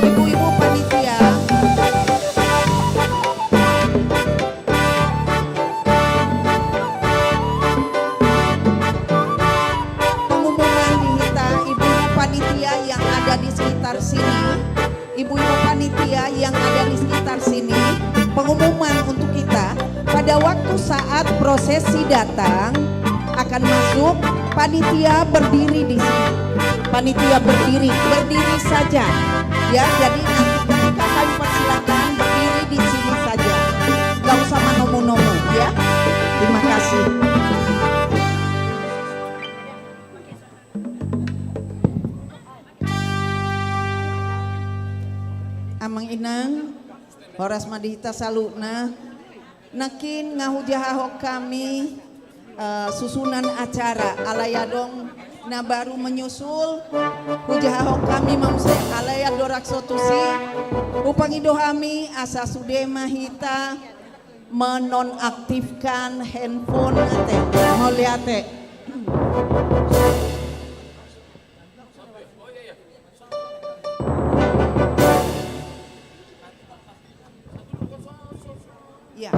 Ibu-ibu panitia, pengumuman Nihita, ibu-ibu panitia yang ada di sekitar sini, ibu-ibu panitia yang ada di sekitar sini, pengumuman untuk kita pada waktu saat prosesi datang akan masuk, panitia berdiri di sini, panitia berdiri saja, ya. Jadi nanti ketika kami persilakan berdiri di sini saja, gak usah manomo-nomo, ya. Terima kasih. Amang Inang, Horas Madita Saluna, Nakin ngahujahahok kami susunan acara alayadong na baru menyusul hujahahok kami mamse alayad doraksotusi upang idohami asa sude mahita menonaktifkan handphone ate ngoliate. Ya,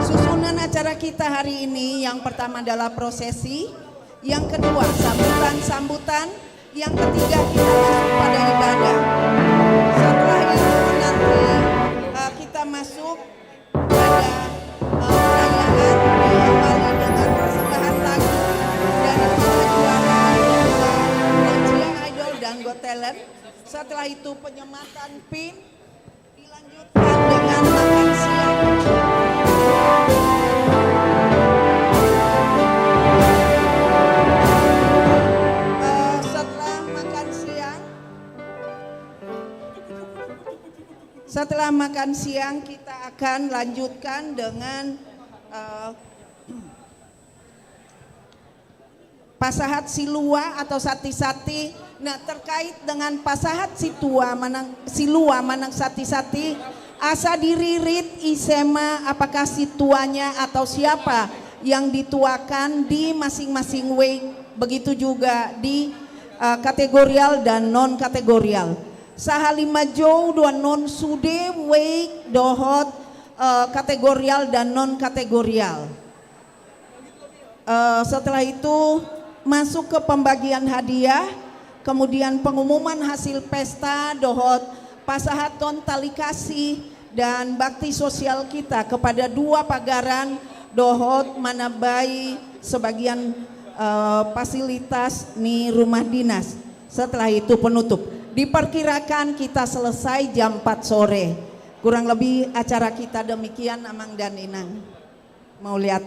susunan acara kita hari ini yang pertama adalah prosesi, yang kedua sambutan-sambutan, yang ketiga kita masuk pada ibadah. Setelah itu nanti kita masuk pada perayaan diawali dengan persembahan lagu dari para juara Lansia Idol dan Got Talent. Setelah itu penyematan pin, dilanjutkan dengan makan siang. Setelah makan siang kita akan lanjutkan dengan pasahat silua atau sati-sati. Nah, terkait dengan pasahat silua manang sati-sati, asa diririt isema apakah situanya atau siapa yang dituakan di masing-masing way, begitu juga di kategorial dan non kategorial. Sahalima jauh dua non sude way dohot kategorial dan non kategorial. Setelah itu masuk ke pembagian hadiah, kemudian pengumuman hasil pesta dohot pasahaton tali kasih dan bakti sosial kita kepada dua pagaran dohot manabai sebagian fasilitas ni rumah dinas. Setelah itu penutup. Diperkirakan kita selesai jam 4 sore. Kurang lebih acara kita demikian, Amang dan Inang. Mau lihat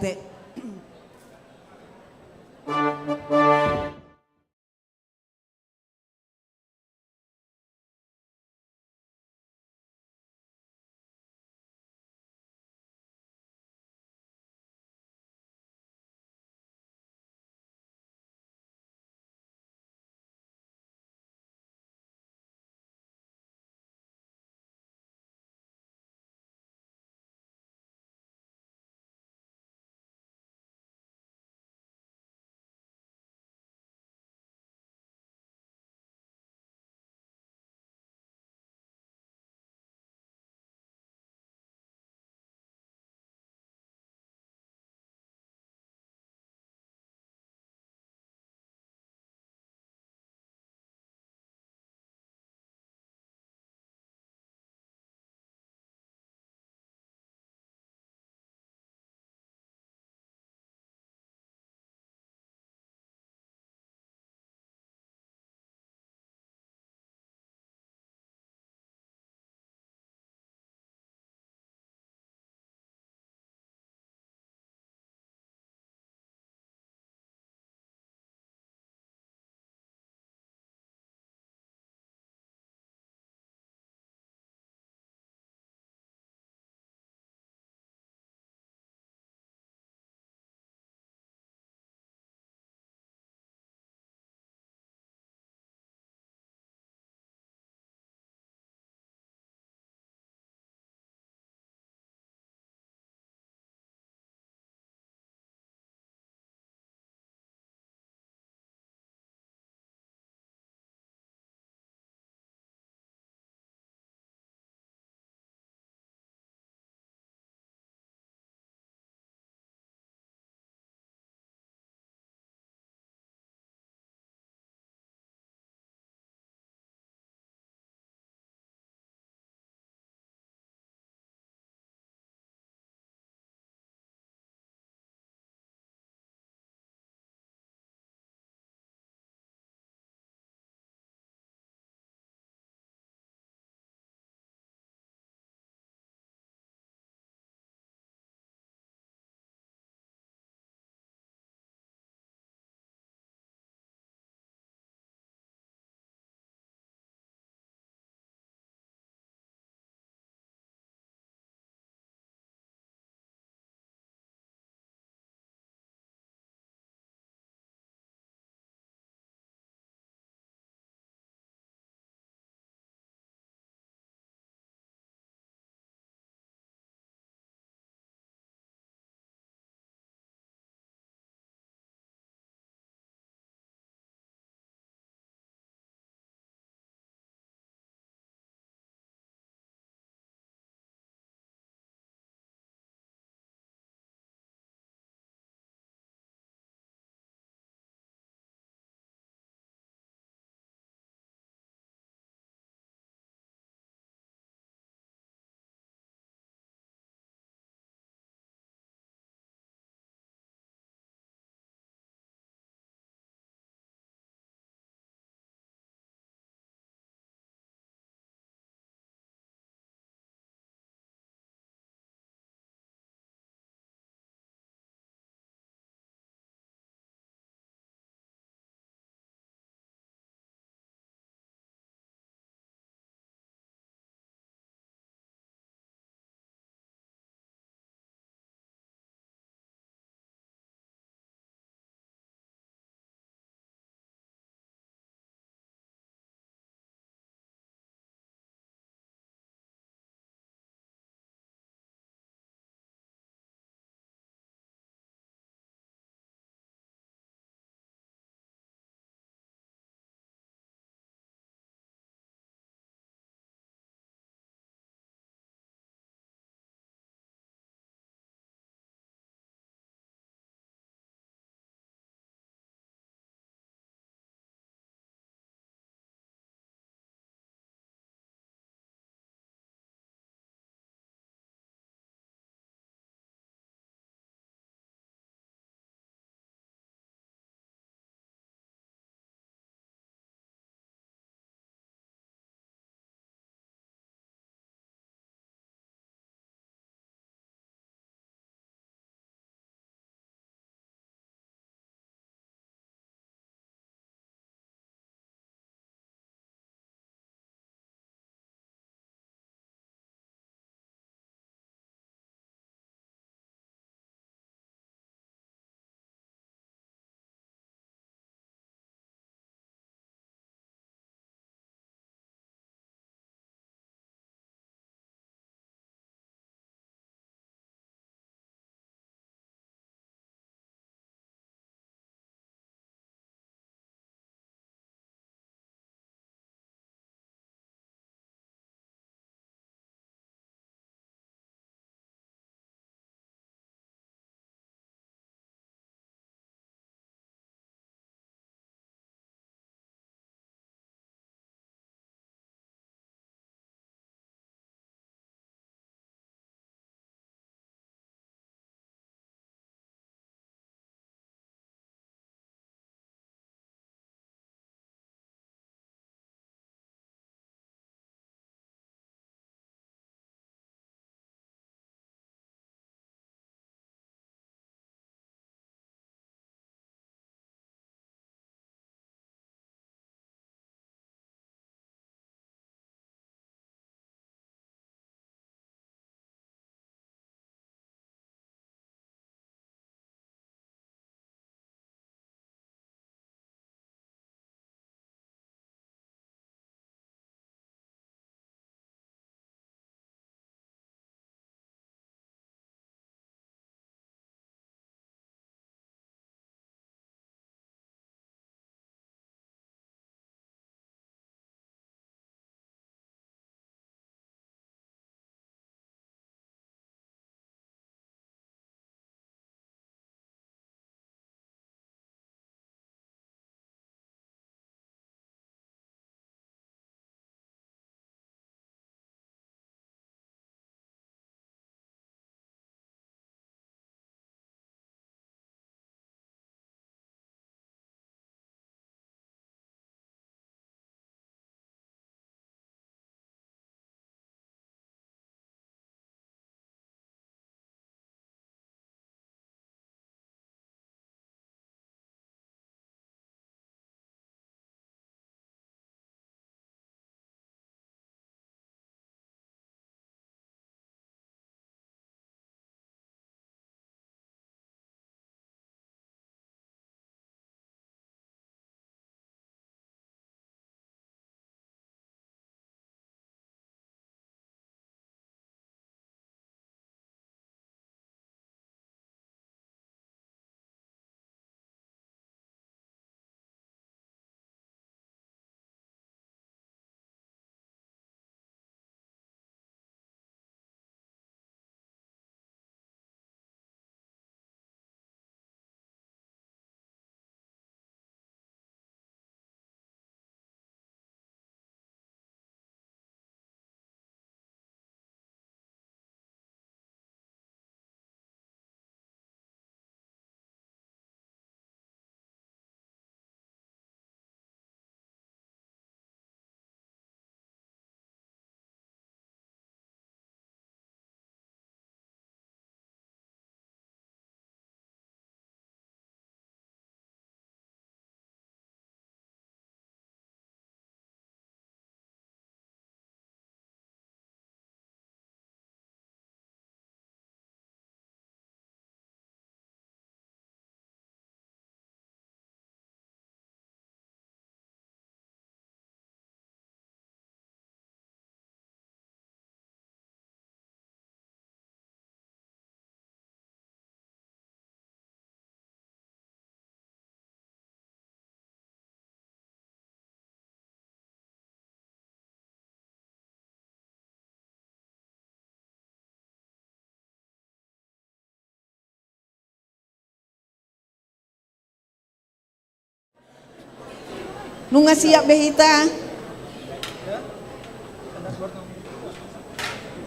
Nunga siap behita.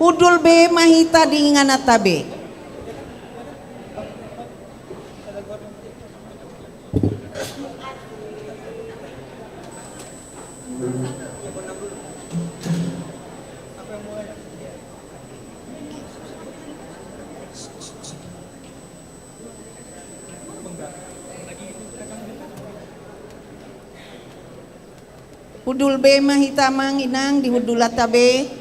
Hudul be mahita dinganata be. Hudul be mahita mang inang di hudulata be.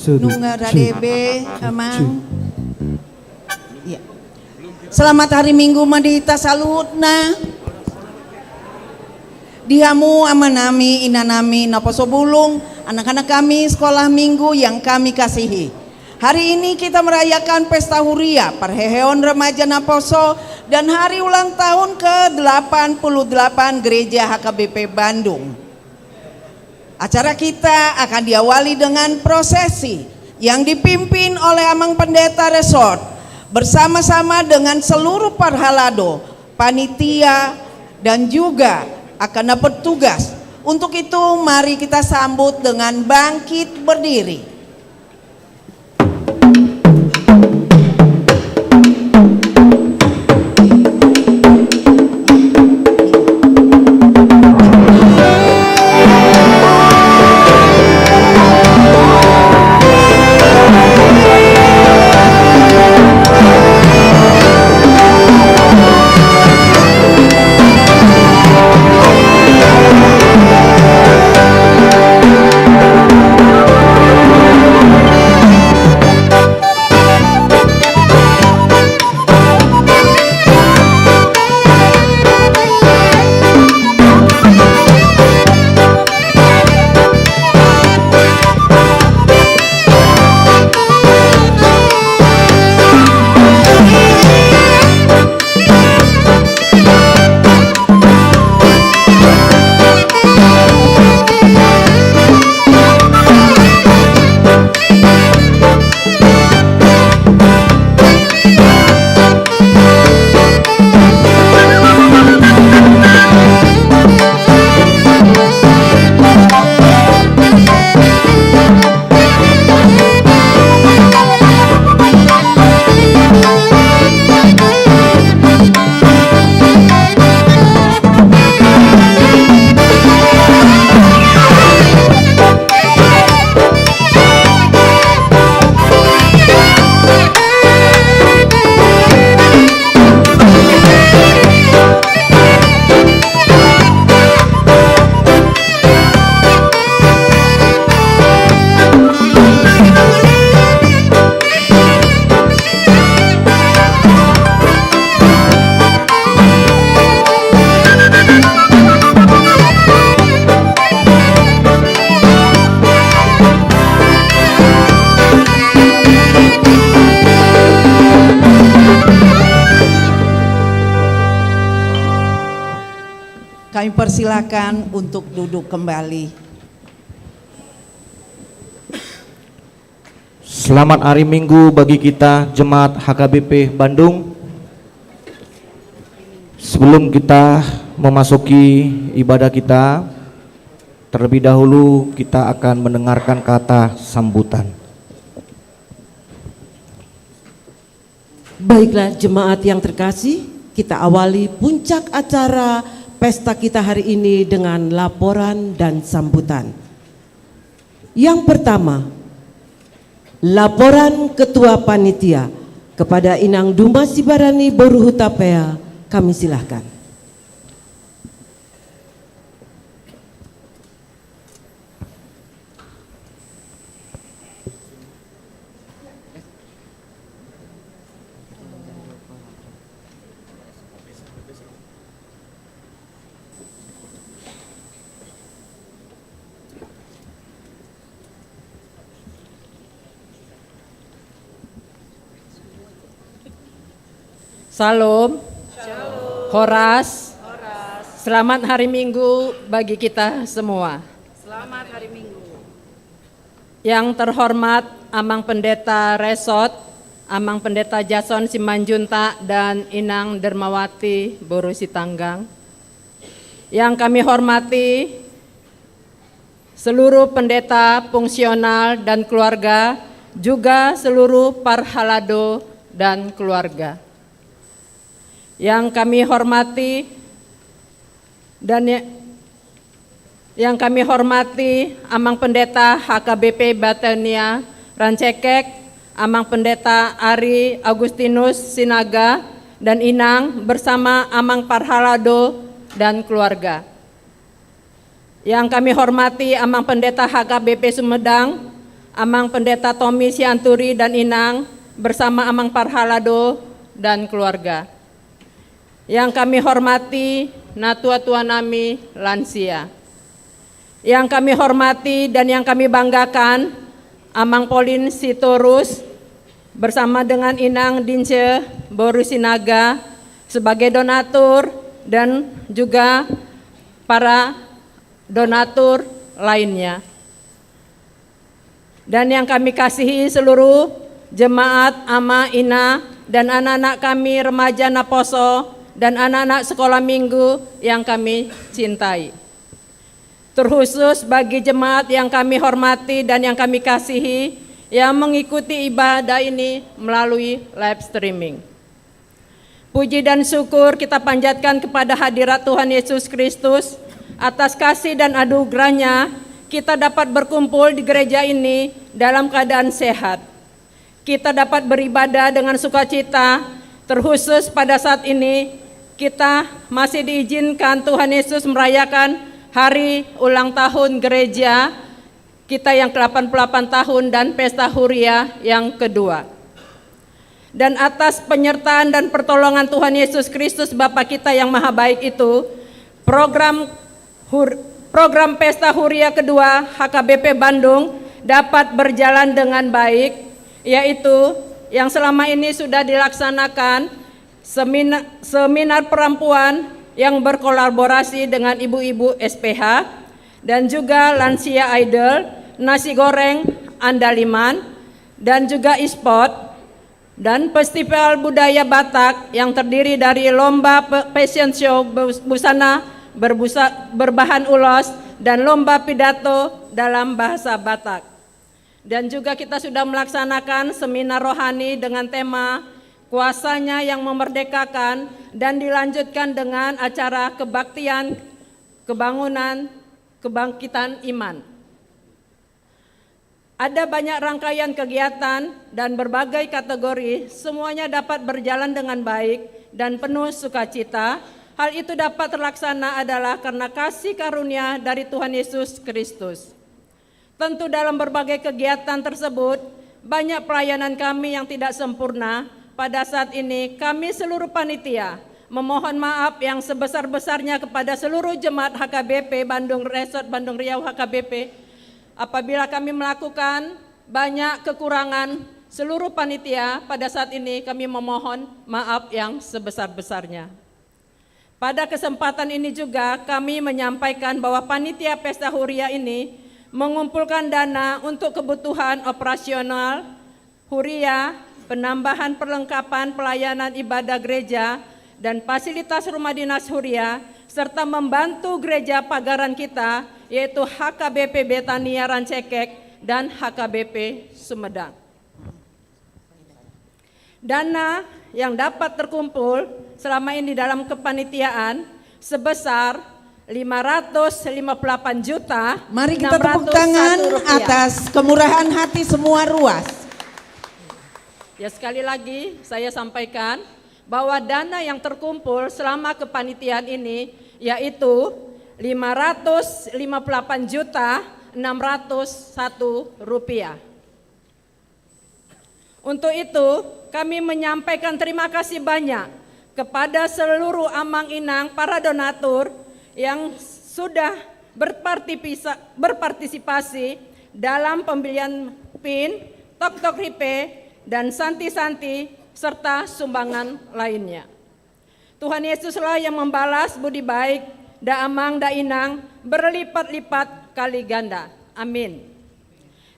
Nunga radebe amang. Ya. Selamat hari Minggu madita salutna. Dihamu amanami inanami naposo bulung anak-anak kami sekolah minggu yang kami kasihi. Hari ini kita merayakan pesta huria perheheon remaja Naposo dan hari ulang tahun ke-88 Gereja HKBP Bandung. Acara kita akan diawali dengan prosesi yang dipimpin oleh Amang Pendeta Resort bersama-sama dengan seluruh parhalado, panitia dan juga akan petugas. Untuk itu mari kita sambut dengan bangkit berdiri. Kami persilakan untuk duduk kembali. Selamat hari Minggu bagi kita Jemaat HKBP Bandung. Sebelum kita memasuki ibadah kita, terlebih dahulu kita akan mendengarkan kata sambutan. Baiklah jemaat yang terkasih, kita awali puncak acara pesta kita hari ini dengan laporan dan sambutan. Yang pertama, laporan Ketua Panitia kepada Inang Duma Sibarani Boruhutapea, kami silahkan. Salam. Horas. Selamat hari Minggu bagi kita semua. Selamat hari Minggu. Yang terhormat Amang Pendeta Resot, Amang Pendeta Jason Simanjuntak dan Inang Dermawati Boru Sitanggang. Yang kami hormati seluruh pendeta, fungsional dan keluarga, juga seluruh parhalado dan keluarga. Yang kami hormati Amang Pendeta HKBP Batania Rancekek, Amang Pendeta Ari Agustinus Sinaga dan Inang bersama Amang Parhalado dan keluarga. Yang kami hormati Amang Pendeta HKBP Sumedang, Amang Pendeta Tommy Sianturi dan Inang bersama Amang Parhalado dan keluarga. Yang kami hormati natua-tua nami lansia. Yang kami hormati dan yang kami banggakan Amang Polin Sitorus bersama dengan Inang Dince Boru Sinaga sebagai donatur dan juga para donatur lainnya. Dan yang kami kasihi seluruh jemaat Ama Ina dan anak-anak kami remaja Naposo dan anak-anak sekolah minggu yang kami cintai. Terkhusus bagi jemaat yang kami hormati dan yang kami kasihi yang mengikuti ibadah ini melalui live streaming. Puji dan syukur kita panjatkan kepada hadirat Tuhan Yesus Kristus atas kasih dan anugerahnya kita dapat berkumpul di gereja ini dalam keadaan sehat. Kita dapat beribadah dengan sukacita, terkhusus pada saat ini kita masih diizinkan Tuhan Yesus merayakan hari ulang tahun gereja kita yang ke-88 tahun dan pesta Huria yang kedua. Dan atas penyertaan dan pertolongan Tuhan Yesus Kristus Bapa kita yang maha baik itu, program pesta Huria kedua HKBP Bandung dapat berjalan dengan baik, yaitu yang selama ini sudah dilaksanakan seminar perempuan yang berkolaborasi dengan ibu-ibu SPH dan juga lansia idol, nasi goreng andaliman dan juga e-sport dan festival budaya Batak yang terdiri dari lomba fashion show busana berbahan ulos dan lomba pidato dalam bahasa Batak. Dan juga kita sudah melaksanakan seminar rohani dengan tema kuasanya yang memerdekakan dan dilanjutkan dengan acara kebaktian, kebangunan, kebangkitan iman. Ada banyak rangkaian kegiatan dan berbagai kategori, semuanya dapat berjalan dengan baik dan penuh sukacita. Hal itu dapat terlaksana adalah karena kasih karunia dari Tuhan Yesus Kristus. Tentu dalam berbagai kegiatan tersebut, banyak pelayanan kami yang tidak sempurna. Pada saat ini kami seluruh panitia memohon maaf yang sebesar-besarnya kepada seluruh jemaat HKBP Bandung Resort Bandung Riau HKBP apabila kami melakukan banyak kekurangan seluruh panitia. Pada saat ini kami memohon maaf yang sebesar-besarnya. Pada kesempatan ini juga kami menyampaikan bahwa panitia Pesta Huria ini mengumpulkan dana untuk kebutuhan operasional Huria, penambahan perlengkapan pelayanan ibadah gereja dan fasilitas rumah dinas Huria, serta membantu gereja pagaran kita yaitu HKBP Betania Rancekek dan HKBP Sumedang. Dana yang dapat terkumpul selama ini dalam kepanitiaan sebesar 558 juta. Mari kita tepuk tangan atas kemurahan hati semua ruas. Ya, sekali lagi saya sampaikan bahwa dana yang terkumpul selama kepanitiaan ini yaitu 558 juta 601 rupiah. Untuk itu kami menyampaikan terima kasih banyak kepada seluruh amang inang para donatur yang sudah berpartisipasi dalam pembelian PIN, tok-tok ripe, dan santi-santi serta sumbangan lainnya. Tuhan Yesuslah yang membalas budi baik da amang da inang berlipat-lipat kali ganda. Amin.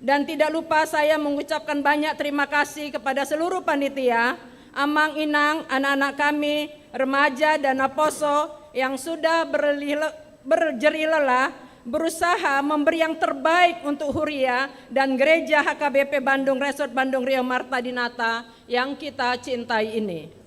Dan tidak lupa saya mengucapkan banyak terima kasih kepada seluruh panitia, amang inang, anak-anak kami, remaja dan aposo yang sudah berjerih lelah berusaha memberi yang terbaik untuk Huria dan Gereja HKBP Bandung Resort Bandung Rio Marta Dinata yang kita cintai ini.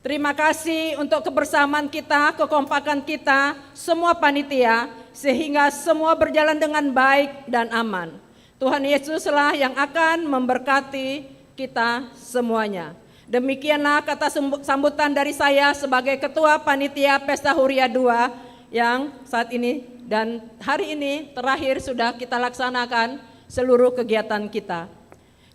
Terima kasih untuk kebersamaan kita, kekompakan kita, semua panitia, sehingga semua berjalan dengan baik dan aman. Tuhan Yesuslah yang akan memberkati kita semuanya. Demikianlah kata sambutan dari saya sebagai Ketua Panitia Pesta Huria II yang saat ini dan hari ini terakhir sudah kita laksanakan seluruh kegiatan kita.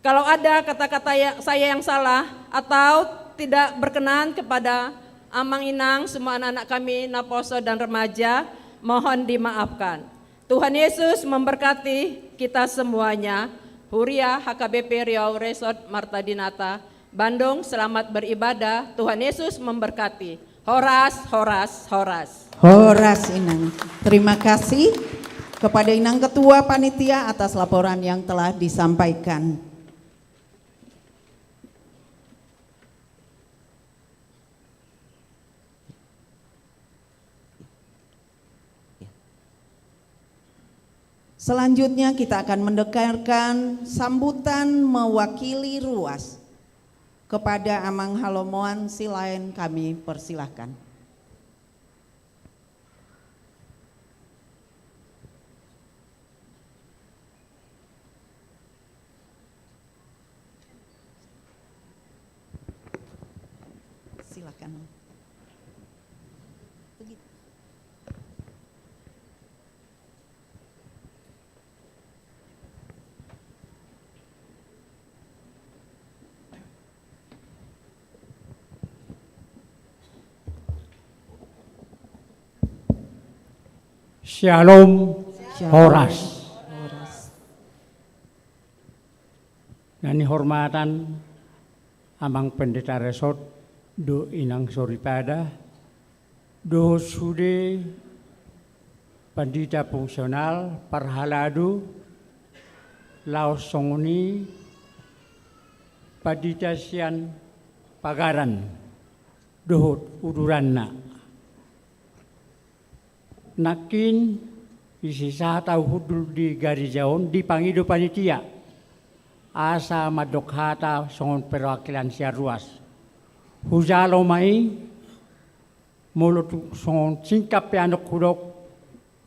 Kalau ada kata-kata saya yang salah atau tidak berkenan kepada amang inang, semua anak-anak kami, naposo dan remaja, mohon dimaafkan. Tuhan Yesus memberkati kita semuanya. Huria HKBP Riau Resort Marta Dinata Bandung, selamat beribadah. Tuhan Yesus memberkati. Horas, horas, horas. Horas Inang. Terima kasih kepada Inang Ketua Panitia atas laporan yang telah disampaikan. Selanjutnya kita akan mendengarkan sambutan mewakili ruas. Kepada Amang Halomoan Silain kami persilahkan. Silakan. Shalom, Horas. Nani hormatan amang pendeta resort do inang soripada do sude pandita fungsional parhaladu laos songoni pandita sian pagaran dohot uduranna. Nakin isisa tahu hudul di garijaon di pangido panitia asa madokhata songon perwakilan siar ruas hujalo mai mulut songon singkap pianok hudok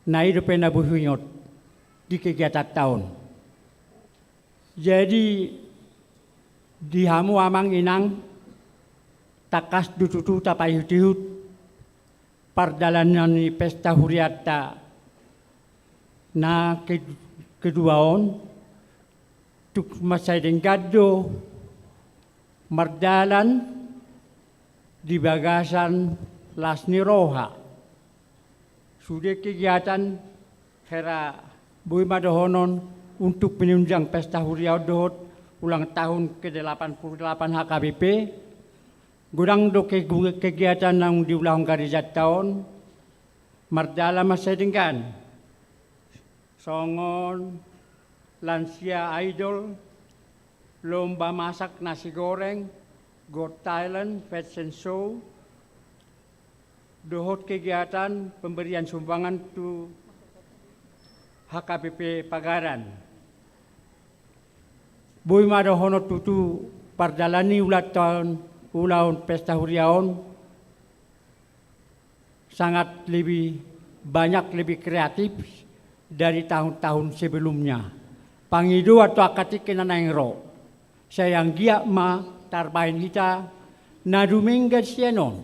na ido penabuhunyot di kegiatan tahun. Jadi di hamu amang inang takas dututu tapayutihut pardalanan ni pesta huriata na keduaon tuk masay denggado mardalan di bagasan Las Niroha. Sudah kegiatan hera Bui Madohonon untuk menunjang pesta Huria Dohot ulang tahun ke-88 HKBP. Gudang do kegiatan yang diulang gereja tahun mardala masay dengan songon lansia idol lomba masak nasi goreng Got Thailand fashion show dohot kegiatan pemberian sumbangan to HKBP Pagaran Bui Madohono tutu pardalani ulat tahun ulang pesta huriaon sangat lebih banyak lebih kreatif dari tahun-tahun sebelumnya. Pangidu atau akatik kenanengro. Sayang gia ma tarbain kita naduminggat sienon.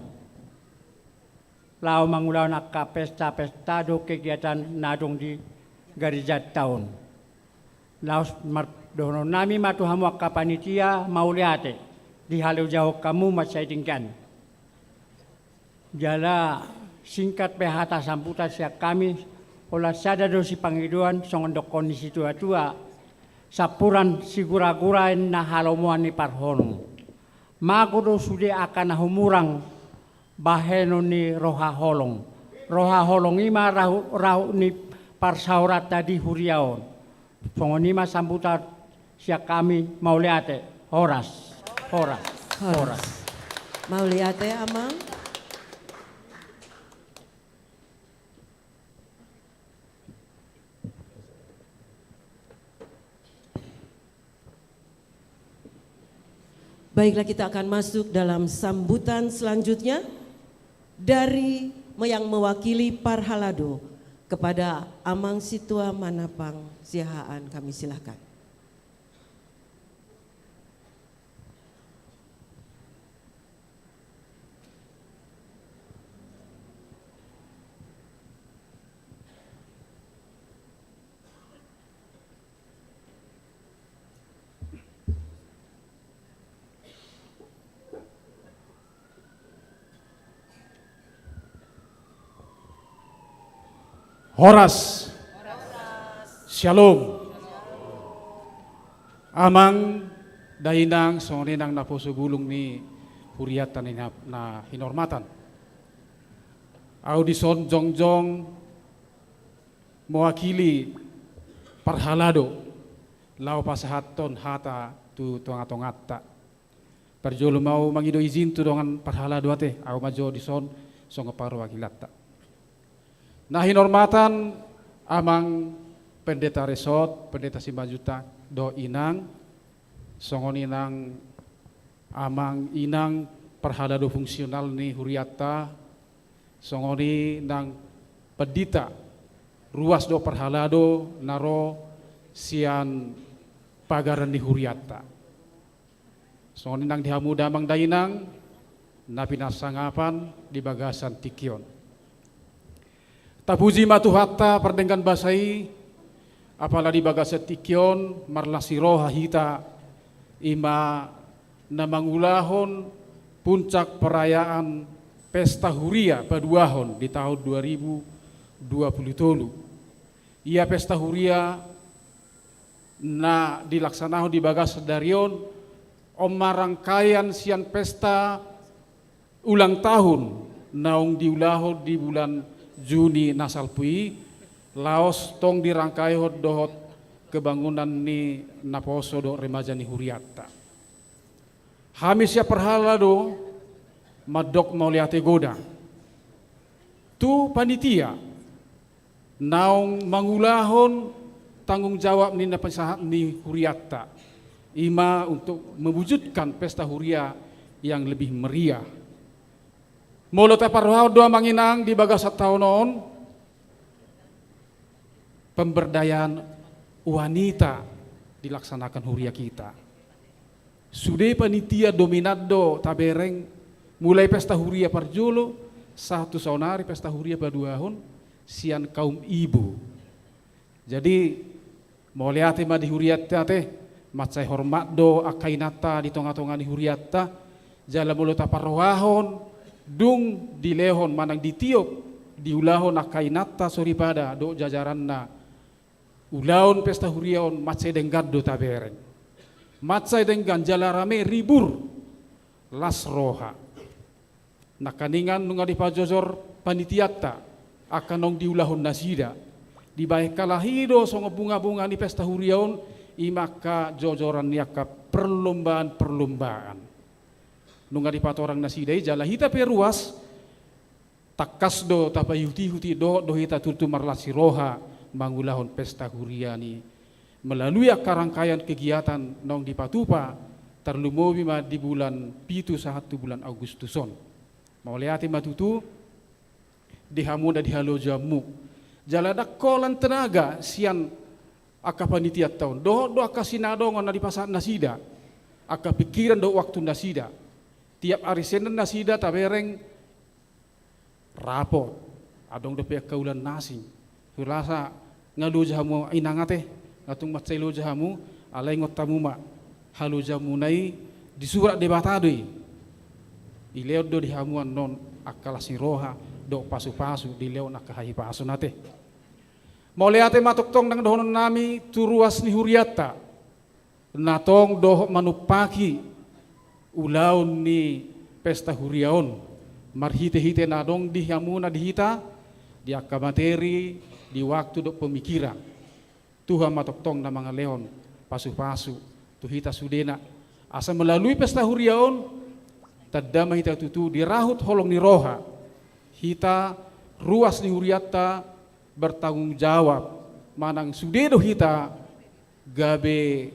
Lau mangulaw nakka pesta-pesta do kegiatan nadong di garijat tahun. Lau dono nami matuhamu akka panitia mauliate. Di halau jauh kamu masih tinggal. Jala singkat pehata sambutan siap kami olah sada dosi pangiduan songon dok kondisi tua-tua sapuran sigura-gura na halomuan ni parhono. Mako do sude akan humurang baheno ni roha holong. Roha holong ima rahu ni parsaurat tadi huriaon. Songonima sambutan siak kami mau liate horas. Mau lihat ya Amang? Baiklah, kita akan masuk dalam sambutan selanjutnya dari yang mewakili Parhalado kepada Amang Situa Manapang Siahaan, kami silakan. Horas. Shalom. Amang dainang songinang na puso gulong ni huriatan na hinormatan. Audison jongjong mewakili Parhalado lau pasahaton hata tu tongatongatta. Perjolo mau mangido izin tu dengan Parhalado ate au majo dison songo paru wakilatta. Nah hinormatan Amang Pendeta Resort, Pendeta Simbajuta do inang, songon inang Amang inang Parhalado fungsional ni huriata, songoni nang pedita ruas do Parhalado naro sian pagaran ni huriata. Songoni nang dihamuda Amang dainang, napinasangapan di bagasan tikion. Tapuji matuhatta perdengkan basai apala di bagasa tikion marlasiroha hita ima namangulahon puncak perayaan pesta huria paduahon di tahun 2020. Ia pesta huria na dilaksanakan di bagasa darion omarangkaian sian pesta ulang tahun naung diulahon di bulan Juni nasalpui laos tong dirangkai hot dohot kebangunan ni naposo do remaja ni huriata. Hamisya Parhalado madok mauliate goda. Tu panitia naung mangulahon tanggung jawab ni napasahat ni huriata. Ima untuk mewujudkan pesta huria yang lebih meriah. Molo Parhalado manginang di bagasa tahunon pemberdayaan wanita dilaksanakan huria kita. Sudah panitia dominado tabereng mulai pesta huria parjolo satu saunari pesta huria paduahon sian kaum ibu. Jadi mau lihat ma di huriata teh macai hormat do akainata di tonga-tonga di huriata jala molo Parhalahon dung dilehon manang ditiup diulahon akainata soripada do jajaranna ulaon pesta huriaon macai denggad do tabereng macai denggan jalarame ribur las roha nakaningan nunga di pajojor panitiata akan nong diulahon nasida di baik kalahido songo bunga-bunga ni pesta huriaon imaka jojoran niaka perlombaan nunga di patorang nasidai jala hita peruas takas do tapa yuti do hita tutu marlasi roha mangulahon pesta huriani melalui rangkaian kegiatan nong di patupa terlumobi ma di bulan pitu satu bulan Agustuson mau lihat matutu di hamuda di halo jamu jala dakolan tenaga sian aka panitia tahun do akasinado ngona di pasar nasida aka pikiran do waktu nasida tiap hari Senin nasida tabereng rapor adong depe kaulan nasi hirasa ngalu jamu inangate ngatung macai lo jamu alai ngotamu ma halu jamu nai disurat debatadoi ileo do dihamuan non akalasi roha do pasu-pasu dileo nakahahi pasu nate mau liate matok tong nang dohonon nami turuas ni huriata natong doh manupaki ulaun ni pesta huriaon marhite-hite na dong di hamuna di hita di akka materi di waktu do pemikiran Tuhan matoktong na mga leon pasu-pasu tu hita sudena asa melalui pesta huriaon tadama hita tutu dirahut holong ni roha hita ruas ni huriatta bertanggung jawab manang sudedo hita gabe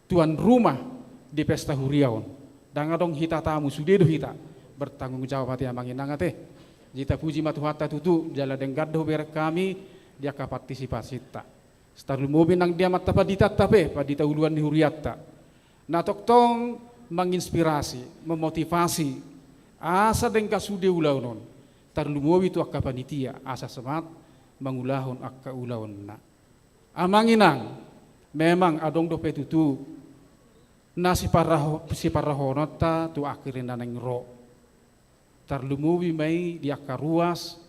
tuan rumah di pesta huriaon danga dong hita tamu sudedo hita bertanggung jawab hati amang inang ate jita puji matuhata tutu jala denggaddo ber kami dia ka partisipasi ta starul mobil nang dia mata padita tape padita uluan di huriatta na toktong menginspirasi memotivasi asa dengka sude ulaunon tarlumowi tu akka panitia asa semat mangulahon akka ulahon na amanginang memang adong dope tutu na si parahonot ta tu akhirin naneng ro tarlumowi mai di akka ruas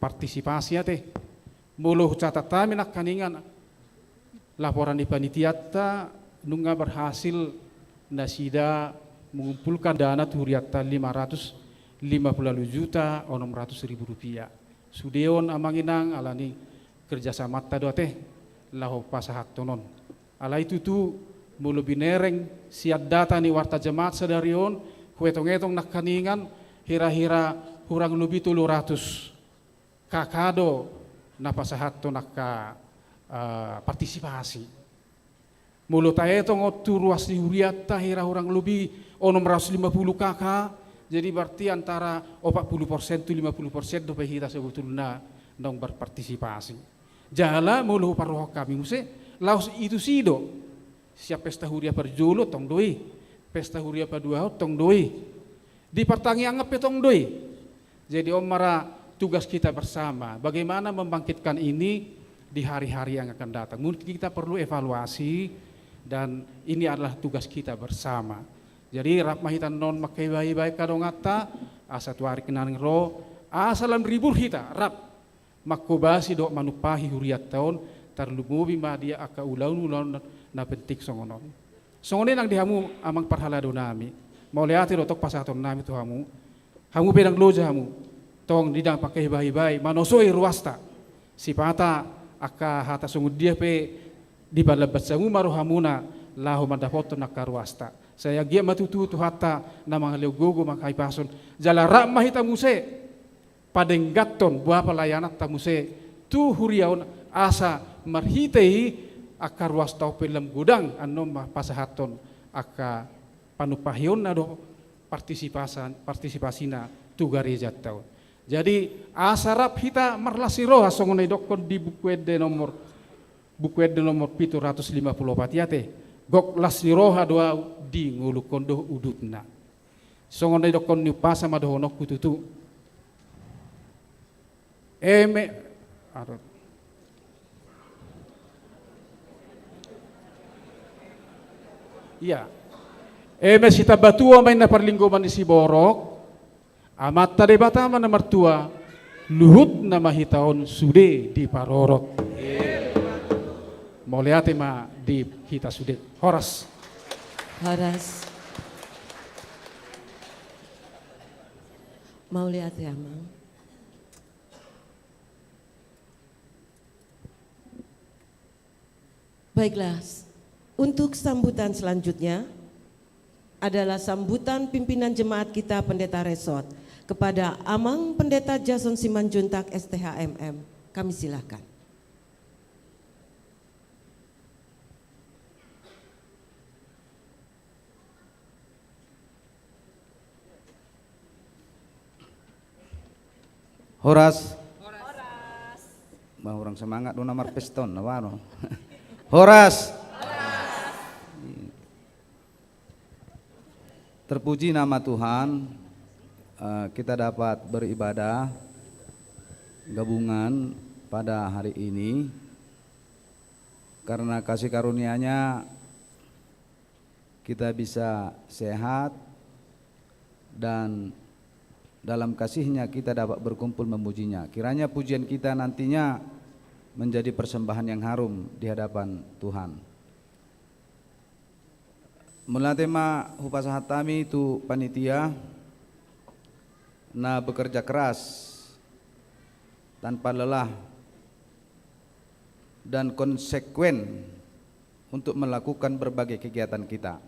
partisipasi ate muluh catatan nak kaningan laporan di panitia ta nunga berhasil nasida mengumpulkan dana huriatta 550 juta 600.000 rupiah. Sudeon amanginang alani kerjasama tado teh laho pasahat tonon. Ala itu tu mulu binereng siat data ni warta jemaat sadarion huetong-etong nak kaningan hira-hira kurang lebih 300 kakado na pasahat to nakka partisipasi. Mulu taetong otu ruas di huriatta hira kurang lebih 650 kakak. Jadi berarti antara 40% to 50% dope hita sebetulnya dong berpartisipasi. Jala mulu paroh kami muse laos itu sido. Siap pesta huria perjolo tong doi. Pesta huria padua tong doi. Di pertangi anggap tong doi. Jadi mara tugas kita bersama bagaimana membangkitkan ini di hari-hari yang akan datang. Mungkin kita perlu evaluasi dan ini adalah tugas kita bersama. Jadi rap mahitan non makai bayi-bayi kadongata asa tuari kenang ro asalan ribur hita rap makobasi dok manupahi huriat tahun tarlumubi ma dia aka ulaun na pentik songonon. Songonin ang dihamu amang parhalado nami. Mau lihat tok pasaton nami tu hamu. Hamu pedang loja hamu. Tong didang pakai bayi-bayi manosoi ruasta. Sipata aka hata sungud dia pe di balabat sangu maru hamuna lahu mandapoto nakaruasta. Saya gia matutu tu hatta na mga leogogo makai pason jala ramah hita muse padenggaton buah pelayanan tamuse tu huriaun asa marhitei akar wastau pelam gudang anom pasahaton aka panupahion na do partisipasina tu gereja tau. Jadi asarap hita marlasiro hasongonai dokon di buku de nomor 754 yate. Gok lasiroha doa di ngulu kondo udutna. Songonai dokon ni pasa madohonok kututu. Iya. Sita batua main na parlinggoman isi borok. Amat tade bata mana mertua. Luhut nama hitaon sude di parorot. Moliate ma di hita sude. Horas. Horas. Mau lihat ya, Mang? Baiklah, untuk sambutan selanjutnya adalah sambutan pimpinan jemaat kita Pendeta Resort kepada Amang Pendeta Jason Simanjuntak STHMM. Kami silakan. Horas. Bah orang semangat do nomor peston nawano. Horas. Terpuji nama Tuhan, kita dapat beribadah gabungan pada hari ini karena kasih karunia-Nya kita bisa sehat dan dalam kasih-Nya kita dapat berkumpul memuji-Nya. Kiranya pujian kita nantinya menjadi persembahan yang harum di hadapan Tuhan. Melatema hupasahat kami itu panitia na bekerja keras tanpa lelah dan konsekuen untuk melakukan berbagai kegiatan kita.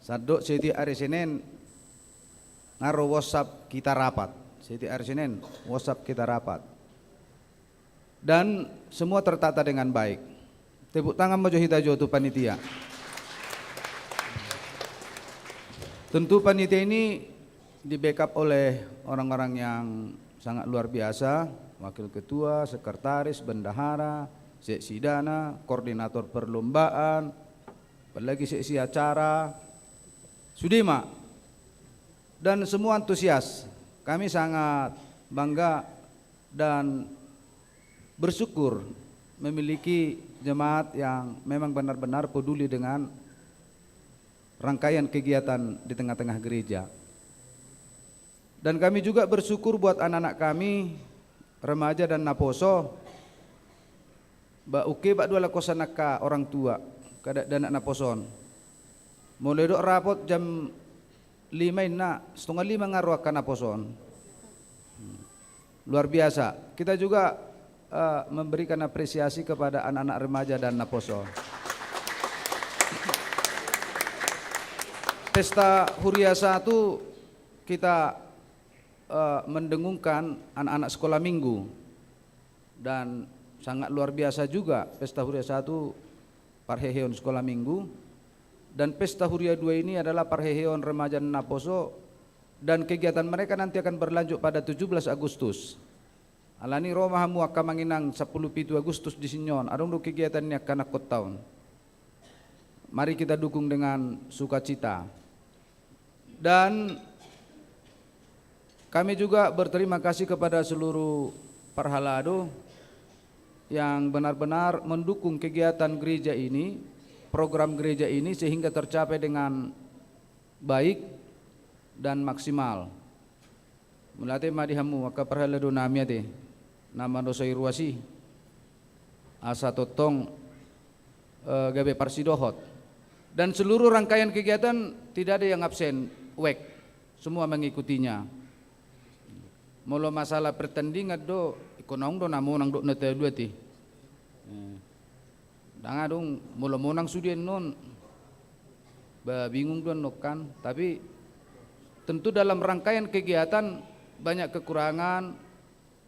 Sadok seti hari Senin ngaro WhatsApp kita rapat. Seti hari Senin WhatsApp kita rapat. Dan semua tertata dengan baik. Tepuk tangan mojo hitajo tu panitia. Tentu panitia ini di backup oleh orang-orang yang sangat luar biasa, wakil ketua, sekretaris, bendahara, seksi dana, koordinator perlombaan, apalagi seksi acara, Sudima, dan semua antusias. Kami sangat bangga dan bersyukur memiliki jemaat yang memang benar-benar peduli dengan rangkaian kegiatan di tengah-tengah gereja. Dan kami juga bersyukur buat anak-anak kami, remaja dan naposo, ba uke ba dua lakosanaka orang tua, kada dan anak naposon. Mulai dok rapot jam 5 na, setengah 5 ngaruh ka naposon. Luar biasa. Kita juga memberikan apresiasi kepada anak-anak remaja dan naposo. Pesta Huria 1 kita mendengungkan anak-anak sekolah minggu, dan sangat luar biasa juga Pesta Huria 1 parheheon sekolah minggu, dan Pesta Huria 2 ini adalah parheheon remaja dan naposo, dan kegiatan mereka nanti akan berlanjut pada 17 Agustus. Alani Roma hamu akan manginang 10 Agustus di Sinyon, adong do kegiatannya kanak kot tahun. Mari kita dukung dengan sukacita. Dan kami juga berterima kasih kepada seluruh parhalado yang benar-benar mendukung kegiatan gereja ini, program gereja ini sehingga tercapai dengan baik dan maksimal. Mulate madihamu maka parhalado nami ate nama dosai ruasi asa totong gabe parsidohot, dan seluruh rangkaian kegiatan tidak ada yang absen. Wek, semua mengikutinya. Molo masalah pertandingan do ikonong do namonang do nete dua ti. Danga dong molo monang sudien non. Ba bingung don nokan, tapi tentu dalam rangkaian kegiatan banyak kekurangan,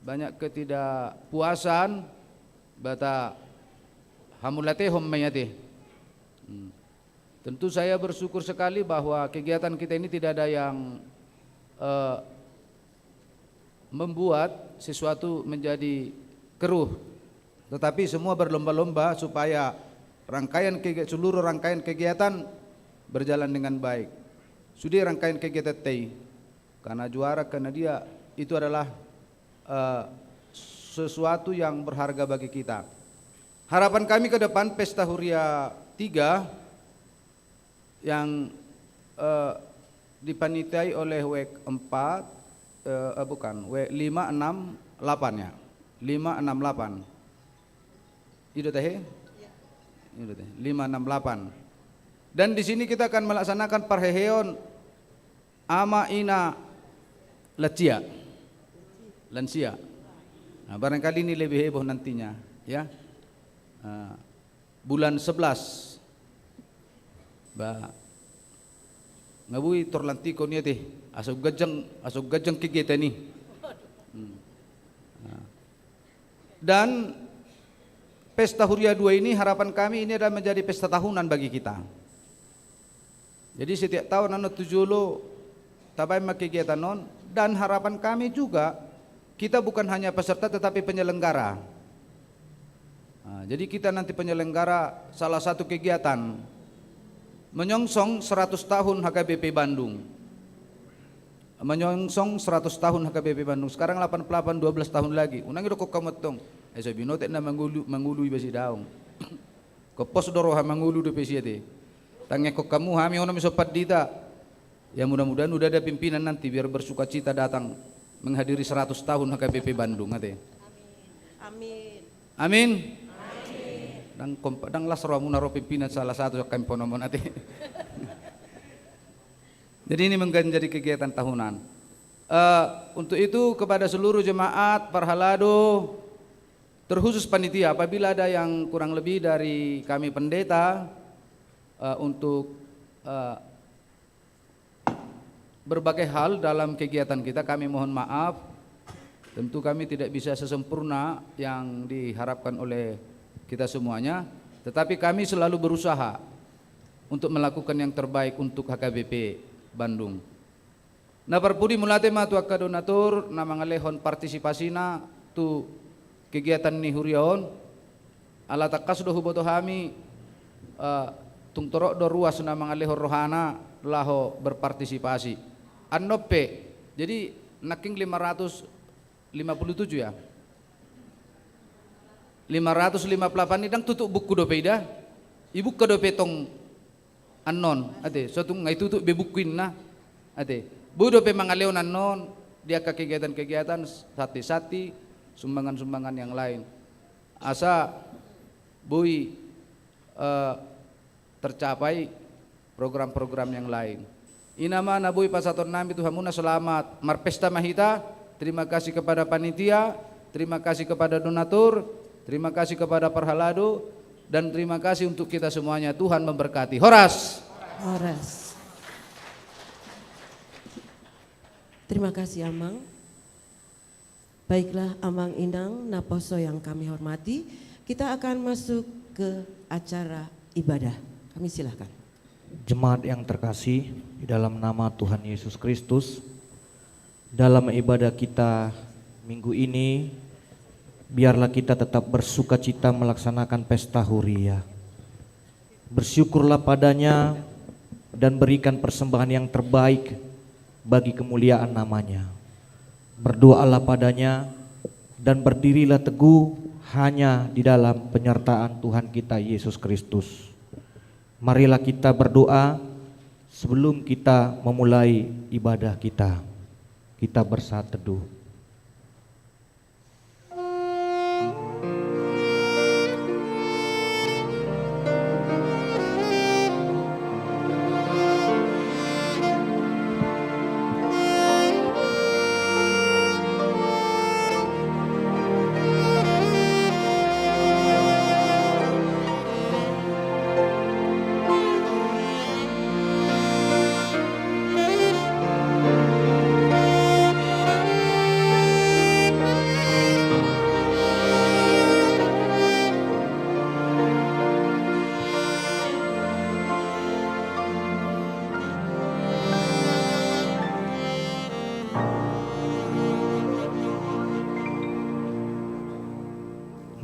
banyak ketidakpuasan, bata hamulate hommayate. Tentu saya bersyukur sekali bahwa kegiatan kita ini tidak ada yang membuat sesuatu menjadi keruh, tetapi semua berlomba-lomba supaya seluruh rangkaian kegiatan berjalan dengan baik. Sudah rangkaian kegiatan tei, karena juara, karena dia itu adalah sesuatu yang berharga bagi kita. Harapan kami ke depan Pesta Huria 3 yang dipanitai oleh WEK 4 bukan WEK 568 ya, 568 itu teh 568. Dan di sini kita akan melaksanakan parheheon ama ina lansia. Nah, barangkali ini lebih heboh nantinya ya. Bulan 11 ba ngabui torlantiko niya teh asog gajang kegiatan ni. Dan Pesta Huria 2 ini harapan kami ini adalah menjadi pesta tahunan bagi kita. Jadi setiap tahun anu tujulo tabai kegiatan non, dan harapan kami juga kita bukan hanya peserta tetapi penyelenggara. Jadi kita nanti penyelenggara salah satu kegiatan menyongsong 100 tahun HKBP Bandung. Menyongsong 100 tahun HKBP Bandung. Sekarang 88 12 tahun lagi. Unang iro ko kamotong. Sabi no na mangulu ibasi daong. Ko pos doroha mangulu do pesiate. Tangnya ko kamu hami ono misopat dita. Ya mudah-mudahan udah ada pimpinan nanti biar bersukacita datang menghadiri 100 tahun HKBP Bandung ate. Amin. Amin. dang las ramuna ro pimpinan salah satu kami ponomon ati. Jadi ini menjadi kegiatan tahunan. Untuk itu kepada seluruh jemaat Parhalado, terkhusus panitia, apabila ada yang kurang lebih dari kami pendeta untuk berbagai hal dalam kegiatan kita, kami mohon maaf. Tentu kami tidak bisa sesempurna yang diharapkan oleh kita semuanya, tetapi kami selalu berusaha untuk melakukan yang terbaik untuk HKBP Bandung. Nah perpudi mulate matu akka donatur na mangalehon partisipasina tu kegiatan ni huriaon ala takas do huboto hami tung torok do ruas na mangalehon rohana laho berpartisipasi annope. Jadi naking 557 ya, 558 idang tutup buku dope ida ibu ke dope tong anon ate so tung ngai tutup bebukuin na ate bu dope mangaleon anon dia ke kegiatan-kegiatan sati-sati sumbangan-sumbangan yang lain asa bui tercapai program-program yang lain. Inama nabui pasaton nami Tuhan muna selamat marpesta mahita. Terima kasih kepada panitia, terima kasih kepada donatur, terima kasih kepada Parhalado, dan terima kasih untuk kita semuanya. Tuhan memberkati. Horas. Horas. Terima kasih Amang. Baiklah Amang Inang Naposo yang kami hormati, kita akan masuk ke acara ibadah. Kami silakan. Jemaat yang terkasih, di dalam nama Tuhan Yesus Kristus, dalam ibadah kita minggu ini, biarlah kita tetap bersuka cita melaksanakan pesta Huria. Bersyukurlah padanya dan berikan persembahan yang terbaik bagi kemuliaan namanya. Berdoalah padanya dan berdirilah teguh hanya di dalam penyertaan Tuhan kita Yesus Kristus. Marilah kita berdoa sebelum kita memulai ibadah kita. Kita bersaat teduh.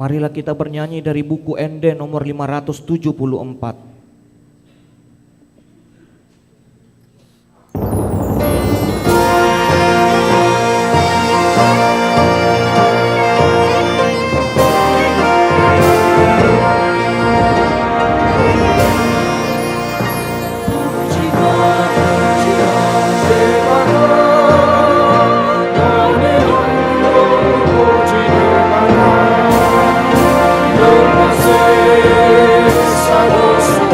Marilah kita bernyanyi dari buku ND nomor 574. Sados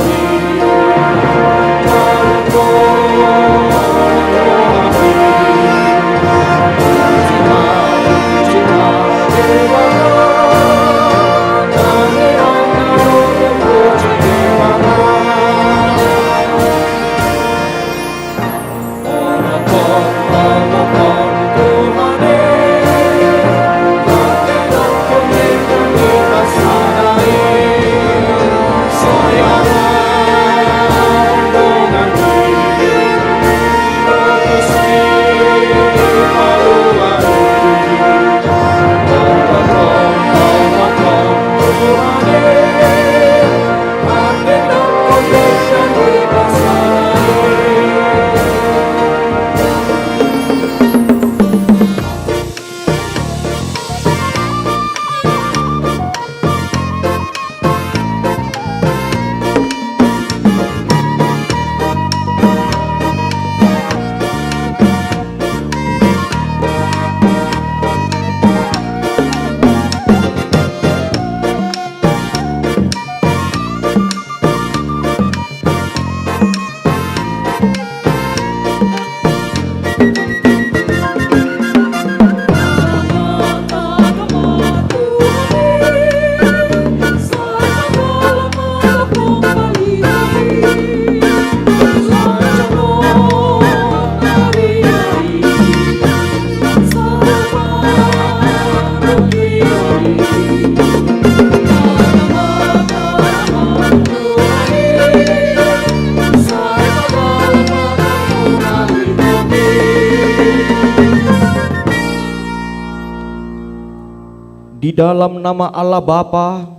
di dalam nama Allah Bapa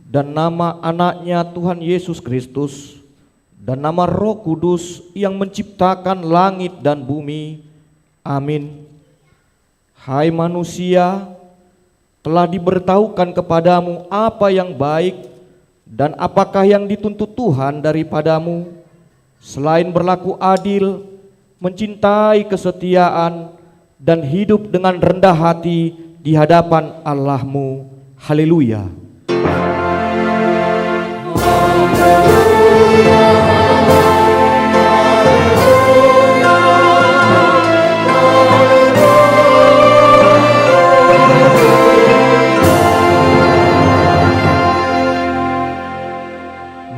dan nama anaknya Tuhan Yesus Kristus dan nama Roh Kudus yang menciptakan langit dan bumi. Amin. Hai manusia, telah diberitahukan kepadamu apa yang baik dan apakah yang dituntut Tuhan daripadamu, selain berlaku adil, mencintai kesetiaan, dan hidup dengan rendah hati di hadapan Allahmu. Haleluya.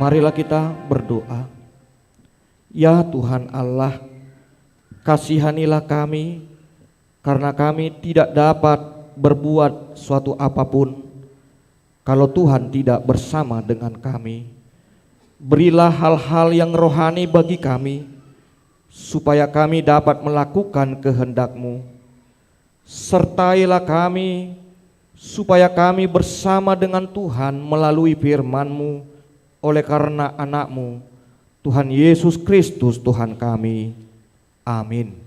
Marilah kita berdoa. Ya Tuhan Allah, kasihanilah kami karena kami tidak dapat berbuat suatu apapun kalau Tuhan tidak bersama dengan kami. Berilah hal-hal yang rohani bagi kami supaya kami dapat melakukan kehendak-Mu. Sertailah kami supaya kami bersama dengan Tuhan melalui firman-Mu oleh karena anak-Mu, Tuhan Yesus Kristus Tuhan kami. Amin.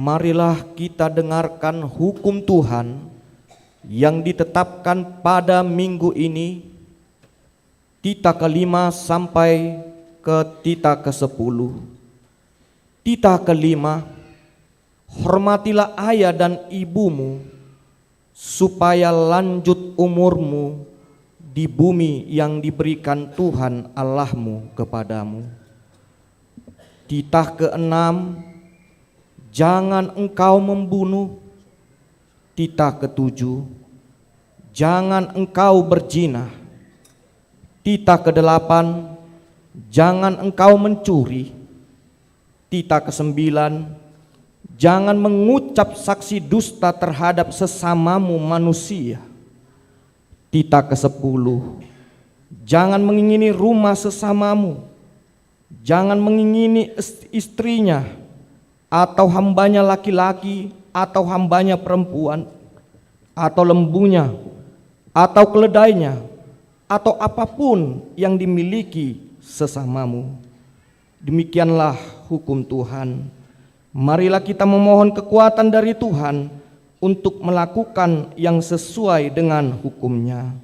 Marilah kita dengarkan hukum Tuhan yang ditetapkan pada minggu ini, tita ke-5 sampai ke tita ke-10. Tita ke-5, hormatilah ayah dan ibumu supaya lanjut umurmu di bumi yang diberikan Tuhan Allahmu kepadamu. Tita ke-6, jangan engkau membunuh. Tita ke-7, jangan engkau berzina. Tita ke-8, jangan engkau mencuri. Tita ke-9, jangan mengucap saksi dusta terhadap sesamamu manusia. Tita ke-10, jangan mengingini rumah sesamamu. Jangan mengingini istrinya, atau hambanya laki-laki, atau hambanya perempuan, atau lembunya, atau keledainya, atau apapun yang dimiliki sesamamu. Demikianlah hukum Tuhan. Marilah kita memohon kekuatan dari Tuhan untuk melakukan yang sesuai dengan hukum-Nya.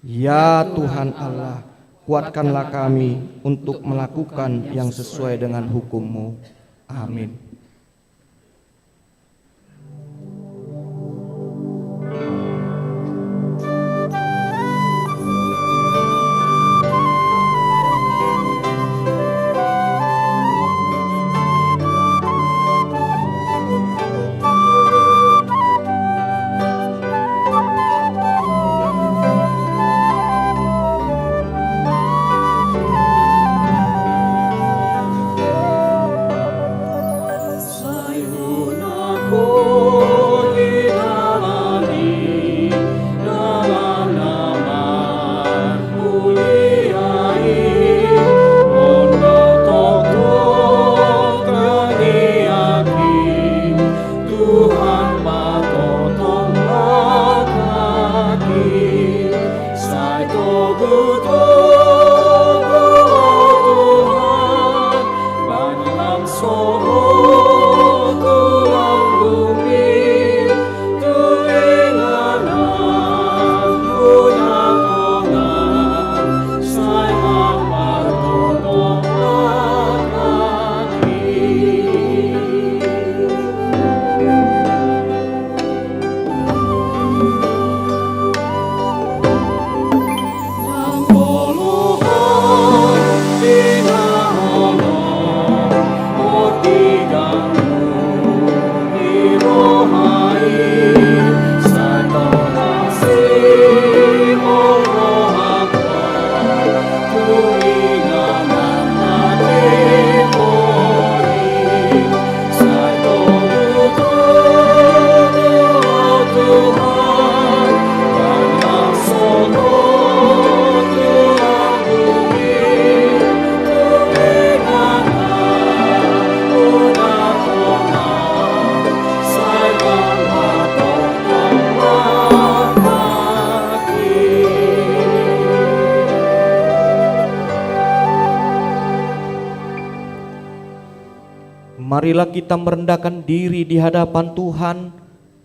Ya Tuhan Allah, kuatkanlah kami untuk melakukan yang sesuai dengan hukum-Mu. Amin. marilah kita merendahkan diri di hadapan Tuhan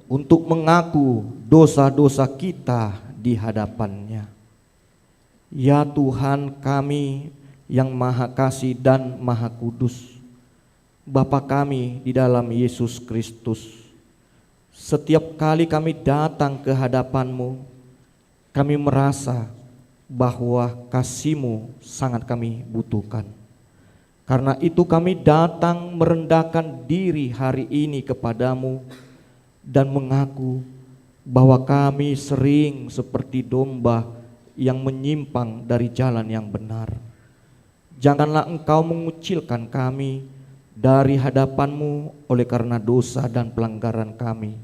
untuk mengaku dosa-dosa kita di hadapan-Nya. Ya Tuhan kami yang Maha Kasih dan Maha Kudus, Bapa kami di dalam Yesus Kristus, setiap kali kami datang ke hadapan-Mu, kami merasa bahwa kasih-Mu sangat kami butuhkan. Karena itu kami datang merendahkan diri hari ini kepadamu dan mengaku bahwa kami sering seperti domba yang menyimpang dari jalan yang benar. Janganlah Engkau mengucilkan kami dari hadapan-Mu oleh karena dosa dan pelanggaran kami,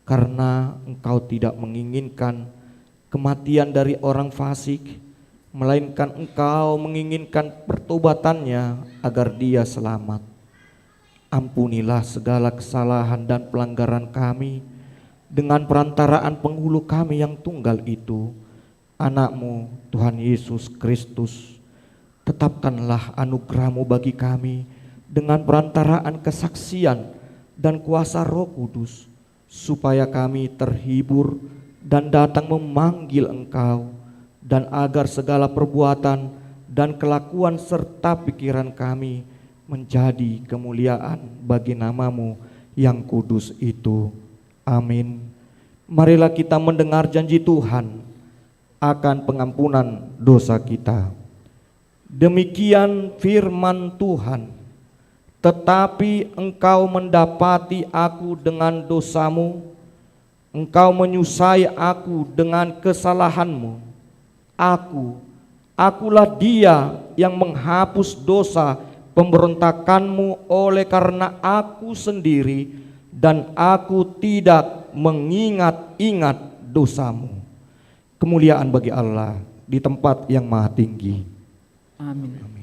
karena Engkau tidak menginginkan kematian dari orang fasik, melainkan Engkau menginginkan pertobatannya agar dia selamat. Ampunilah segala kesalahan dan pelanggaran kami dengan perantaraan penghulu kami yang tunggal itu, Anak-Mu Tuhan Yesus Kristus. Tetapkanlah anugerah-Mu bagi kami dengan perantaraan kesaksian dan kuasa Roh Kudus, supaya kami terhibur dan datang memanggil Engkau, dan agar segala perbuatan dan kelakuan serta pikiran kami menjadi kemuliaan bagi nama-Mu yang kudus itu. Amin. Marilah kita mendengar janji Tuhan akan pengampunan dosa kita. Demikian firman Tuhan, tetapi engkau mendapati aku dengan dosamu, engkau menyusai aku dengan kesalahanmu. Akulah dia yang menghapus dosa pemberontakanmu oleh karena aku sendiri, dan aku tidak mengingat-ingat dosamu. Kemuliaan bagi Allah di tempat yang maha tinggi. Amin. Amin.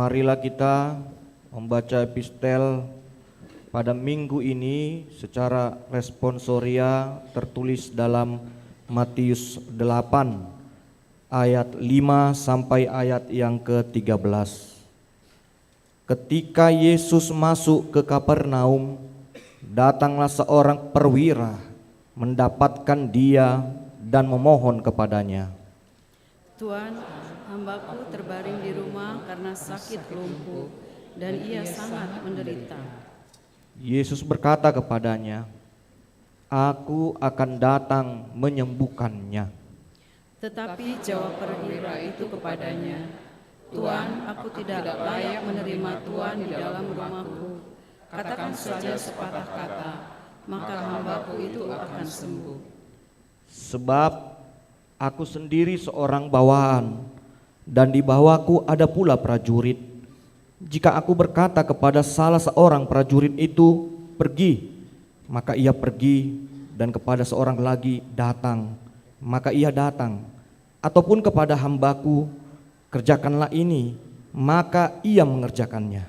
Marilah kita membaca epistel pada minggu ini secara responsoria tertulis dalam Matius 8 ayat 5 sampai ayat yang ke-13. Ketika Yesus masuk ke Kapernaum, datanglah seorang perwira mendapatkan dia dan memohon kepadanya. Tuan, hambaku terbaring di rumah karena sakit lumpuh dan ia sangat menderita. Yesus berkata kepadanya, Aku akan datang menyembuhkannya. Tetapi jawab perwira itu kepadanya, Tuan, aku tidak layak menerima Tuan di dalam rumahku. Katakan saja sepatah kata, maka hambaku itu akan sembuh. Sebab aku sendiri seorang bawahan, dan di bawahku ada pula prajurit. Jika aku berkata kepada salah seorang prajurit itu, pergi, maka ia pergi, dan kepada seorang lagi, datang, maka ia datang. Ataupun kepada hambaku, kerjakanlah ini, maka ia mengerjakannya.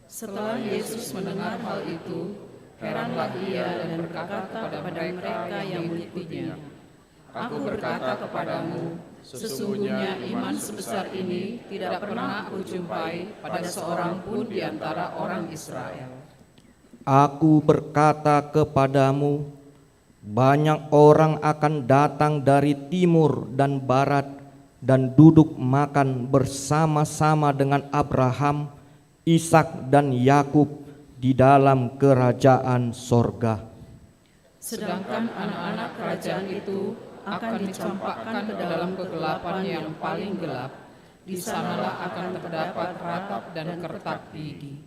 Setelah Yesus mendengar hal itu, heranlah ia dan berkata kepada mereka yang mengikutinya, Aku berkata kepadamu, sesungguhnya iman sebesar ini tidak pernah aku jumpai pada seorang pun di antara orang Israel. Aku berkata kepadamu, banyak orang akan datang dari timur dan barat dan duduk makan bersama-sama dengan Abraham, Ishak dan Yakub di dalam kerajaan sorga. Sedangkan anak-anak kerajaan itu akan dicampakkan ke dalam kegelapan yang paling gelap. Di sanalah akan terdapat ratap dan kertak gigi.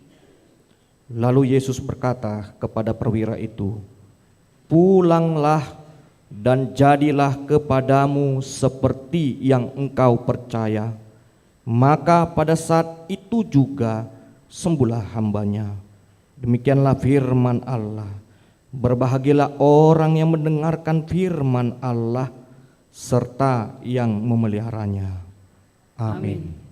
Lalu Yesus berkata kepada perwira itu, Pulanglah dan jadilah kepadamu seperti yang engkau percaya. Maka pada saat itu juga sembuhlah hambanya. Demikianlah firman Allah. Berbahagialah orang yang mendengarkan firman Allah serta yang memeliharanya. Amin.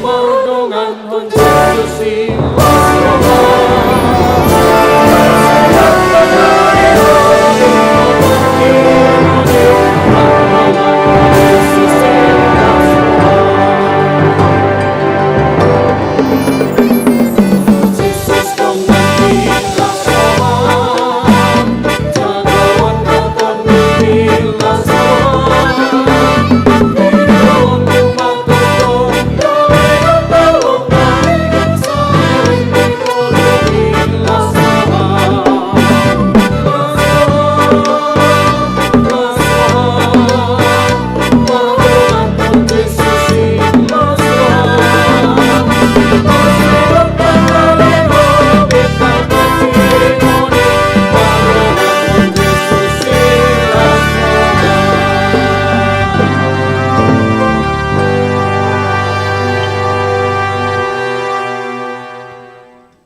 Mordongan konstitusi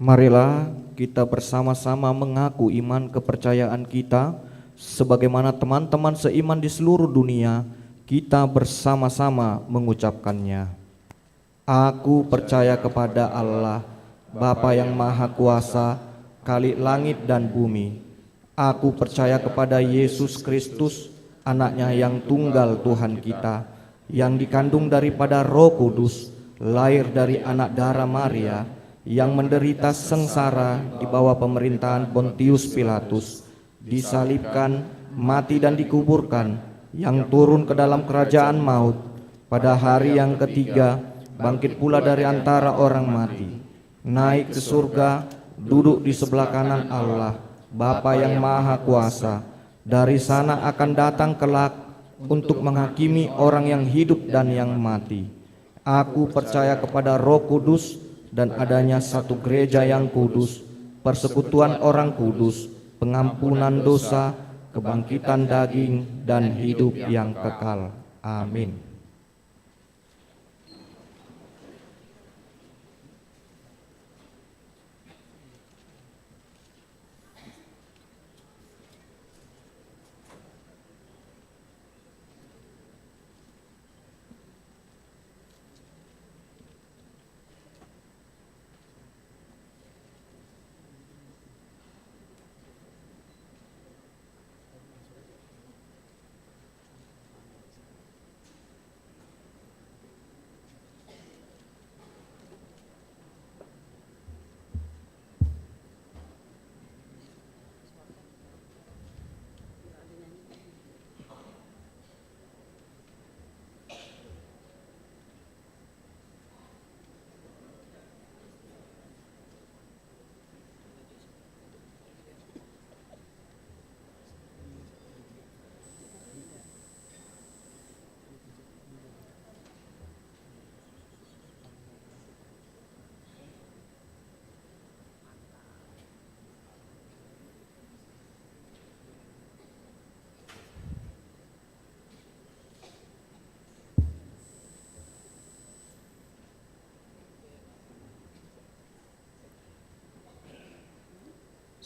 Marilah kita bersama-sama mengaku iman kepercayaan kita sebagaimana teman-teman seiman di seluruh dunia kita bersama-sama mengucapkannya. Aku percaya kepada Allah, Bapa yang Maha Kuasa, Khalik langit dan bumi. Aku percaya kepada Yesus Kristus, Anaknya yang tunggal Tuhan kita, yang dikandung daripada Roh Kudus, lahir dari anak darah Maria, yang menderita sengsara di bawah pemerintahan Pontius Pilatus, disalibkan, mati dan dikuburkan, yang turun ke dalam kerajaan maut, pada hari yang ketiga bangkit pula dari antara orang mati, naik ke surga, duduk di sebelah kanan Allah, Bapa yang Maha Kuasa. Dari sana akan datang kelak untuk menghakimi orang yang hidup dan yang mati. Aku percaya kepada Roh Kudus dan adanya satu gereja yang kudus, persekutuan orang kudus, pengampunan dosa, kebangkitan daging, dan hidup yang kekal. Amin.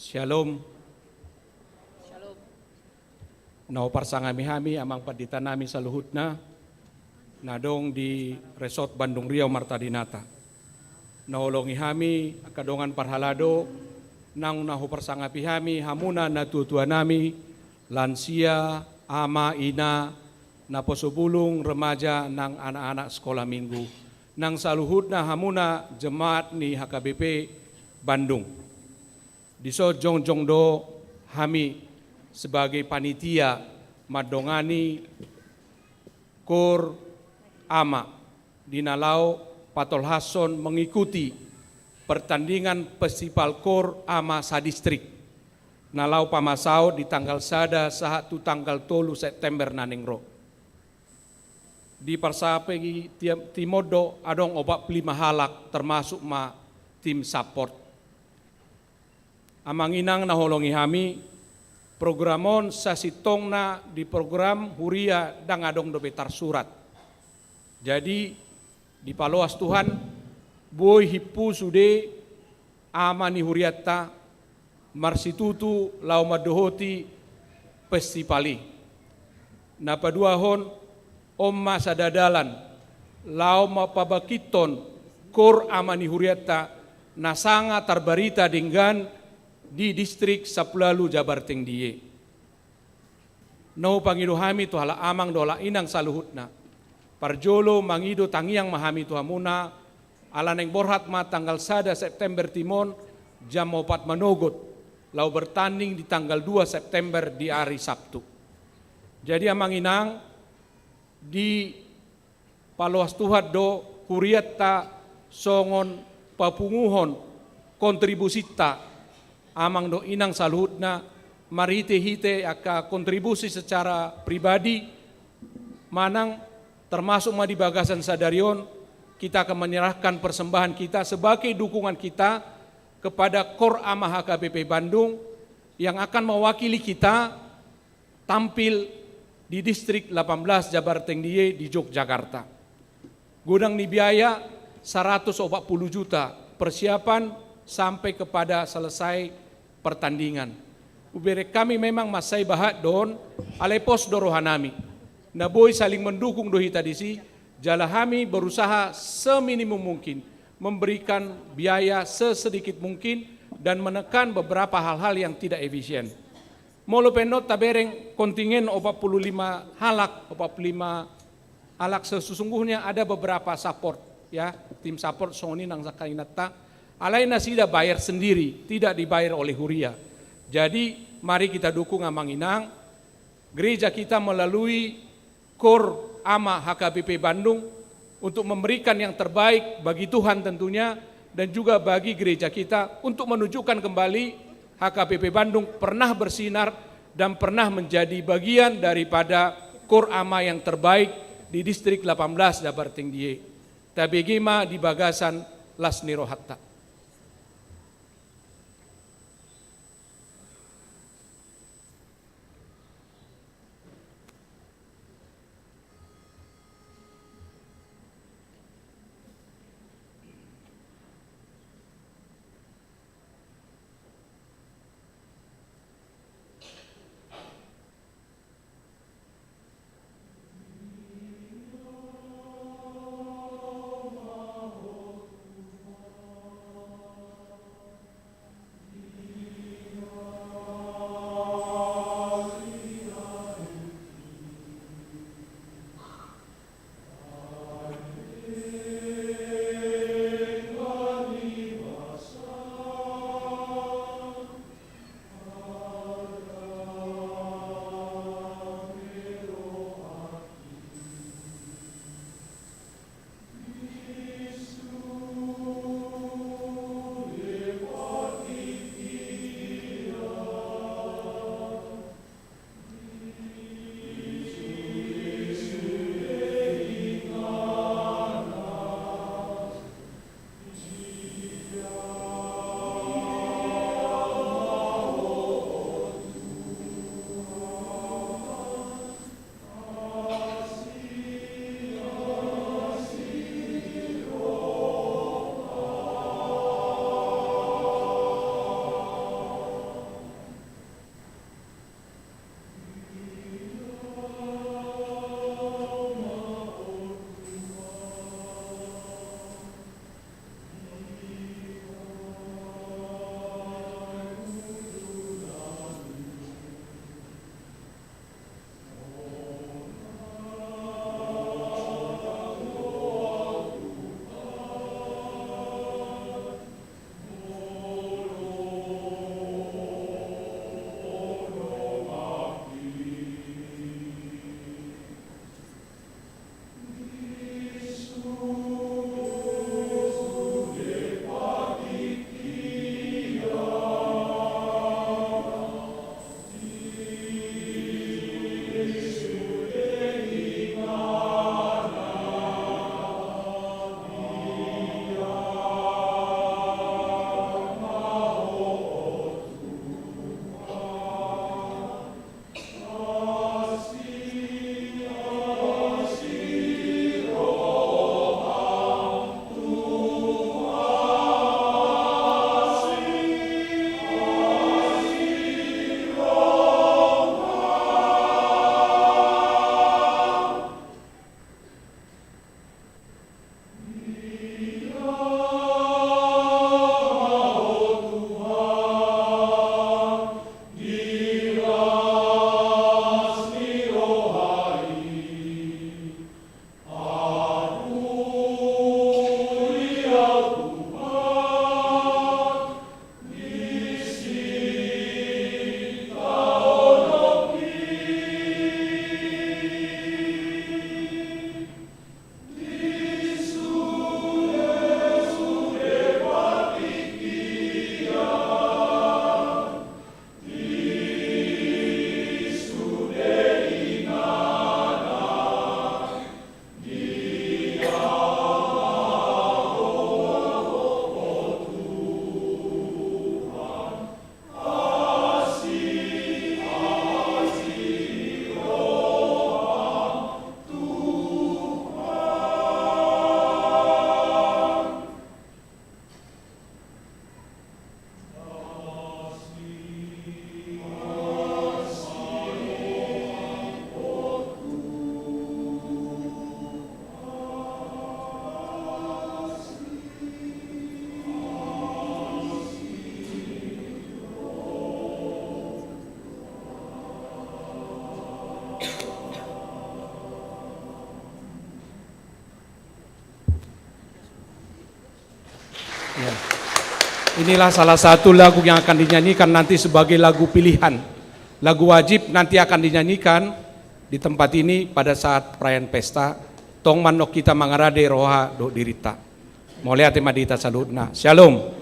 Shalom. Nau parsangami-hami amang padita nami saluhutna nadong di Resort Bandung Riau Martadinata. Naolongi hami kadongan parhalado nang nahu parsangapi-hami hamuna na tutua nami lansia, ama, ina, na posobulung remaja nang anak-anak sekolah minggu nang saluhutna hamuna jemaat ni HKBP Bandung. Diso jongjongdo hami sebagai panitia madongani kor ama dinalau Patol Hason mengikuti pertandingan festival kor ama sadistrik nalau pamasau di tanggal sada sahatu tanggal 3 September naningro. Di parsapegi timodo adong obat 5 halak termasuk ma tim support. Amang inang naholongi hami programon sasitong na di program huria dang adong do betar surat. Jadi di paloas Tuhan boy hipu sude amani huriata marsitutu lau madohoti festivali. Na paduahon omma sadadalan lau mapabakiton kor amani huriata nasanga tarbarita dengan di distrik Sapulalu Jabar Tengdiye. No pangido hami tu hala amang dola inang saluhutna. Parjolo mangido tangiang mahami tu hamuna ala neng borhat ma tanggal 1 September timon jam 4 manogot. Lau bertanding di tanggal 2 September di hari Sabtu. Jadi amang inang di Paluas Tuhat do huriata songon papunguhon kontribusita amang do inang saluhutna marite hite aka kontribusi secara pribadi manang termasuk ma di bagasan sadarion kita akan menyerahkan persembahan kita sebagai dukungan kita kepada Kor Ama HKBP Bandung yang akan mewakili kita tampil di distrik 18 Jabar Tengdiye di Yogyakarta. Gudang ni biaya 140 juta persiapan sampai kepada selesai pertandingan. Ubere kami memang masai bahat don alepos dorohanami. Naboy saling mendukung dohi tadisi, jalahami berusaha seminimum mungkin memberikan biaya sesedikit mungkin dan menekan beberapa hal-hal yang tidak efisien. Molo penot tabereng kontingen 45 halak sesungguhnya ada beberapa support ya, tim support soni nang sakainata alaina sida bayar sendiri, tidak dibayar oleh Huria. Jadi mari kita dukung amang inang gereja kita melalui Kor Ama HKBP Bandung untuk memberikan yang terbaik bagi Tuhan tentunya dan juga bagi gereja kita untuk menunjukkan kembali HKBP Bandung pernah bersinar dan pernah menjadi bagian daripada Kor Ama yang terbaik di distrik 18 Jabar Tengdiye. Tabegima di bagasan Lasniro Hatta. Ya. Inilah salah satu lagu yang akan dinyanyikan nanti sebagai lagu pilihan. Lagu wajib nanti akan dinyanyikan di tempat ini pada saat perayaan pesta. Tong manok kita mangarade roha do dirita. Mulai tema dita saludna. Shalom.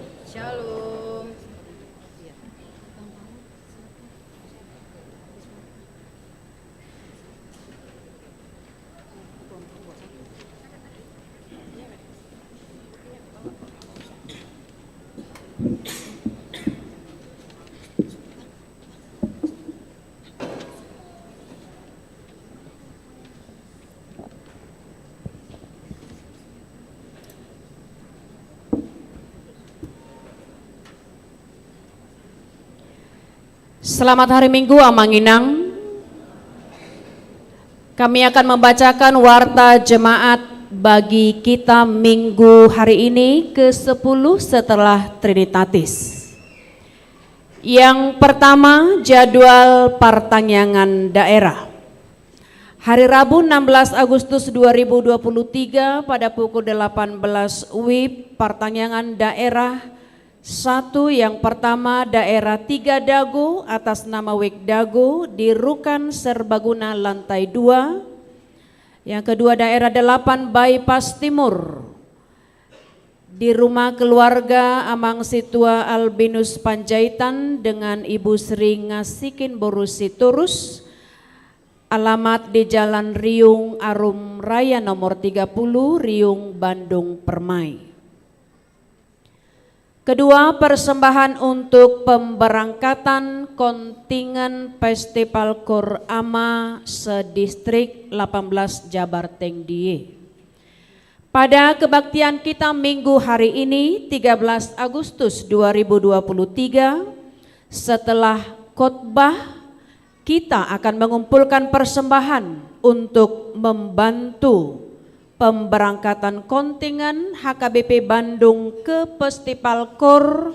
Selamat hari Minggu Amanginang. Kami akan membacakan warta jemaat bagi kita Minggu hari ini ke-10 setelah Trinitatis. Yang pertama, jadwal pertanyaan daerah. Hari Rabu 16 Agustus 2023 pada pukul 18 WIB, pertanyaan daerah 1. Yang pertama, daerah 3 Dago atas nama Wek Dago di Rukan Serbaguna lantai 2. Yang kedua, daerah 8 Bypass Timur di rumah keluarga Amang Situa Albinus Panjaitan dengan Ibu Sri Ngasikin Borusi Turus. Alamat di Jalan Riung Arum Raya nomor 30, Riung, Bandung Permai. Kedua, persembahan untuk pemberangkatan kontingen Festival Kor Ama sedistrik 18 Jabar Tengdie. Pada kebaktian kita Minggu hari ini 13 Agustus 2023, setelah khotbah kita akan mengumpulkan persembahan untuk membantu pemberangkatan kontingen HKBP Bandung ke Festival Kor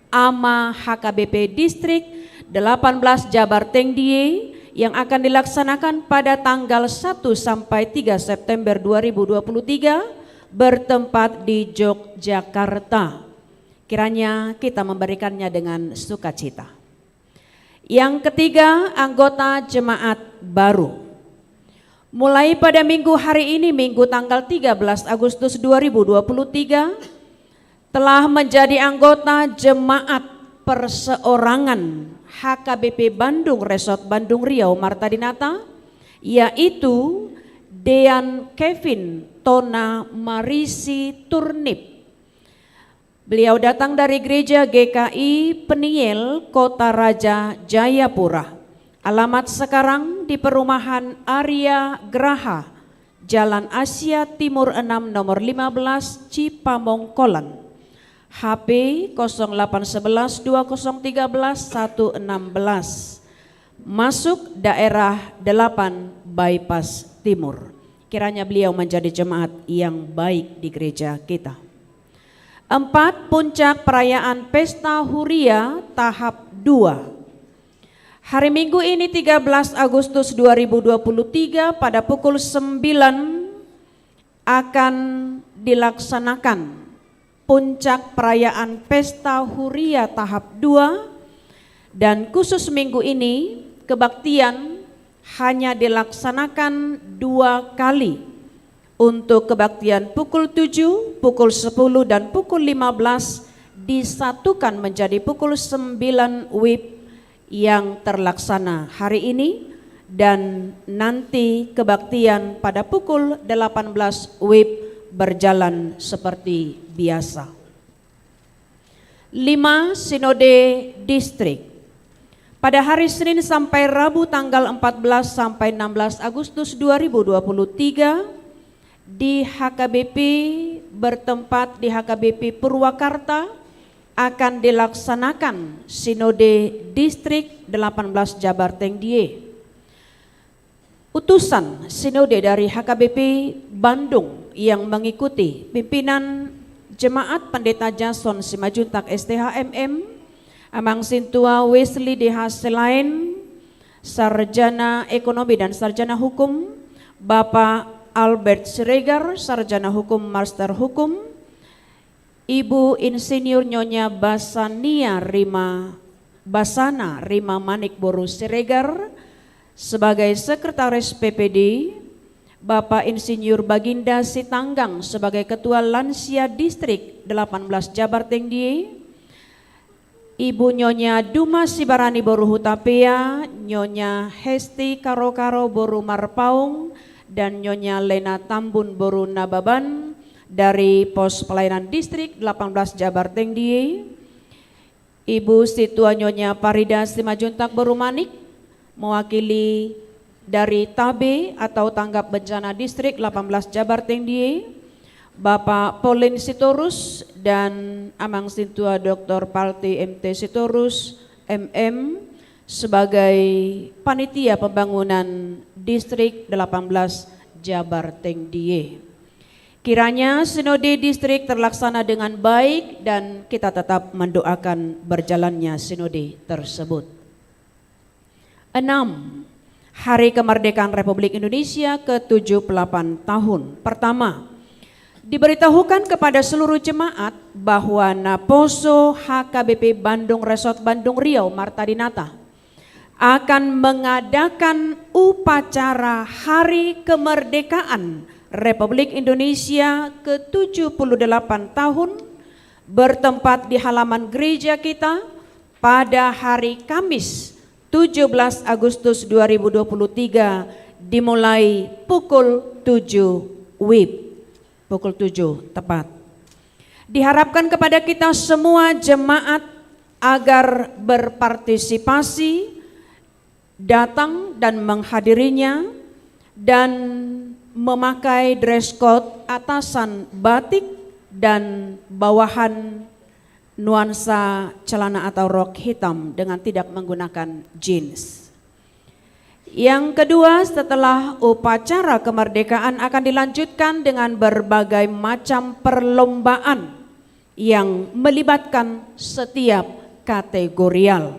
Ama HKBP Distrik 18 Jabar Tengdie yang akan dilaksanakan pada tanggal 1 sampai 3 September 2023 bertempat di Yogyakarta. Kiranya kita memberikannya dengan sukacita. Yang ketiga, anggota jemaat baru. Mulai pada minggu hari ini, Minggu tanggal 13 Agustus 2023, telah menjadi anggota jemaat perseorangan HKBP Bandung Resort Bandung Riau Marta Dinata, yaitu Dean Kevin Tona Marisi Turnip. Beliau datang dari Gereja GKI Peniel, Kota Raja, Jayapura. Alamat sekarang di Perumahan Arya Graha, Jalan Asia Timur 6 nomor 15 Cipamongkolan. HP 0811 2013 116. Masuk daerah 8 Bypass Timur. Kiranya beliau menjadi jemaat yang baik di gereja kita. 4. Puncak perayaan Pesta Huria tahap 2. Hari Minggu ini 13 Agustus 2023 pada pukul 9 akan dilaksanakan puncak perayaan Pesta Huria tahap 2, dan khusus minggu ini kebaktian hanya dilaksanakan 2 kali. Untuk kebaktian pukul 7, pukul 10 dan pukul 15 disatukan menjadi pukul 9 WIB yang terlaksana hari ini, dan nanti kebaktian pada pukul 18 WIB berjalan seperti biasa. 5. Sinode Distrik. Pada hari Senin sampai Rabu tanggal 14 sampai 16 Agustus 2023 di HKBP bertempat di HKBP Purwakarta akan dilaksanakan Sinode Distrik 18 Jabar Tengdie. Utusan Sinode dari HKBP Bandung yang mengikuti pimpinan Jemaat Pendeta Jason Simajuntak STHMM, Amang Sintua Wesley DH Selain, Sarjana Ekonomi dan Sarjana Hukum, Bapak Albert Siregar, Sarjana Hukum Master Hukum, Ibu Insinyur Nyonya Basana Rima Manik Boru Siregar sebagai Sekretaris PPD, Bapak Insinyur Baginda Sitanggang sebagai Ketua Lansia Distrik 18 Jabar Tengdie, Ibu Nyonya Duma Sibarani Boru Hutapea, Nyonya Hesti Karo-Karo Boru Marpaung, dan Nyonya Lena Tambun Boru Nababan dari Pos Pelayanan Distrik 18 Jabar Tengdie, Ibu Situa Nyonya Parida Simajuntak Boru Manik mewakili dari TABE atau Tanggap Bencana Distrik 18 Jabar Tengdie, Bapak Pauline Sitorus dan Amang Sintua Dr. Palti MT Sitorus MM sebagai Panitia Pembangunan Distrik 18 Jabar Tengdie. Kiranya Sinode Distrik terlaksana dengan baik dan kita tetap mendoakan berjalannya Sinode tersebut. 6. Hari Kemerdekaan Republik Indonesia ke-78 tahun. Pertama, diberitahukan kepada seluruh jemaat bahwa Naposo HKBP Bandung Resort Bandung Riau Marta Dinata akan mengadakan upacara Hari Kemerdekaan Republik Indonesia ke-78 tahun bertempat di halaman gereja kita pada hari Kamis 17 Agustus 2023 dimulai pukul 7 WIB. Pukul 7 tepat. Diharapkan kepada kita semua jemaat agar berpartisipasi, datang dan menghadirinya, dan memakai dress code atasan batik dan bawahan nuansa celana atau rok hitam dengan tidak menggunakan jeans. Yang kedua, setelah upacara kemerdekaan akan dilanjutkan dengan berbagai macam perlombaan yang melibatkan setiap kategorial.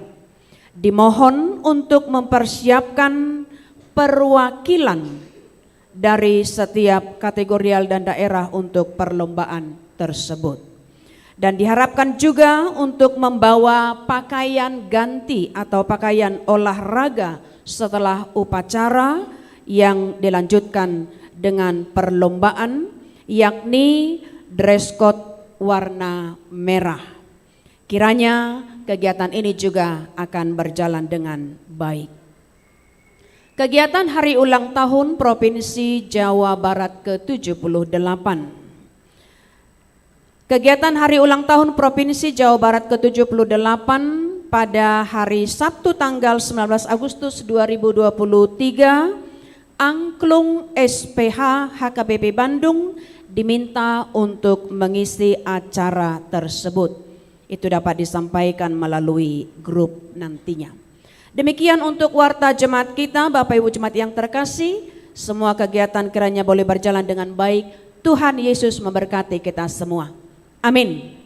Dimohon untuk mempersiapkan perwakilan dari setiap kategorial dan daerah untuk perlombaan tersebut. Dan diharapkan juga untuk membawa pakaian ganti atau pakaian olahraga setelah upacara yang dilanjutkan dengan perlombaan, yakni dress code warna merah. Kiranya kegiatan ini juga akan berjalan dengan baik. Kegiatan Hari Ulang Tahun Provinsi Jawa Barat ke-78. Kegiatan Hari Ulang Tahun Provinsi Jawa Barat ke-78 pada hari Sabtu tanggal 19 Agustus 2023, Angklung SPH HKBP Bandung diminta untuk mengisi acara tersebut. Itu dapat disampaikan melalui grup nantinya. Demikian untuk warta jemaat kita, Bapak Ibu jemaat yang terkasih, semua kegiatan kiranya boleh berjalan dengan baik. Tuhan Yesus memberkati kita semua. Amin.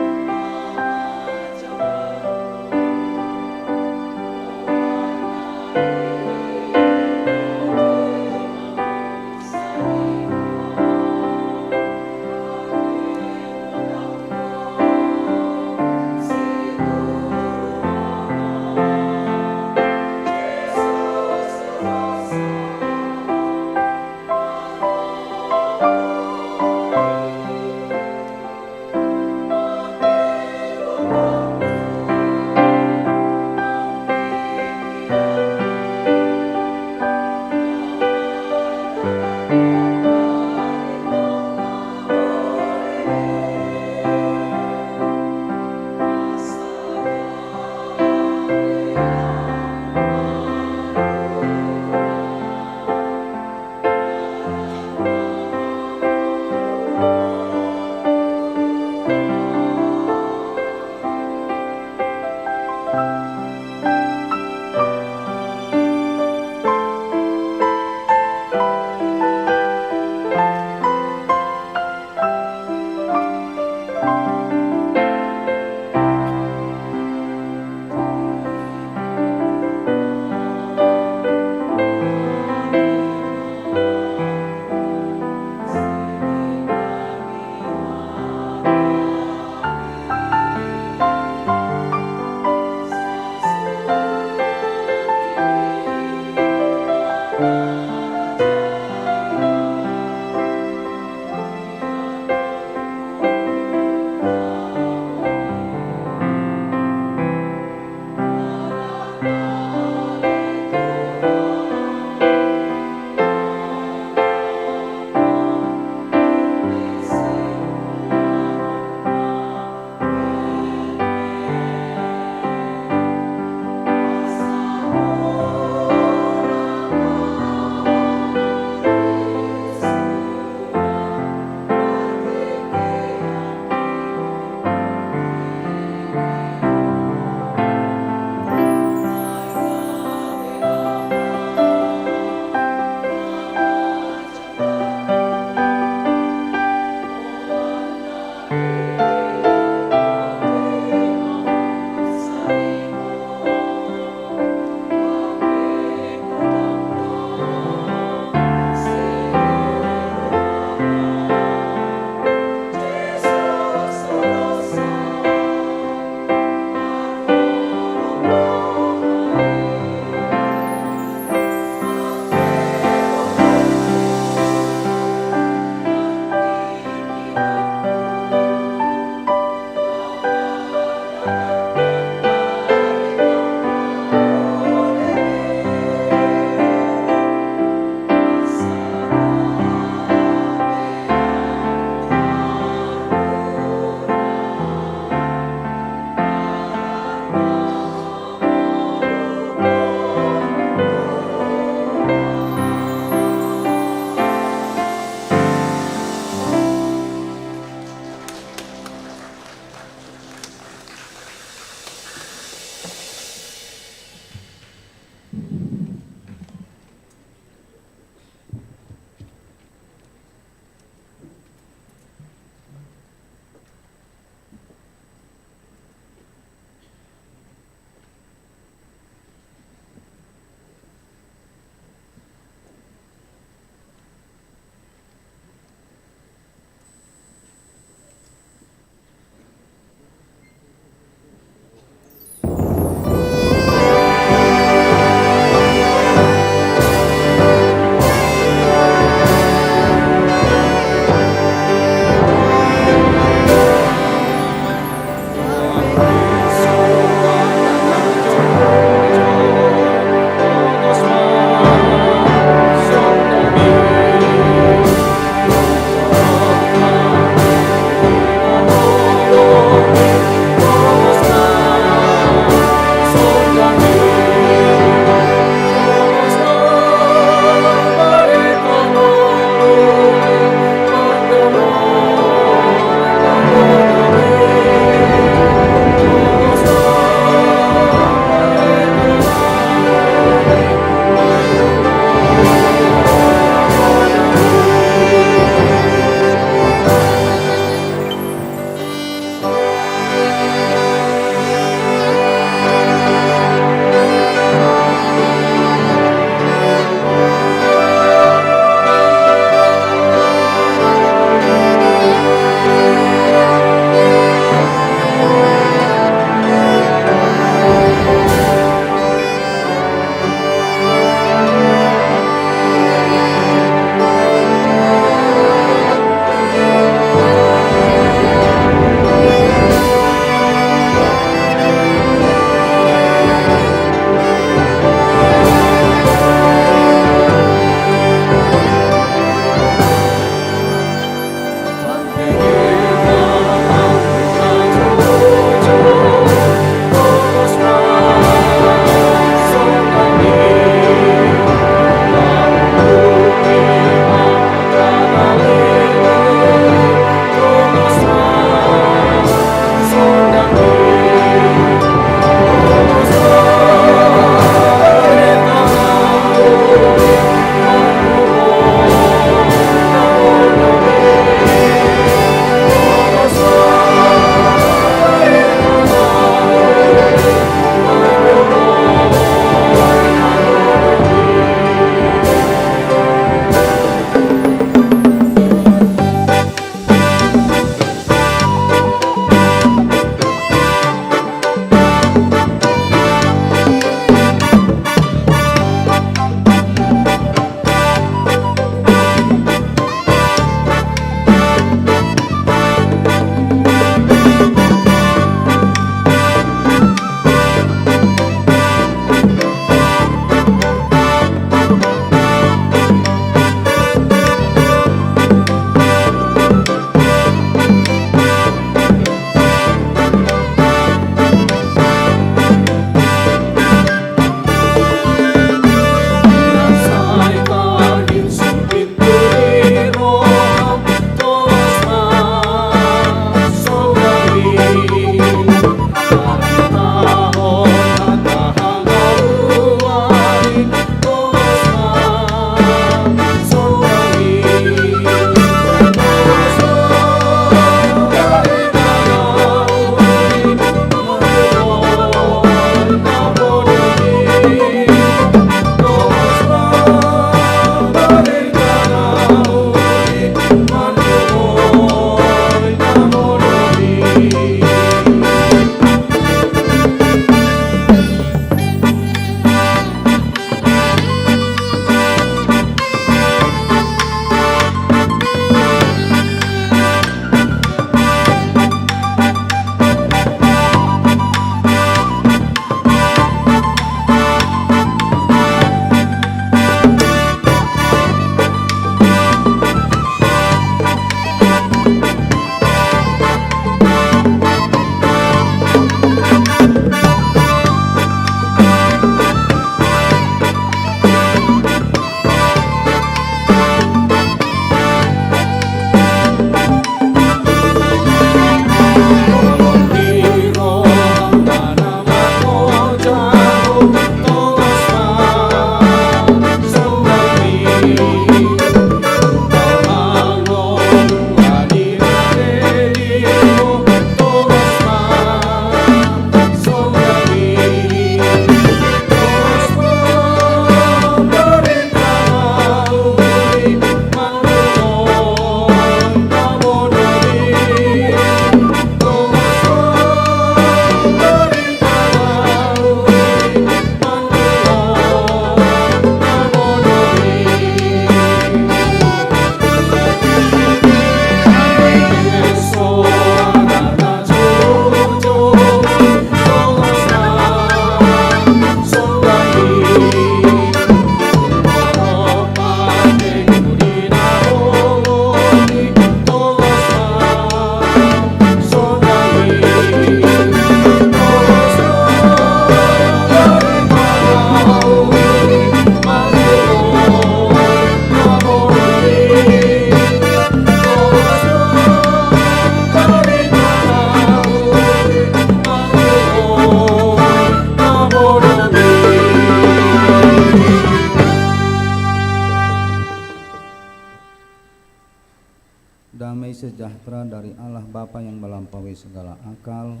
damai sejahtera dari Allah Bapa yang melampaui segala akal,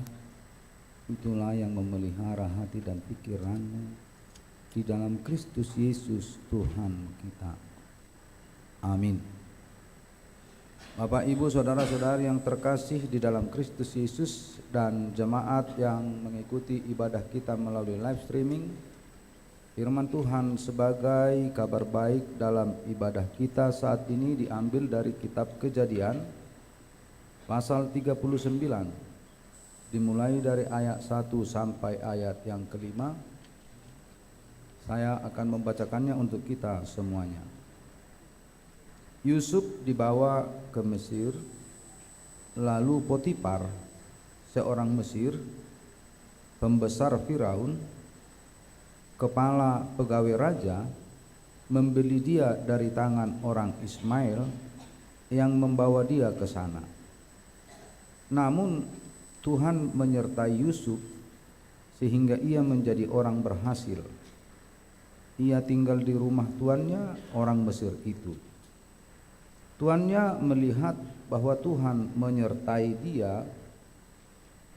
itulah yang memelihara hati dan pikiranmu di dalam Kristus Yesus Tuhan kita. Amin. Bapak, Ibu, saudara-saudari yang terkasih di dalam Kristus Yesus dan jemaat yang mengikuti ibadah kita melalui live streaming, firman Tuhan sebagai kabar baik dalam ibadah kita saat ini diambil dari kitab Kejadian pasal 39, dimulai dari ayat 1 sampai ayat yang kelima. Saya akan membacakannya untuk kita semuanya. Yusuf dibawa ke Mesir, lalu Potifar, seorang Mesir, pembesar Firaun, kepala pegawai raja, membeli dia dari tangan orang Ismail yang membawa dia ke sana. Namun Tuhan menyertai Yusuf sehingga ia menjadi orang berhasil. Ia tinggal di rumah tuannya, orang Mesir itu. Tuannya melihat bahwa Tuhan menyertai dia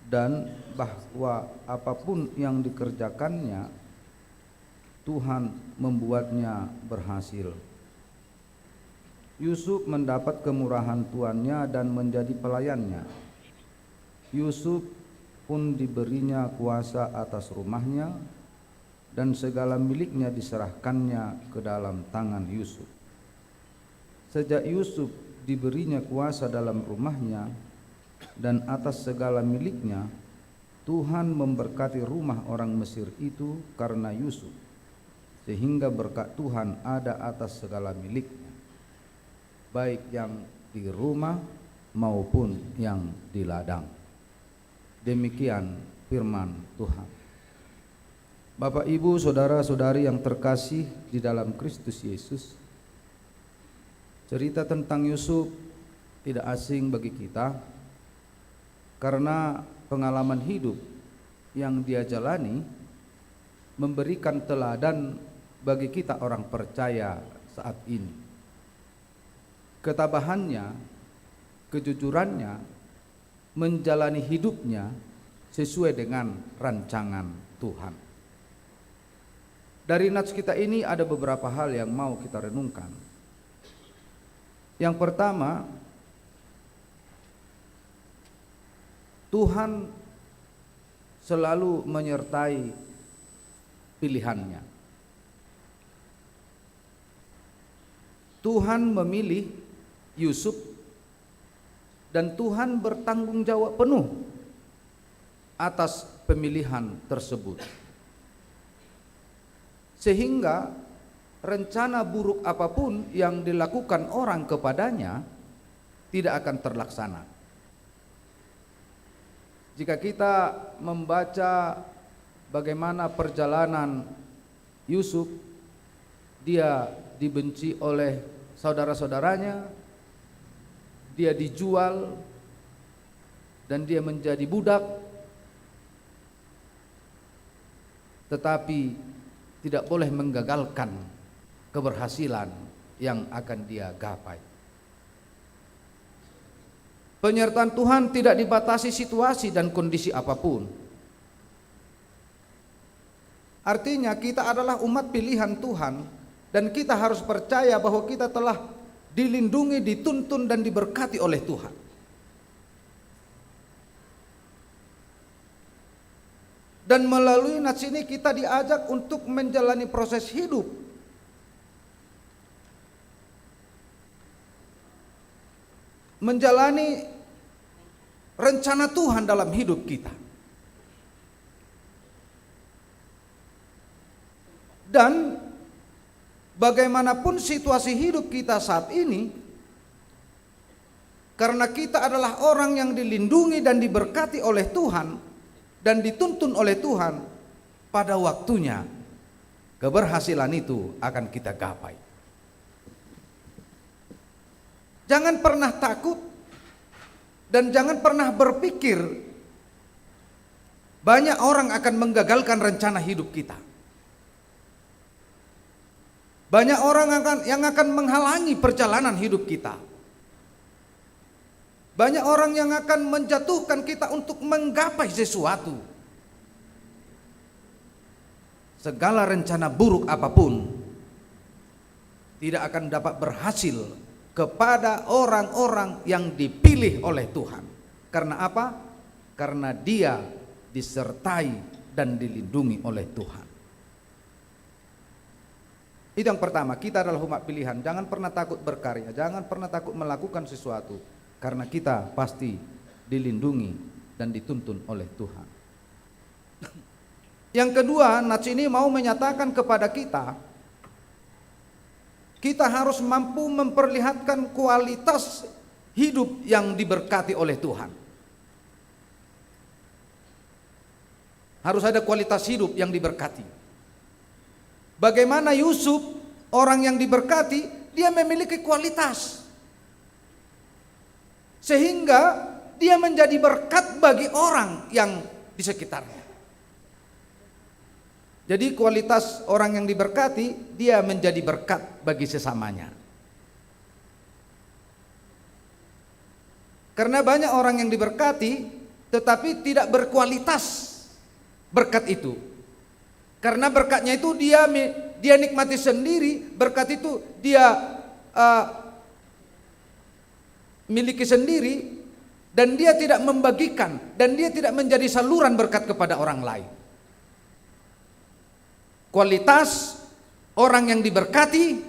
dan bahwa apapun yang dikerjakannya Tuhan membuatnya berhasil. Yusuf mendapat kemurahan tuannya dan menjadi pelayannya. Yusuf pun diberinya kuasa atas rumahnya dan segala miliknya diserahkannya ke dalam tangan Yusuf. Sejak Yusuf diberinya kuasa dalam rumahnya dan atas segala miliknya, Tuhan memberkati rumah orang Mesir itu karena Yusuf, sehingga berkat Tuhan ada atas segala miliknya, baik yang di rumah maupun yang di ladang. Demikian firman Tuhan. Bapak, Ibu, saudara-saudari yang terkasih di dalam Kristus Yesus, cerita tentang Yusuf tidak asing bagi kita karena pengalaman hidup yang dia jalani memberikan teladan bagi kita orang percaya saat ini. Ketabahannya, kejujurannya, menjalani hidupnya sesuai dengan rancangan Tuhan. Dari nats kita ini ada beberapa hal yang mau kita renungkan. Yang pertama, Tuhan selalu menyertai pilihannya. Tuhan memilih Yusuf dan Tuhan bertanggung jawab penuh atas pemilihan tersebut. Sehingga rencana buruk apapun yang dilakukan orang kepadanya tidak akan terlaksana. Jika kita membaca bagaimana perjalanan Yusuf, dia dibenci oleh saudara-saudaranya, dia dijual dan dia menjadi budak, tetapi tidak boleh menggagalkan keberhasilan yang akan dia gapai. Penyertaan Tuhan tidak dibatasi situasi dan kondisi apapun. Artinya kita adalah umat pilihan Tuhan dan kita harus percaya bahwa kita telah dilindungi, dituntun dan diberkati oleh Tuhan. Dan melalui nats ini kita diajak untuk menjalani proses hidup menjalani rencana Tuhan dalam hidup kita. Dan bagaimanapun situasi hidup kita saat ini, karena kita adalah orang yang dilindungi dan diberkati oleh Tuhan dan dituntun oleh Tuhan, pada waktunya keberhasilan itu akan kita gapai. Jangan pernah takut dan jangan pernah berpikir banyak orang akan menggagalkan rencana hidup kita. Banyak orang yang akan menghalangi perjalanan hidup kita. Banyak orang yang akan menjatuhkan kita untuk menggapai sesuatu. Segala rencana buruk apapun tidak akan dapat berhasil kepada orang-orang yang dipilih oleh Tuhan. Karena apa? Karena dia disertai dan dilindungi oleh Tuhan. Itu yang pertama, kita adalah umat pilihan. Jangan pernah takut berkarya, jangan pernah takut melakukan sesuatu, karena kita pasti dilindungi dan dituntun oleh Tuhan. Yang kedua, nats ini mau menyatakan kepada kita, kita harus mampu memperlihatkan kualitas hidup yang diberkati oleh Tuhan. Harus ada kualitas hidup yang diberkati. Bagaimana Yusuf, orang yang diberkati, dia memiliki kualitas sehingga dia menjadi berkat bagi orang yang di sekitarnya. Jadi kualitas orang yang diberkati, dia menjadi berkat bagi sesamanya. Karena banyak orang yang diberkati tetapi tidak berkualitas berkat itu. Karena berkatnya itu dia nikmati sendiri, berkat itu dia miliki sendiri, dan dia tidak membagikan, dan dia tidak menjadi saluran berkat kepada orang lain. Kualitas orang yang diberkati,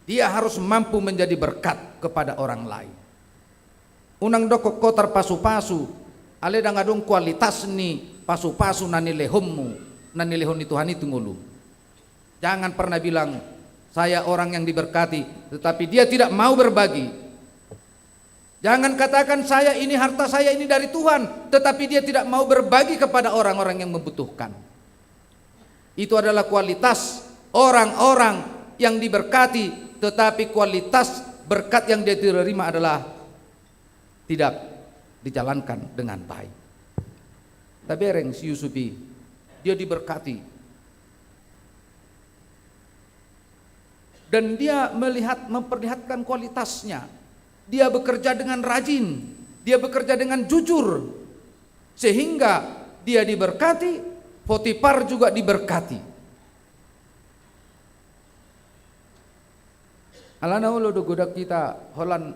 dia harus mampu menjadi berkat kepada orang lain. Unang doko kotar pasu-pasu, ale dangadong kualitas ni pasu-pasu nani lehommu, nani lehon ni Tuhan itu ngulu. Jangan pernah bilang saya orang yang diberkati tetapi dia tidak mau berbagi. Jangan katakan saya ini harta saya ini dari Tuhan tetapi dia tidak mau berbagi kepada orang-orang yang membutuhkan. Itu adalah kualitas orang-orang yang diberkati, tetapi kualitas berkat yang dia terima adalah tidak dijalankan dengan baik. Tapi ereng si Yusufi, dia diberkati dan dia memperlihatkan kualitasnya. Dia bekerja dengan rajin, dia bekerja dengan jujur, sehingga dia diberkati. Potifar juga diberkati. Alana ulo do godak kita Holland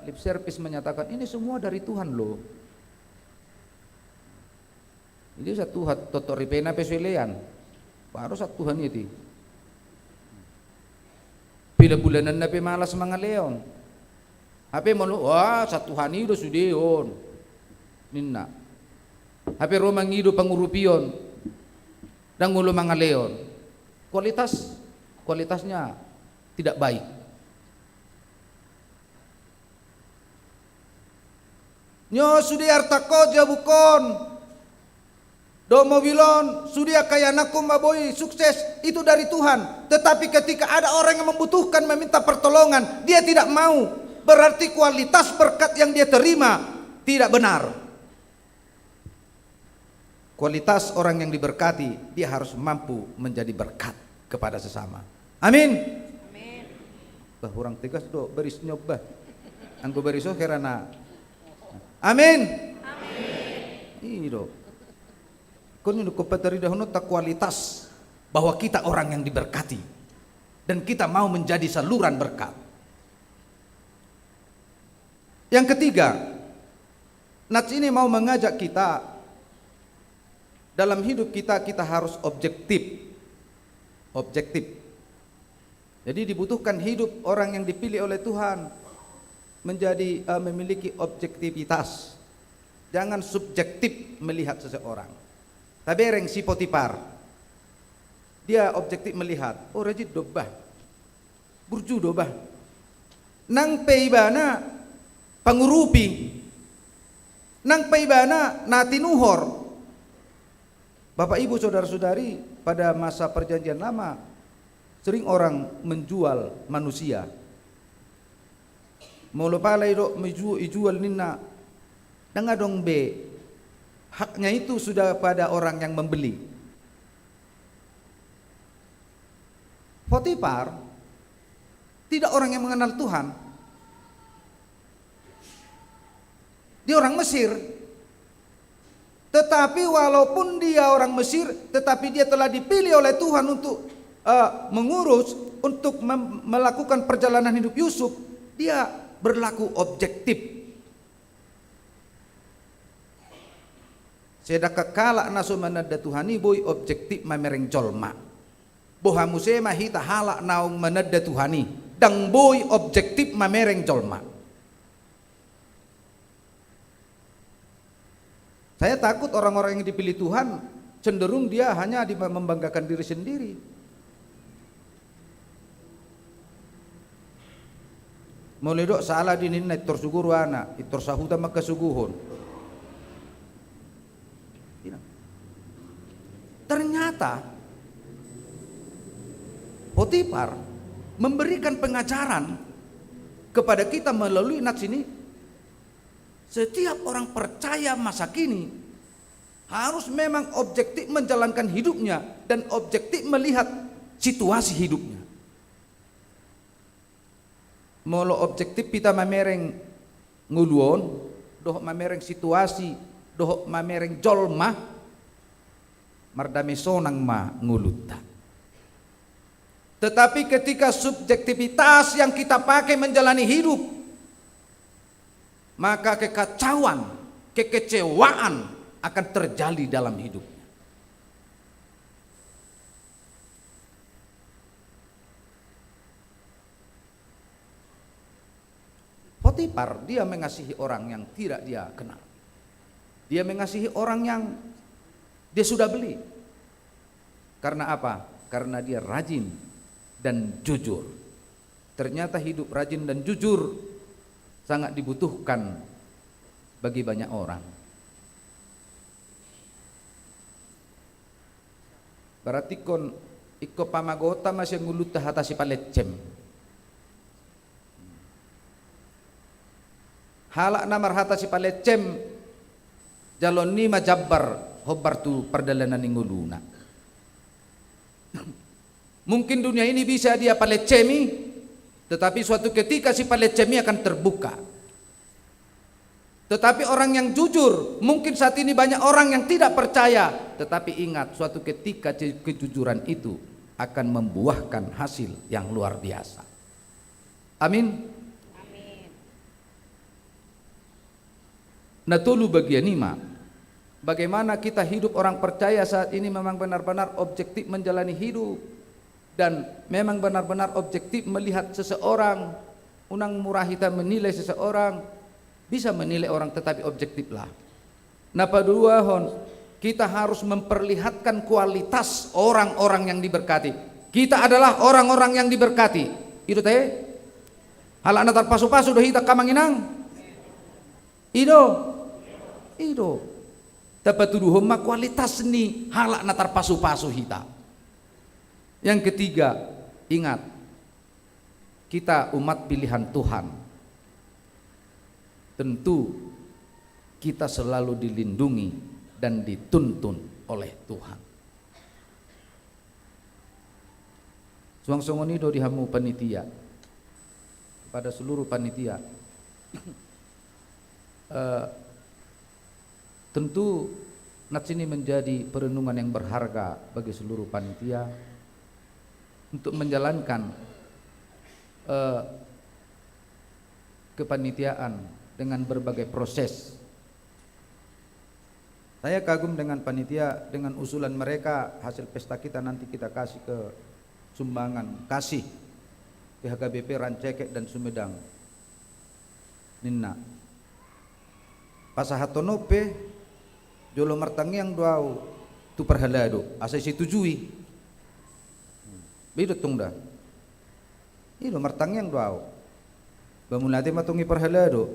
lip service menyatakan ini semua dari Tuhan loh. Ini satu hat totori pena peselean. Baru satu Tuhan itu. Bila bulanan nape malas mangaleon. Ape malu wah satu Tuhan itu sudeon. Ninna. Hape romang ido pangurupion dan ngulo mangaleon. Kualitasnya tidak baik. Nyo sudi artako jabukon. Do mobilon sudi kaya nakum baboy sukses itu dari Tuhan. Tetapi ketika ada orang yang membutuhkan meminta pertolongan, dia tidak mau. Berarti kualitas berkat yang dia terima tidak benar. Kualitas orang yang diberkati, dia harus mampu menjadi berkat kepada sesama. Amin. Amin. Bah, orang tegas do beris nyoba. Anggo beriso kerana. Amin. Amin. Iyo. Kon nu kopatari dahulu tak kualitas bahwa kita orang yang diberkati dan kita mau menjadi saluran berkat. Yang ketiga, nats ini mau mengajak kita dalam hidup kita harus objektif. Jadi dibutuhkan hidup orang yang dipilih oleh Tuhan menjadi memiliki objektivitas. Jangan subjektif melihat seseorang. Tabereng si Potifar, dia objektif melihat. Oh rajit dobah, burju dobah. Nang peibana pangurupi, nang peibana natinuhor. Bapak ibu saudara-saudari, pada masa perjanjian lama sering orang menjual manusia. Molo palai do menjual ninna dangadong be. Haknya itu sudah pada orang yang membeli. Potifar tidak orang yang mengenal Tuhan. Dia orang Mesir. Tetapi walaupun dia orang Mesir, tetapi dia telah dipilih oleh Tuhan untuk mengurus, untuk melakukan perjalanan hidup Yusuf. Dia berlaku objektif. Sedaka kala naso manada Tuhani boy objektif mamereng jolma. Boha musema hita hala naung manada Tuhani. Dang boy objektif mamereng jolma. Saya takut orang-orang yang dipilih Tuhan cenderung dia hanya membanggakan diri sendiri. Mulai dok salah dinin itor suguru anak, itor sahuta makasuguhon. Ternyata Potifar memberikan pengajaran kepada kita melalui nats ini. Setiap orang percaya masa kini harus memang objektif menjalankan hidupnya dan objektif melihat situasi hidupnya. Molo objektif kita mamereng nguluon, doh mamereng situasi, doh mamereng jolma, mardame sonang ma nguluta. Tetapi ketika subjektivitas yang kita pakai menjalani hidup, maka kekacauan, kekecewaan akan terjadi dalam hidupnya. Potifar dia mengasihi orang yang tidak dia kenal. Dia mengasihi orang yang dia sudah beli. Karena apa? Karena dia rajin dan jujur. Ternyata hidup rajin dan jujur sangat dibutuhkan bagi banyak orang. Berarti kon iko pamagota masih ngulut hatasi palecem. Halak namar hatasi palecem jalon ni majabbar hobar tu perdalanan nguluna. Mungkin dunia ini bisa dia palecemi, tetapi suatu ketika si palecemi akan terbuka. Tetapi orang yang jujur, mungkin saat ini banyak orang yang tidak percaya, tetapi ingat suatu ketika kejujuran itu akan membuahkan hasil yang luar biasa. Amin. Natulu bagian 5. Bagaimana kita hidup orang percaya saat ini memang benar-benar objektif menjalani hidup dan memang benar-benar objektif melihat seseorang. Unang murah kita menilai seseorang, bisa menilai orang tetapi objektiflah. Napa dua hon, kita harus memperlihatkan kualitas orang-orang yang diberkati. Kita adalah orang-orang yang diberkati. Itu teh. Halak natar pasu-pasu dah hita kamanginang. Ido. Dapat tuduh homa kualitas ni halak natar pasu-pasu hita. Yang ketiga, ingat kita umat pilihan Tuhan. Tentu kita selalu dilindungi dan dituntun oleh Tuhan. Suang-suang ini do dihamu panitia pada seluruh panitia. Tentu nats ini menjadi perenungan yang berharga bagi seluruh panitia untuk menjalankan kepanitiaan dengan berbagai proses. Saya kagum dengan panitia, dengan usulan mereka, hasil pesta kita nanti kita kasih ke sumbangan, kasih ke HKBP Rancekek dan Sumedang. Ninna pasahatonope jolo martangiang doau tu perhalado asa situjui bidot tungda ilo martangiang doau bamulate matungi perhalado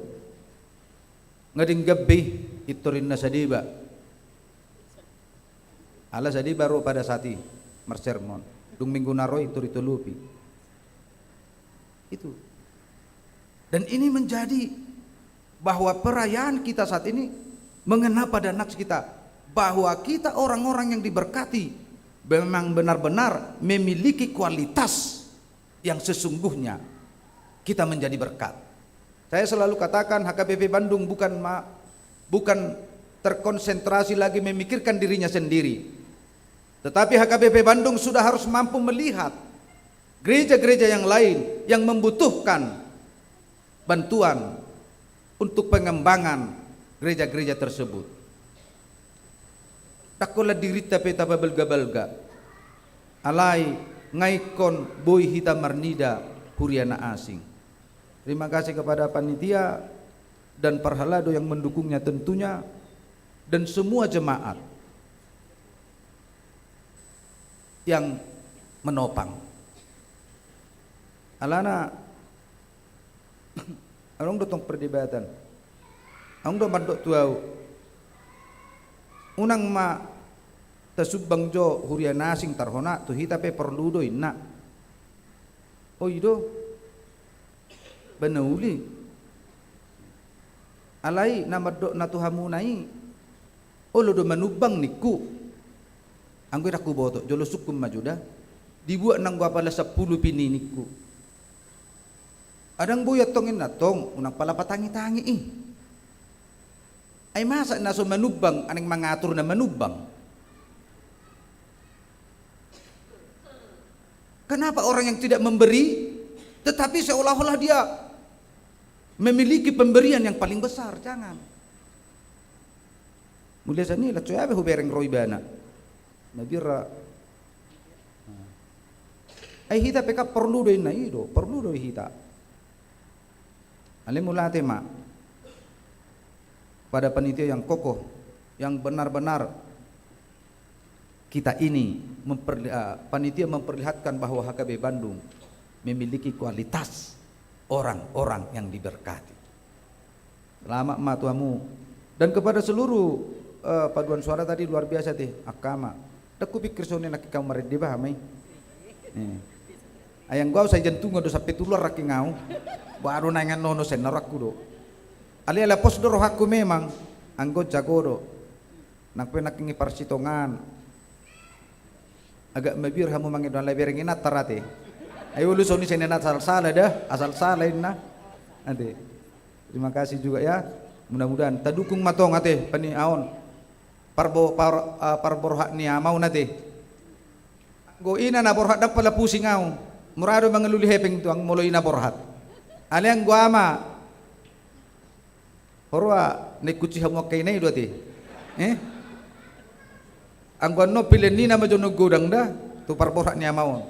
ngading gabi itorin na sadiba ala sadiba ro pada sati mersermon dung minggu naroy turito lupi itu. Dan ini menjadi bahwa perayaan kita saat ini mengena pada nafs kita bahwa kita orang-orang yang diberkati memang benar-benar memiliki kualitas yang sesungguhnya kita menjadi berkat. Saya selalu katakan HKBP Bandung bukan bukan terkonsentrasi lagi memikirkan dirinya sendiri. Tetapi HKBP Bandung sudah harus mampu melihat gereja-gereja yang lain yang membutuhkan bantuan untuk pengembangan gereja-gereja tersebut. Takola dirita peta babelga-belga. Alai ngaikon boy hitam marnida huriana asing. Terima kasih kepada panitia dan Parhalado yang mendukungnya tentunya, dan semua jemaat yang menopang. Alana orang dotong perdebatan. Ang do mandok tuau. Unang ma tasubang jo huriana asing tarhona tu hita pe perlu do inna. Oh ido benauli. Alai nama do natuhamu nai. Oh lo do manubang niku. Anggo aku boto jolo sukum majuda dibuat nang gua pala 10 pininiku. Adang buyat tongin natong unang pala patangi-tangi ay masa naso manubang aning mangatur na manubang. Kenapa orang yang tidak memberi tetapi seolah-olah dia memiliki pemberian yang paling besar? Jangan. Mulia sani la coyabe hubereng roibana. Nabira ay hita peka perlu do na ido, perlu do hita. Alim mulate ma pada panitia yang kokoh, yang benar-benar kita ini panitia memperlihatkan bahwa HKB Bandung memiliki kualitas orang-orang yang diberkati. Selamat ma tuamu dan kepada seluruh paduan suara tadi luar biasa teh akama. Aku pikir soalnya nak kau mered bah mai. Ayang gua saya jantung do sampai tular raki ngau. Baru nangan nono sen narakku do. Ali ala pos do rohaku memang anggo jago do. Nak penaki parsitongan. Agak mabir hamu mangidon lebereng ina tarate. Ayo lu soni sen asal salah dah, asal salah inna. Ante. Terima kasih juga ya. Mudah-mudahan tadukung matong ate pani aon. Parborhak niya mau nate go ina na borhat dak pala pusing au murado mangaluli hepeng tuang molo ina borhat aliang guama horwa ne kuci hamu kay nay do te ang no pilen ni na majono godang da tu parborhak niya mau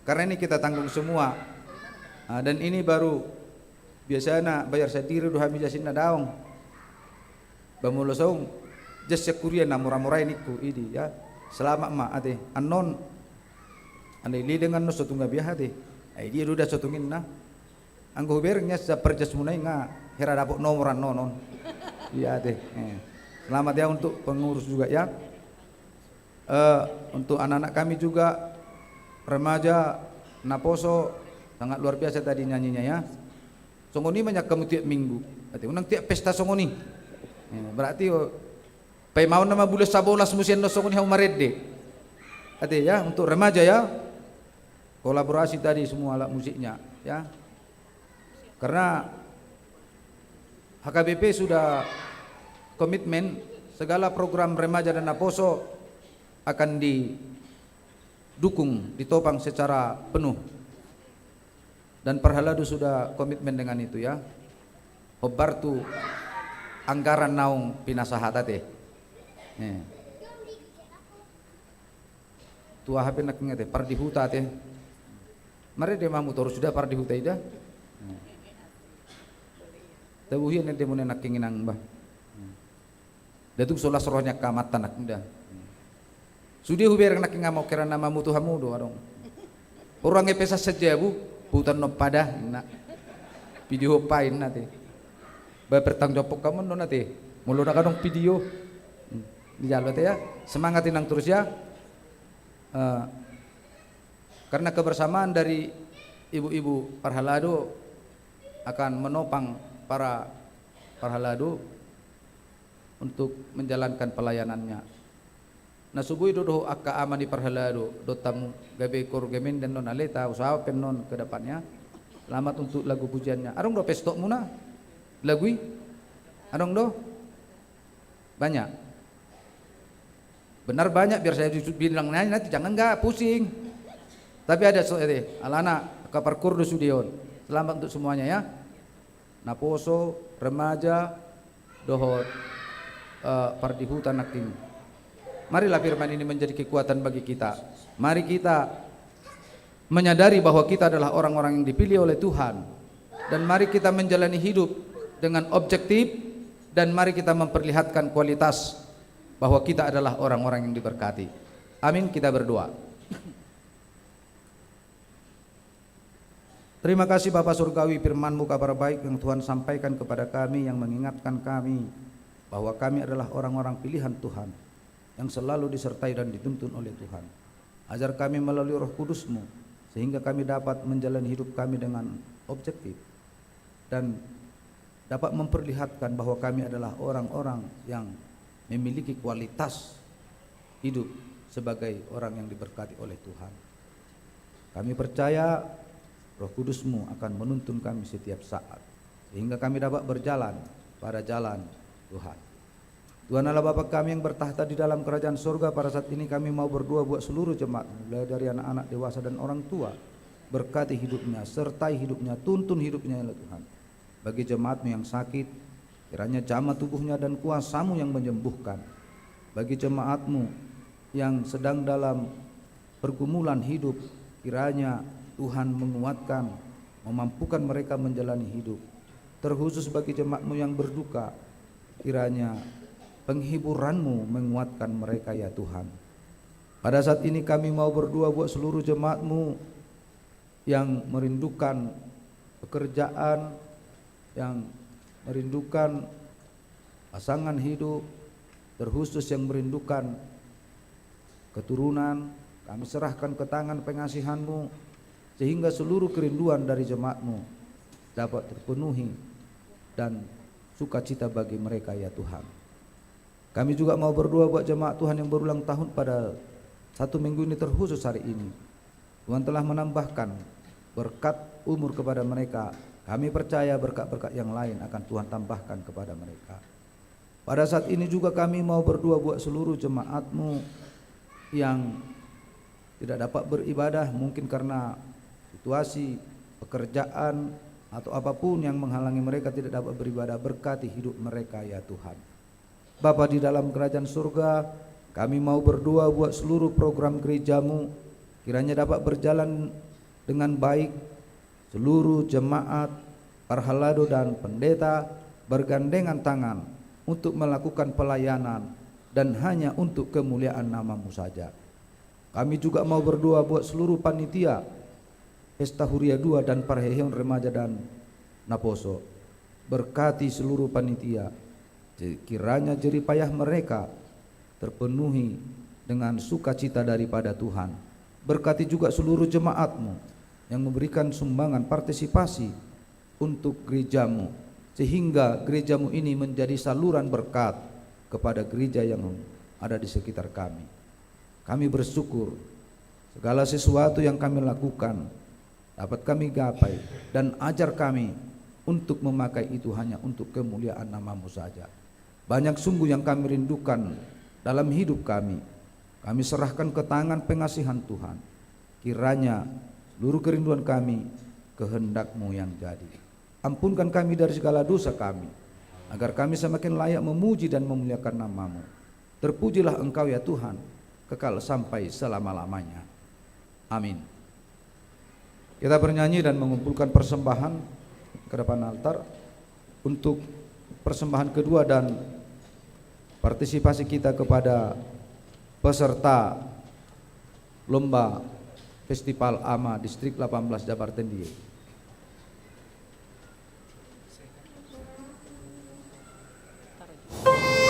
karena ini kita tanggung semua dan ini baru biasanya bayar sendiri do hamil jasin na daong bamulosong jasa kuria na murah-murah ini ku idi ya selamat ma ate anon ane lidengan no sotunga biha ate ai dia udah sotungin na anggo berengnya sa perjas munai nga hera dapok nomoran nonon iya ate selamat ya untuk pengurus juga ya untuk anak-anak kami juga remaja Naposo sangat luar biasa tadi nyanyinya ya songoni banyak kamu tiap minggu ate unang tiap pesta songoni berarti pai mau nama bulan 11 musian no songoni hau marede. Ate ya untuk remaja ya. Kolaborasi tadi semua alat musiknya ya. Karena HKBP sudah komitmen segala program remaja dan Naposo akan didukung, ditopang secara penuh. Dan Parhalado sudah komitmen dengan itu ya. Obartu anggaran naung pinasahatate. Tua HP nak ngete pardi huta teh. Mare de mamu terus sudah pardi huta ida. Tabuhian de mun nak kinginang bah. Datuk solas rohnya kamatan nak nda. Sudi huber nak ngamau kira nama mutu hamudo adong. Orang ngepesa saja bu, hutan no pada nak. Video pain nate. Ba bertanggung jawab kamu no nate. Mulu nak adong video. Dijalo ya, semangatin nang terus ya. Karena kebersamaan dari ibu-ibu Parhalado akan menopang para Parhalado untuk menjalankan pelayanannya. Nah subuh itu doh akka amani Parhalado do tamu gabe kor gemen dan non aleta usaha penon ke depannya. Selamat untuk lagu pujiannya. Arong do pestok muna lagui. Arong do Banyak. Benar banyak, biar saya bilang nanti jangan enggak pusing. Tapi ada alana kapar kurdo sudion. Selamat untuk semuanya ya. Naposo, remaja, dohot, pardihutan nakim. Marilah firman ini menjadi kekuatan bagi kita. Mari kita menyadari bahwa kita adalah orang-orang yang dipilih oleh Tuhan. Dan mari kita menjalani hidup dengan objektif. Dan mari kita memperlihatkan kualitas bahwa kita adalah orang-orang yang diberkati. Amin, kita berdoa. Terima kasih Bapa Surgawi, firman-Mu kabar baik yang Tuhan sampaikan kepada kami, yang mengingatkan kami bahwa kami adalah orang-orang pilihan Tuhan yang selalu disertai dan dituntun oleh Tuhan. Ajar kami melalui Roh Kudus-Mu sehingga kami dapat menjalani hidup kami dengan objektif dan dapat memperlihatkan bahwa kami adalah orang-orang yang memiliki kualitas hidup sebagai orang yang diberkati oleh Tuhan. Kami percaya Roh Kudus-Mu akan menuntun kami setiap saat sehingga kami dapat berjalan pada jalan Tuhan. Tuhan Allah Bapa kami yang bertahta di dalam kerajaan surga, pada saat ini kami mau berdoa buat seluruh jemaat, mulai dari anak-anak, dewasa dan orang tua. Berkati hidupnya, sertai hidupnya, tuntun hidupnya ya Tuhan. Bagi jemaat-Mu yang sakit, kiranya jamah tubuhnya dan kuasa-Mu yang menyembuhkan. Bagi jemaat-Mu yang sedang dalam pergumulan hidup, kiranya Tuhan menguatkan, memampukan mereka menjalani hidup. Terkhusus bagi jemaat-Mu yang berduka, kiranya penghiburan-Mu menguatkan mereka ya Tuhan. Pada saat ini kami mau berdoa buat seluruh jemaat-Mu yang merindukan pekerjaan, yang merindukan pasangan hidup, terkhusus yang merindukan keturunan. Kami serahkan ke tangan pengasihan-Mu sehingga seluruh kerinduan dari jemaat-Mu dapat terpenuhi dan sukacita bagi mereka ya Tuhan. Kami juga mau berdoa buat jemaat Tuhan yang berulang tahun pada 1 minggu ini, terkhusus hari ini. Tuhan telah menambahkan berkat umur kepada mereka. Kami percaya berkat-berkat yang lain akan Tuhan tambahkan kepada mereka. Pada saat ini juga kami mau berdoa buat seluruh jemaat-Mu yang tidak dapat beribadah, mungkin karena situasi pekerjaan atau apapun yang menghalangi mereka tidak dapat beribadah. Berkati hidup mereka ya Tuhan. Bapa di dalam kerajaan surga, kami mau berdoa buat seluruh program gereja-Mu, kiranya dapat berjalan dengan baik. Seluruh jemaat, parhalado dan pendeta bergandengan tangan untuk melakukan pelayanan dan hanya untuk kemuliaan nama-Mu saja. Kami juga mau berdoa buat seluruh panitia Pesta Huria 2 dan Parheheon Remaja dan Naposo. Berkati seluruh panitia, kiranya jerih payah mereka terpenuhi dengan sukacita daripada Tuhan. Berkati juga seluruh jemaat-Mu yang memberikan sumbangan partisipasi untuk gereja-Mu, sehingga gereja-Mu ini menjadi saluran berkat kepada gereja yang ada di sekitar kami. Kami bersyukur segala sesuatu yang kami lakukan dapat kami gapai, dan ajar kami untuk memakai itu hanya untuk kemuliaan nama-Mu saja. Banyak sungguh yang kami rindukan dalam hidup kami. Kami serahkan ke tangan pengasihan Tuhan. Kiranya seluruh kerinduan kami kehendak-Mu yang jadi. Ampunkan kami dari segala dosa kami, agar kami semakin layak memuji dan memuliakan nama-Mu. Terpujilah Engkau ya Tuhan, kekal sampai selama-lamanya. Amin. Kita bernyanyi dan mengumpulkan persembahan ke depan altar untuk persembahan kedua dan partisipasi kita kepada peserta lomba Festival AMA Distrik 18 Jabar Tendiye. Maon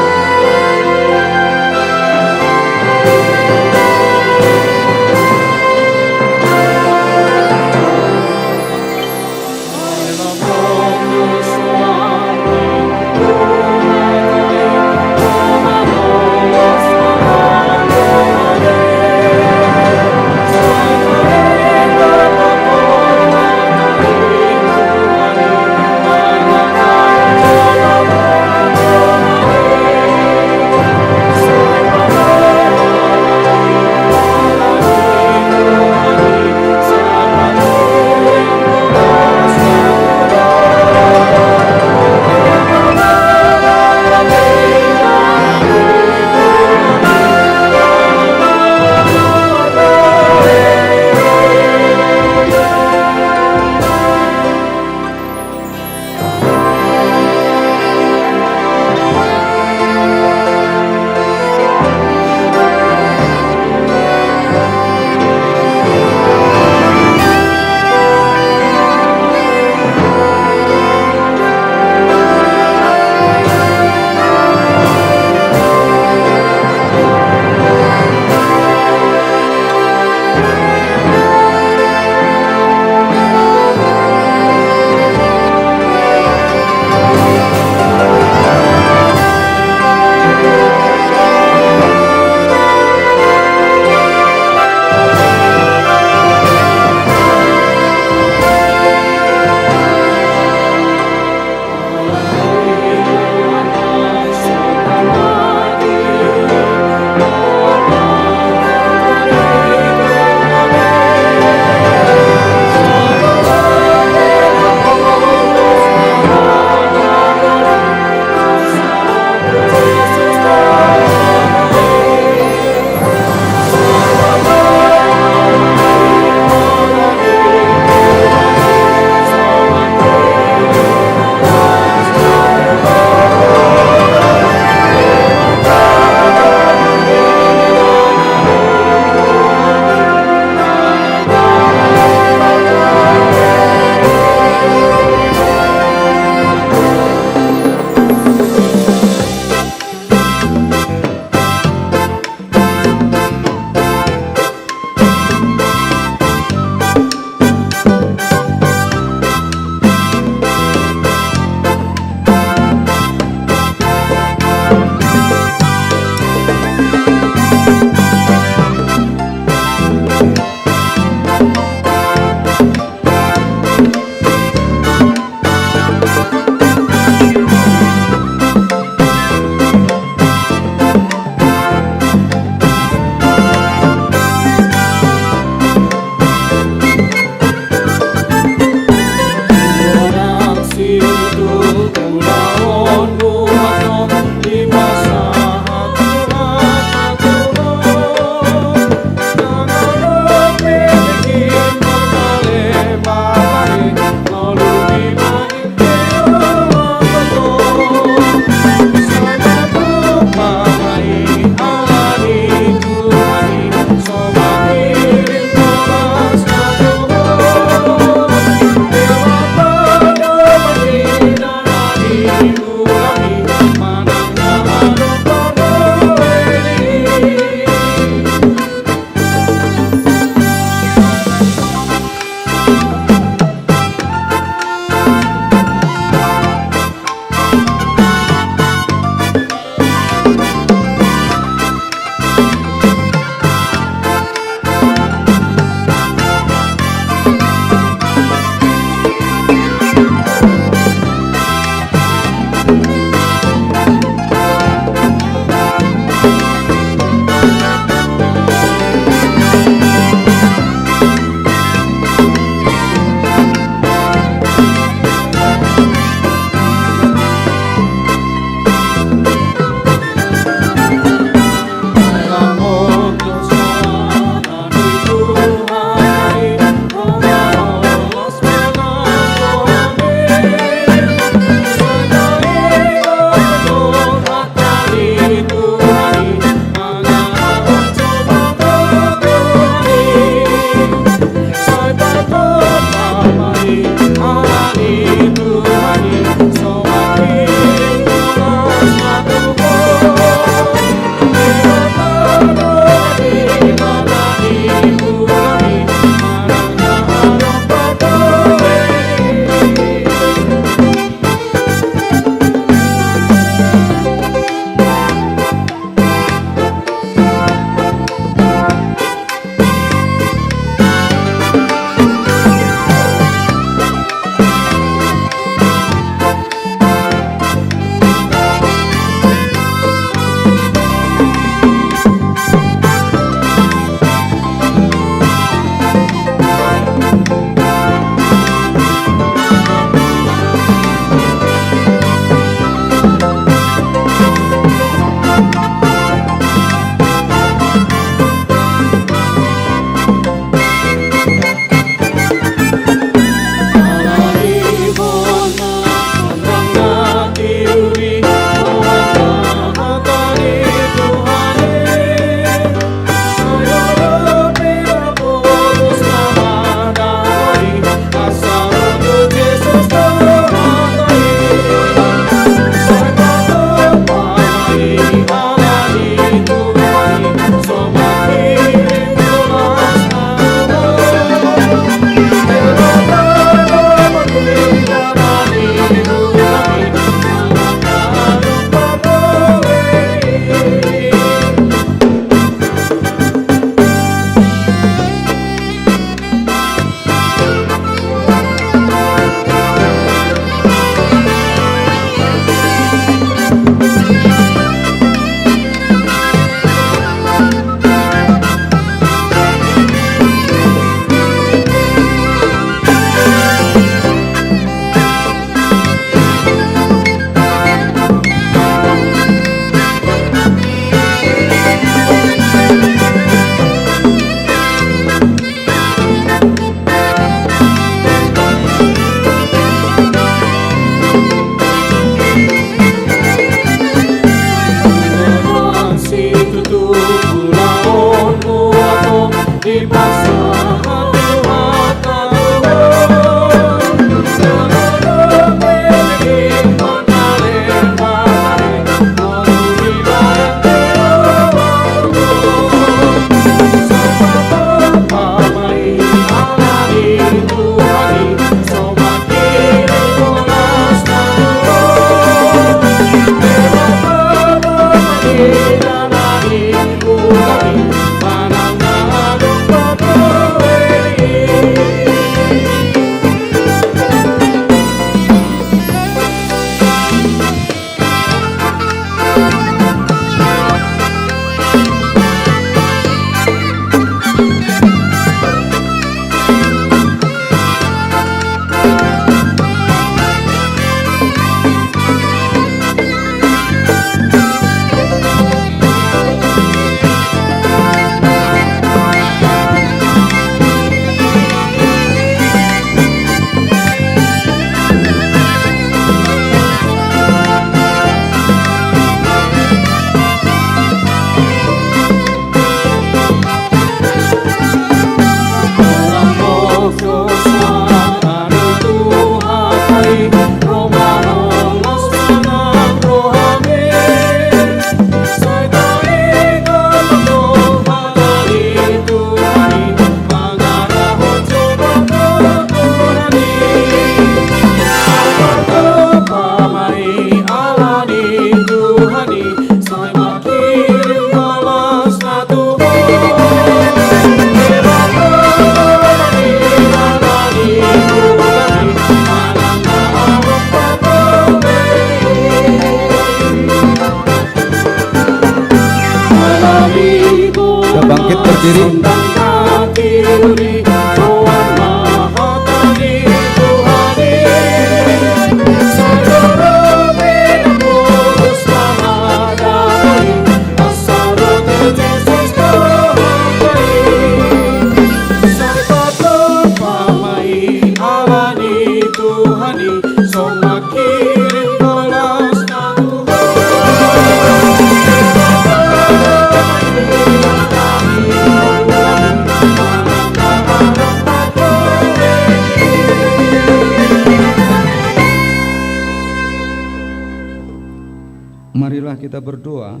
Marilah kita berdoa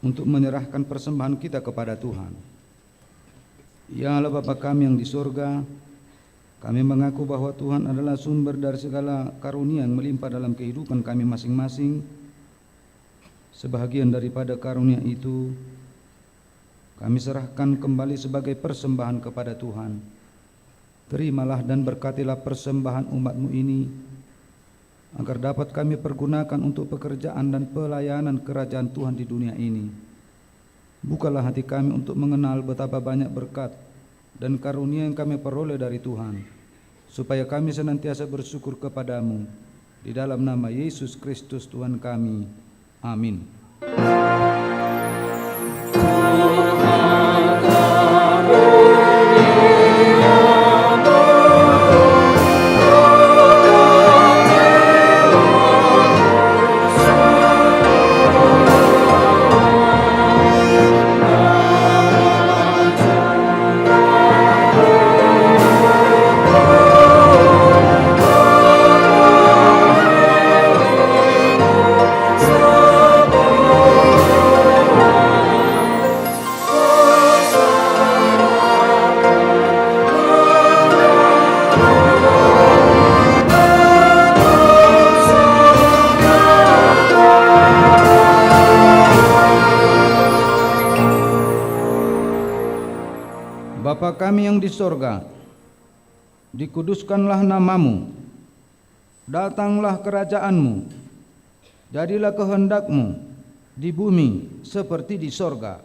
untuk menyerahkan persembahan kita kepada Tuhan. Ya Allah Bapa kami yang di surga, kami mengaku bahwa Tuhan adalah sumber dari segala karunia yang melimpah dalam kehidupan kami masing-masing. Sebahagian daripada karunia itu kami serahkan kembali sebagai persembahan kepada Tuhan. Terimalah dan berkatilah persembahan umat-Mu ini, agar dapat kami pergunakan untuk pekerjaan dan pelayanan kerajaan Tuhan di dunia ini. Bukalah hati kami untuk mengenal betapa banyak berkat dan karunia yang kami peroleh dari Tuhan, supaya kami senantiasa bersyukur kepadamu. Di dalam nama Yesus Kristus Tuhan kami. Amin. Bapa kami yang di sorga, dikuduskanlah namamu, datanglah kerajaanmu, jadilah kehendakmu di bumi seperti di sorga.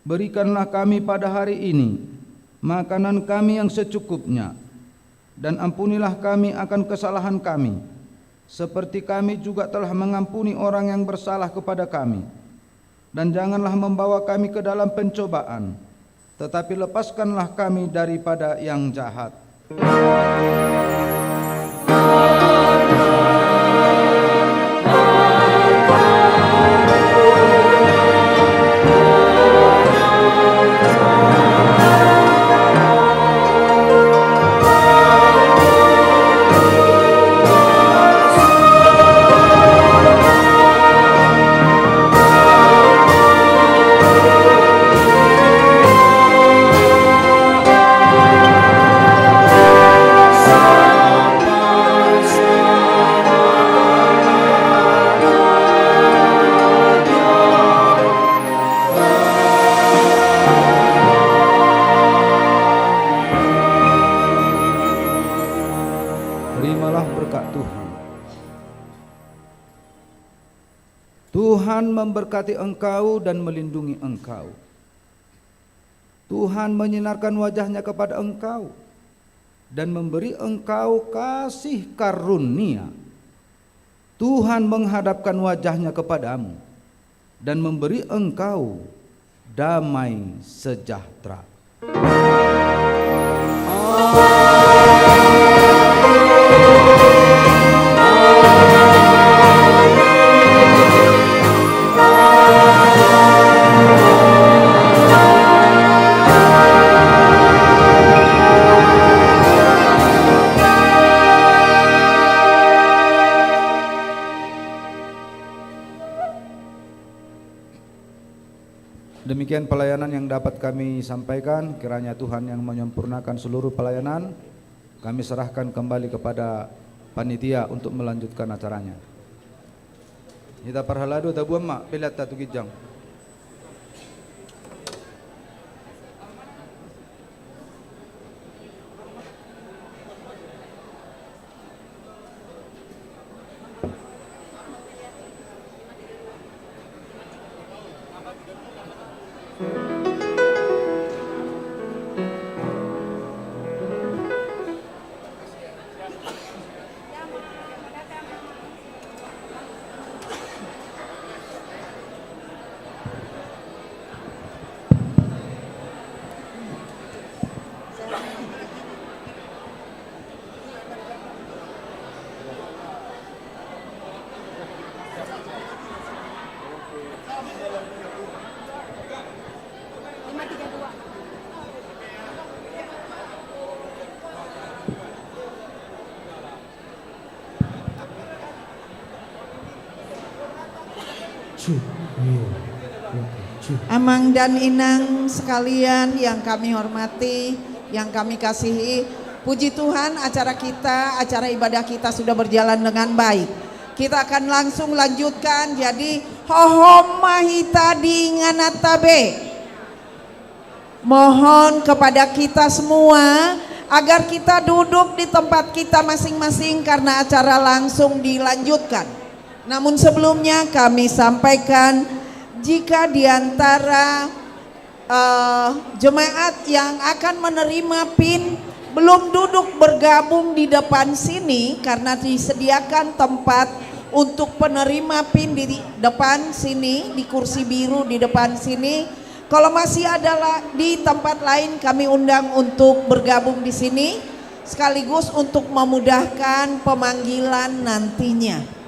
Berikanlah kami pada hari ini makanan kami yang secukupnya, dan ampunilah kami akan kesalahan kami, seperti kami juga telah mengampuni orang yang bersalah kepada kami. Dan janganlah membawa kami ke dalam pencobaan, tetapi lepaskanlah kami daripada yang jahat. Terimalah berkat Tuhan. Tuhan memberkati engkau dan melindungi engkau. Tuhan menyinarkan wajahnya kepada engkau dan memberi engkau kasih karunia. Tuhan menghadapkan wajahnya kepadamu dan memberi engkau damai sejahtera. Demikian pelayanan yang dapat kami sampaikan. Kiranya Tuhan yang menyempurnakan seluruh pelayanan. Kami serahkan kembali kepada panitia untuk melanjutkan acaranya. Kita parhalado tabuam mak pelat tatu kijang. Amang dan Inang sekalian yang kami hormati, yang kami kasihi, puji Tuhan acara kita, acara ibadah kita sudah berjalan dengan baik. Kita akan langsung lanjutkan, jadi hohom mahita di nganatabe. Mohon kepada kita semua agar kita duduk di tempat kita masing-masing karena acara langsung dilanjutkan. Namun sebelumnya kami sampaikan, jika di antara jemaat yang akan menerima PIN belum duduk bergabung di depan sini karena disediakan tempat untuk penerima PIN di depan sini, di kursi biru di depan sini. Kalau masih ada di tempat lain, kami undang untuk bergabung di sini sekaligus untuk memudahkan pemanggilan nantinya.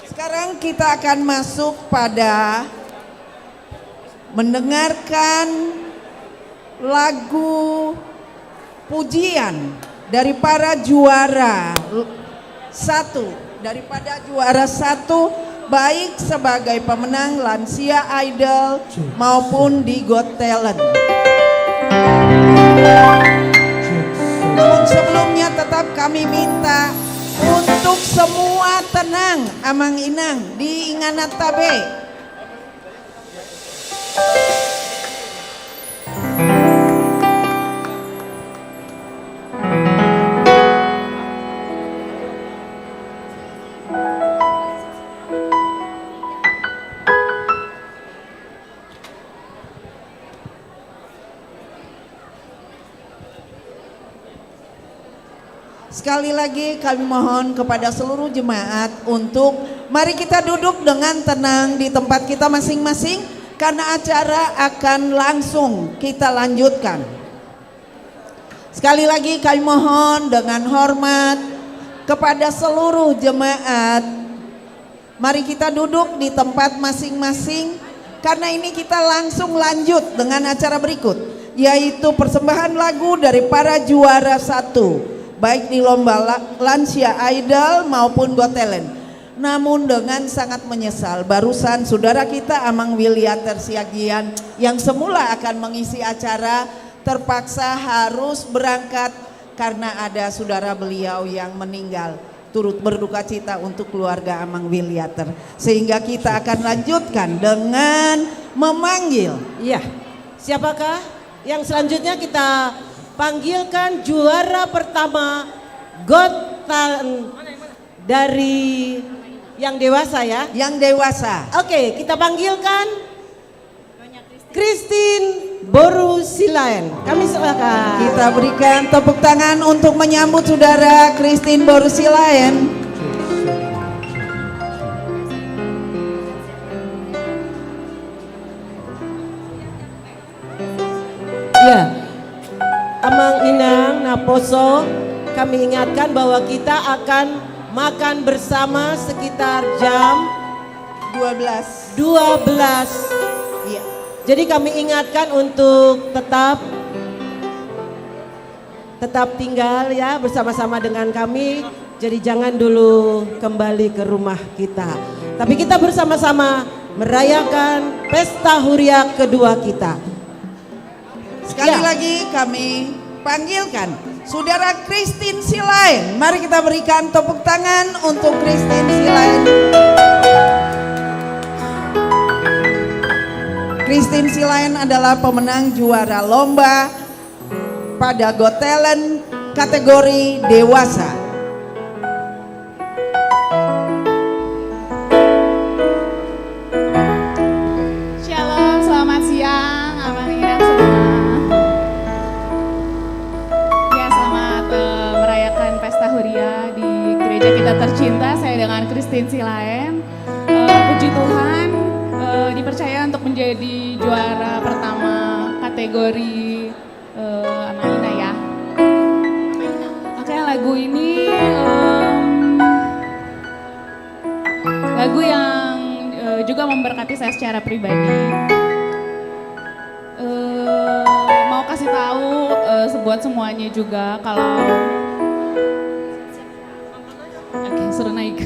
Sekarang kita akan masuk pada mendengarkan lagu pujian dari para juara satu, daripada juara satu, baik sebagai pemenang Lansia Idol maupun di Got Talent. Namun sebelumnya tetap kami minta untuk semua tenang, Amang Inang di Nganatabe. Sekali lagi kami mohon kepada seluruh jemaat untuk mari kita duduk dengan tenang di tempat kita masing-masing karena acara akan langsung kita lanjutkan. Sekali lagi kami mohon dengan hormat kepada seluruh jemaat, mari kita duduk di tempat masing-masing karena ini kita langsung lanjut dengan acara berikut, yaitu persembahan lagu dari para juara satu baik di lomba Lansia Idol maupun Got Talent. Namun dengan sangat menyesal, barusan saudara kita Amang Williater Siagian yang semula akan mengisi acara terpaksa harus berangkat karena ada saudara beliau yang meninggal. Turut berduka cita untuk keluarga Amang Williater. Sehingga kita akan lanjutkan dengan memanggil. Iya, siapakah yang selanjutnya kita panggilkan juara pertama Got Talent dari yang dewasa ya? Yang dewasa. Oke, kita panggilkan Christine Borusilaen. Kami silakan. Kita berikan tepuk tangan untuk menyambut saudara Christine Borusilaen. Ya, Amang Inang Naposo, kami ingatkan bahwa kita akan makan bersama sekitar jam 12. Iya. Jadi kami ingatkan untuk tetap tinggal ya bersama-sama dengan kami. Jadi jangan dulu kembali ke rumah kita. Tapi kita bersama-sama merayakan pesta Huria kedua kita. Sekali lagi kami panggilkan saudara Christine Silaen. Mari kita berikan tepuk tangan untuk Christine Silaen. Christine Silaen adalah pemenang juara lomba pada Got Talent kategori dewasa. Shalom, selamat siang, Amang Inang semua. Ya, selamat merayakan pesta Huria di gereja kita tercinta. Saya dengan Christine Silaen. Puji Tuhan, dipercaya untuk menjadi juara pertama kategori Amaina ya. Oke, lagu ini lagu yang juga memberkati saya secara pribadi. Mau kasih tahu buat semuanya juga kalau oke, suruh naik.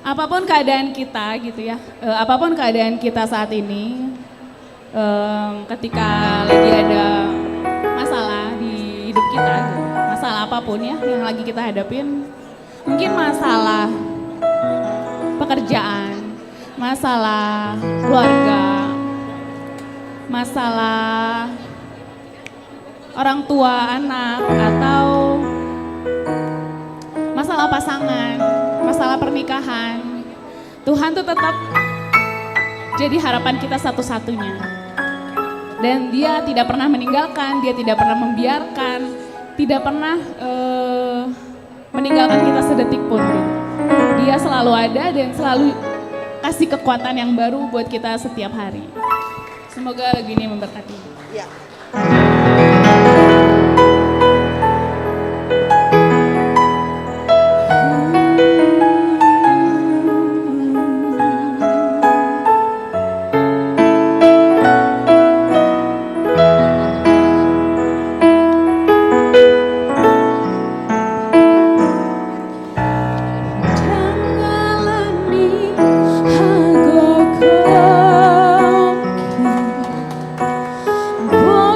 apapun keadaan kita gitu ya, apapun keadaan kita saat ini, ketika lagi ada masalah di hidup kita, gitu, masalah apapun ya yang lagi kita hadapin, mungkin masalah pekerjaan, masalah keluarga, masalah orang tua anak, atau masalah pasangan, masalah pernikahan. Tuhan tuh tetap jadi harapan kita satu-satunya. Dan Dia tidak pernah meninggalkan, Dia tidak pernah membiarkan, tidak pernah meninggalkan kita sedetik pun. Dia selalu ada dan selalu kasih kekuatan yang baru buat kita setiap hari. Semoga lagu ini memberkati. Ya. Boy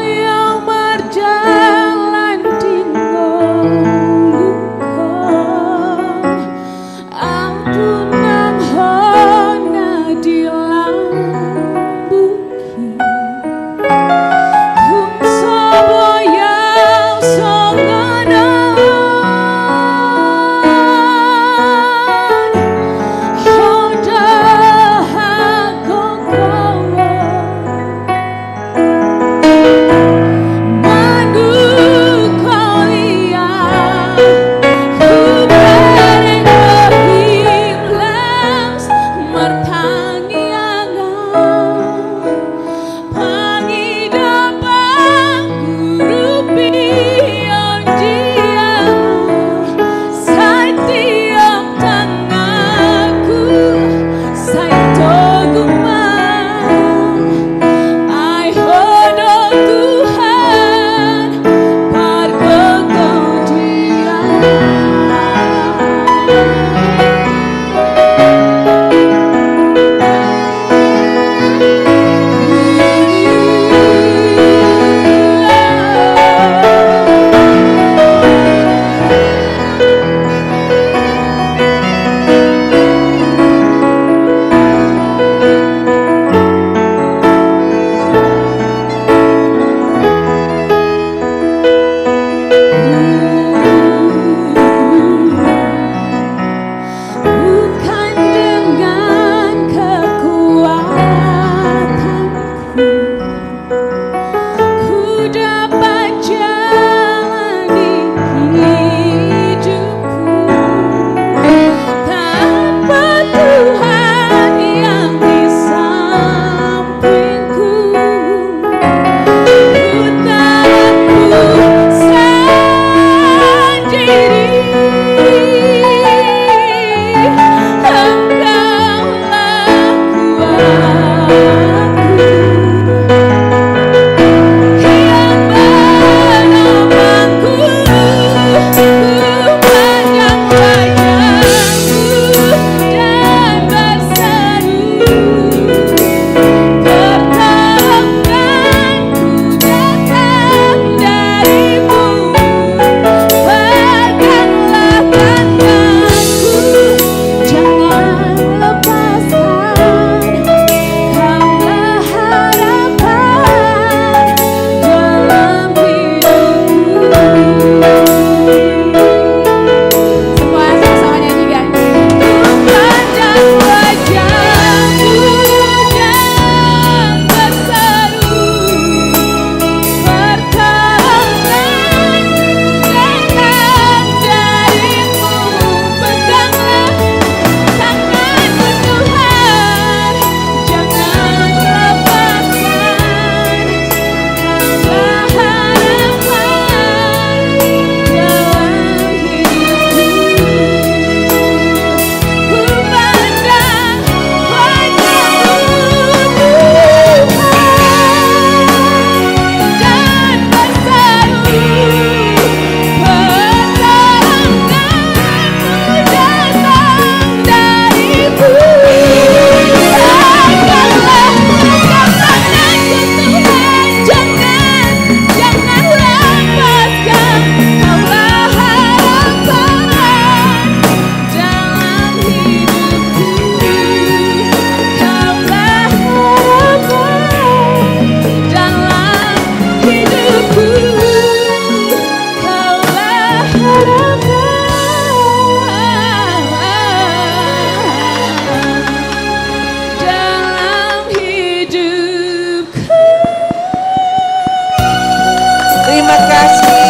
Terima kasih.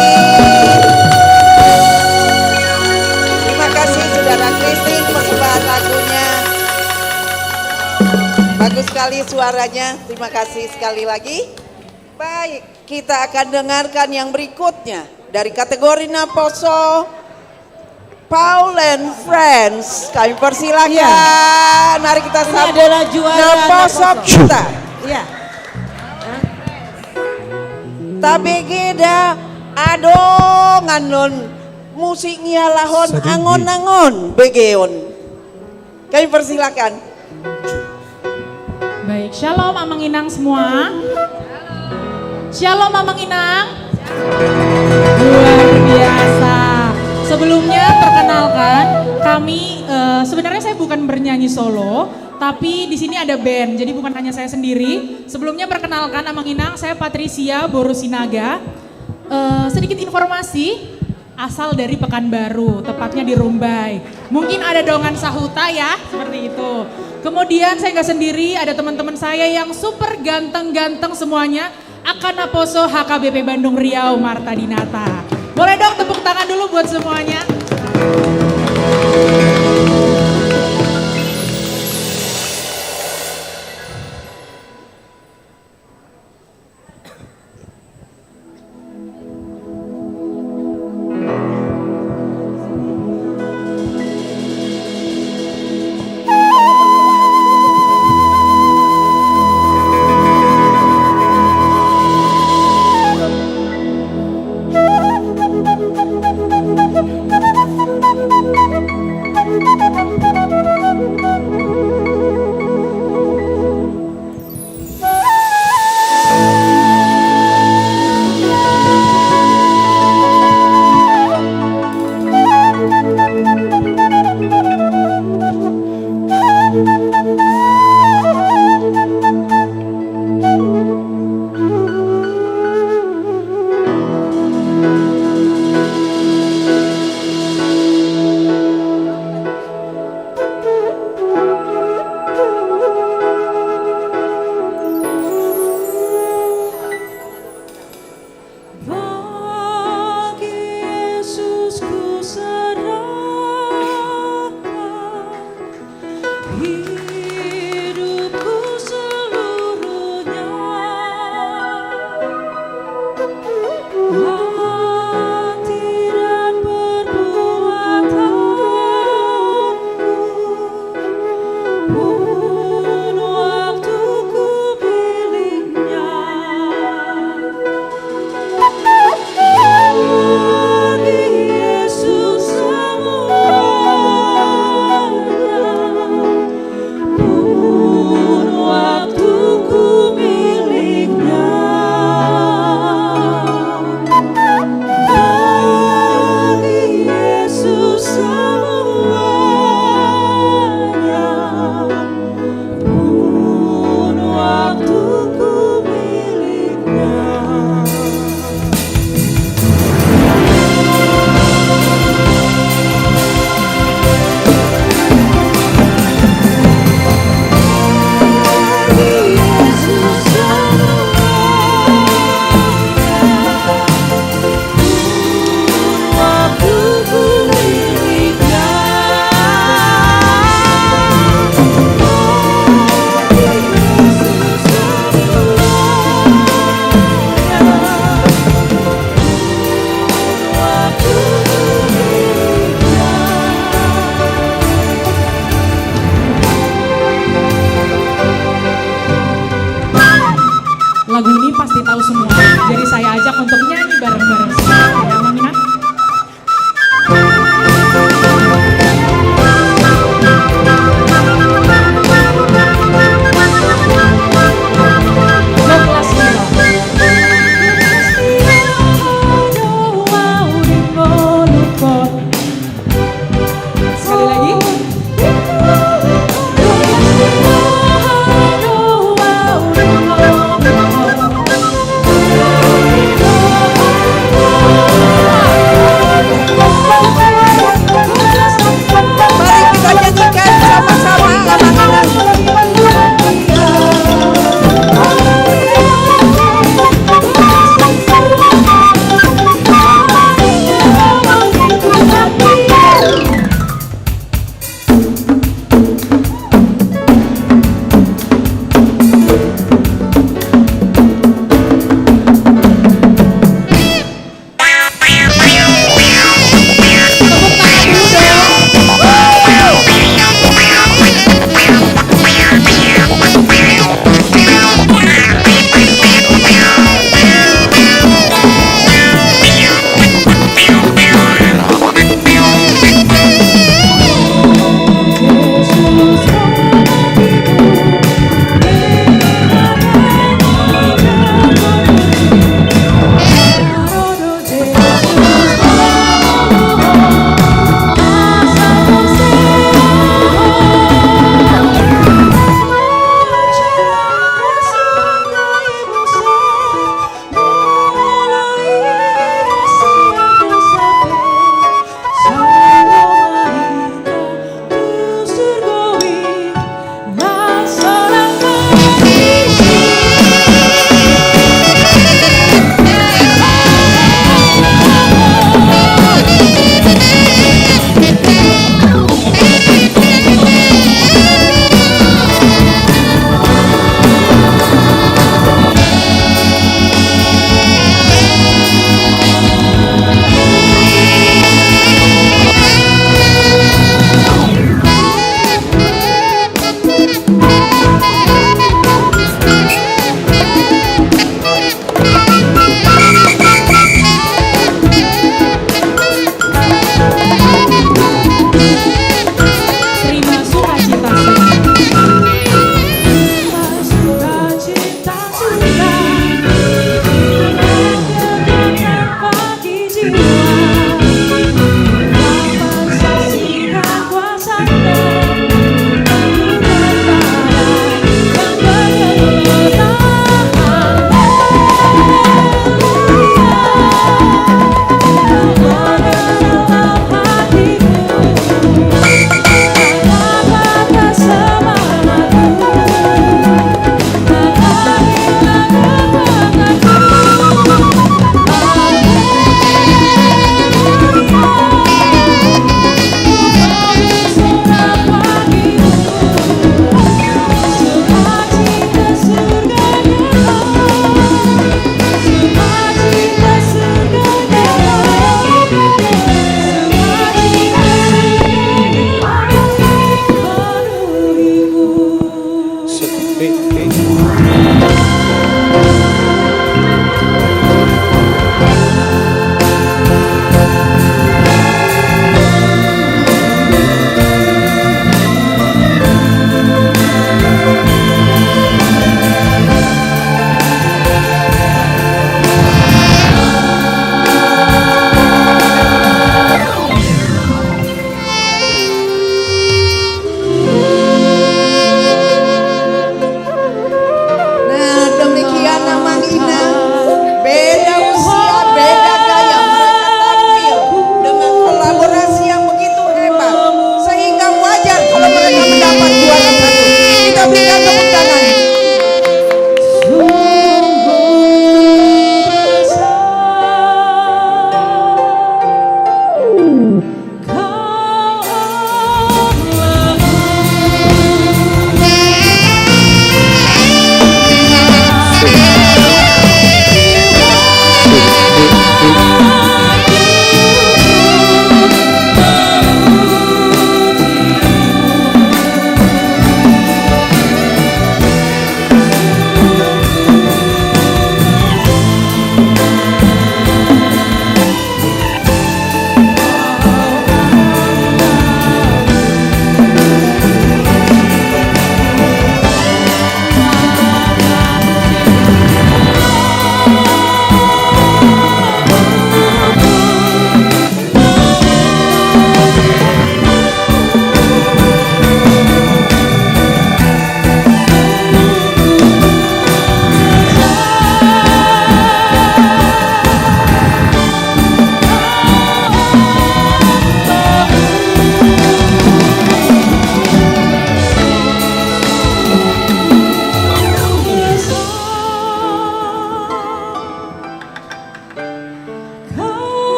Terima kasih Saudara Christine persembahan lagunya. Bagus sekali suaranya. Terima kasih sekali lagi. Baik, kita akan dengarkan yang berikutnya dari kategori Naposo Paul and Friends. Kami persilakan. Mari kita sambut adalah juara Naposo Naposo. kita. Iya. Tabegeda adongan non musiknya lahon angon-angon begeon. Kami persilakan. Baik, shalom Amang Inang semua. Shalom Amang Inang. Luar biasa. Sebelumnya perkenalkan, kami sebenarnya saya bukan bernyanyi solo, tapi di sini ada band, jadi bukan hanya saya sendiri. Sebelumnya perkenalkan Amang Inang, saya Patricia Borosinaga. Sedikit informasi, asal dari Pekanbaru, tepatnya di Rumbai. Mungkin ada dongan sahuta ya, seperti itu. Kemudian saya nggak sendiri, ada teman-teman saya yang super ganteng-ganteng semuanya. Akana Poso HKBP Bandung Riau Marta Dinata. Boleh dong tepuk tangan dulu buat semuanya.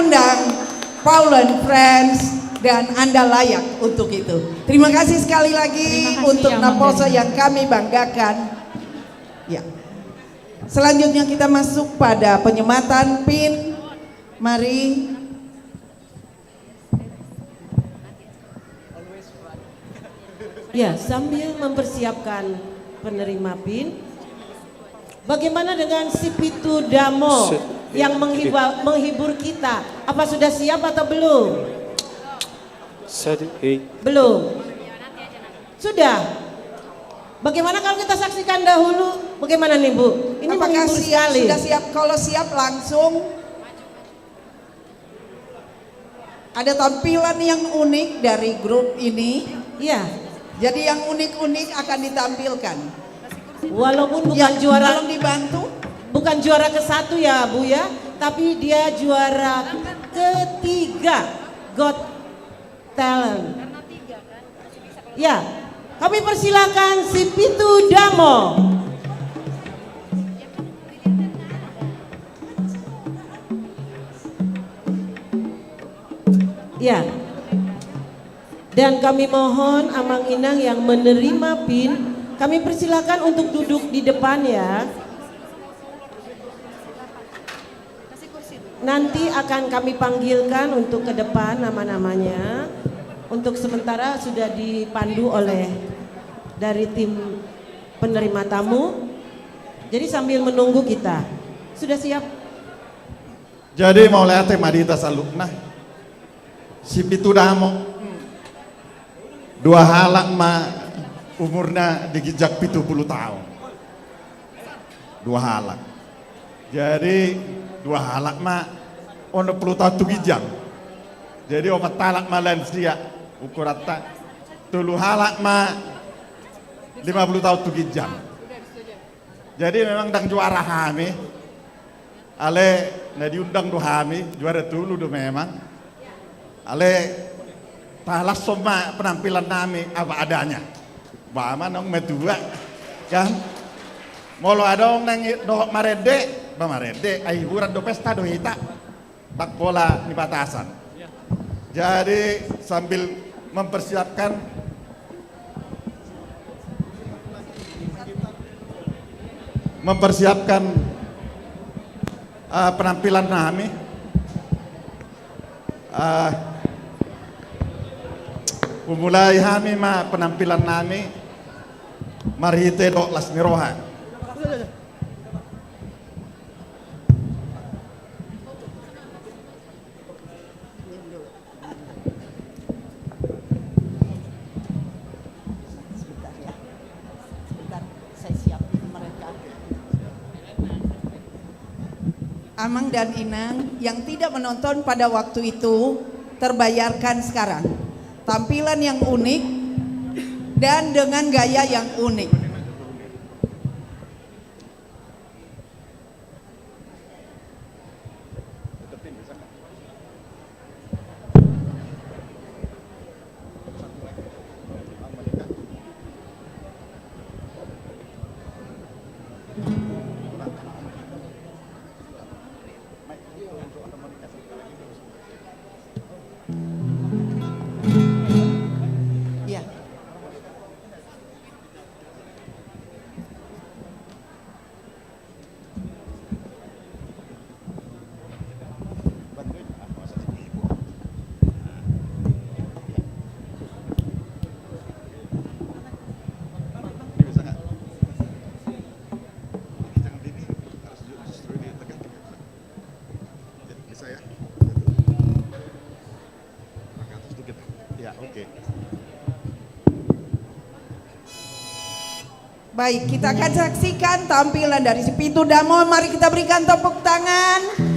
undang Paul and Friends dan Anda layak untuk itu. Terima kasih sekali lagi untuk Naposo yang kami banggakan. Ya. Selanjutnya kita masuk pada penyematan PIN. Mari. Ya, sambil mempersiapkan penerima PIN, bagaimana dengan si Pitu Damo yang menghibur kita? Apa sudah siap atau belum? Belum. Sudah. Bagaimana kalau kita saksikan dahulu? Bagaimana nih Bu? Ini apakah menghibur siap, sekali. sudah siap? Kalau siap langsung. Ada tampilan yang unik dari grup ini. Iya. Jadi yang unik-unik akan ditampilkan. Walaupun bukan juara, tolong dibantu. Bukan juara ke-1 ya Bu ya, tapi dia juara ke-3 Got Talent. Ya, kami persilakan si Pitu Damo. Ya. Dan kami mohon Amang Inang yang menerima PIN, kami persilakan untuk duduk di depan ya. Nanti akan kami panggilkan untuk ke depan nama-namanya. Untuk sementara sudah dipandu oleh dari tim penerima tamu. Jadi sambil menunggu kita. Sudah siap? Jadi mau lihat Madita Salukna. Si Pitu Damo. 2 halak ma umurnya digijak 70 tahun. 2 halak. Jadi 2 halak ma ono 10 tahun tu gijang. Jadi omat talak ma lansia ukurata 3 halak ma 50 tahun tu gijang. Jadi memang dang juara hami. Ale na diundang do hami juara dulu do memang. Ale talas semua penampilan kami apa adanya. Bama nong medua kan. Molo adong nang do marede, ba marede ai hiburan do pesta do hita. Tak bola di batasan. Jadi sambil mempersiapkan penampilan kami. Memulai kami penampilan kami marite do lasmiroha. Amang dan Inang yang tidak menonton pada waktu itu terbayarkan sekarang. Tampilan yang unik dan dengan gaya yang unik. Baik, kita akan saksikan tampilan dari si Pitu Damo. Mari kita berikan tepuk tangan.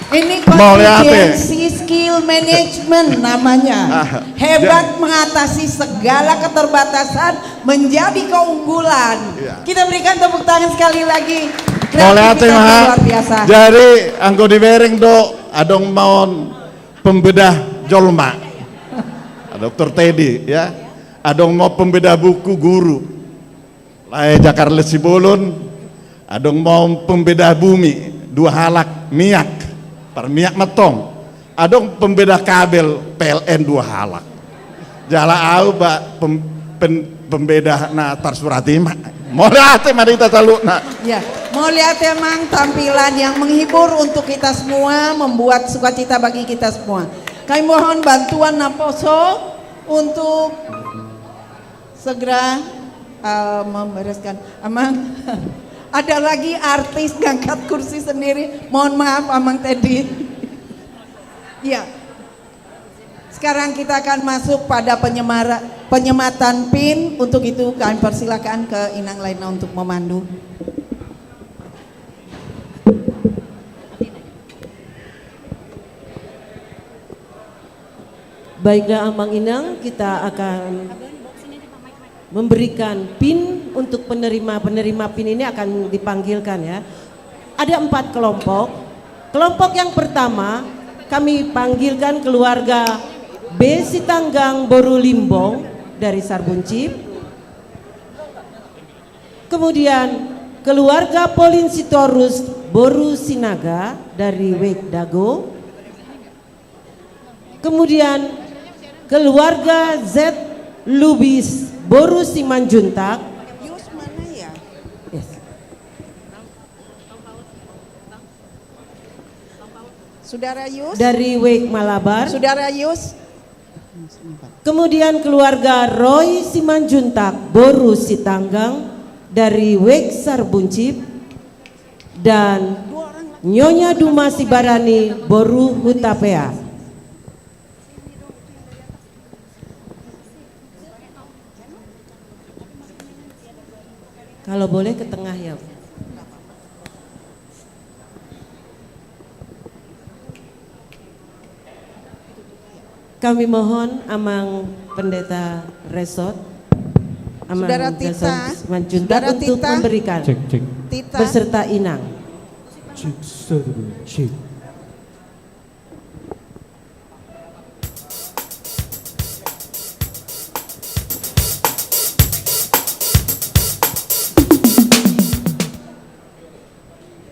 Ini Mau lihat kontingensi skill management namanya. Hebat mengatasi segala keterbatasan menjadi keunggulan. Kita berikan tepuk tangan sekali lagi. Mau lihat Kreativitas mah. luar biasa. Jadi anggo di bereng do adong maon pembedah jolma. Dokter Teddy ya. Adong mau pembedah buku guru. Lai Jakar Lesibolon. Adong mau pembedah bumi 2 halak miak. Minyak metong, adong pembeda kabel PLN 2 halak. Jala au ba pembeda na Tarsuratima. Mau lihat mari kita saluk na. Ya, mau lihat emang tampilan yang menghibur untuk kita semua, membuat sukacita bagi kita semua. Kami mohon bantuan Naposo untuk segera membereskan. Amang. Ada lagi artis ngangkat kursi sendiri. Mohon maaf Amang Teddy. Ya. Sekarang kita akan masuk pada penyematan PIN. Untuk itu kami persilakan ke Inang Laina untuk memandu. Baiklah Amang Inang, kita akan memberikan PIN untuk penerima PIN ini akan dipanggilkan ya. Ada 4 kelompok. Kelompok yang pertama kami panggilkan keluarga B Sitanggang Boru Limbong dari Sarbuncip. Kemudian keluarga Polin Sitorus Boru Sinaga dari Wek Dago. Kemudian keluarga Z Lubis Boru Simanjuntak. Yus mana ya? Yes. Saudara Yus. Dari Wek Malabar. Saudara Yus. Kemudian keluarga Roy Simanjuntak Boru Sitanggang dari Wek Sarbuncip. Dan Nyonya Duma Sibarani Boru Hutapea. Kalau boleh ke tengah ya. Kami mohon Amang Pendeta Resort, Amang Saudara Tita, Simanjuntak Saudara untuk Tita. memberikan Tita. beserta Inang.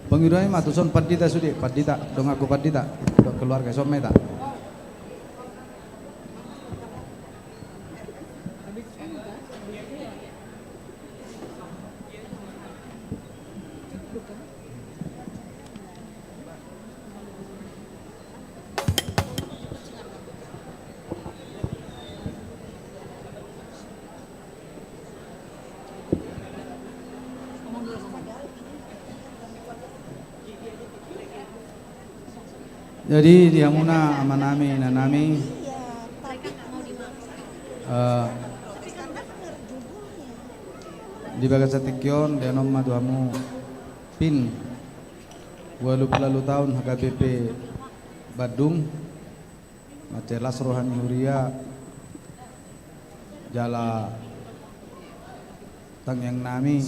Pengiroi matuson padita sudi, padita dong aku padita, dong keluarga someta. Jadi dia muna amanami nanami di bagas satikyon dia nom maduamu PIN 20 tahun HKBP Badung Macelas Rohani Huria Jala tang yang nami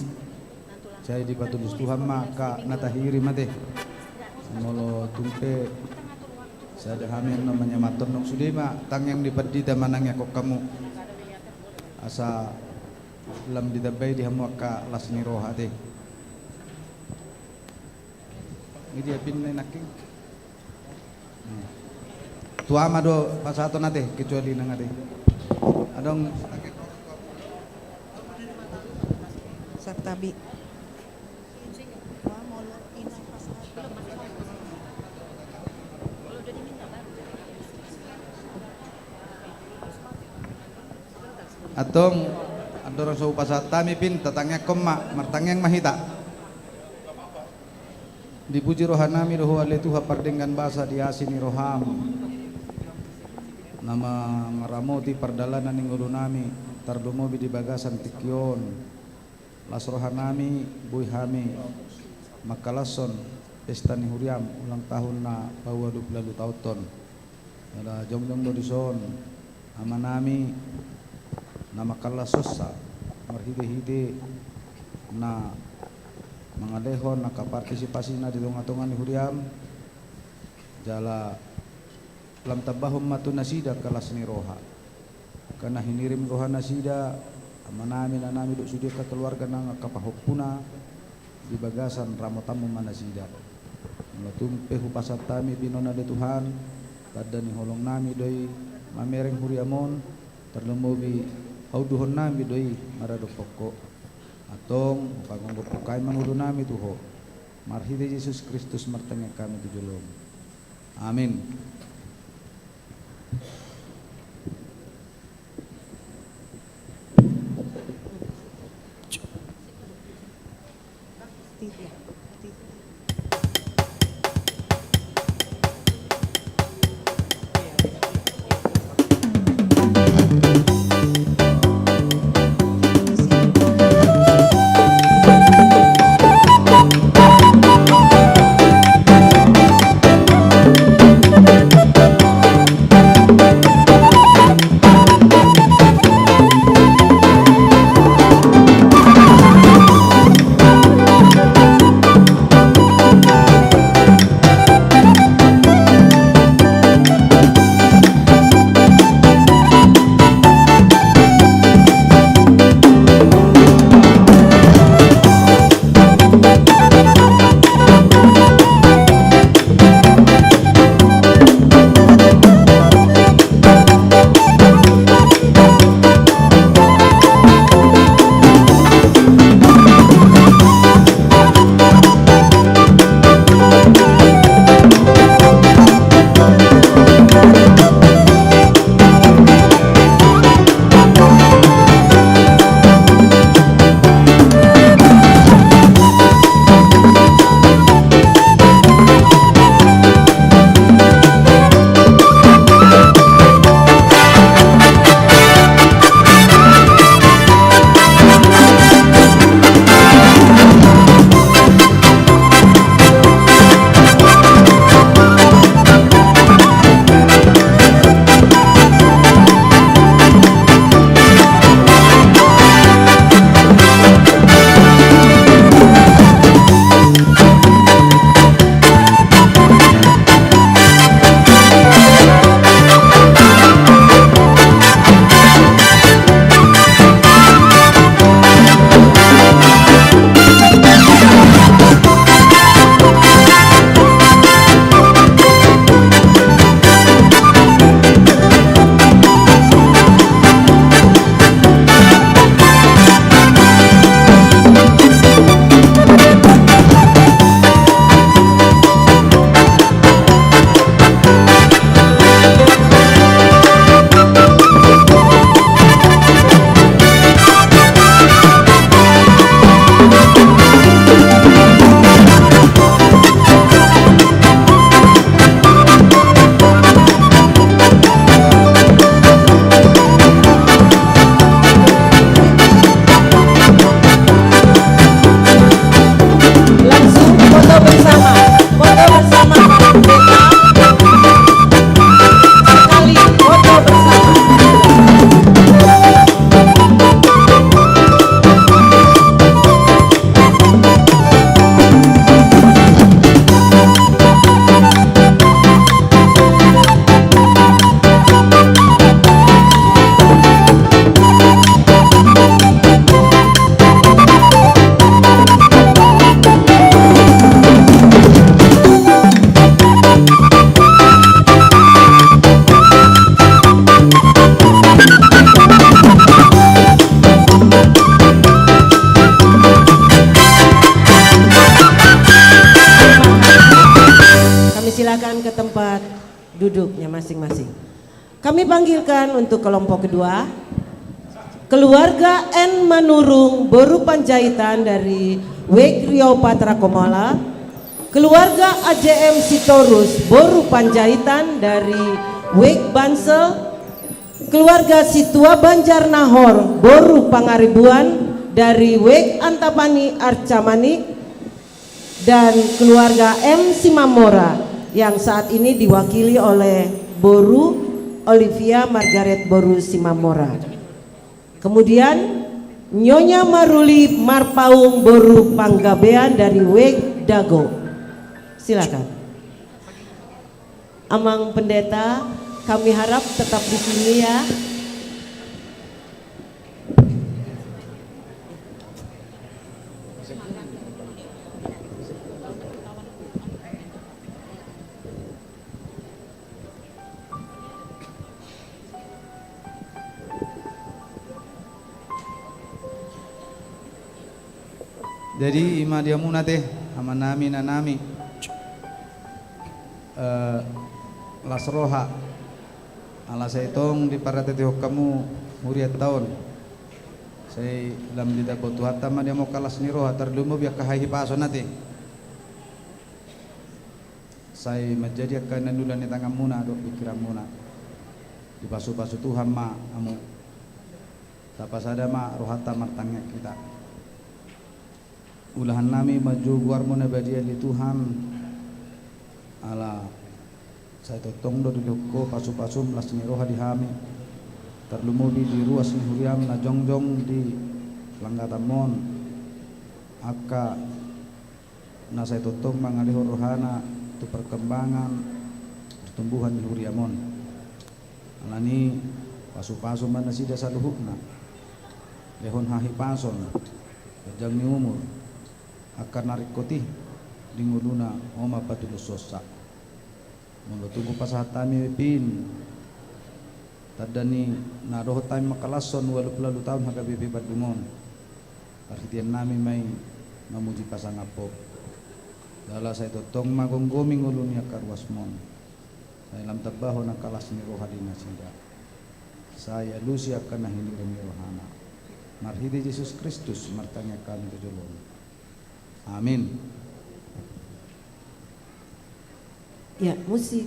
saya di Patulus Tuhan maka natahiri mate molo tumpe saya hamil namanya maton nok sudima tang yang dipedi manangnya kok kamu asa lam didabai di hamuaka lasni rohate ini dia pin naking tua mado pasato nate kecuali nangate adong Saktabi. Atong adorong sa upasatami pin tatangnya koma martangyang mahita dipuji rohanami rohu aletuha pardenggan basa diasini roham nama ngaramoti pardalanan ning ulunami tardumobi di bagasan tikyon las rohanami buihami makalason pesta ni huriam ulang tahun na bawa 22 tahun. Ada jongjong do dison amanami nama kala sosa marhide-hide na mangalehon na kapartisipasi na di tonga-tonga ni huriam jala lam tabahum matu nasida kalas ni roha kana hinirim roha nasida amanami na nami do sudia ka keluarga na kapahopuna di bagasan ramotamu manasida matumpe hupasatami binona de Tuhan tada ni holong nami doi mamereng huriamon terlemobi auduhon nami doi marado pokok atong pagonggo pukai mangudu nami tuho marhide Yesus Kristus martengah kami tujulong amin. duduknya masing-masing. Kami panggilkan untuk kelompok kedua, keluarga N Manurung Boru Panjaitan dari Wek Riau Patra Komala, keluarga AJM Sitorus Boru Panjaitan dari Wek Bansel, keluarga Situa Banjar Nahor Boru Pangaribuan dari Wek Antapani Arcamanik, dan keluarga M. Simamora yang saat ini diwakili oleh Boru Olivia Margaret Boru Simamora. Kemudian Nyonya Maruli Marpaung Boru Panggabean dari Weg Dago. Silakan. Amang Pendeta, kami harap tetap di sini ya. Jadi ima dia muna teh ama nami nanami lasroha ala saitong di parate teh kamu muriat tahun saya lam di dapat tuhat tama dia mau kalas ni roha terlumu biak kahai paso nate saya menjadi akan nandulan di tangan muna do pikiran muna di pasu-pasu Tuhan ma amu tapas ada ma rohata martangnya kita ulahan nami maju guar mona badian di Tuhan ala saya totong do doko pasu-pasu melas ni roha dihami terlumudi di ruas ni huriam na jongjong di langgatan mon aka na saya totong mangalih rohana tu perkembangan pertumbuhan di huriamon ala ni pasu-pasu mana sida saluhukna lehon hahi pason jam ni umur akan narik koti dinguluna oma patulus sosa mulu tunggu pasatami pin tadani naroh time makalason walau lalu tahun haga bibi badumon artian nami mai memuji pasang apop dala saya totong magonggomi ngulunya karwasmon saya lam tabaho na kalas ni rohadina sida saya lusi akan nahini rohana marhidi Yesus Kristus martanya kami tujulun. Amin. Ya, musik.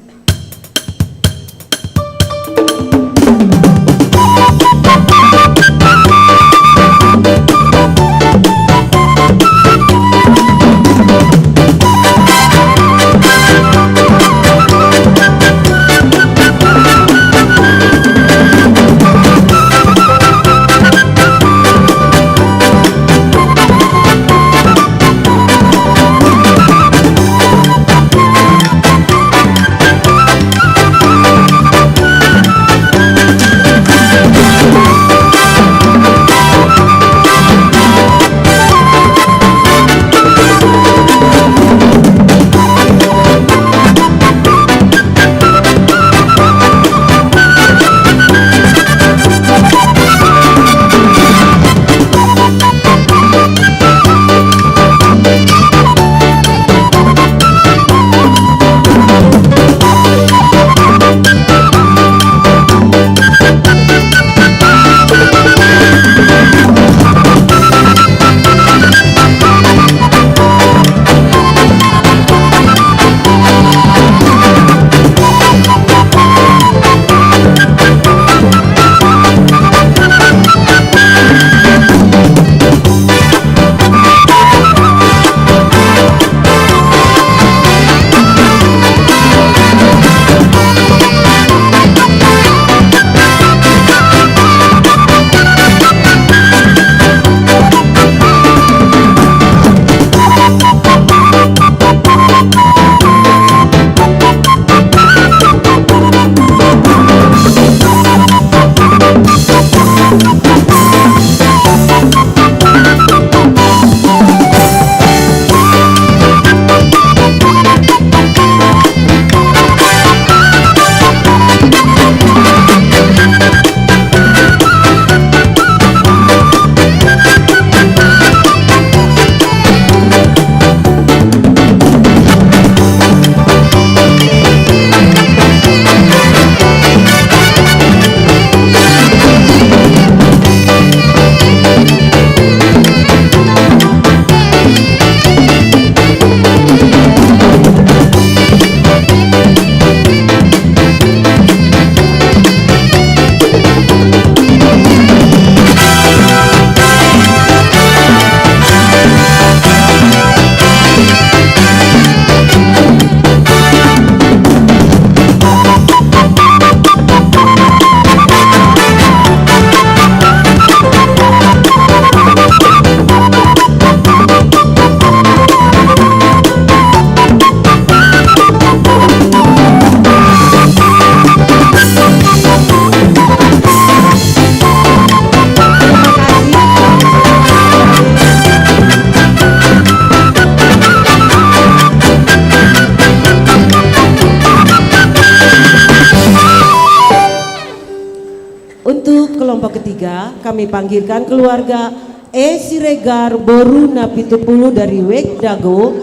kelompok ketiga kami panggilkan keluarga Siregar Boruna Pitupulu dari Wek Dago,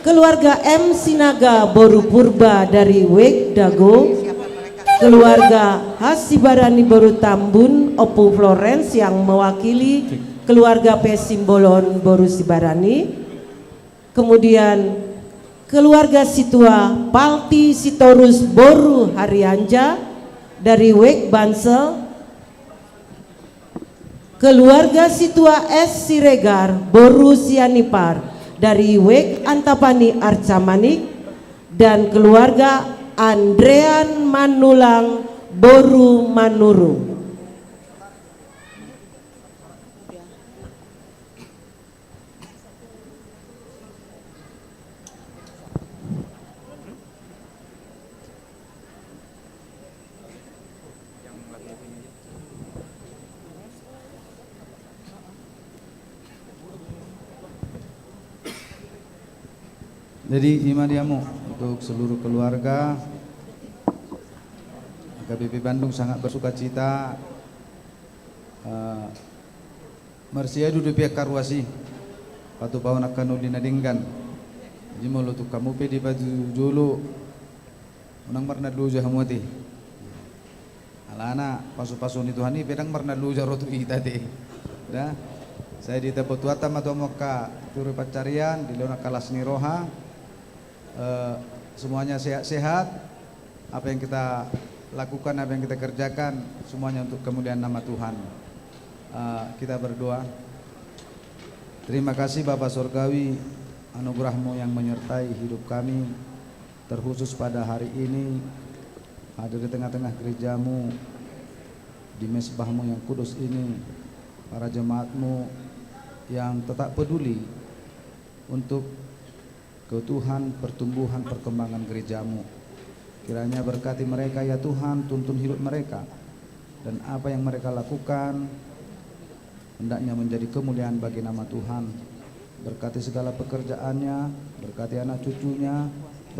keluarga M Sinaga Boru Purba dari Wek Dago, keluarga Hasibarani Boru Tambun Opu Florence yang mewakili keluarga P Simbolon Boru Sibarani, kemudian keluarga Situa Palti Sitorus Boru Harianja dari Wek Bansel, keluarga Situa S Siregar Boru Sianipar dari Wek Antapani Arcamanik, dan keluarga Andrean Manulang Boru Manuru. Jadi Imadiamu untuk seluruh keluarga HKBP Bandung sangat bersuka cita Marsia duduk pihak karwasi patu pawan akan dinadingkan jimolo tu kamu pe di baju jolo unang marna dulu jahamuati alana pasu-pasu ni Tuhani pedang marna dulu jarotu kita teh dah saya di tempat tuata matu moka turu pacarian di lona kalas ni roha. Semuanya sehat-sehat, apa yang kita lakukan, apa yang kita kerjakan semuanya untuk kemuliaan nama Tuhan. Kita berdoa. Terima kasih Bapa Surgawi, anugerah-Mu yang menyertai hidup kami, terkhusus pada hari ini hadir di tengah-tengah gereja-Mu, di mesbah-Mu yang kudus ini, para jemaat-Mu yang tetap peduli untuk keutuhan, pertumbuhan, perkembangan gereja-Mu. Kiranya berkati mereka ya Tuhan, tuntun hidup mereka, dan apa yang mereka lakukan hendaknya menjadi kemuliaan bagi nama Tuhan. Berkati segala pekerjaannya, berkati anak cucunya,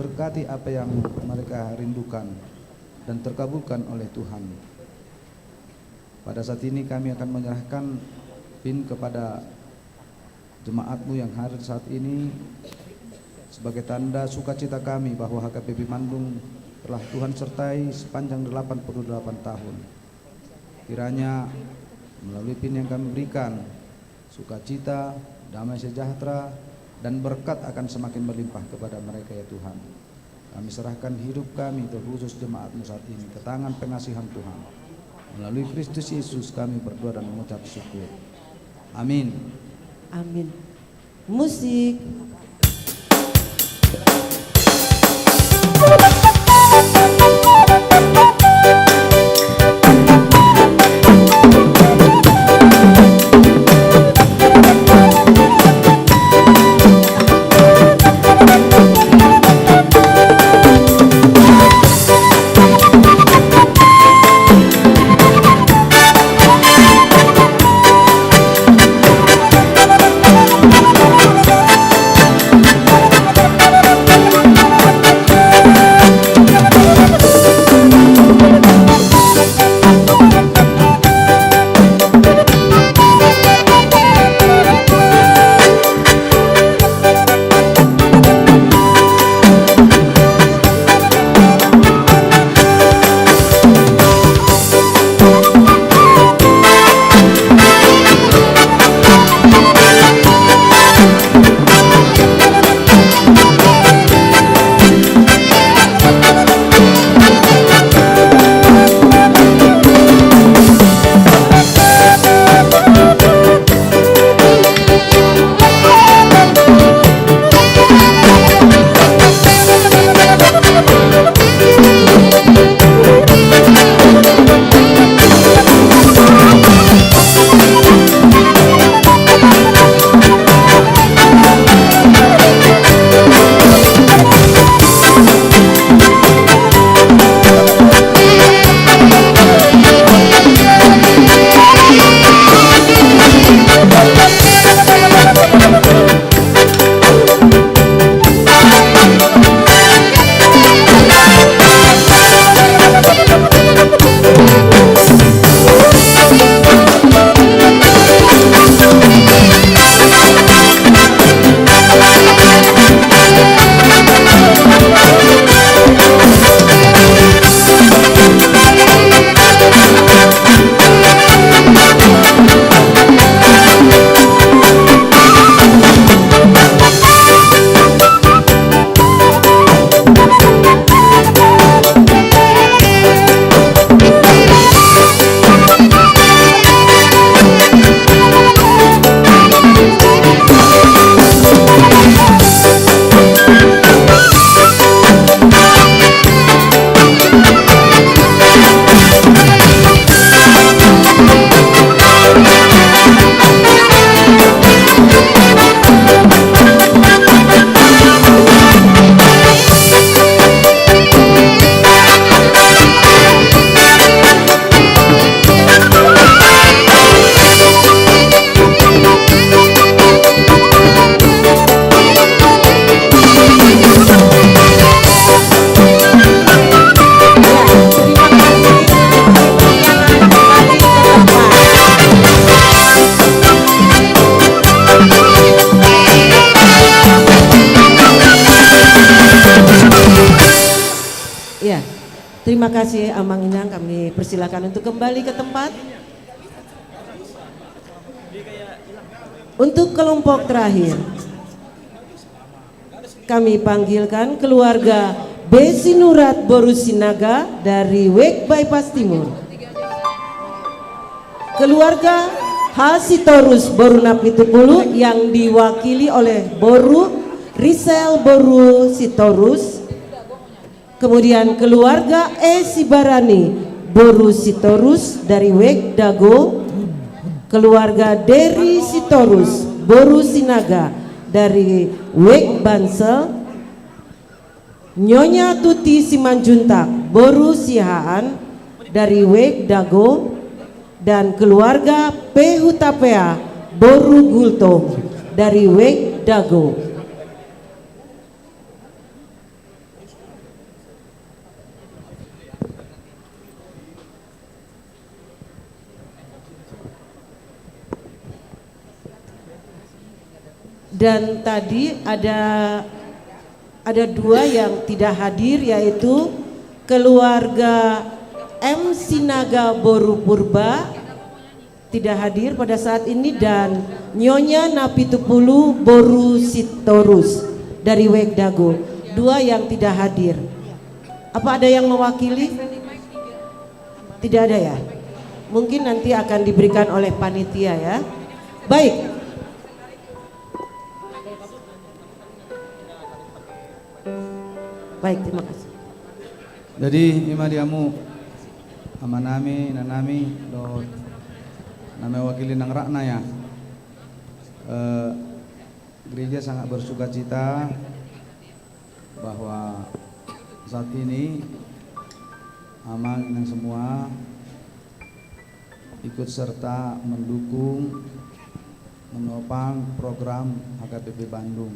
berkati apa yang mereka rindukan dan terkabulkan oleh Tuhan. Pada saat ini kami akan menyerahkan PIN kepada jemaat-Mu yang hadir saat ini sebagai tanda sukacita kami bahwa HKBP Bandung telah Tuhan sertai sepanjang 88 tahun. Kiranya melalui PIN yang kami berikan, sukacita, damai sejahtera, dan berkat akan semakin melimpah kepada mereka ya Tuhan. Kami serahkan hidup kami terkhusus jemaat-Mu saat ini ke tangan pengasihan Tuhan. Melalui Kristus Yesus kami berdoa dan mengucap syukur. Amin. Amin. Musik. Ya, terima kasih Amang Inang, kami persilakan untuk kembali ke tempat. Untuk kelompok terakhir, kami panggilkan keluarga Besinurat Borusinaga dari Wek Bypass Timur. Keluarga Hasitorus Boruna Pitupulu yang diwakili oleh Boru Risel Boru Sitorus. Kemudian keluarga Sibarani Boru Sitorus dari Wek Dago. Keluarga Deri Sitorus Boru Sinaga dari Wek Bansel. Nyonya Tuti Simanjuntak Boru Sihaan dari Wek Dago. Dan keluarga Pehutapea Boru Gultong dari Wek Dago. Dan tadi ada dua yang tidak hadir, yaitu keluarga M. Sinaga Boru Purba tidak hadir pada saat ini, dan Nyonya Napitupulu Boru Sitorus dari Wek Dago. Dua yang tidak hadir. Apa ada yang mewakili? Tidak ada ya? Mungkin nanti akan diberikan oleh panitia ya. Baik. Baik, terima kasih. Jadi imadiamu amanami nanami do nama wakili nang rakna ya. Gereja sangat bersuka cita bahwa saat ini Amang Inang semua ikut serta mendukung, menopang program HKBP Bandung,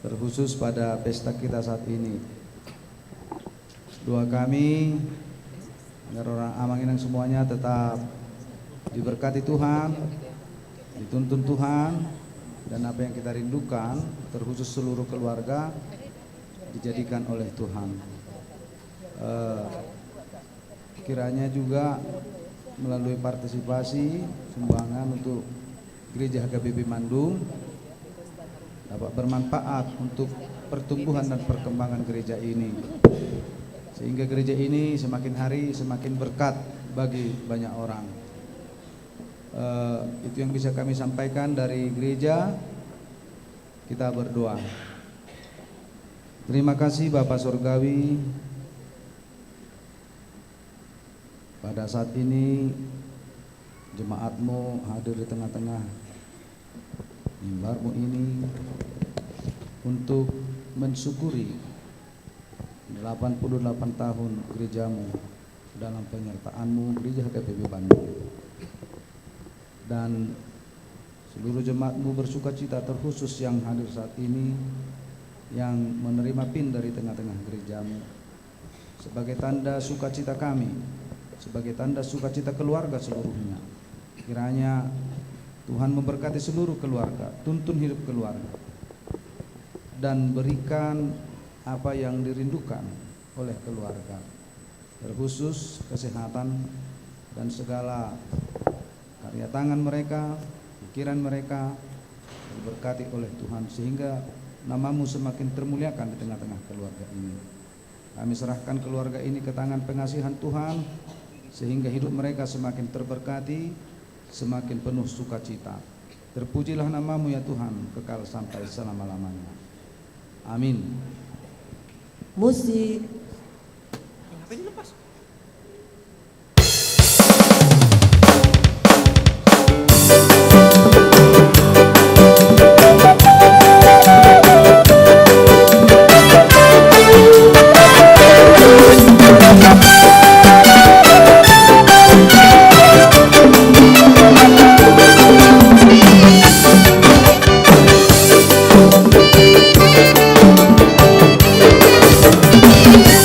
terkhusus pada pesta kita saat ini. Doa kami agar orang Amang Inang semuanya tetap diberkati Tuhan, dituntun Tuhan, dan apa yang kita rindukan, terkhusus seluruh keluarga, dijadikan oleh Tuhan. Kiranya juga melalui partisipasi sumbangan untuk Gereja HKBP Bandung dapat bermanfaat untuk pertumbuhan dan perkembangan gereja ini, sehingga gereja ini semakin hari semakin berkat bagi banyak orang. Itu yang bisa kami sampaikan dari gereja. Kita berdoa. Terima kasih Bapak Surgawi, pada saat ini jemaatmu hadir di tengah-tengah mimbarmu ini untuk mensyukuri 88 tahun gerejamu dalam penyertaanmu Gereja HKBP Bandung, dan seluruh jemaatmu bersuka cita, terkhusus yang hadir saat ini yang menerima PIN dari tengah-tengah gerejamu, sebagai tanda sukacita kami, sebagai tanda sukacita keluarga seluruhnya. Kiranya Tuhan memberkati seluruh keluarga, tuntun hidup keluarga, dan berikan apa yang dirindukan oleh keluarga, terkhusus kesehatan dan segala karya tangan mereka, pikiran mereka diberkati oleh Tuhan, sehingga namamu semakin termuliakan di tengah-tengah keluarga ini. Kami serahkan keluarga ini ke tangan pengasihan Tuhan, sehingga hidup mereka semakin terberkati, semakin penuh sukacita. Terpujilah namamu ya Tuhan, kekal sampai selama-lamanya. Amin. Musik. Thank you.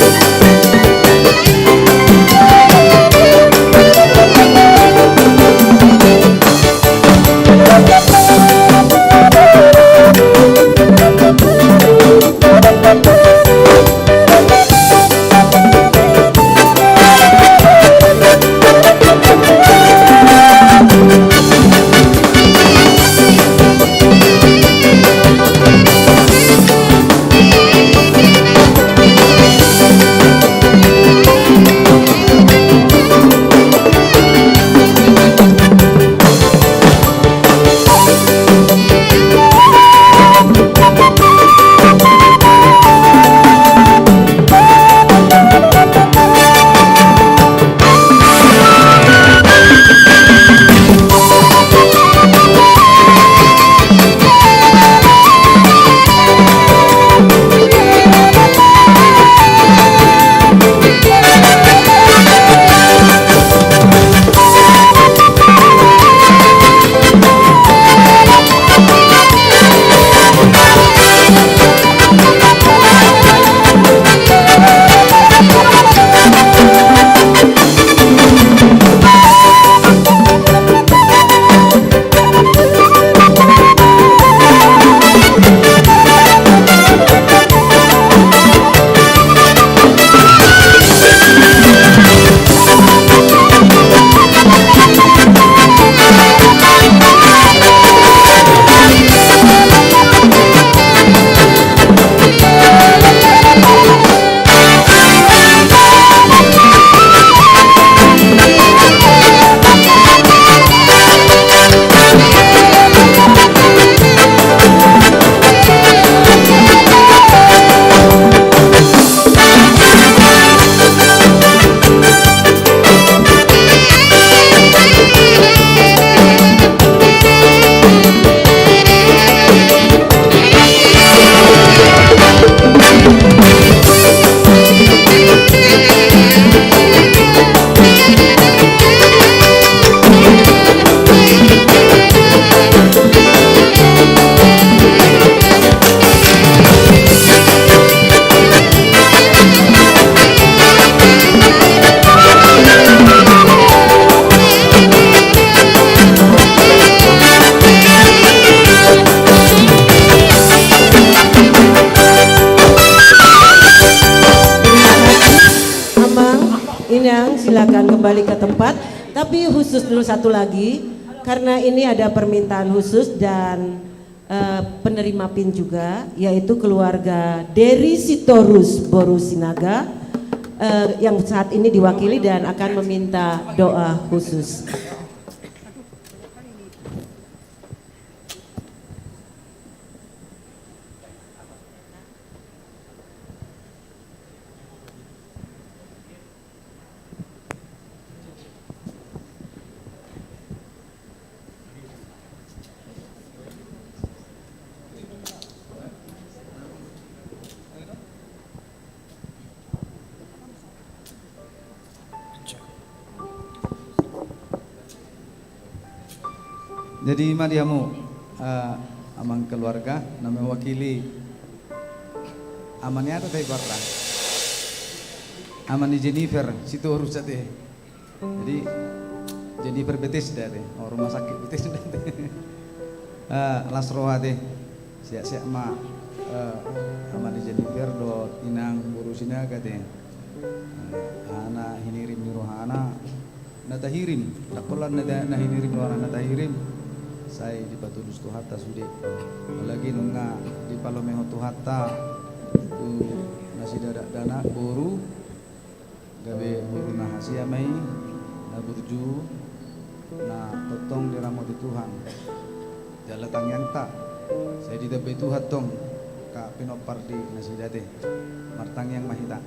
Inang silakan kembali ke tempat. Tapi khusus dulu satu lagi, karena ini ada permintaan khusus dan penerima PIN juga, yaitu keluarga Dery Sitorus Boru Sinaga yang saat ini diwakili dan akan meminta doa khusus. Jadi madiamu amang keluarga nama wakili amannya ada dari Barra. Aman di Jennifer situ urus teh. Jadi Jennifer Bethesda teh, rumah sakit Bethesda teh. Lasroha teh. Siap-siap ma aman di Jennifer do inang urusina teh. Ana hinirim rohana nata hirim. Tak perlu nata hinirim rohana nata hirim. Saya di Batu Dus Tuhata sudah lagi nunga di Palomeho Tuhata tu nasi dadak dana boru gabe boru na hasia mai na burju na totong di ramo di Tuhan jalatang yang tak saya di tepi Tuhan tong ka pinopar di nasi date martang yang mahita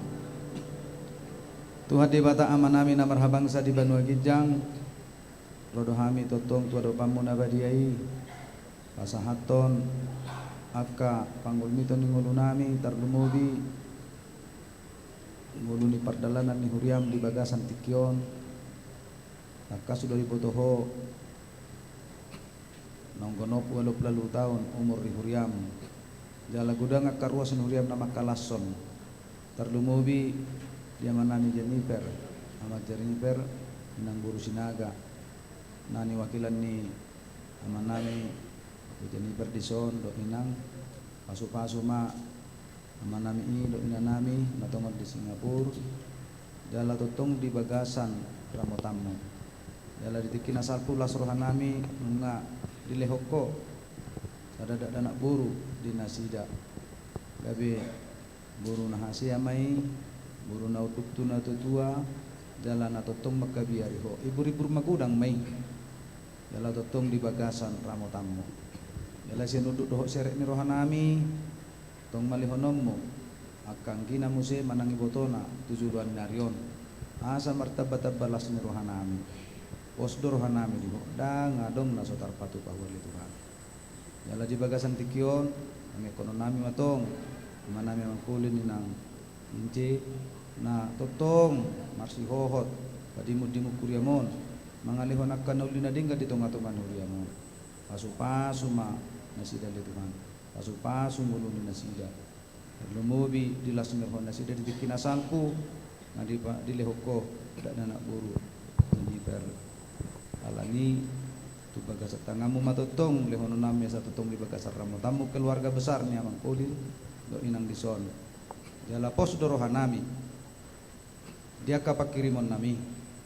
Tuhan di bata amanami na marhabangsa di Banua Gijang Rodohami totong tuado pamuna badiai pasahaton aka panggulmiton ni ngulunami tarlumubi nguluni pardalanan ni huriam di bagasan tikion aka sudah dibotoho nonggonop 80 tahun umur di huriam jala gudang akaruasan huriam nama kalason tarlumubi dia manani Jennifer amat Jennifer inang Boru Sinaga nani wakilan ni amanami Jennifer Dison do inang pasu-pasu ma amanami i do inanami natongod di Singapura jala totong di bagasan ramotamu jala ditikin asal pulas rohanami nunga di lehoko ada anak buru di nasida gabe buru nahasi amai buru na utuk na tutua jala na totong makabiari ho ibur-ibur magudang mai jala totong di bagasan ramotamu jala sinuduk dohok serek ni rohanami tong malihonommu akang kina muse manangi botona tujuan narion asa martabat balas ni rohanami posdo rohanami di da ngadong na sotar patu pahwali Tuhan jala di bagasan tikion ang ekonomi matong manami mangkulin nang ince na totong marsi hohot padimud-dimud kuriamon mangalihon akan ulina dingga di tonga-tongan huriamon pasu-pasu ma nasida di Tuhan pasu-pasu muluni nasida lumubi dilasmirhon nasida ditikin asalku na di lehoko dak anak buru jadi per alani tu bagasat tangamu matotong lehono nami sa totong di bagasar ramo tamu keluarga besarnya mangkulin do inang dison jala pos dorohanami dia kapakirimon nami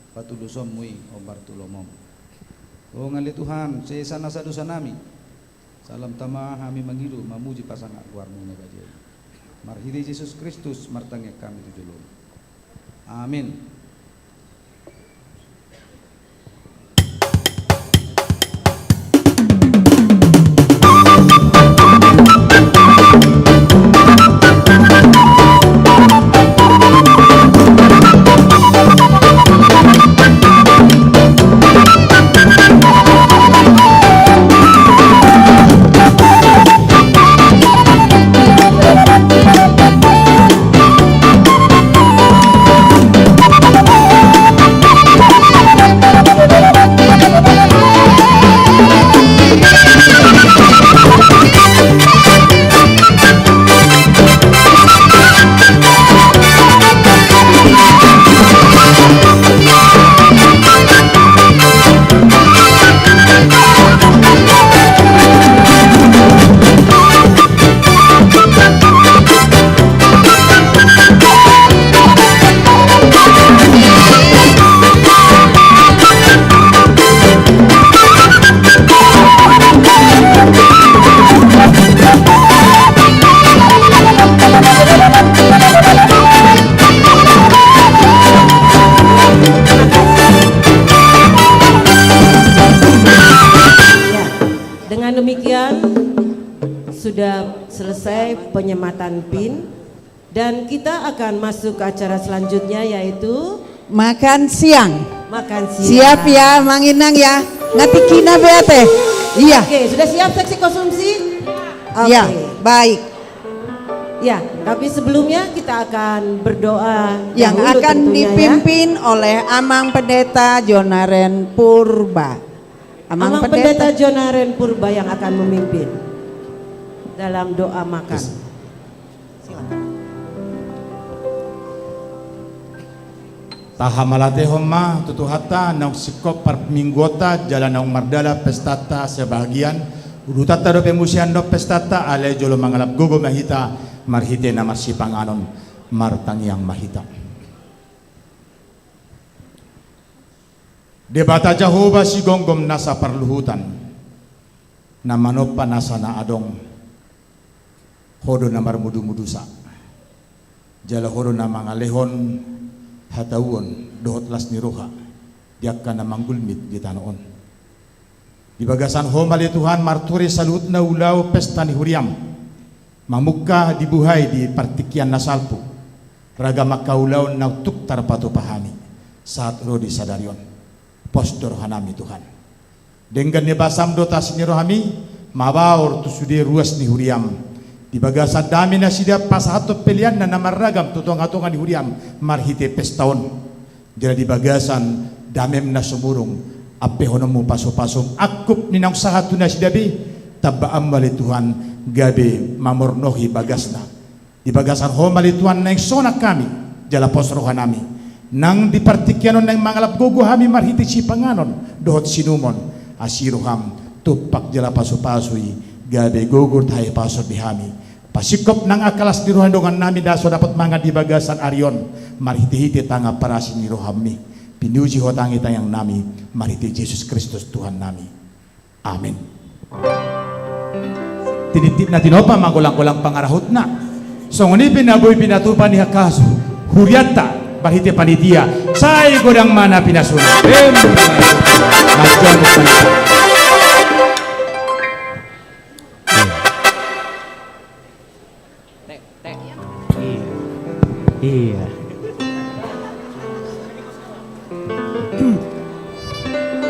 patudusom mui obar tulomom o ngali Tuhan sesana sadosa nami salam tama kami mangilu mamuji pasangan luarmu nagajai marhidi Yesus Kristus martangnya kami tujulun amin. selesai penyematan PIN dan kita akan masuk ke acara selanjutnya yaitu makan siang. Makan siang. Siap ya Mang Inang ya. Ngatikina bete. Iya. Oke, sudah siap seksi konsumsi? Iya, baik. Ya, tapi sebelumnya kita akan berdoa Yang dahulu akan tentunya, dipimpin oleh Amang Pendeta Jonaren Purba. Amang Pendeta Jonaren Purba yang akan memimpin dalam doa makan. Tahamalate homa tutuhata naung sikop par minggota jalan naung mardala pestata sebagian udutata do pemusian do pestata ale jolo mangalap gogo mahita marhite na marsipanganon martang yang mahita. Debata Jehovah si gonggom nasa parluhutan na manopa nasa na adong hodo na marmudu-mudusa jala hodo na mga lehon hatawon dohot las ni roha diak ka na manggulmit di tanoon di bagasan homali Tuhan marturi salut na ulaw pesta ni huriam mamukka dibuhay di partikian nasalpo raga makaulaw na tuk tarpato pahami saat rodi sadarion postor hanami Tuhan dengan ni basam dotas ni rohami mabaur tu sudi ruas ni huriam di bagasan dami na sida pasahato pilihan na namaragam tutong-atongan di huriam marhite pestaon jala di bagasan damem na sumurong ape honomu paso-pasom akup ninang sahatu na sidabi tabaam bali Tuhan gabe mamornohi bagasna di bagasan homali Tuhan na sonak kami jala posrohan nami nang di partikianon na mangalap gogo hami marhite si panganon dohot sinumon asiruham tupak jala paso-pasoi gabe gugur tayo pasod di hami pasikop nang akalas di rohan dongan nami daso dapat manga di bagasan arion marhiti-hiti tanga parasin ni rohami pinuji hotangi tayang nami marhiti Yesus Kristus Tuhan nami amin. Tinitip na tinopa magulang-gulang pangarahot na so nguni pinaboy pinatupan ni hakaso huryata marhiti panitia say godang mana pinasunan majon panitia. Iya.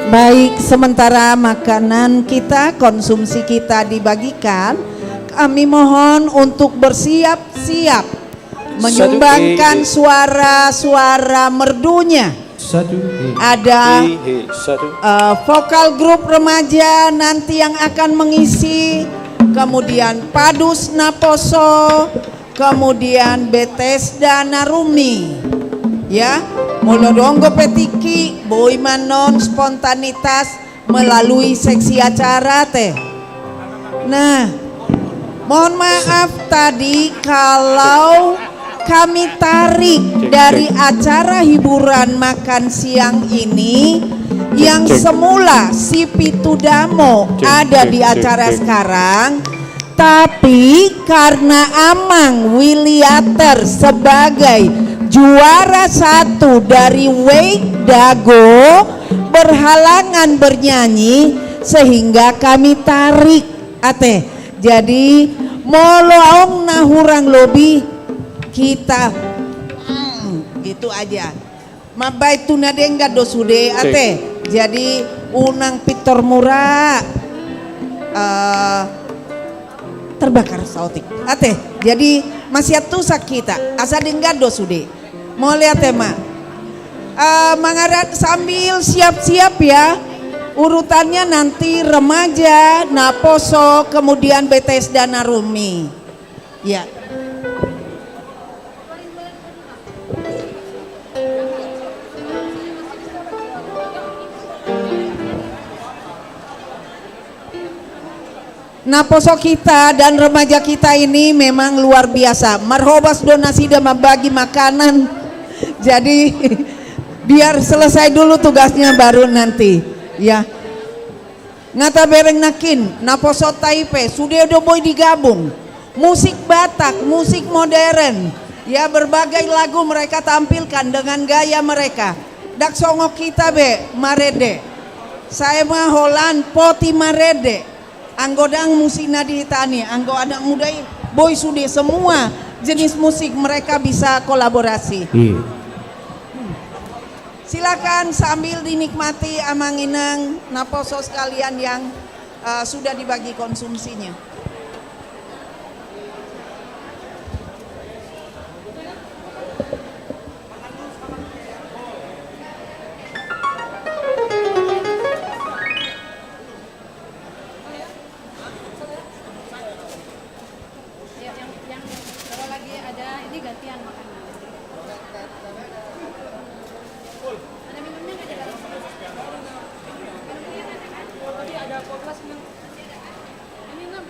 Baik, sementara makanan kita, konsumsi kita dibagikan, kami mohon untuk bersiap-siap menyumbangkan suara-suara merdunya. Ada vokal grup remaja nanti yang akan mengisi, kemudian Padus Naposo, kemudian Bethesda Narumi, ya, Molodonggo Petiki, Boy Manon spontanitas melalui seksi acara teh. Nah, mohon maaf tadi kalau kami tarik dari acara hiburan makan siang ini yang semula si Pitudamo ada di acara sekarang. Tapi karena Amang Wiliater sebagai juara 1 dari Wake Dago berhalangan bernyanyi sehingga kami tarik ate. Jadi moloong nahurang lobi kita gitu aja. Mabai tunadengga dosude ate. Jadi unang pitor murah terbakar sautik ate jadi masih tusak kita asa denggado sude mau lihat tema mangarat sambil siap-siap ya urutannya nanti remaja Naposo kemudian Bethesda Narumi ya. Naposo kita dan remaja kita ini memang luar biasa. Marhobas donasi dan membagi makanan. Jadi biar selesai dulu tugasnya baru nanti. Ya. Ngata bereng nakin Naposo Taipei sudah boy digabung. Musik Batak, musik modern. Ya berbagai lagu mereka tampilkan dengan gaya mereka. Dak songok kita be marede. Saya mah Holland poti marede. Anggodang musina di tani, anggo anak muda Boy Sude, semua jenis musik mereka bisa kolaborasi. Iya. Silakan sambil dinikmati amanginang naposo sekalian yang sudah dibagi konsumsinya. Kalau lagi ada ini gantian makanan. Ada minumnya nggak di dalam? Minumnya ada kopas minum. Ini 6.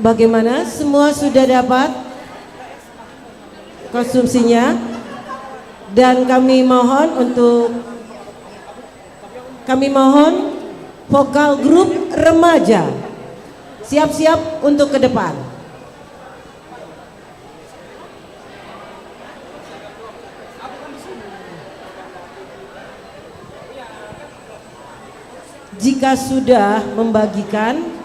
Bagaimana? Semua sudah dapat konsumsinya? Dan kami mohon vokal grup remaja siap-siap untuk ke depan. Jika sudah membagikan,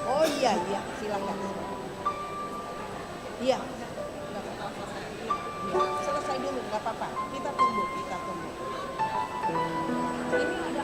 Oh iya, silakan. Iya. Selesai dulu, nggak apa-apa. Kita tunggu. Ini ada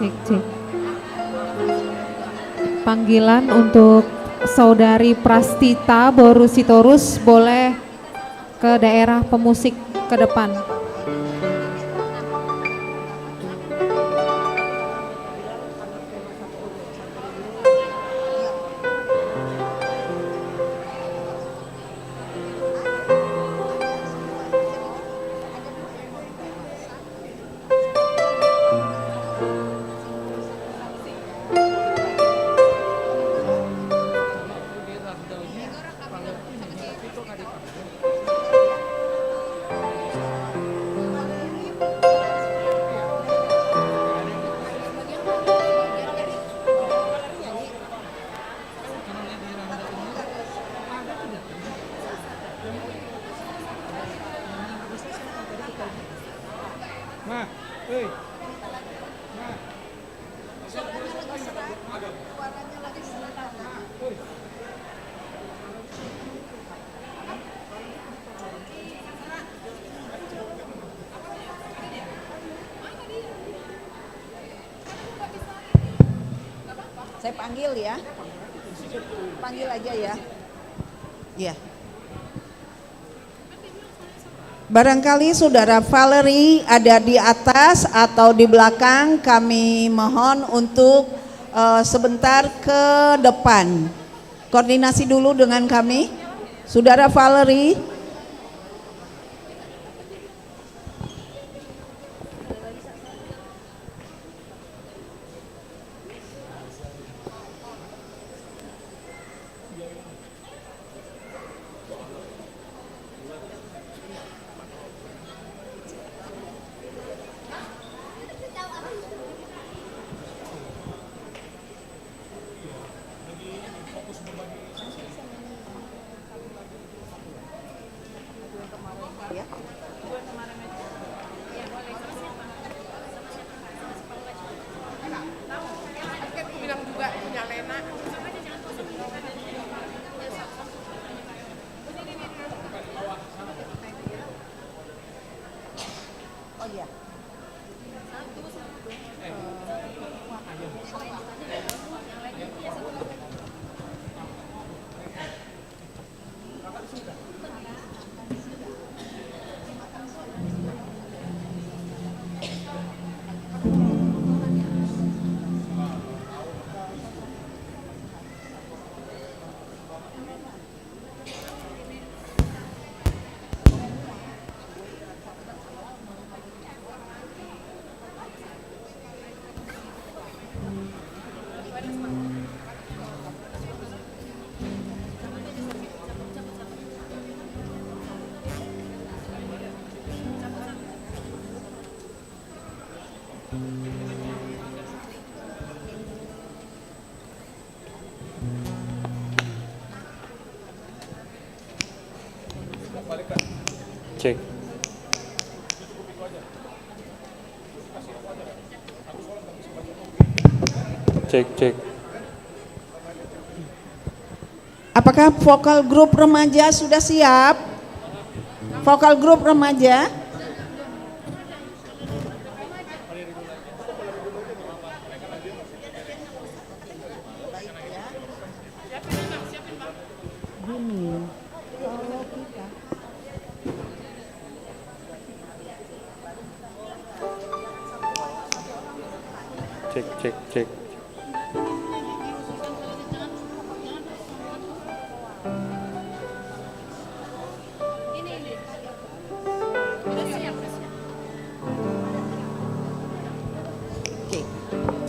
Cek. Panggilan untuk Saudari Prastita Borusitorus, boleh ke daerah pemusik ke depan. Saya panggil ya. Panggil aja ya. Iya. Barangkali Saudara Valerie ada di atas atau di belakang, kami mohon untuk sebentar ke depan. Koordinasi dulu dengan kami. Saudara Valerie. Cek. Cek. Apakah vokal grup remaja sudah siap? Vokal grup remaja? Cek.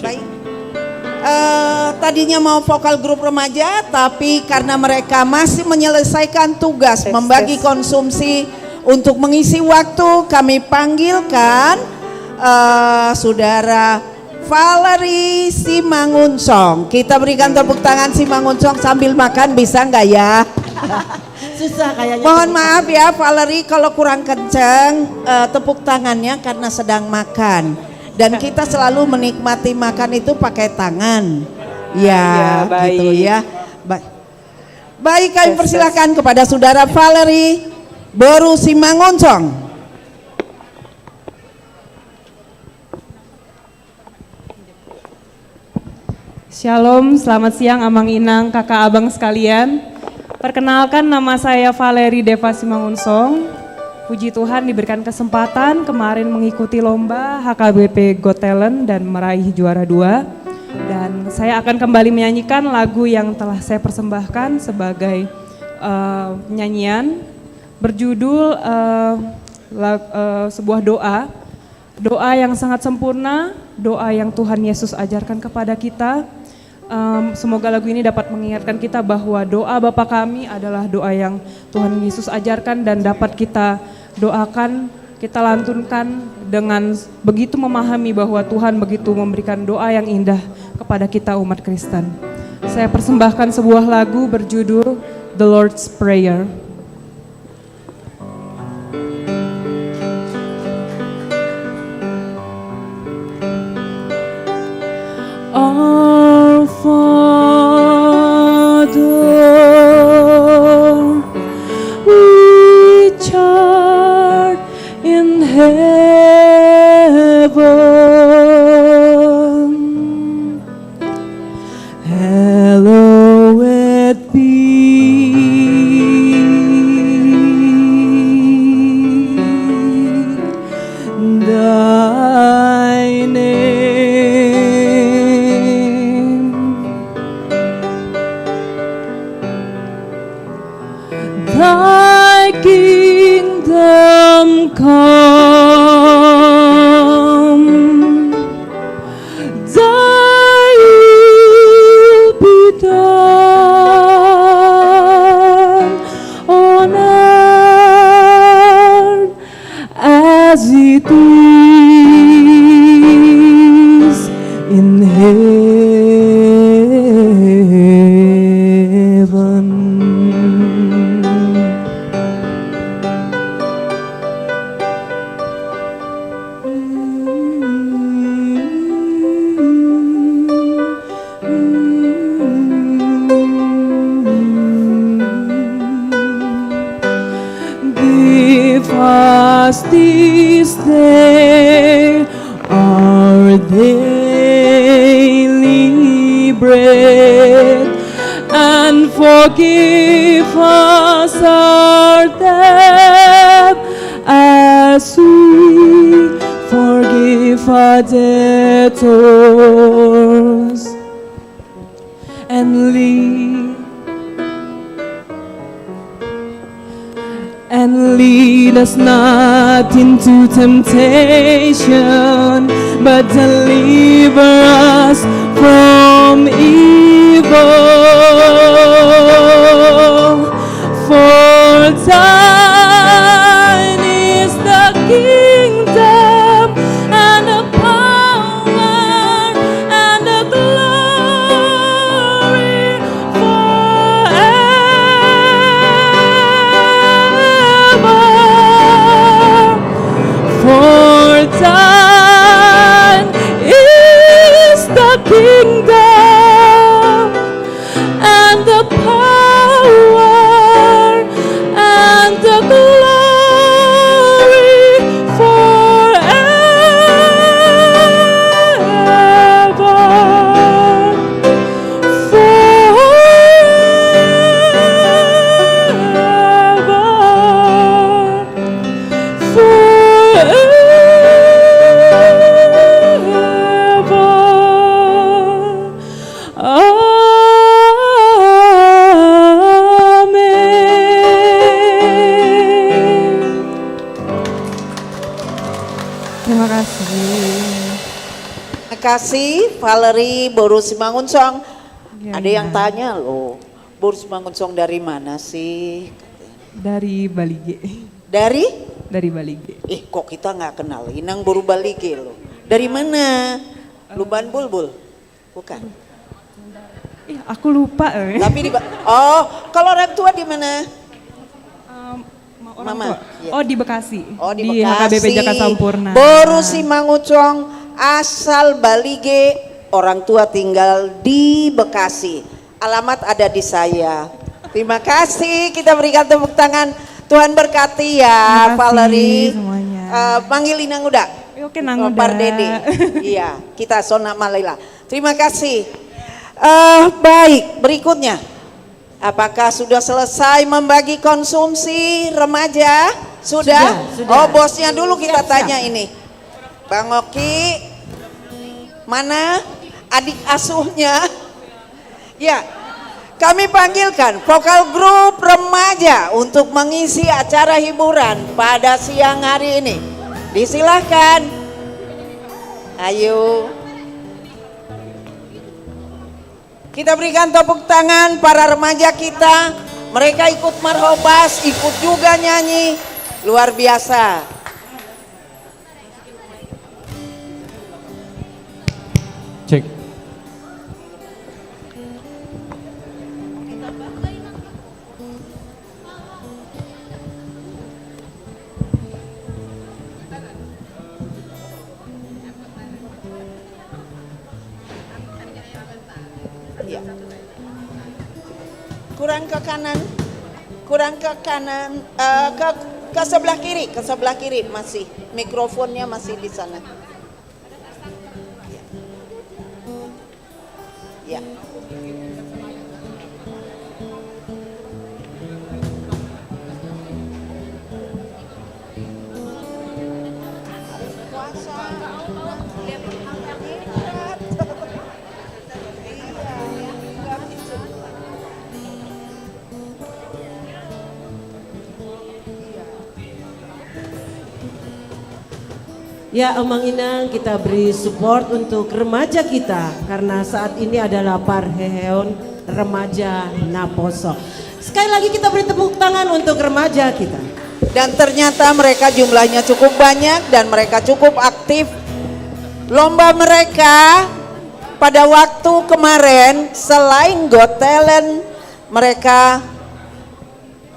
Baik. Tadinya mau vokal grup remaja, tapi karena mereka masih menyelesaikan tugas membagi konsumsi untuk mengisi waktu, kami panggilkan Saudara Valerie Simangunsong. Kita berikan tepuk tangan Simangunsong sambil makan, bisa nggak ya? Susah kayaknya. Mohon maaf ya Valerie kalau kurang kenceng tepuk tangannya karena sedang makan. Dan kita selalu menikmati makan itu pakai tangan. Ya, baik. gitu ya. Baik, kami persilakan kepada Saudara Valerie Boru Simangunsong. Shalom, selamat siang Amang Inang, kakak abang sekalian. Perkenalkan, nama saya Valerie Deva Simangunsong. Puji Tuhan diberikan kesempatan kemarin mengikuti lomba HKBP Got Talent dan meraih juara 2. Dan saya akan kembali menyanyikan lagu yang telah saya persembahkan sebagai nyanyian berjudul sebuah doa yang sangat sempurna, doa yang Tuhan Yesus ajarkan kepada kita. Semoga lagu ini dapat mengingatkan kita bahwa doa Bapa kami adalah doa yang Tuhan Yesus ajarkan dan dapat kita doakan, kita lantunkan dengan begitu memahami bahwa Tuhan begitu memberikan doa yang indah kepada kita umat Kristen. Saya persembahkan sebuah lagu berjudul The Lord's Prayer. Our Father, which art in heaven, hallowed be thy name. Thy kingdom come, thy will be done on earth as it is in heaven. us this day our daily bread, and forgive us our debt as we forgive our debtors, and lead us not into temptation, but deliver us from evil. For thine is the kingdom and the power and the glory forever. For thine is the kingdom and the power and the glory Terima kasih. Terima kasih Valerie Boru Simangunsong. Ya, Ada yang tanya loh, Boru Simangunsong dari mana sih? Dari Balige. Dari? Dari Balige. Kok kita nggak kenal, Inang Boru Balige loh. Dari mana? Luban Bulbul? Bukan. Aku lupa. Tapi kalau orang tua di mana? Mama. Oh di Bekasi. Oh di HKBP Jakarta Sampurna. Boru Simangunsong asal Balige, orang tua tinggal di Bekasi. Alamat ada di saya. Terima kasih, kita berikan tepuk tangan. Tuhan berkati ya Valerie. Panggil Inang Uda. Oke, Nang Uda. Par Dede. Iya, kita Sona Malila. Terima kasih. Baik, berikutnya. Apakah sudah selesai membagi konsumsi remaja? Sudah? Oh, bosnya dulu kita tanya ini. Bang Oki, mana adik asuhnya? Ya, kami panggilkan vokal grup remaja untuk mengisi acara hiburan pada siang hari ini. Disilahkan. Ayo. Kita berikan tepuk tangan para remaja kita. Mereka ikut marhobas, ikut juga nyanyi. Luar biasa. Cek. Kurang ke kanan, ke sebelah kiri masih, mikrofonnya masih di sana. Ya. Ya Omang Inang, kita beri support untuk remaja kita karena saat ini adalah Parheon Remaja Naposo. Sekali lagi kita beri tepuk tangan untuk remaja kita. Dan ternyata mereka jumlahnya cukup banyak dan mereka cukup aktif. Lomba mereka pada waktu kemarin selain Got Talent, mereka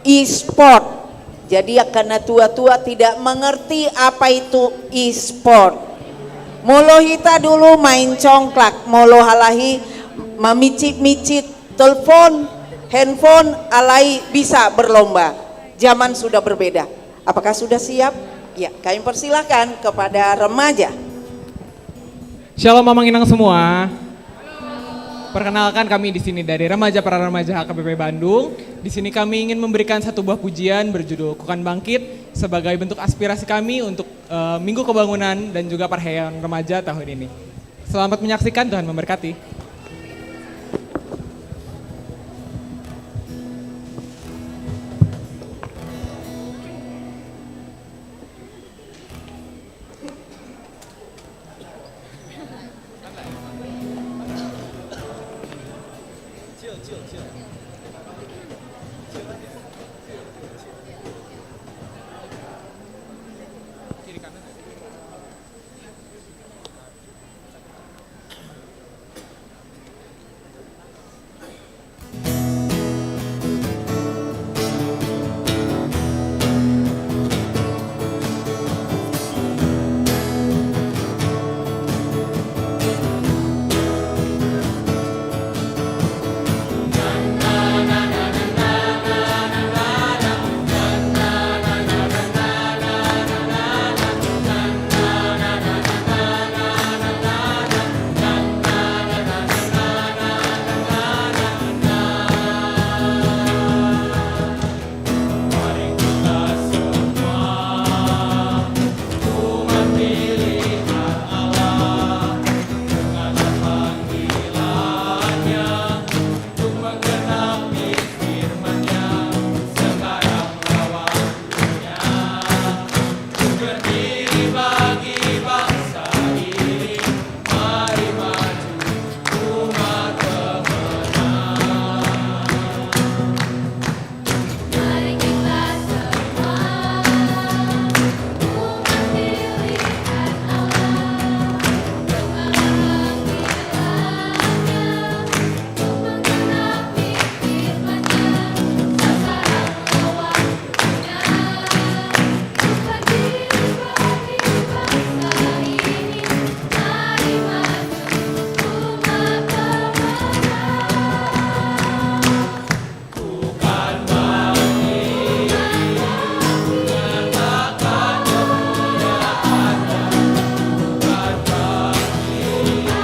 e-sport. Jadi karena tua-tua tidak mengerti apa itu e-sport. Molo hita dulu main congklak, molo halahi memicit-micit telepon, handphone alai bisa berlomba. Zaman sudah berbeda. Apakah sudah siap? Ya, kami persilahkan kepada remaja. Shalom Mamang Inang semua. Perkenalkan kami di sini dari Remaja Para Remaja HKBP Bandung. Di sini kami ingin memberikan satu buah pujian berjudul Kukan Bangkit sebagai bentuk aspirasi kami untuk Minggu Kebangunan dan juga Perayaan Remaja tahun ini. Selamat menyaksikan, Tuhan memberkati.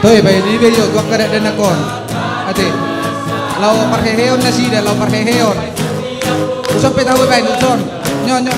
Toy bay di video gua kada dan nakon. Ate. Lau parheheon na sida, lau parheheon. Usap pe tahu bay son. Nyon.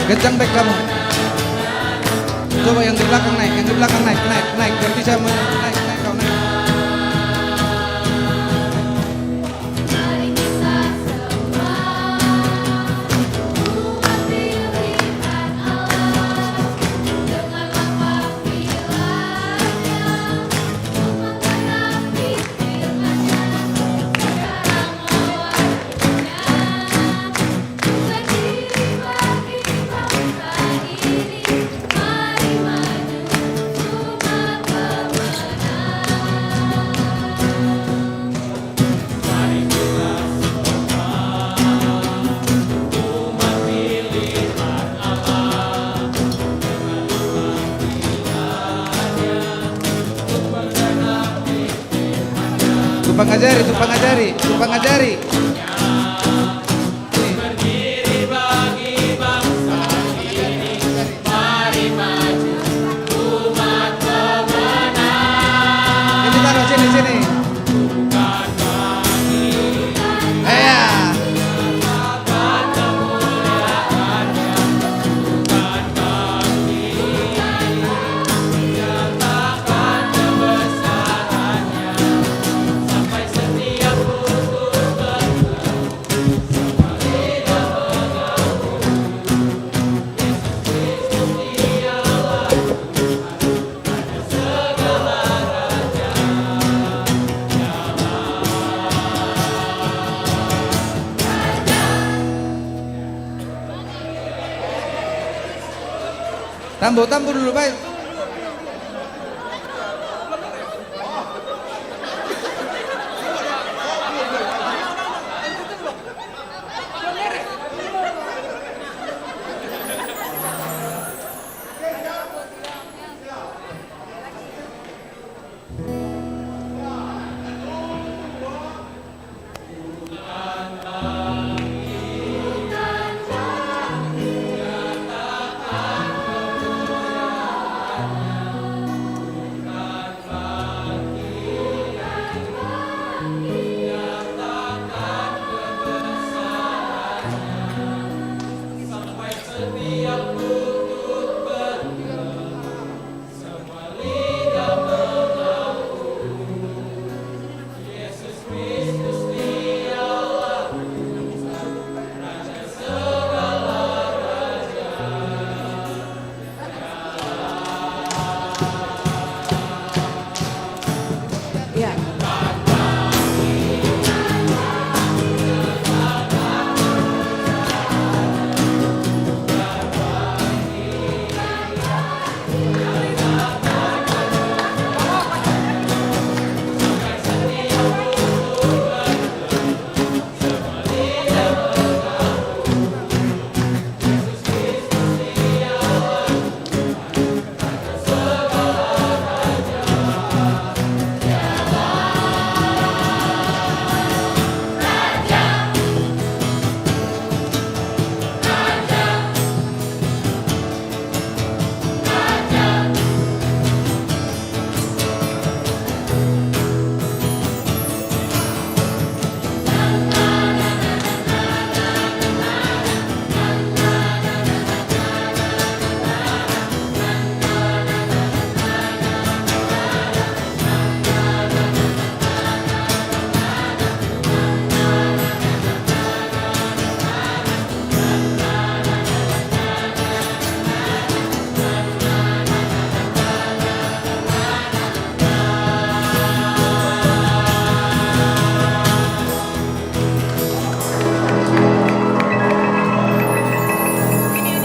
Kencang back kamu. Coba yang di belakang naik, naik. Berarti saya mau naik kau naik. Tumpang ngajari. Ini taruh sini. Tambo dulu baik.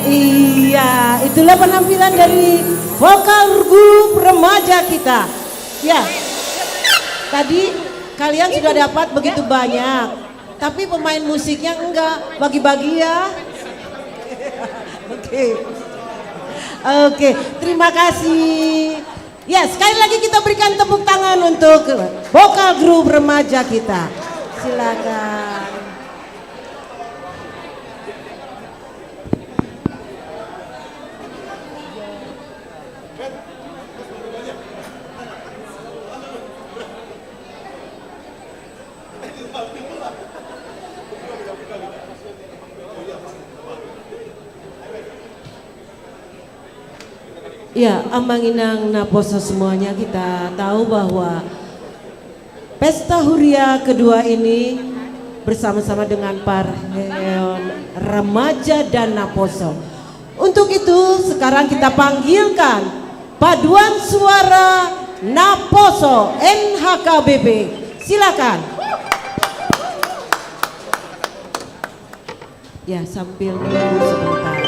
Iya, itulah penampilan dari vokal grup remaja kita. Ya, tadi kalian sudah dapat begitu banyak, tapi pemain musiknya enggak, bagi-bagi ya. Oke, terima kasih. Ya, sekali lagi kita berikan tepuk tangan untuk vokal grup remaja kita. Silakan. Ya, Amanginang Naposo semuanya, kita tahu bahwa Pesta Huria kedua ini bersama-sama dengan Parheon Remaja dan Naposo. Untuk itu sekarang kita panggilkan Paduan Suara Naposo NHKBP. Silakan. Ya, sambil menunggu sebentar.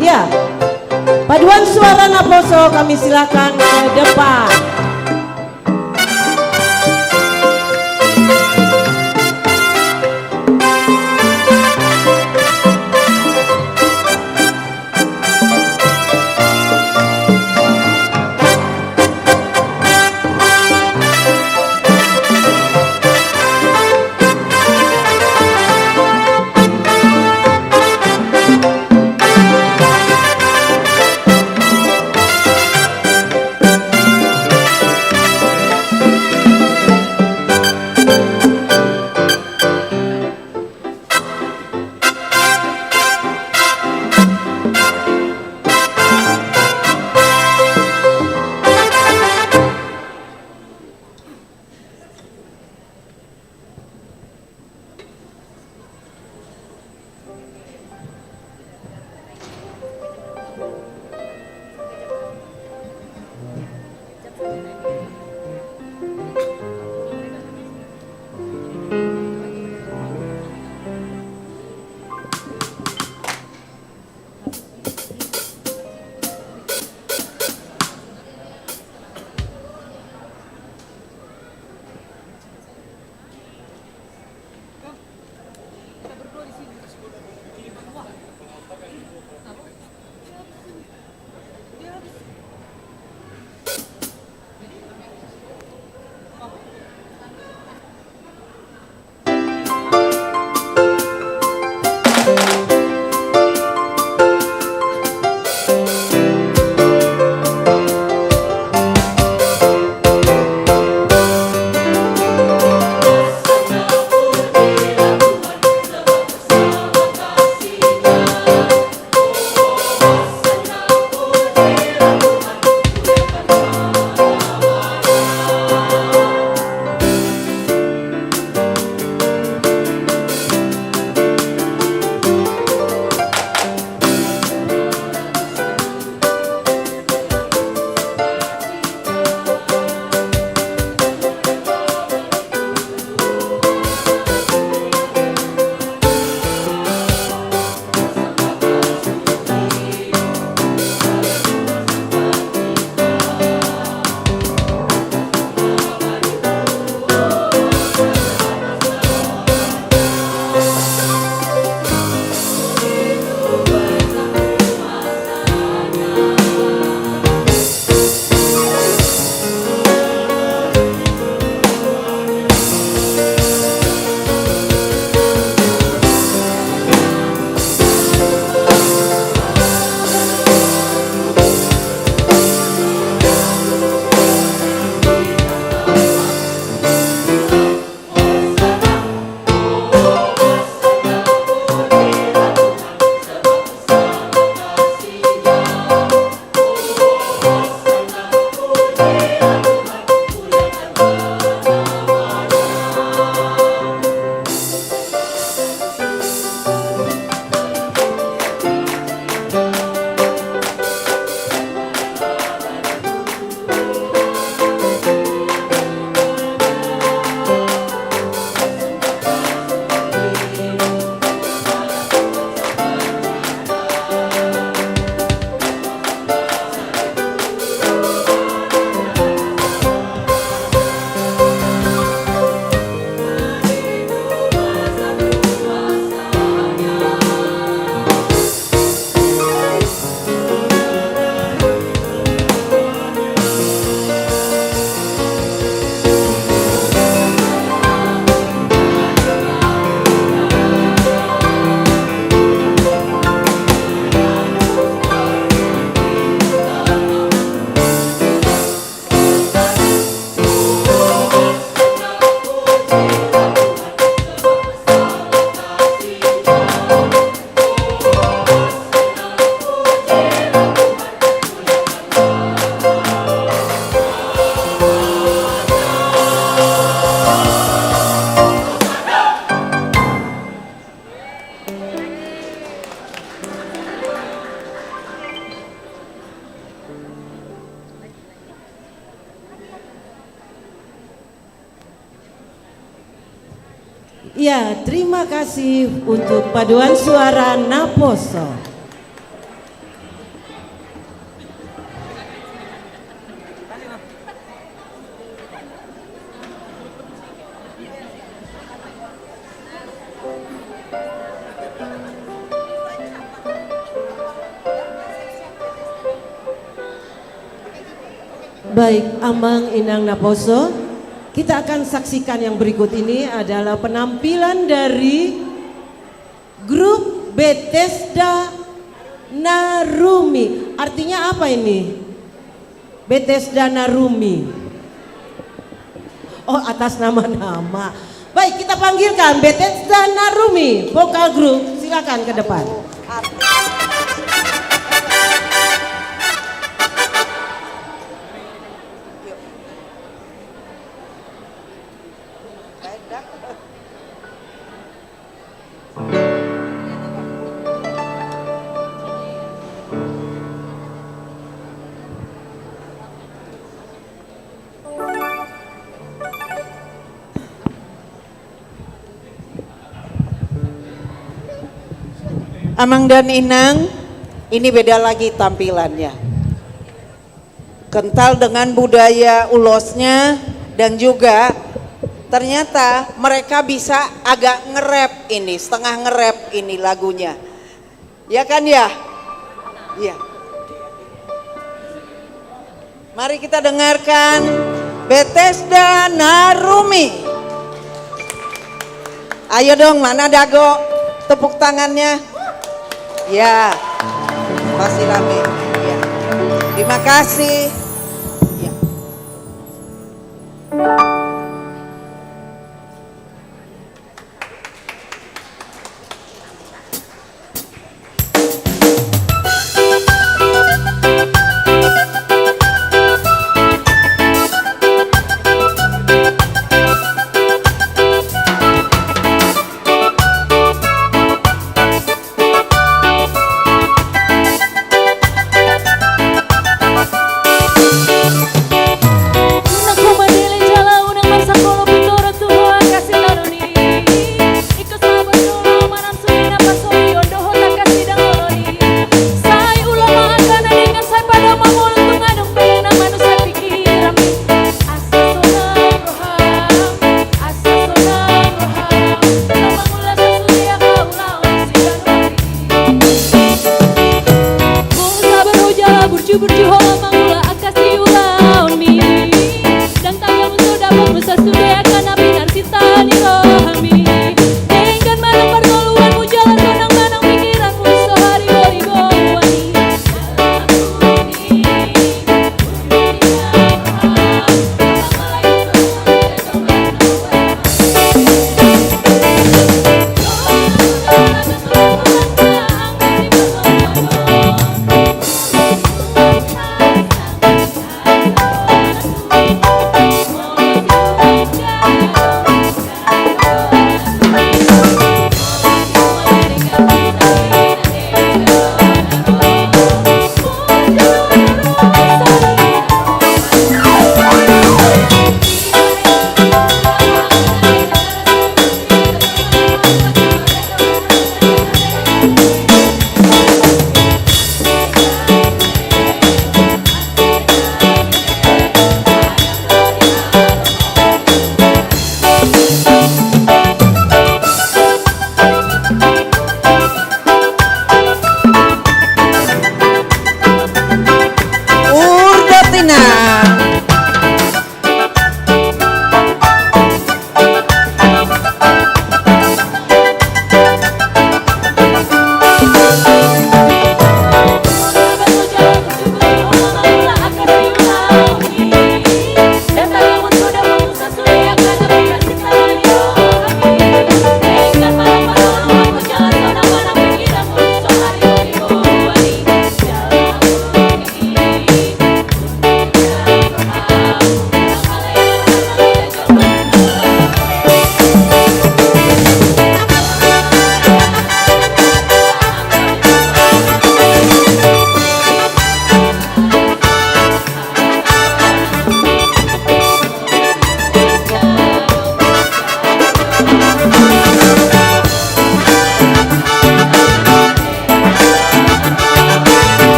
Ya, Paduan Suara Naposo kami silakan ke depan. Ya, terima kasih untuk paduan suara Naposo. Baik, Amang Inang Naposo. Kita akan saksikan yang berikut ini adalah penampilan dari grup Bethesda Narumi. Artinya apa ini? Bethesda Narumi. Oh, atas nama-nama. Baik, kita panggilkan Bethesda Narumi, vokal grup. Silakan ke depan. Amang dan Inang, ini beda lagi tampilannya. Kental dengan budaya ulosnya dan juga ternyata mereka bisa agak nge-rap ini, setengah nge-rap ini lagunya. Ya kan ya? Iya. Mari kita dengarkan Bethesda Narumi. Ayo dong, mana Dago? Tepuk tangannya. Ya, masih rame. Ya. Terima kasih. Ya.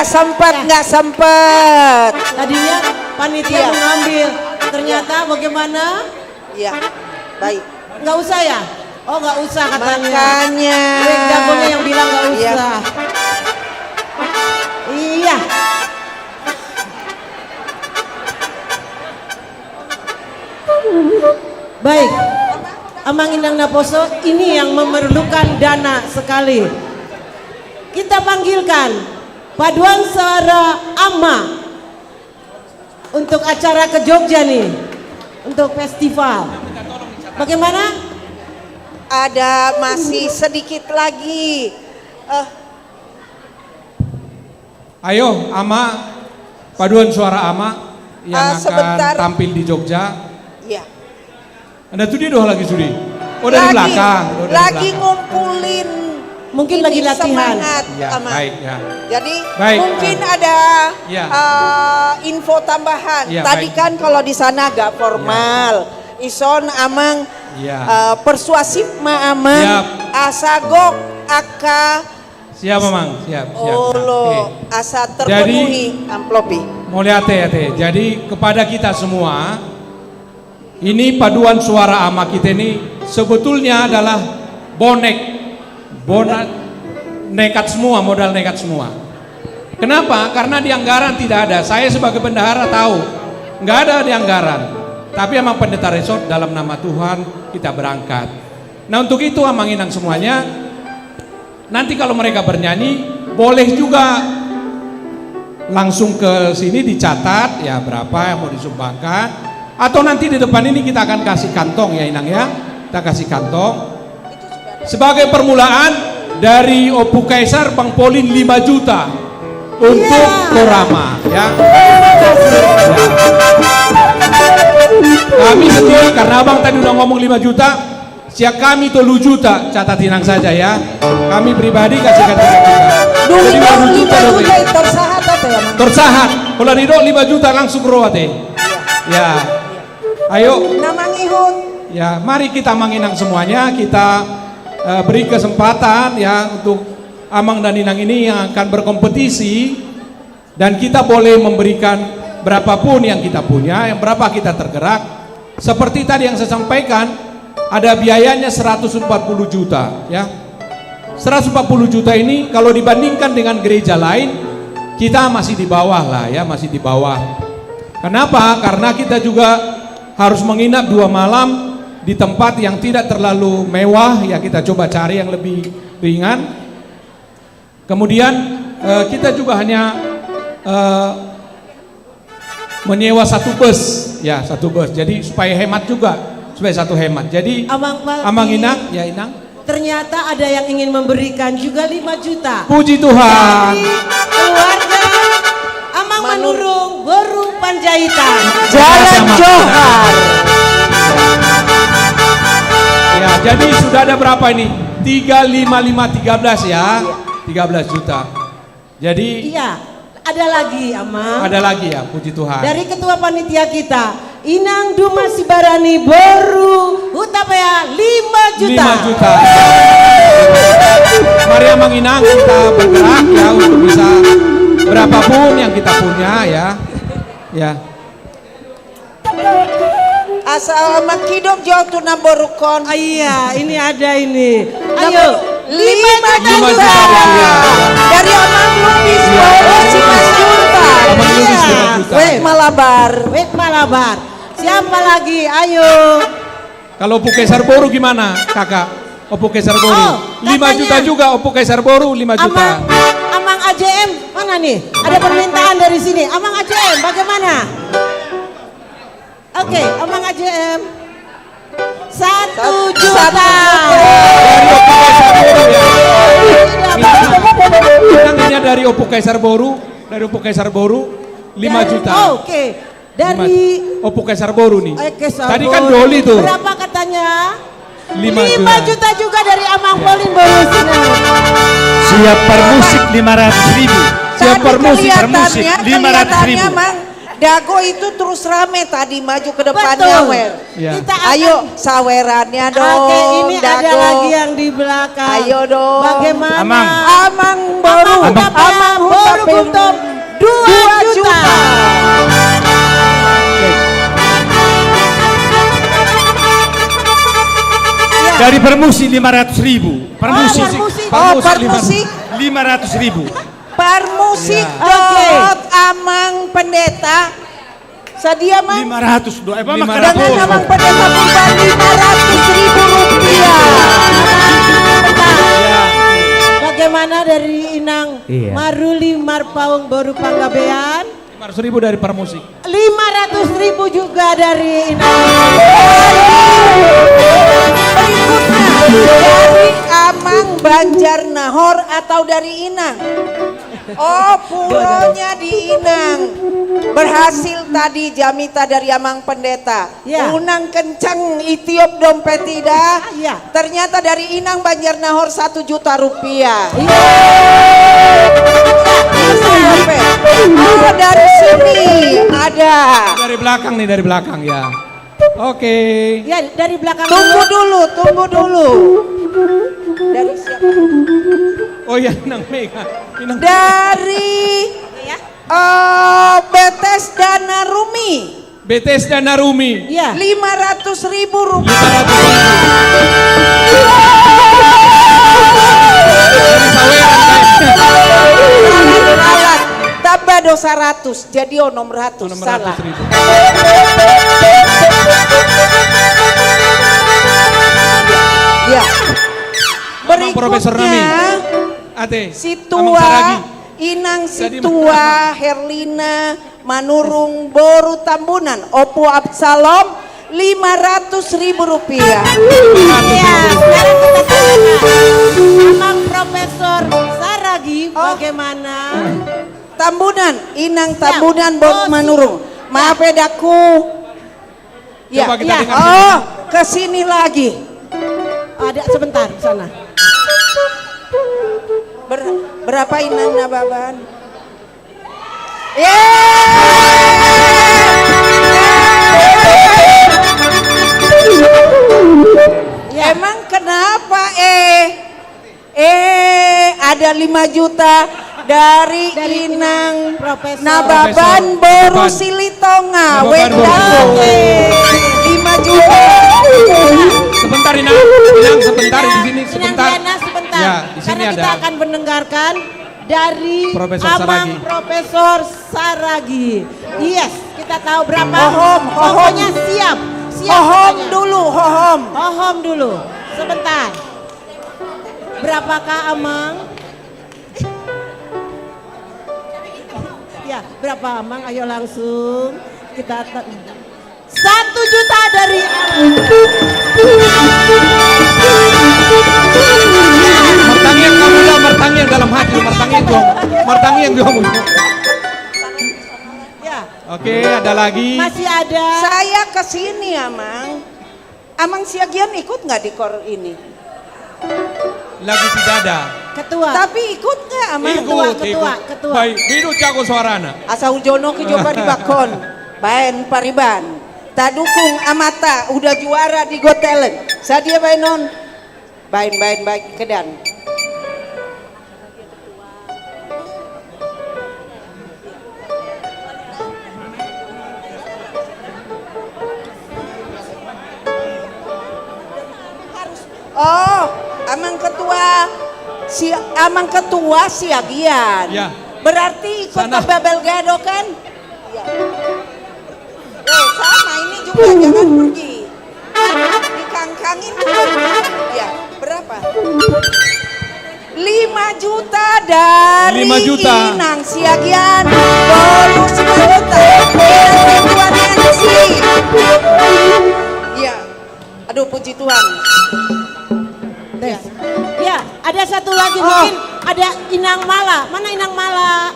nggak sempet. Tadinya panitia Iya. mengambil, ternyata bagaimana? Iya, baik. Nggak usah ya? Oh nggak usah katanya. Makanya. Greg Dagonya yang bilang nggak Iya. usah. Iya. Baik, Amang Inang Naposo ini yang memerlukan dana sekali. Kita panggilkan paduan suara AMA untuk acara ke Jogja nih, untuk festival. Bagaimana? Ada masih sedikit lagi. Ayo, AMA, paduan suara AMA yang akan sebentar. tampil di Jogja. Iya. Anda studi doh lagi studi? Oh dari belakang. Oh, dari Lagi belakang. ngumpulin. Mungkin ini lagi latihan. Semangat, Ya, Ama. baik ya. Jadi Baik, mungkin ada Ya. info tambahan. Ya, Tadi baik. kan kalau di sana agak formal. Ison Amang Ya. persuasif ma Amang. Siap. Asagok aka Siap Mamang, siap. Olo asa terpenuhi amplopi. Mau lihat ya teh. Jadi kepada kita semua, ini paduan suara AMA kita ini sebetulnya adalah nekat semua, modal nekat semua. Kenapa? Karena di anggaran tidak ada. Saya sebagai bendahara tahu, nggak ada di anggaran. Tapi emang pendeta resort dalam nama Tuhan kita berangkat. Nah untuk itu Amang Inang semuanya, nanti kalau mereka bernyanyi boleh juga langsung ke sini dicatat ya berapa yang mau disumbangkan, atau nanti di depan ini kita akan kasih kantong ya Inang ya, kita kasih kantong sebagai permulaan dari Opu Kaisar Bang Polin 5 juta untuk Korama ya. Kami sendiri karena abang tadi udah ngomong 5 juta, siap kami 10 juta, catat Inang saja ya. Kami pribadi kasihkan 3 juta. Jadi 5 juta tersahat atau ya? tersahat. Kalau ridho 5 juta langsung roate. Ya. Ayo. Namang Ihun. Ya, mari kita manginang semuanya, kita beri kesempatan ya untuk Amang dan Inang ini yang akan berkompetisi, dan kita boleh memberikan berapapun yang kita punya, yang berapa kita tergerak. Seperti tadi yang saya sampaikan, ada biayanya 140 juta ya. 140 juta ini kalau dibandingkan dengan gereja lain, kita masih di bawah lah ya, masih di bawah. Kenapa? Karena kita juga harus menginap 2 malam di tempat yang tidak terlalu mewah ya, kita coba cari yang lebih ringan. Kemudian kita juga hanya menyewa 1 bus ya, 1 bus. Jadi supaya hemat juga, supaya satu hemat. Jadi Amang Inang ya Inang, ternyata ada yang ingin memberikan juga 5 juta. puji Tuhan. Dari keluarga Amang Manurung Boru Panjaitan, Jalan Johar. Ya, jadi sudah ada berapa ini? 35513 ya. 13 juta. Jadi iya, ada lagi Amang. ada lagi ya, puji Tuhan. Dari ketua panitia kita, Inang Duma Sibarani Boru Hutapea 5 juta. 5 juta. Mari Amang Inang kita bergerak ya untuk bisa berapapun yang kita punya ya. Ya. Asal makidok jauh tu naborukon. Iya, ini ada ini. Ayo, 5 5 juta. Dari Amang Lubis Boru Cimas Junta. Amang Lubis 5 juta. Wek Malabar. Wek Malabar. Siapa lagi? Ayo. Kalau Opu Kaisar Boru gimana, Kakak? Opu Kaisar Boru. Oh, 5 juta juga Opu Kaisar Boru 5 juta. Amang AJM mana nih? Ada permintaan dari sini. Amang AJM bagaimana? Oke, Amang AJM 1 juta. Ini dari Opu Kaisar Boru, dari Opu Kaisar Boru 5 juta. Oke, dari Opu Kaisar Boru nih. Kaisar Tadi kan Boru. Doli tuh. Berapa katanya? 5 juta juga dari Amang Polin Boru Sinar. Siap per musik 500.000. Siap per musik. Kelihatannya Mang Dago itu terus rame tadi maju ke depannya. Betul. Wer. Ya. Kita akan- Ayo sawerannya dong. Oke, ini ada Dago. lagi yang yang di belakang. Ayo dong. Bagaimana? Amang Boru. Amang Boru Kuntum 2 juta. Dari Permusik 500.000. Permusik. Oh, Permusik. 500.000. Permusik Amang Pendeta. Sadia Mang 500 doa. dengan Amang Pendeta Purban 500.000 rupiah. Bagaimana dari Inang Maruli Marpaung Boru Panggabean? 500.000 dari Permusik. 500.000 juga dari Inang. Berikutnya dari Amang Banjarnahor atau dari Inang. Oh, puronya di Inang. Berhasil tadi Jamita dari Amang Pendeta. Unang kencang itiup dompet tidak. Ternyata dari Inang Banjarnahor 1 juta rupiah. Oh, dari sini ada. Dari belakang nih, dari belakang ya. Oke. Ya, dari belakang. Tunggu dulu. Dari siapa? Oh ya, Inang Mega. Dari Bethesda Narumi. Bethesda Narumi. Iya. 500.000 rupiah. Salah. Tambah dosa 100, jadi 600. Salah. Ya. Berikutnya Situa, Inang Situa, Herlina, Manurung Boru Tambunan, Opo Absalom 500.000 rupiah. Iya, sekarang kita tanyakan Amang Profesor Saragi bagaimana? Tambunan, Inang Tambunan Boru Manurung. Maaf daku. Ya, oh, kesini lagi. Ada sebentar di sana. Berapa Inang Nababan? Emang kenapa ada 5 juta dari Inang Nababan Boru Silitonga Wendau 5 juta. Sebentar Inang sebentar di sini sebentar. Sebentar. Ya, di sini karena kita akan mendengarkan dari Amang Profesor Saragi. Yes, kita tahu berapa. Pokoknya siap. Hohom dulu. Sebentar. Berapakah Amang? Ya, berapa Amang? Ayo langsung kita 1 juta dari Martangiang kamu dah, Martangiang dalam hati, Martangiang dong. Ya. Oke, ada lagi. Masih ada. Saya kesini Amang. Amang Siagian ikut nggak di kor ini? Lagi tidak ada. Ketua. Tapi ikut nggak Amang? Ketua. Baik, biru jago suarana. Asa ujono ke coba di bakon. Baen Pariban. Tak dukung Amata udah juara di Got Talent. Sadia bae non. Bain kedan. Oh, Amang ketua Siagian. Ya. Berarti ikut ke Babel Gado kan? Iya. Sama ini juga jangan pergi. Dikangkangin dulu. Ya, berapa? 5 juta dari 5 juta. Inang Siagian. Boru 9 juta. Dari Tuan Nancy. Iya. Aduh puji Tuhan. Ya, ada satu lagi mungkin ada Inang Mala. Mana Inang Mala?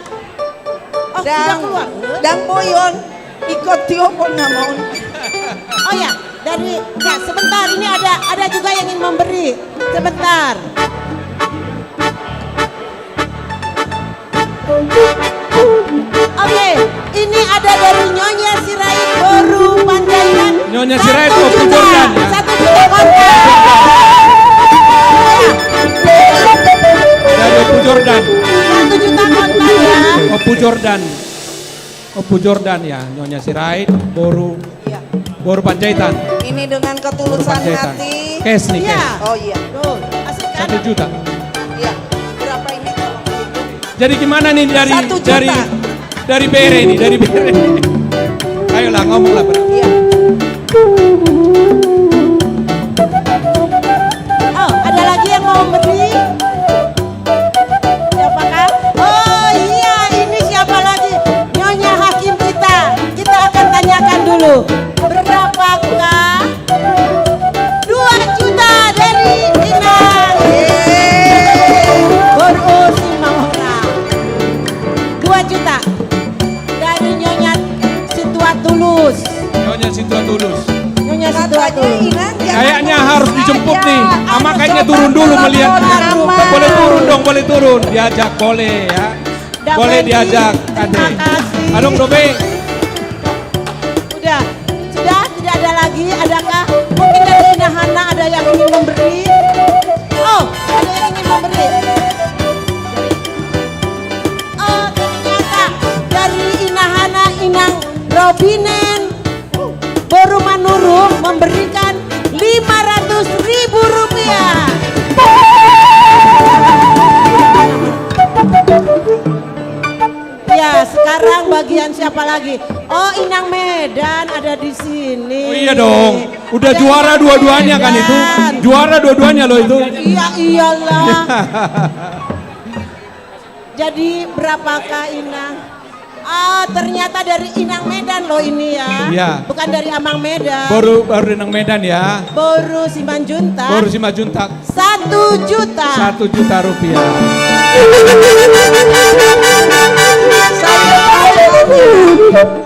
Oh, sudah keluar. Dan Boyon ikut tiopon namun. Oh ya, sebentar ini ada juga yang ingin memberi. Sebentar. Oke, ini ada dari Nyonya Sirait Boru Panjaitan. Nyonya Sirait Boru Panjaitan ya. 1 juta. Jordan. Opu Jordan ya, Nyonya Sirait, Boru Panjaitan. Ini dengan ketulusan Panjaitan. hati. Cash nih, Iya. cash. Oh iya. Tuh, 1 juta. Iya. Berapa ini tolong hitung? Jadi gimana nih 1 juta. dari Bere ini, dari Bere. Ayolah ngomonglah. Iya. Oh, ada lagi yang mau beri? Siapakah? Oh iya, ini siapa lagi? Nyonya Hakim kita. Kita akan tanyakan dulu. Berapakah? 2 juta dari Inang. Berusi Mahora. 2 juta dari Nyonya Situa Tulus. Nyonya Situa Tulus. Nyonya Situa Tulus. Kayaknya harus dijemput nih. Ama kayaknya turun dulu melihatnya. Boleh turun dong, boleh turun. Diajak boleh ya. Boleh diajak, Ade. Halo Dobe. Sudah tidak ada lagi. Adakah mungkin dari Inahana ada yang ingin memberi? Oh, ada yang ingin memberi. Oh, ternyata dari Inahana Inang Robinen Boru Manurung memberikan 500.000 rupiah. Ya, sekarang bagian siapa lagi? Oh, Inang Medan ada di sini. Oh iya dong. Udah juara dua-duanya kan itu? Juara dua-duanya loh itu. Iya, iyalah. Jadi berapakah Inang? Ah, ternyata dari Inang Medan loh ini ya. Iya. Bukan dari Amang Medan. Baru Inang Medan ya. Boru Simanjuntak. Boru Simanjuntak. 1 juta. 1 juta rupiah.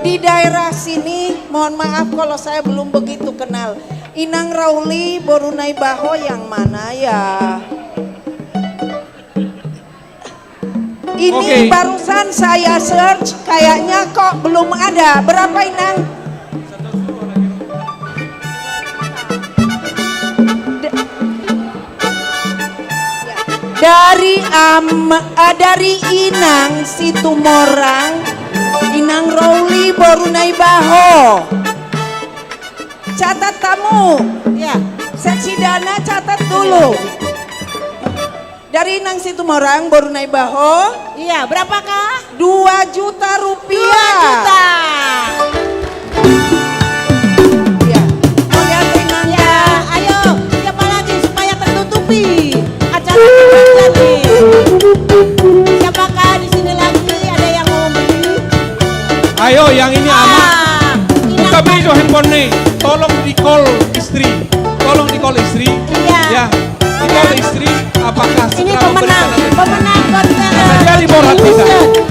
Di daerah sini, mohon maaf kalau saya belum begitu kenal. Inang Rauli Borunai Baho yang mana ya? Ini Oke. barusan saya search, kayaknya kok belum ada. Berapa Inang? Dari Inang Situmorang, Inang Rauli Borunai Baho. Catat kamu. Ya. Seksi dana catat dulu. Dari Inang Situmorang Borunai Baho. Iya, berapakah? 2 juta rupiah. 2 juta. Ya. Mau lihat Inang ya? Ayo, siapa lagi supaya tertutupi acara kita nih. Siapakah di sini lagi ada yang mau beli? Ayo yang ini Ama. Buka beli handphone nih. Tolong di call istri. Tolong di call istri. Iya. Ya. Di call istri. Apakah Ini segera memberikan pemenang konser. Dia di Borhat bisa.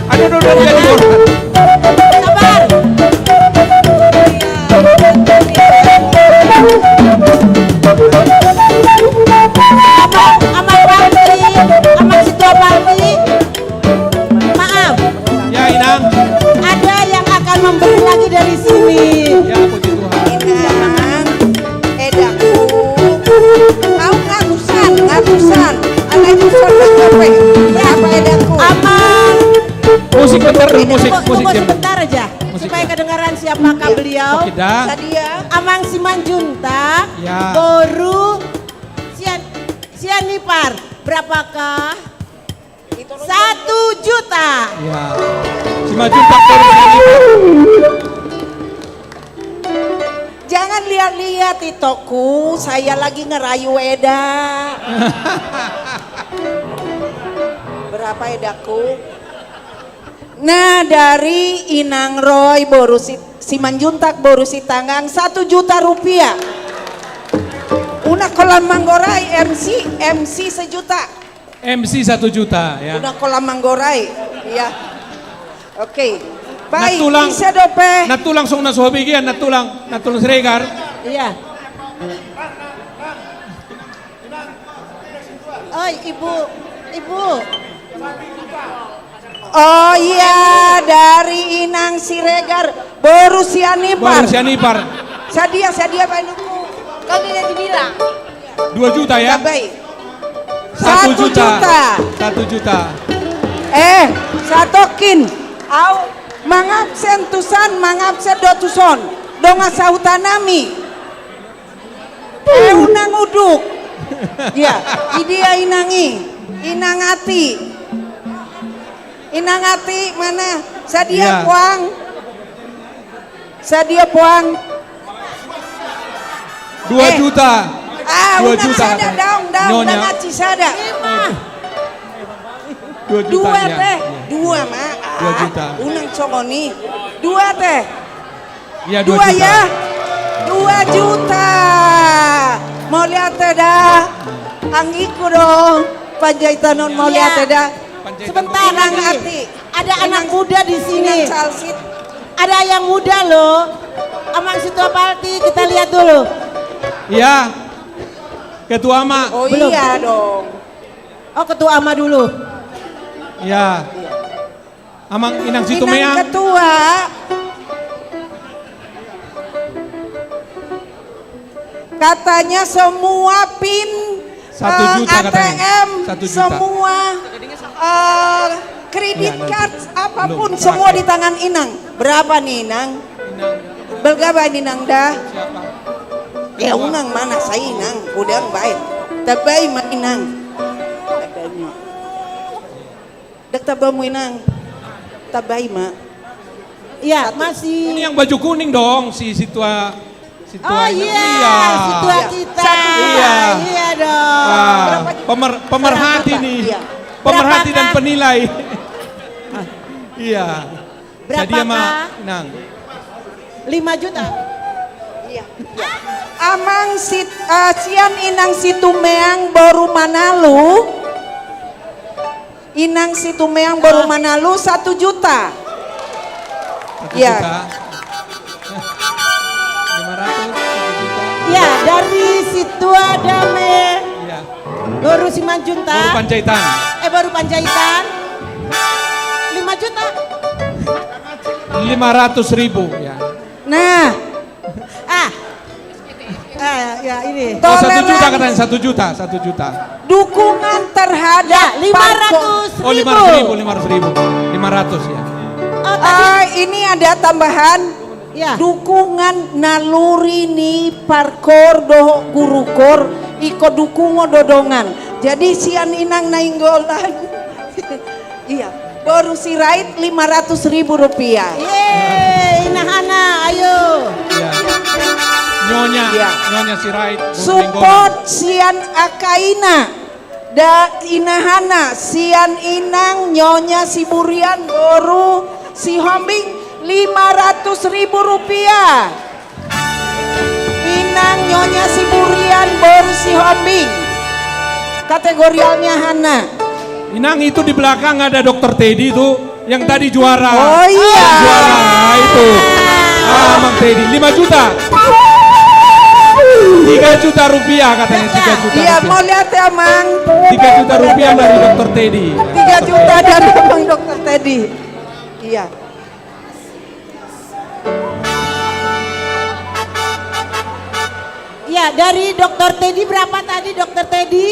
Aduh, dia di Borhat. Sabar. Aman Parti, Aman Situa Parti. Maaf. Ya Inang. Ada yang akan memberi lagi dari sini. Ya puji Tuhan. Inang, edaku. Kau ngatusan. Anak itu sampai berapa edaku? Aman. Musik bentar dulu, musik Tunggu diam. sebentar aja. Supaya kedengaran siapakah beliau. Tidak. Sadia. Amang Simanjuntak. Ya. Boru Sianipar. Berapakah? 1 juta. Ya. Simanjuntak Boru Sianipar. Jangan lihat-lihat itoku, saya lagi ngerayu Eda. Berapa edaku? Nah, dari Inang Roy Boru Simanjuntak Boru Sitanggang 1 juta rupiah. Una kolam manggorai MC 1 juta. MC 1 juta ya. Una kolam manggorai. Iya. Oke. Baik, Natulang, bisa dope. natulang song nasuhabigian, natulang Sregar. Iya. Oi, Ibu. Oh iya, dari Inang Siregar Boru Sianipar. Boru Sianipar. Sadia Banuku. Kau tidak dibilang. 2 juta ya. Baik. 1 juta. 1 juta. 1 juta. Satokin. Au mangabsen tusan mangabsen dotuson donga sautanami. Unang uduk. Ya, idia inangati mana? Sadia puang 2 juta. 2 juta sada daung dengan cisada. 2 juta. 2 teh. 2 mah. 2 juta. Unang congoni. 2 teh. Iya 2 2 juta. ya. 2 juta. Mau lihat teh dah. Anggiku dong. Panjaitanon mau lihat teh dah. Sebentar lagi. Ada anak muda di sini. Salsit. Ada yang muda loh. Amang Situa Palti, kita lihat dulu. Iya. Ketua AMA. Oh belum. Iya dong. Oh Ketua AMA dulu. Iya. Amang Inang Situ Inang Meang. Ketua. Katanya semua PIN 1 juta ATM, katanya. 1 juta. semua kredit card apapun semua di tangan Inang. Berapa nih Inang? Berapa Inang dah? Ya unang mana saya Inang, udang baik. Tabai mah Inang. Dek tabamu Inang. Tabai mah. Iya, masih. Ini yang baju kuning dong, si Situa. Oh iya, Situa kita. Iya. Iya dong. Pemerhati nih. Pemerhati dan penilai. Iya. Jadi mah Nang. 5 juta. Iya. Amang sian Inang Situmeang baru Manalu. Inang Situmeang baru Manalu 1 juta. 1 ya. juta. 500. Ya, dari Situa Dame. Iya. Baru Simanjunta. Baru Panjaitan. Baru Panjaitan. 5 juta. 500.000 ya. Nah. Ya ini. Oh, 1 juta katanya, 1 juta, 1 juta. Dukungan terhadap 500.000. Oh, 500.000. 500 ya. Ini ada tambahan. Ya. Dukungan naluri ni parkor doh gurukor iko dukungo dodongan. Jadi sian Inang nainggolan. Iya. Baru si Rait 500.000 rupiah. Yeay, Inahana, ayo. Ya. Nyonya si Rait. Support sian Akaina. Inahana, sian Inang, Nyonya si Burian, baru si Hombing 500.000 rupiah. Inang, Nyonya si Burian, baru si Hombing. Kategorialnya Hana. Inang itu di belakang ada Dokter Teddy itu yang tadi juara. Oh iya. Juara itu. Mang Teddy 5 juta. 3 juta rupiah katanya, 3 juta. Iya, mau lihat ya Mang. 3 juta rupiah dari Dokter Teddy. 3 juta dari Bang Dokter Teddy. Iya. Ya, dari Dokter Teddy berapa tadi Dokter Teddy?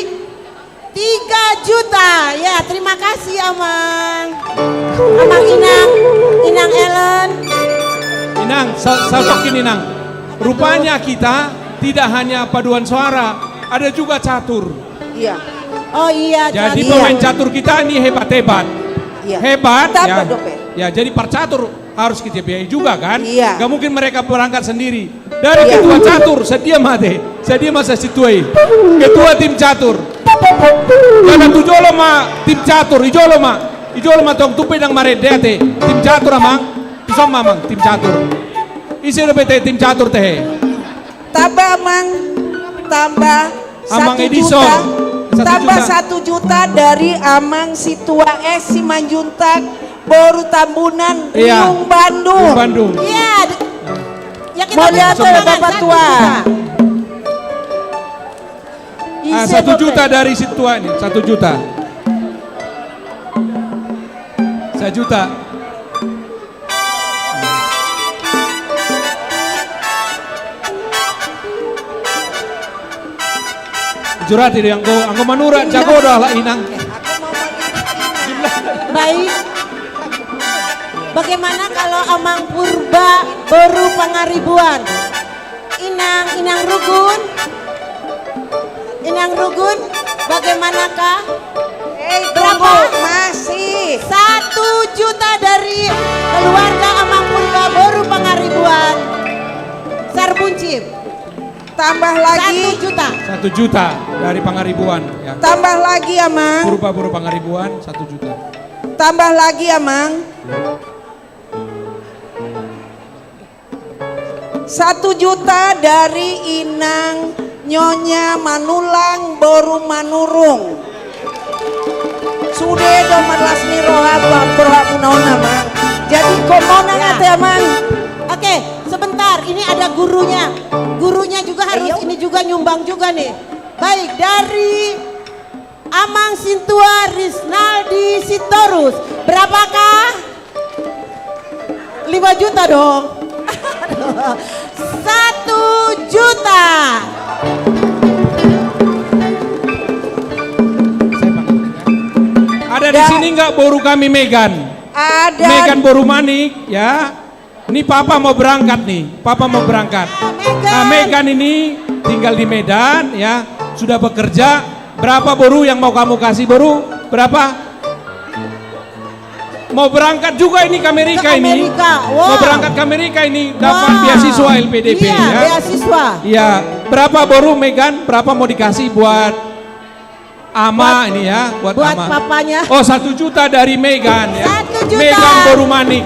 3 juta. Ya, terima kasih Amang. Amang Inang Ellen. Inang, sosokin Inang. Rupanya kita tidak hanya paduan suara, ada juga catur. Iya. Oh iya. Jadi pemain catur kita ini hebat-hebat. Iya. Hebat ya. Ya. Ya, jadi percatur harus kita biayai juga kan? Iya. Gak mungkin mereka berangkat sendiri. Dari ketua catur, sedia masa situai. Ketua tim catur. Karena tujolo ma tim catur, ijolo ma tong tupe dang maredete tim catur amang. Isom mamang tim catur. Isi udah bete tim catur teh. Tambah Mang, tambah Amang 1 Edison. juta. Tambah 1 juta dari Amang Situa Simanjuntak, baru Tambunan, Riung Bandung. Bandung. Iya. Ya kita mau lihat Bapak tua. 1 juta dari Situa ini, 1 juta. 1 juta. Jurati yang anggo manura jago dah lah Inang. Baik. bagaimana kalau Amang Purba Boru Pangaribuan? Inang Rugun? Inang Rugun, bagaimanakah? Berapa? Masih 1 juta dari keluarga Amang Purba Boru Pangaribuan. Sarbuncip. Tambah lagi 1 juta. 1 juta dari Pangaribuan. Ya. Tambah lagi Amang. Purba Boru Pangaribuan 1 juta. Tambah lagi Amang. 1 juta dari Inang Nyonya Manulang Boru Manurung. Sudah domerlas nih rohat berhak munaona Mang. Jadi komona nate Amang. Oke, sebentar. Ini ada gurunya. Gurunya juga harus ini juga nyumbang juga nih. Baik, dari Amang Sintua Risnaldi Sitorus. Berapakah? 5 juta dong. 1 juta. Ada di sini enggak boru kami Megan? Ada. Megan Boru Manik, ya. Ini papa mau berangkat nih. Papa mau berangkat. Nah, Megan ini tinggal di Medan, ya. Sudah bekerja. Berapa boru yang mau kamu kasih boru? Berapa? Mau berangkat juga ini ke Amerika ini. Wow. Mau berangkat ke Amerika ini dapat beasiswa LPDP iya, ya. Beasiswa. Iya. Berapa boru Megan? Berapa mau dikasih buat Ama ini ya, buat Ama. Papanya. Oh 1 juta dari Megan ya. 1 juta. Megan Boru Manik.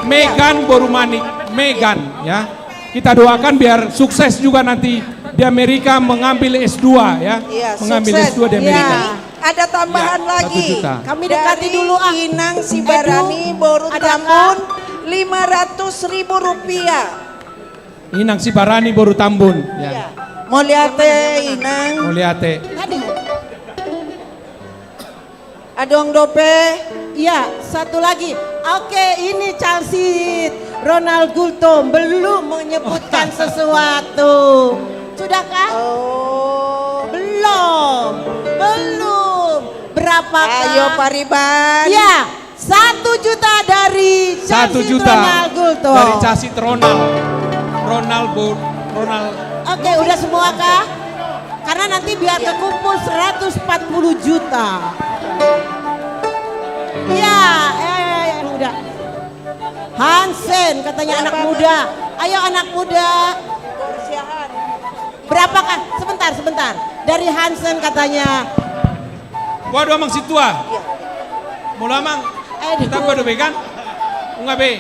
Megan Boru Manik. Megan ya. Kita doakan biar sukses juga nanti di Amerika mengambil S2 ya. Iya, mengambil sukses. S2 di Amerika. Iya. Ada tambahan Ya, lagi. 1 juta. Kami dekati dulu ah. Inang Sibarani Boru Tambun 500.000 rupiah. Inang Sibarani Boru Tambun ya. Mau lihat Inang. Mau lihat Adong dope. Iya, satu lagi. Oke, ini Calsit Ronald Gultom belum menyebutkan sesuatu. Sudahkah? Oh. Belum. Berapakah? Ayo Pariban. Iya, 1 juta dari 1 Calsit juta Ronald Gultom. dari Casit Ronald. Oke, udah semua kah? Karena nanti biar terkumpul 140 juta. Iya, udah. Hansen katanya anak muda. Ayo anak muda. Berapakah? Sebentar. Dari Hansen katanya. Waduh Amang Situa. Mula Amang. Kita waduh kan? Enggak be.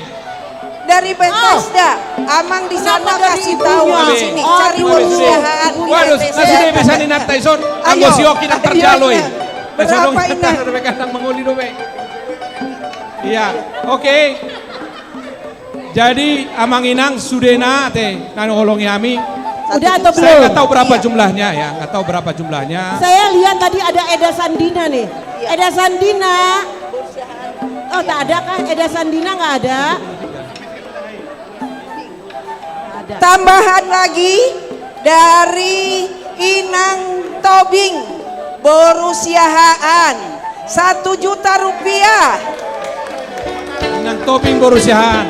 Dari Bethesda, Amang di sana kasih tahu di sini cari perusahaan. Waduh, nasi deh bisa nih nat Tyson. Anggo sioki nak terjaloi. Berapa ini? Kita kadang menguli dobe. Iya, oke. Jadi Amang Inang Sudena teh nanu holongi ami. Udah atau belum? Saya nggak tahu berapa jumlahnya ya, nggak tahu berapa jumlahnya. Saya lihat tadi ada Eda Sandina nih. Eda Sandina. Oh tak ada kan? Eda Sandina nggak ada. Tambahan lagi dari Inang Tobing Boru Siahaan 1 juta rupiah. Inang Tobing Boru Siahaan.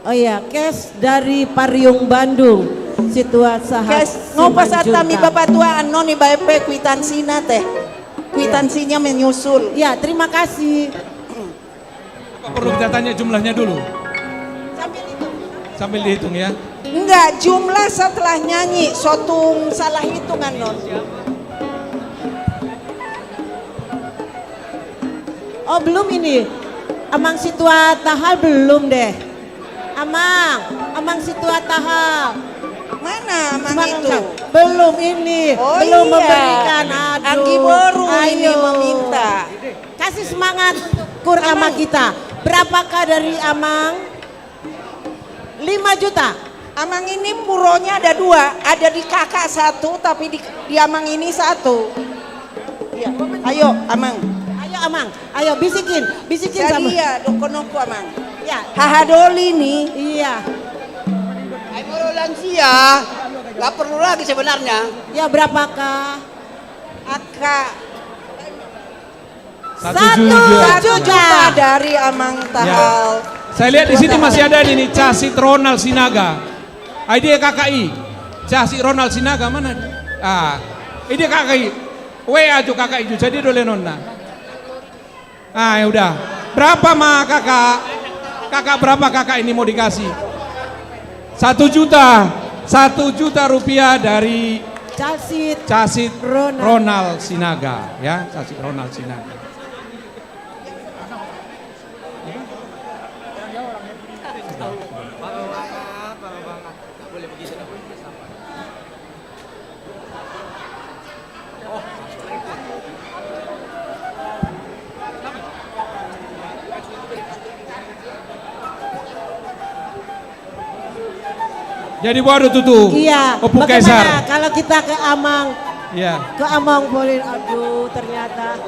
Oh iya, cash dari Pariung Bandung. Situasi ngopas atami bapak tua anon ni bape kwitansinya teh. Kwitansinya menyusul. Ya, terima kasih. Apa perlu kita tanya jumlahnya dulu? Sambil dihitung ya. Enggak, jumlah setelah nyanyi, sotung salah hitungan non. Oh belum ini, Amang Situa Tahal belum deh. Amang Situa Tahal. Mana Amang itu? Belum ini, oh belum iya. Memberikan. Aduh. Anggi Boru ini Ayo. meminta. Kasih semangat untuk Kurama kita. Berapakah dari Amang? 5 juta. Amang ini puronya ada 2, ada di kakak 1, tapi di Amang ini 1. Ya. Ayo Amang. Ayo Amang, ayo bisikin sama. Jadi ya doko-doko Amang. Ya. Hahadoli nih. Iya. Ayo lansia. Gak perlu lagi sebenarnya. Ya berapakah? Akak. 1 juta. 1 juta dari Amang Tahal. Saya lihat di sini masih ada ini Casit Ronald Sinaga. ID KKI. Casit Ronald Sinaga mana? Ah, ini KKI. WA jo KKI jo. Jadi dole nonna. Ah, ya udah. Berapa mah kakak? Kakak berapa kakak ini mau dikasih? 1 juta. 1 juta rupiah dari Casit Ronald Sinaga, ya, Casit Ronald Sinaga. Jadi waduh tutu. Iya. Opu Bagaimana Kaisar. kalau kita ke Amang? Iya. Ke Amang boleh. Aduh, ternyata.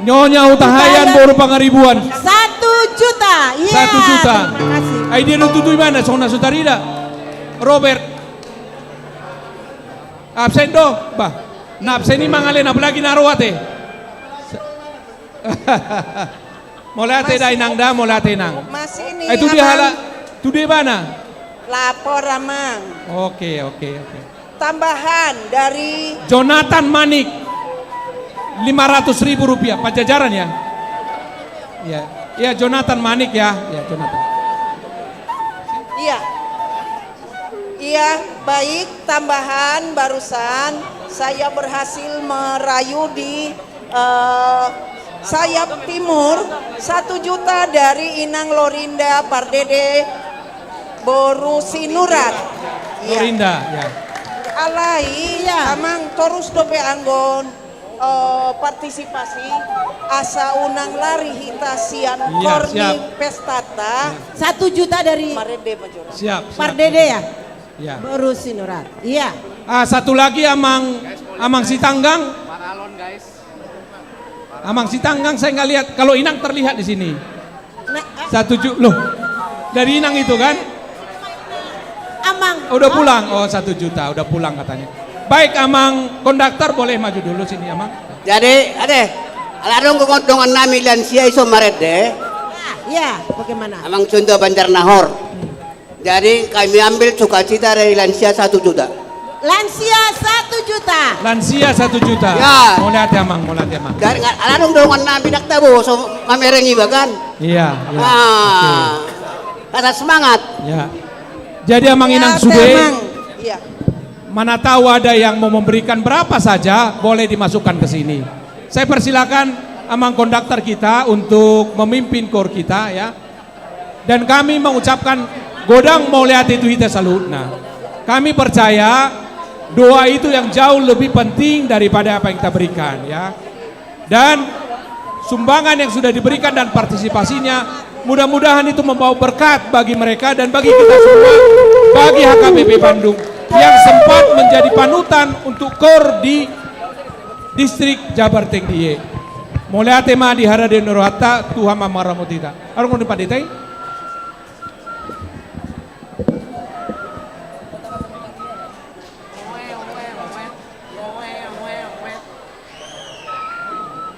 Nyonya Utahayan baru pangaribuan. 1 juta. Iya. 1 juta. Terima kasih. Ay dia tutu mana? Sona Sutarida. Robert. Absen do, bah. Na absen ni mangalen apalagi naruate. Molate dai nang da, molate nang. Masih ini. Itu dia hala. Tu dia mana? Lapor Amang. Oke. Tambahan dari Jonathan Manik. 500.000 rupiah pajajaran ya. Ya Jonathan Manik ya. Ya Jonathan. Iya, baik, tambahan barusan saya berhasil merayu di sayap timur 1 juta dari Inang Lorinda Pardede Borusinurat. Lorinda ya. Alai, Amang terus dope anggon partisipasi asa unang lari hitasian korni pestata 1 juta dari Siap. Pardede ya? Ya. Borusinurat. Iya. Satu lagi Amang Sitanggang. Amang Sitanggang saya nggak lihat. Kalau Inang terlihat di sini. 1 juta loh. Dari Inang itu kan? Amang. Udah pulang. Oh 1 juta udah pulang katanya. Baik Amang konduktor boleh maju dulu sini Amang. Jadi aladong kekodongan nami lansia iso maret deh. Ya, bagaimana? Amang contoh Banjarnahor. Jadi kami ambil sukacita dari lansia 1 juta. Lansia 1 juta. Lansia 1 juta. Ya. Mulai Amang. Dari aladong dongan nami dak tabo so mamerengi bagan. Iya. Kata semangat. Ya. Jadi Amang Inang Sude. Iya. Mana tahu ada yang mau memberikan berapa saja boleh dimasukkan ke sini. Saya persilakan Amang konduktor kita untuk memimpin kor kita ya. Dan kami mengucapkan godang mau lihat itu kita salutna. Kami percaya doa itu yang jauh lebih penting daripada apa yang kita berikan ya. Dan sumbangan yang sudah diberikan dan partisipasinya mudah-mudahan itu membawa berkat bagi mereka dan bagi kita semua, bagi HKBP Bandung yang sempat menjadi panutan untuk kor di distrik Jabar Tengdiye. Mulai tema di Haraden Nurhata Tuhan Mamaramutita. Arung di Padetay.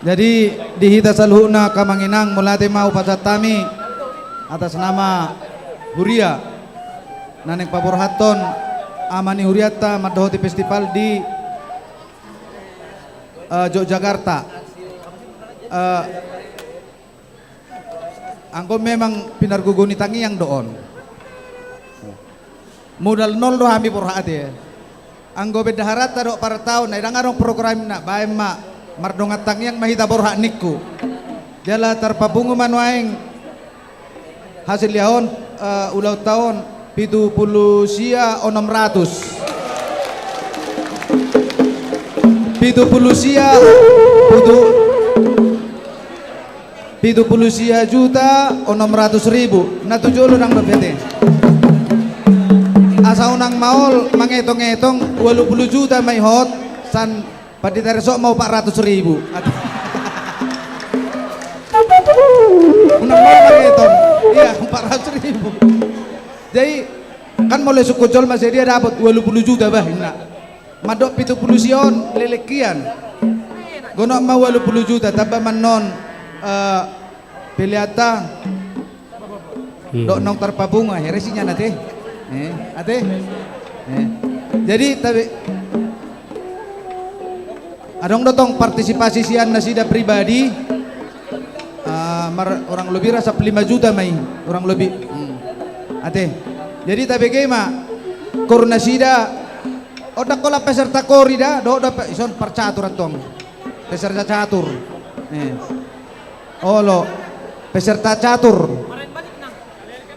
Jadi dihita salhuna kamanginang mulate mau pasatami atas nama Huria naneng paborhaton amani Huriata madhoti festival di Yogyakarta. Angko memang pinarguguni tangi yang doon. Modal nol do hami porhati. Anggo bedaharata do para tahun na idangarong program na bae ma mardongatang yang mahita borha nikku jala tarpabungu manuaing hasil yaon ulau tahun 70 sia 600 70 sia 70 sia juta 600.000 na tujuh nang bebete asa unang maol mangetong-etong 20 juta may hot san Pandita Resok mau 400.000. Unang mau itu, iya 400.000. Jadi kan mulai suku col masih dia dapat 20 juta bah, nak. Madok 70 sion lelekian. Gonok mau 20 juta, tapi manon piliata. Dok nong terpabunga, heresinya nate. Ate. Jadi tapi adong dotong partisipasi sian nasida pribadi orang lebih rasa 5 juta mai orang lebih ate jadi tapi gema kor nasida odak kola peserta korida do dapat ison percatur antong peserta catur lo peserta catur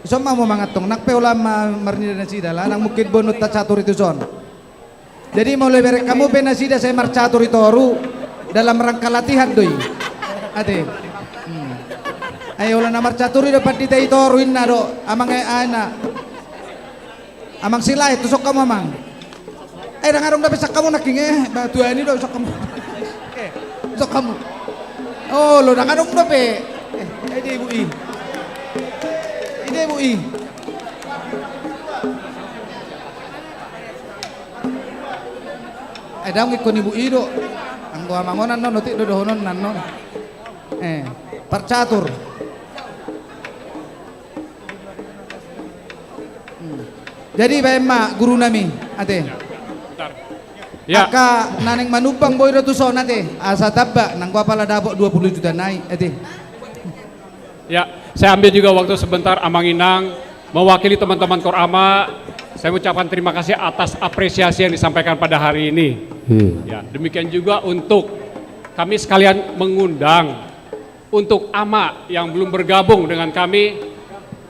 ison mau mangatong nak peulama marnida nasida lah nang mungkin bonut ta catur itu son. Jadi mulai dari kamu penasida saya marcatur itu dalam rangka latihan doi. Ate. Ayo lah namar catur dapat dita itu inna do amang ana. Amang sila itu sok kamu amang. Dangarong dapat sak kamu naking batu ini do sok kamu. Sok kamu. Oh lo dangarong dapat. Ini ibu i. Ini ibu i. Daw ngikon ibu ido ang gua mangonan no nuti dodohonon nan no percatur jadi baema guru nami ate ya aka naneng manupang boy do tuson ate asa tabba nang gua pala dabok 20 juta naik ate ya saya ambil juga waktu sebentar Amang Inang mewakili teman-teman Korama. Saya mengucapkan terima kasih atas apresiasi yang disampaikan pada hari ini. Ya, demikian juga untuk kami sekalian mengundang untuk ama yang belum bergabung dengan kami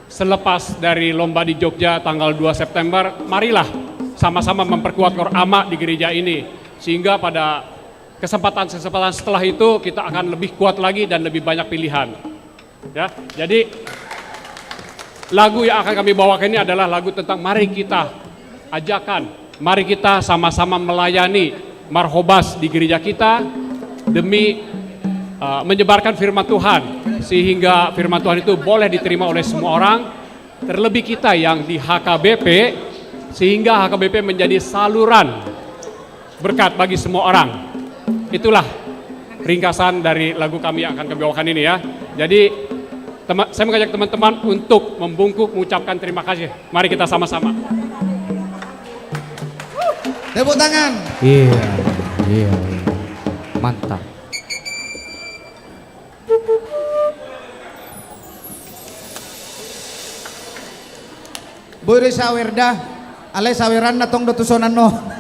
selepas dari lomba di Jogja tanggal 2 September, marilah sama-sama memperkuat Kor Ama di gereja ini sehingga pada kesempatan-kesempatan setelah itu kita akan lebih kuat lagi dan lebih banyak pilihan. Ya, jadi lagu yang akan kami bawakan ini adalah lagu tentang mari kita ajakan, mari kita sama-sama melayani marhobas di gereja kita demi menyebarkan firman Tuhan sehingga firman Tuhan itu boleh diterima oleh semua orang, terlebih kita yang di HKBP sehingga HKBP menjadi saluran berkat bagi semua orang. Itulah ringkasan dari lagu kami yang akan kami bawakan ini ya. Jadi saya mengajak teman-teman untuk membungkuk mengucapkan terima kasih. Mari kita sama-sama. Tepuk tangan. Iya. Mantap. Boy sawerda, alay saweran na tong dotusonan no.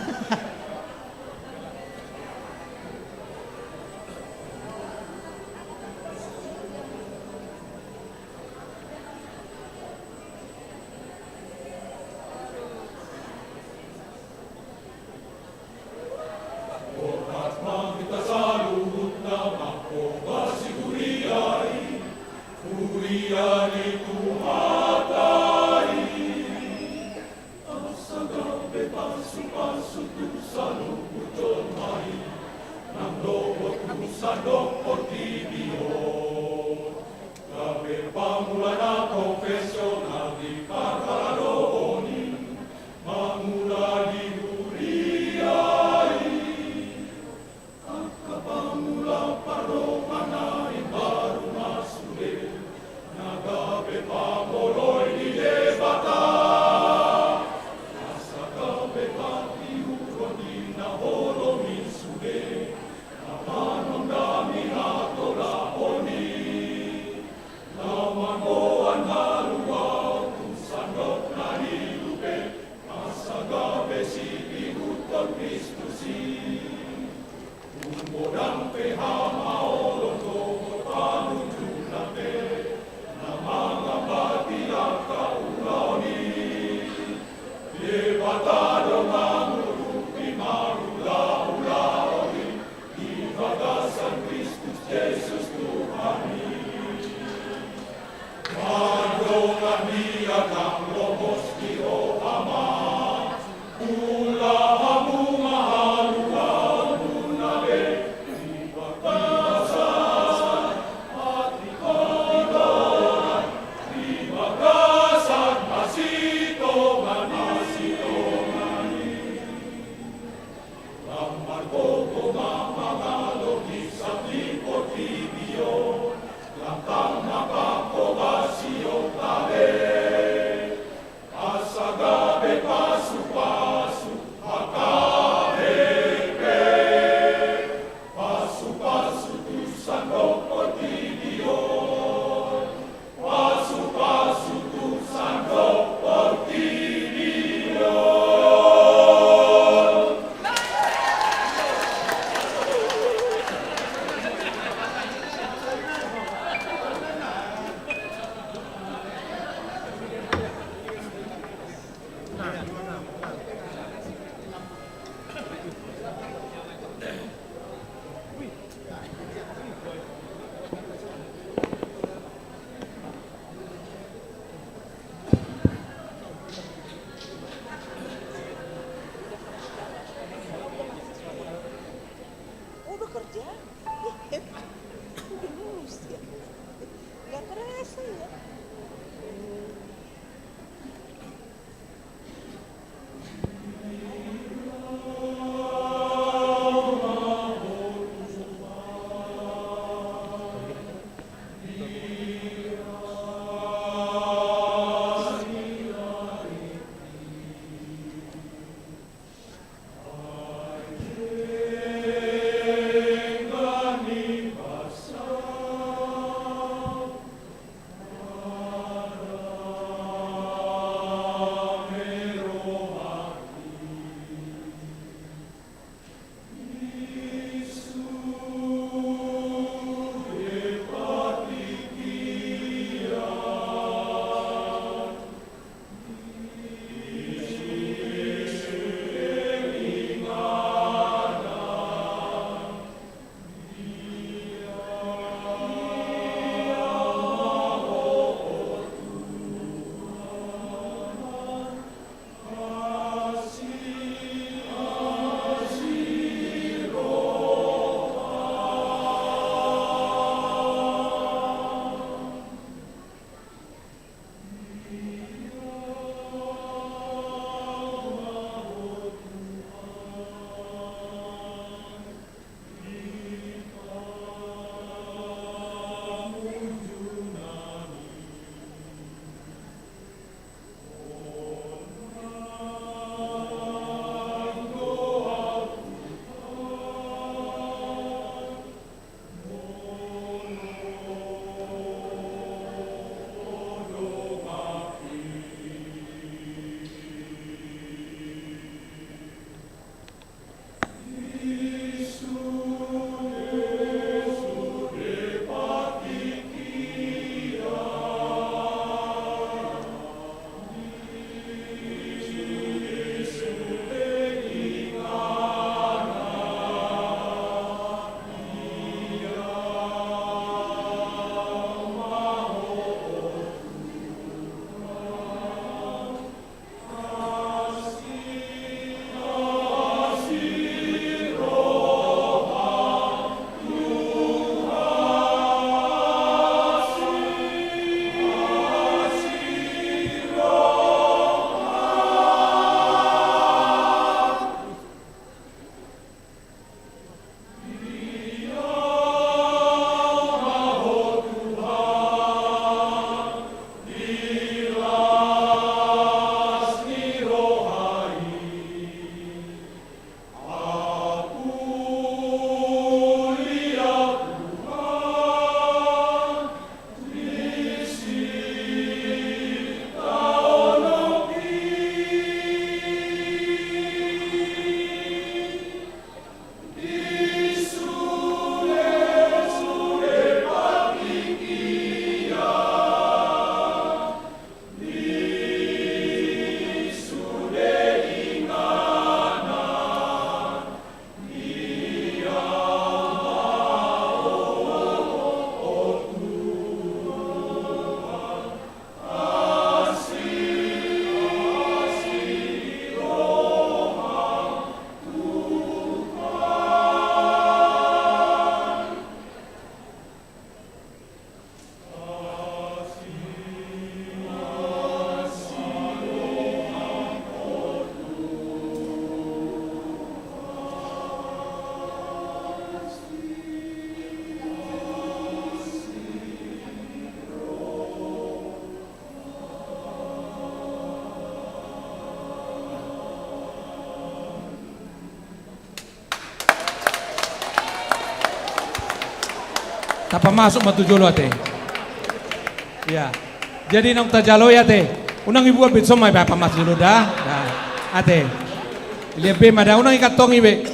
aja. Nggak kerasa ya. Tapa masuk matu jolo ate. Ya. Jadi nang tajalo ya te. Unang ibu abit somai ba pamas jolo dah. Dah. Ate. Liebe mada unang ikatong ibe.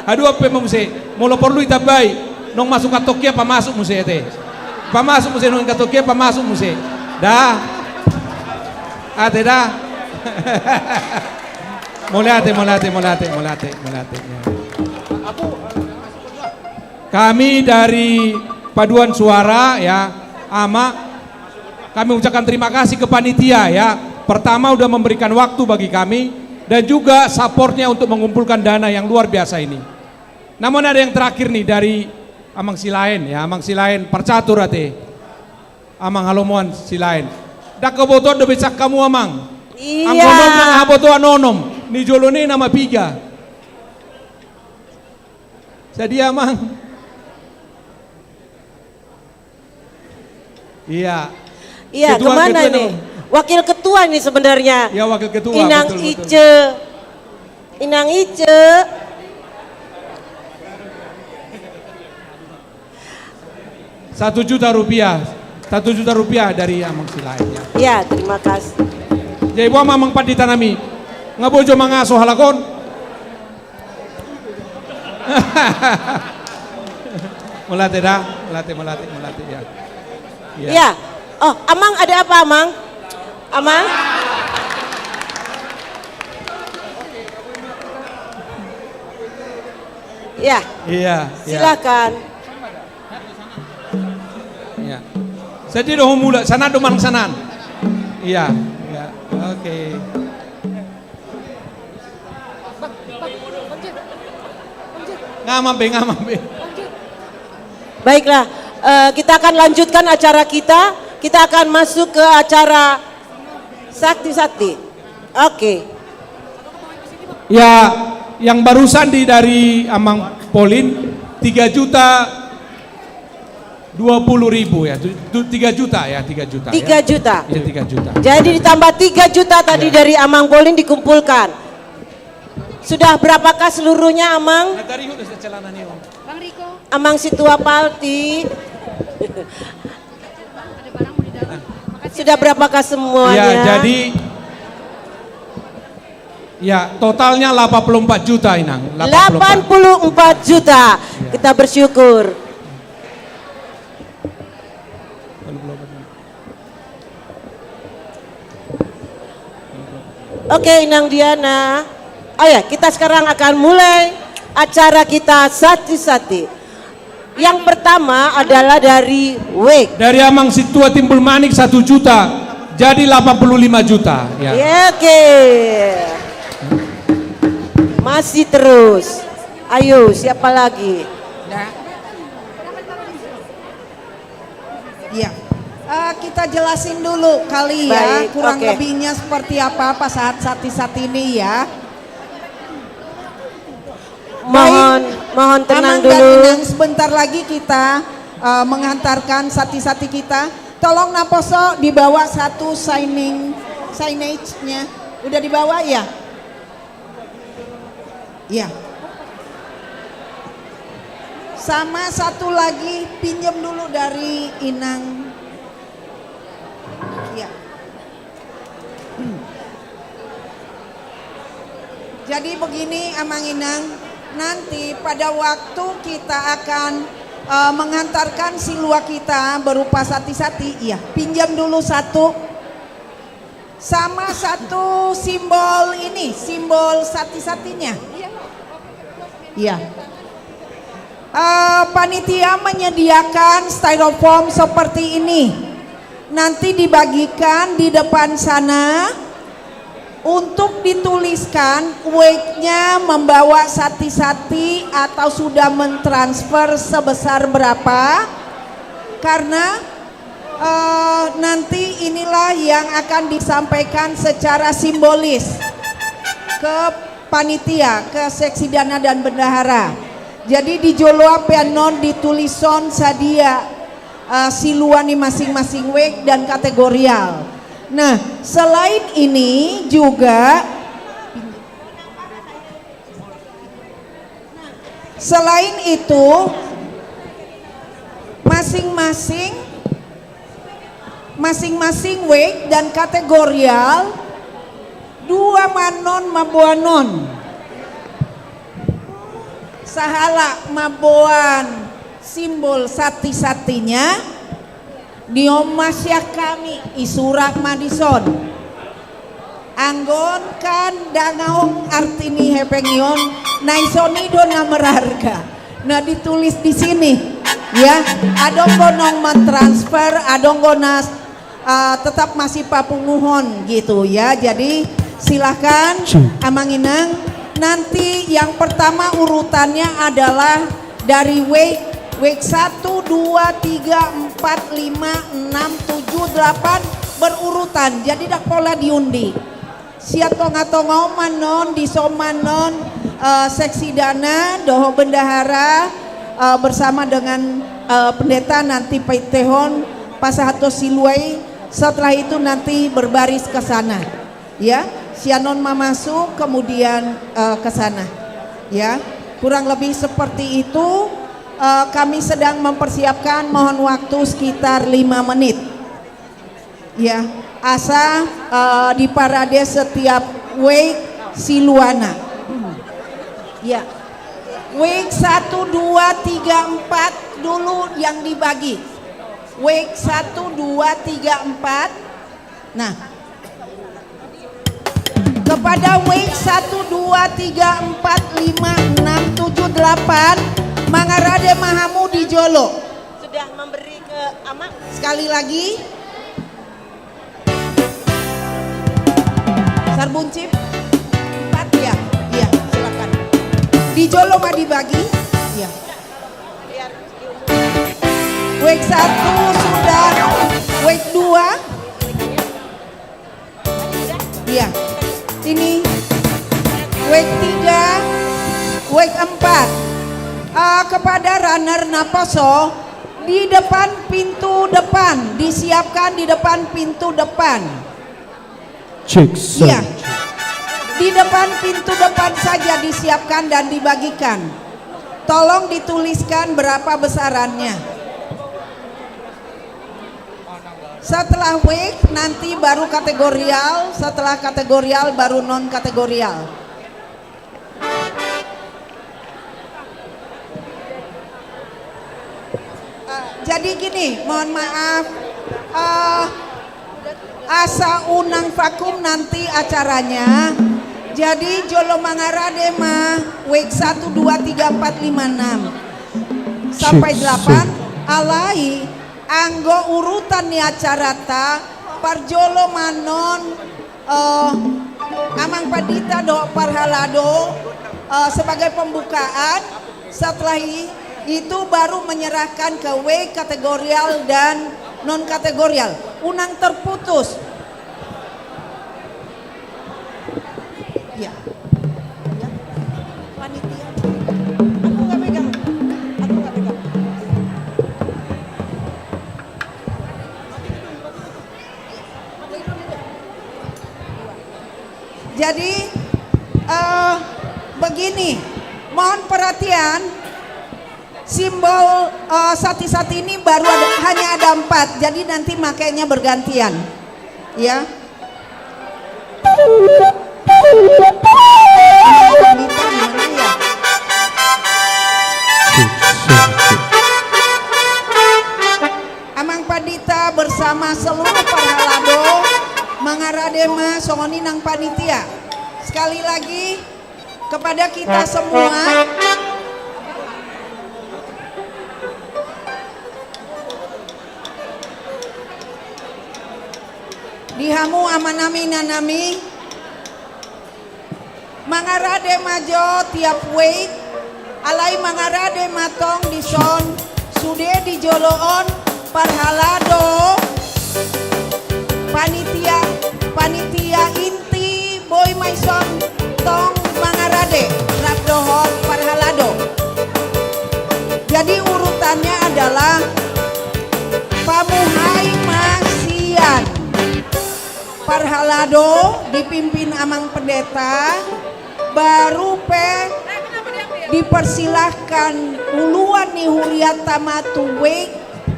Adu ape muse. Molo perlu itabai. Nong masuk katokia pa masuk muse ate. Pa masuk muse nong katokia pa masuk muse. Dah. Ate dah. Molate. Kami dari Paduan Suara ya, AMA, kami ucapkan terima kasih ke panitia ya. Pertama udah memberikan waktu bagi kami dan juga supportnya untuk mengumpulkan dana yang luar biasa ini. Namun ada yang terakhir nih dari Amang Silain ya, Amang Silain percatur ate. Amang halomuan Silain. Dak kebotot do becak kamu Amang. Iya. Anggonom nang aboto anonom. Ni jolone nama piga. Jadi Amang. Iya. Iya, Ketua- kemana ketua nih? Wakil ketua nih sebenarnya. Ya wakil ketua. Inang betul, betul. Ice. Inang Ice. Rp1 juta. Rp1 juta dari Amang Silain ya. Ya, terima kasih. Jadi buah mamang pad ditanami. Ngabojo mangaso halakon. Mulate dah, mulate ya. Ya. Oh, Amang ada apa Amang? Amang? Ya. Iya. Silakan. Iya. Jadi doh mula sana do mang sanan. Iya, iya. Oke. Ngamam be. Baiklah, kita akan lanjutkan acara kita. Kita akan masuk ke acara sakti-sakti. Oke. Ya, yang barusan dari Amang Polin 3.020.000 ya, 3 juta ya, 3 juta. 3 juta. Ya 3 juta. Jadi ditambah 3 juta tadi dari Amang Polin dikumpulkan. Sudah berapakah seluruhnya Amang? Bang Riko. Amang Situa Palti. Sudah berapakah semuanya? Ya, jadi ya totalnya 84 juta Inang. 84 juta. Kita bersyukur. Oke, Inang Diana. Oh ya, kita sekarang akan mulai acara kita sati-sati. Yang pertama adalah dari Wek. Dari Amang Situa Timbul Manik 1 juta, jadi 85 juta. Ya. Oke. Masih terus. Ayo, siapa lagi? Iya. Kita jelasin dulu kali ya, Baik, kurang oke. lebihnya seperti apa saat sati-sati ini ya. Mohon tenang Amang dan dulu. Inang, sebentar lagi kita menghantarkan sati-sati kita. Tolong Naposo dibawa satu signage-nya. Udah dibawa ya? Iya. Sama satu lagi pinjam dulu dari Inang. Iya. Jadi begini Amang Inang, nanti pada waktu kita akan menghantarkan silua kita berupa sati-sati, iya, pinjam dulu satu. Sama satu simbol ini, simbol sati-satinya. Iya. Panitia menyediakan styrofoam seperti ini. Nanti dibagikan di depan sana untuk dituliskan weight-nya membawa sati-sati atau sudah mentransfer sebesar berapa. Karena nanti inilah yang akan disampaikan secara simbolis ke panitia, ke seksi dana dan bendahara. Jadi di Joloa Pianon ditulison sadia siluani masing-masing weight dan kategorial. Nah, selain ini juga selain itu masing-masing weight dan kategorial 2 manon maboanon. Sahala maboan simbol sati-satinya diomasya kami isurak Madison anggon kan dangahong artini hepengion naisoni dona merarga. Nah ditulis di sini ya, adong gonong mentransfer, adong gonas tetap masih papunguhon gitu ya. Jadi silahkan Amang Inang nanti yang pertama urutannya adalah dari wake 1, 2, 3, 4, 5, 6, 7, 8 berurutan. Jadi dak pola diundi. Sia tonga-tonga manon di somanon seksi dana doho bendahara bersama dengan pendeta nanti paitehon pasahato siluai. Setelah itu nanti berbaris ke sana. Ya, sianon masuk kemudian ke sana. Ya, kurang lebih seperti itu. Kami sedang mempersiapkan, mohon waktu sekitar 5 menit. Ya, asa di parade setiap wake Siluana. Ya, wake 1, 2, 3, 4 dulu yang dibagi. Wake 1, 2, 3, 4. Nah, kepada wake 1, 2, 3, 4, 5, 6, 7, 8 Mangarade Mahamu di Jolo. Sudah memberi ke Ama. Sekali lagi. Sarbuncip 4 ya. Iya, silakan. Di Jolo mah dibagi. Iya. Wake 1 sudah, wake 2. Iya. Ini wake 3, wake 4. Kepada runner Naposo di depan pintu depan, disiapkan di depan pintu depan. Cek. Iya. Di depan pintu depan saja disiapkan dan dibagikan. Tolong dituliskan berapa besarannya. Setelah wake nanti baru kategorial, setelah kategorial baru non kategorial. Jadi gini, mohon maaf, asa unang vakum nanti acaranya. Jadi Jolo Mangarade mah wake 1, 2, 3, 4, 5, 6 sampai 8 alai anggo urutan ni acara ta parjolo manon Amang Padita do Parhalado sebagai pembukaan. Setelah itu baru menyerahkan ke W kategorial dan non kategorial. Unang terputus. Ya. Panitia. Aku nggak pegang. Jadi begini, mohon perhatian. Simbol sati-sati ini baru hanya ada 4, jadi nanti makainya bergantian, ya. Amang Padita bersama seluruh Parhalado Mangaradema Songoni nang panitia. Sekali lagi kepada kita semua. Dihamu amanami nanami Mangarade majo tiap wake alai Mangarade matong di son sude di joloon Parhalado panitia inti boy maison tong Mangarade Rabdohon Parhalado. Jadi urutannya adalah Pamuhai Masian Parhalado dipimpin Amang Pendeta, baru dipersilahkan uluan nih Huriat Tamatu Wake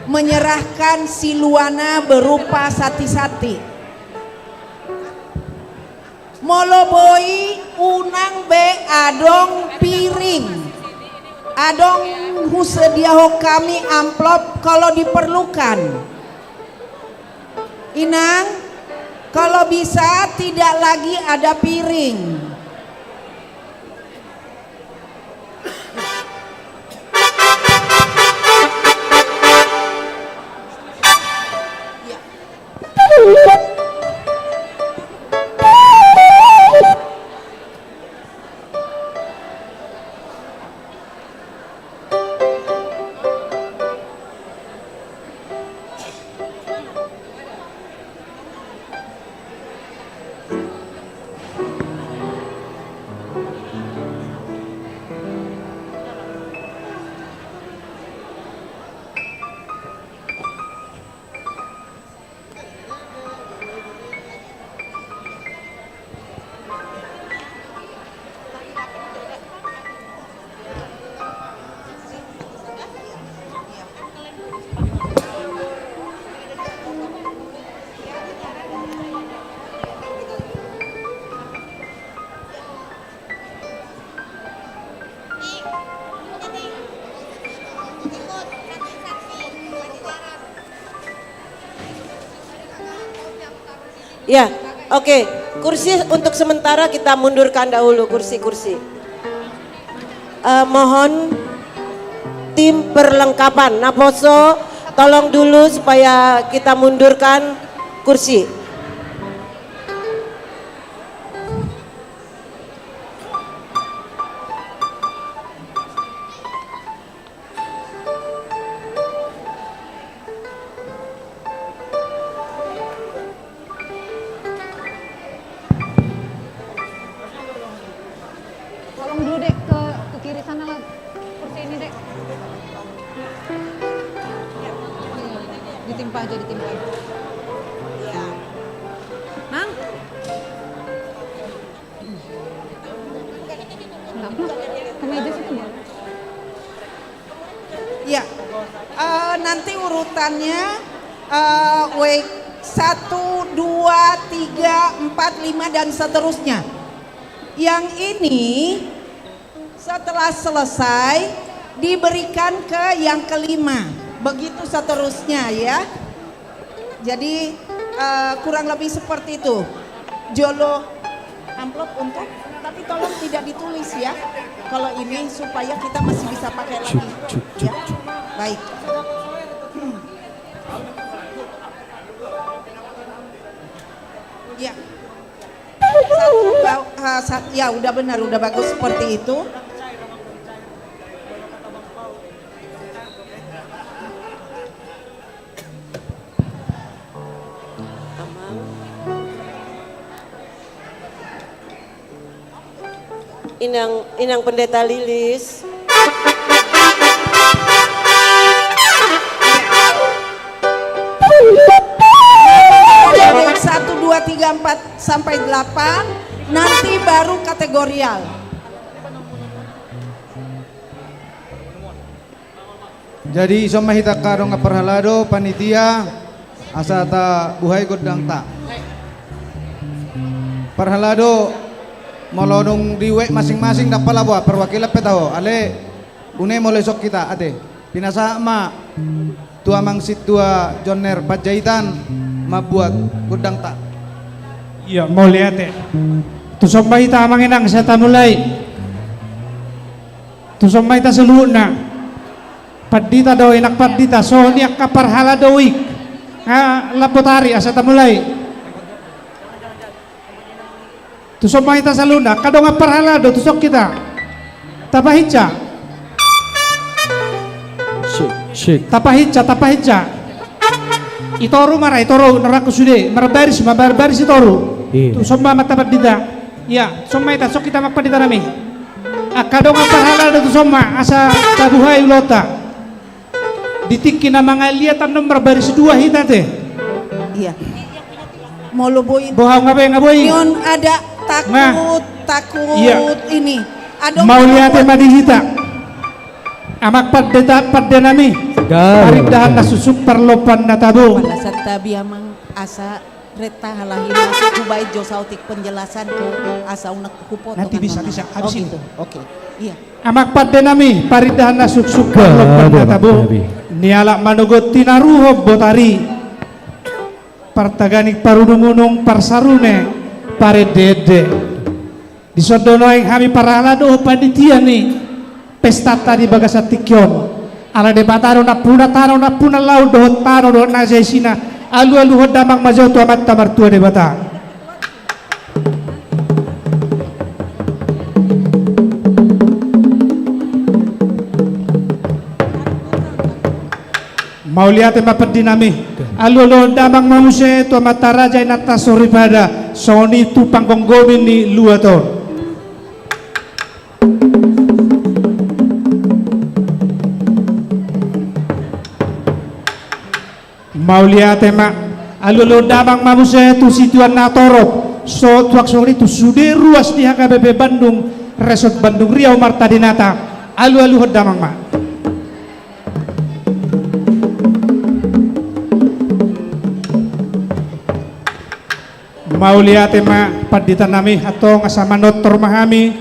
menyerahkan Siluana berupa sati-sati. Moloboi unang be adong piring, adong husediaho kami amplop kalau diperlukan. Inang, kalau bisa tidak lagi ada piring. Ya, oke. Kursi untuk sementara kita mundurkan dahulu, kursi-kursi. Mohon tim perlengkapan Naposo tolong dulu supaya kita mundurkan kursi. Tolong dulu dek ke kiri sana lah, kursi ini dek. Ditimpa aja, ditimpa. Iya. Mang? Ke meja situ ya? Ya, nanti urutannya week 1, 2, 3, 4, 5 dan seterusnya. Yang ini setelah selesai diberikan ke yang kelima, begitu seterusnya ya. Jadi kurang lebih seperti itu. Jolo amplop untuk, tapi tolong tidak ditulis ya. Kalau ini supaya kita masih bisa pakai lagi. Ya, baik. Ya. Ya udah benar, udah bagus seperti itu. Inang Pendeta Lilis. Dari 1, 2, 3, 4 sampai 8 nanti baru kategorial. Jadi isoma hita karong perhalado panitia asata buhay godang ta. Perhalado molodong diwe masing-masing dapat lah buat perwakilan petaho ale une mulai sok kita ate pinasa ma tua mangsit tua joner pajaitan mabuat godang tak. Iya mau lihat tusok bayi ta manginang saya mulai tusok bayi ta seluna padita do enak padita so niak kaparhala doik lapotari asa ta mulai tusok bayi ta seluna kadong aparhala do tusok kita tapahitja tapahitja itoru mara itoru neraku sude marbaris mabarbaris itoru tu somba mata padita ya somba ita sok kita makpadita nami akadong aparhala do tu somba asa tabuhay ulota ditiki na mga liatan nomor baris 2 hita te iya mau lubuin bohong ngaboy yon ada takut iya. Ini mau lihat madihita amak padda nami parindahan na susuk perlopan na tabo Palasat tabi amang asa reta halahin masuk kubai josautik penjelasan ke asa unak kupot nanti bisa habis gitu. Oke. Iya. amak padda nami parindahan na susuk perlopan na tabo niala manugot tinaruhob botari partaganik parudumunong parsarune pare dede disodono yang kami paralado panitia nih pesta tadi bagasat tikyon ala de bataro na puna lau dohot taro dohot na sina alu hodamang majo tu amat tamar tua de bata mau lihat mapedinami alu damang mamuse tu amat taraja inata soribada soni tu panggonggomin ni luator mau lihat mak alulo damang mamuse tu situan natorok so tuak sori tu sude ruas di HKBP Bandung Resort Bandung Riau Marta Dinata alu damang mak mau lihat mak padita nami atau ngasama notor mahami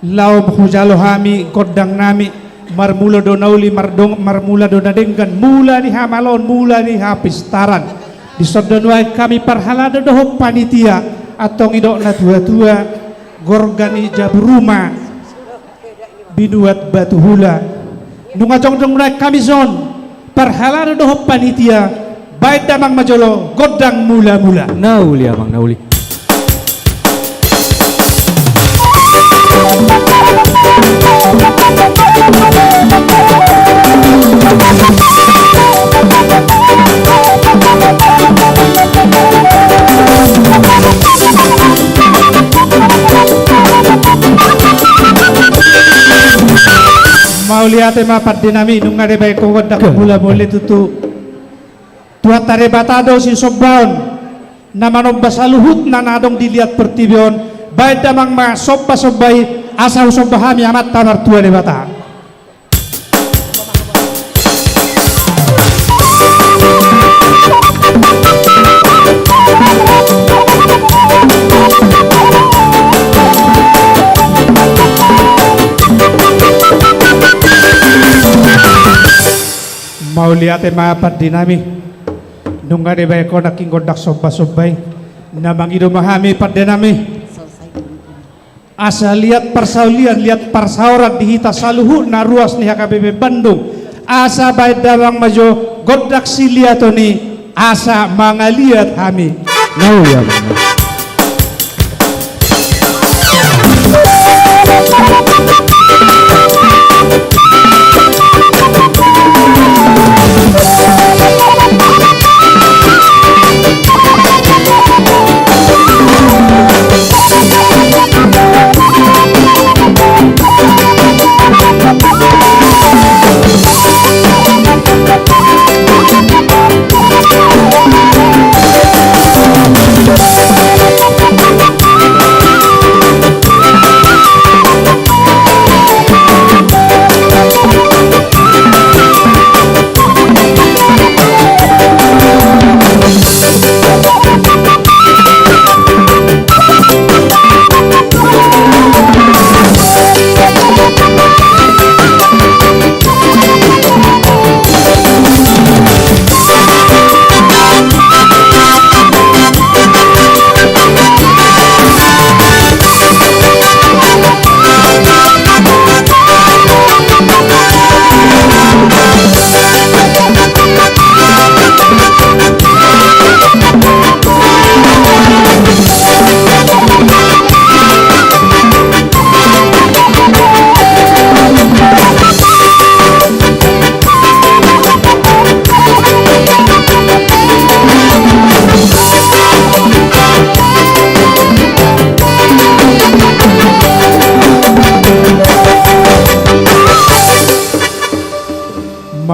lau hujalo hami godang nami marmula donauli marmula donadenggan mula ni hamalon mula ni hapistaran di sordonuai kami parhalada doho panitia atau ngidok na tua-tua gorgani jaburuma binuat batu hula nunga jong kami zon parhalada doho panitia baik damang majolo godang mula-mula nauli amang nauli. mau lihat mapat dinami nunga de baik godang mula boleh tutu tua tare batado si sobbaon namanom basaluhut nanadong dilihat pertibion baik damang ma sobba sobbai asal sobbahami amat tanar tua de bata mau lihat mapat dinami nunga de baik ko naking godak sobba sobbai namang ido mahami padenami asa lihat persaulian lihat persaurat dihita saluhu na ruas ni HKBP Bandung asa baik dawang majo godak siliatoni asa mangaliat hami Nauli amang.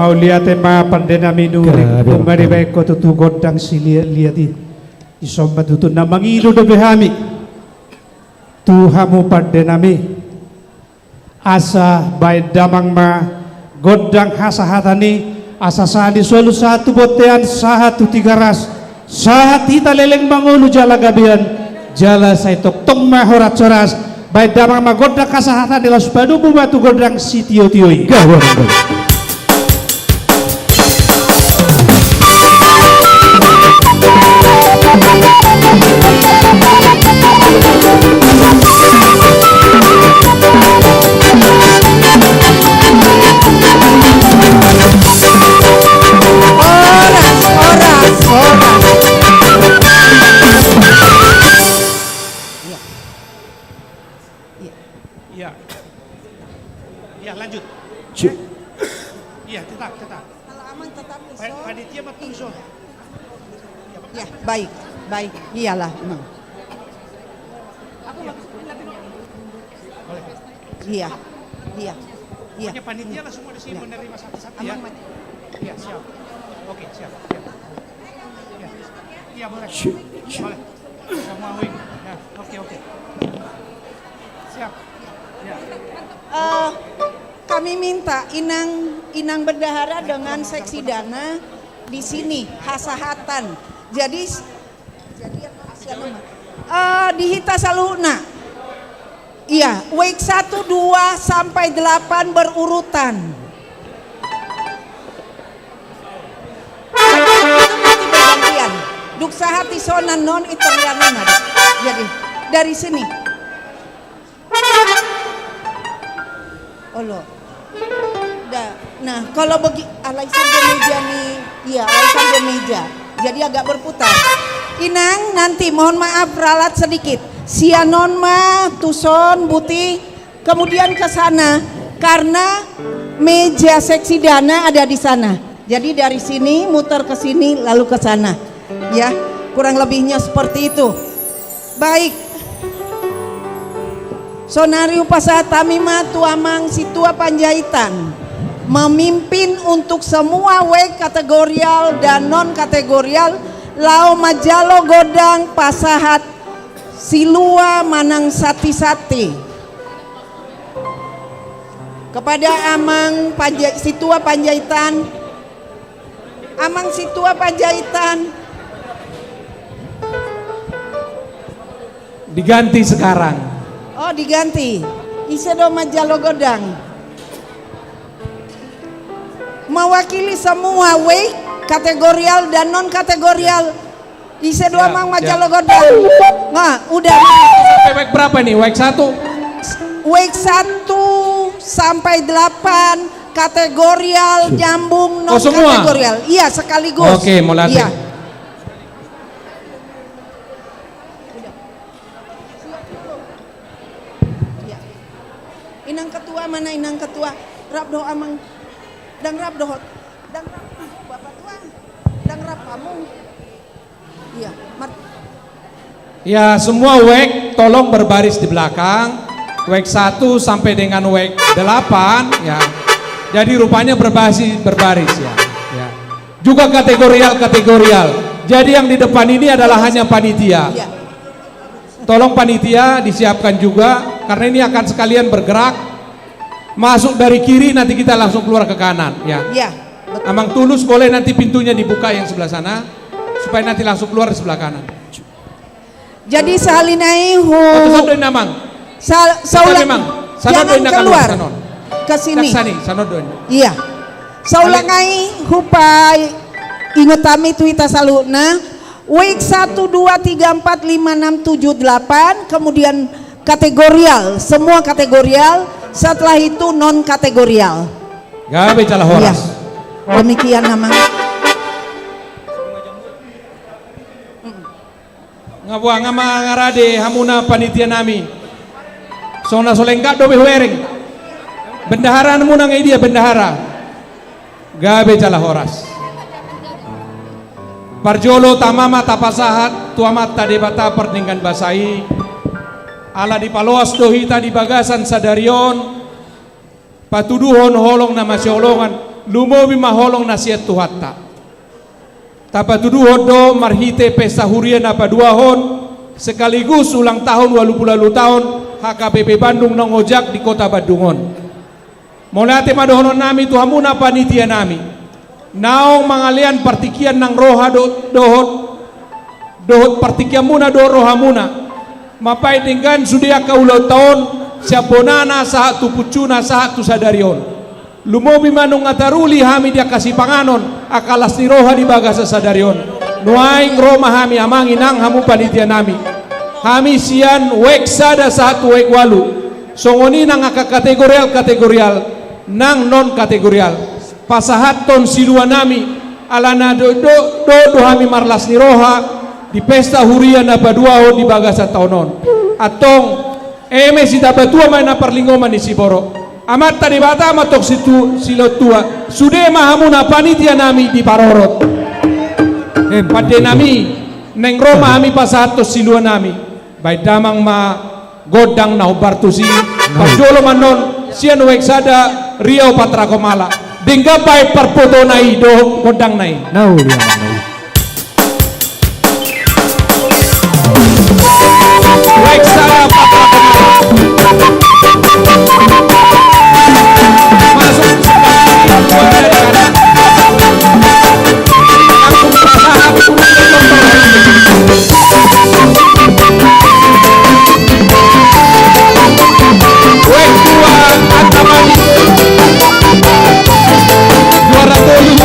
mau lihat ma pandenami nunga de baik ko tutu godang siliati isomba tutu namangilo do behami tuhamu pandenami asa baik damang ma godang hasahatani asa sadi solu satu botean sahatu tiga ras sahat hita leleng mangulu jala gabian jala saitok tong mahorat soras baik damang ma godang hasahatan de las padu batu godang sitio tioi Iya lanjut. Iya tetap. Kalau aman tetap panitia matuso. Ya baik, iyalah. Iya. Pokoknya panitia lah semua di sini menerima satu-satu ya. Iya siap. Oke siap. Iya boleh. Boleh. Semua wing. Ya oke. Siap. Ya. Kami minta Inang Bendahara dengan seksi dana di sini hasahatan. Jadi dihita saluhna. Iya, week 1, 2 sampai 8 berurutan. Itu nanti bergantian. hati sonan non Italiano. Jadi dari sini. Olo. Nah, kalau bagi alai sampai meja nih, iya alai sampai meja. Jadi agak berputar. Inang nanti mohon maaf ralat sedikit. Sianon ma, tuson, buti, kemudian ke sana karena meja seksi dana ada di sana. Jadi dari sini muter ke sini lalu ke sana. Ya, kurang lebihnya seperti itu. Baik. Sonariu Pasahat Tamima Tuamang Situa Panjaitan memimpin untuk semua wek kategorial dan non kategorial Lao Majalo Godang Pasahat Silua Manang Sati-Sati kepada Amang Situa Panjaitan, Amang Situa Panjaitan diganti sekarang. Oh diganti Isedo Majalo Godang mewakili semua wek kategorial dan non kategorial Isedo Amang Majalo Godang. Nah udah sampai wek berapa nih? Wek 1? Wek 1 sampai 8 kategorial nyambung non kategorial. Iya sekaligus. Oke, mau latih. Iya. Inang ketua mana inang ketua? Rabdo Amang dan Rabdo dan Bapak Tuan dan Rab kamu. Iya, ya semua wek tolong berbaris di belakang. Wek 1 sampai dengan wek 8 ya. Jadi rupanya berbaris ya. Ya. Juga kategorial. Jadi yang di depan ini adalah hanya panitia. Iya. Tolong panitia disiapkan juga karena ini akan sekalian bergerak masuk dari kiri nanti kita langsung keluar ke kanan ya. Iya. Amang Tulus boleh nanti pintunya dibuka yang sebelah sana supaya nanti langsung keluar di sebelah kanan. Jadi salinai hu. Namang. Saulang jangan keluar ke sini. Iya. Saulangai hupai ingutami tuita saluna. Week 1, 2, 3, 4, 5, 6, 7, 8 kemudian kategorial, semua kategorial, setelah itu non kategorial. Gabe calah horas. Ya. Demikian namanya. Ngabuang ngama ngarade hamuna panitia nami. Sona solengka dobe huering. Bendahara namuna ngai dia bendahara. Gabe calah horas. Parjolo tamama tapasahat tuamat tadebata perninggan basai ala di paloas dohita di bagasan sadarion patuduhon holong nama siolongan lumobi maholong nasihat tuhatta tapatuduhon do marhite pesta hurian apa duahon sekaligus ulang tahun 20 tahun HKBP Bandung nongojak di kota Bandungon molate madohonon nami tuhamuna panitia nami naong mangalian partikian nang roha dohot partikian muna do roha muna mapai dengan sudia kaulau tahun siaponana sahat tu pucuna sahat tu sadarion lumobi manung ataruli hami dia kasih panganon akalas ni roha di bagasa sadarion nuaing roma hami amangi nang hamu panitia nami hami sian wek sada sahat tu wek walu songoni nang aka kategorial nang non kategorial pasahat ton silua nami alana do hami marlas ni roha di pesta hurian apa dua di bagasa tahunon atong eme si tabatua mana perlingoman ni siboro amat tadi bata matok situ silotua sude mahamuna panitia nami di parorot pade nami neng Roma hami pasahat to silua nami baik damang ma godang na ubartusi parjolo manon sian wek sada Riau Patra Komala Dingga baik perpoto nai do godang nai. Nau dia nai. Baik saya Patra masuk keluar dari kanan. Aku merasa wek dua atamani. Juara tolu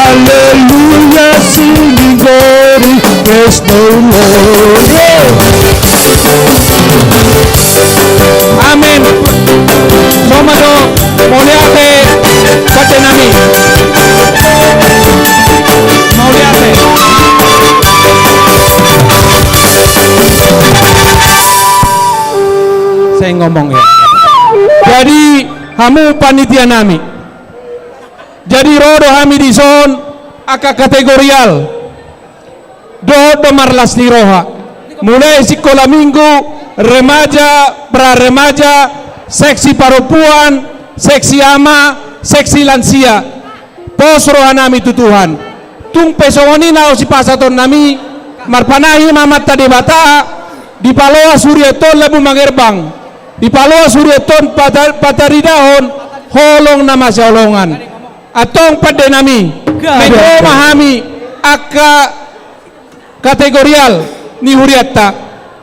Hallelujah, singing glory, praise the Lord. Amen. Somado moliate kate nami. Moliate. Saya ngomong ya. Jadi hamu panitia nami. Jadi rodo hami di zon aka kategorial do marlas di roha mulai sekolah minggu remaja pra remaja seksi perempuan seksi ama seksi lansia pos roha nami tutuhan tung pesongoni nao si pasaton nami marpanahi mamat tadi bata di paloa suryeton lebu mangerbang di paloa suryeton pataridahon holong nama siolongan atong pada nami medyo mahami aka kategorial ni huriatta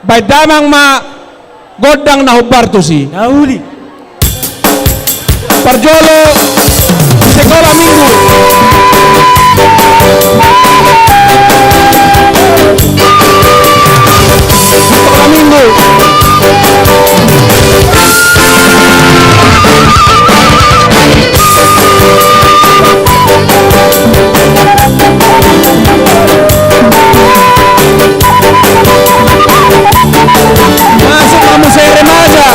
bay damang ma godang na hubar to si nauli parjolo sekolah minggu sekolah minggu masuk kamu saya remaja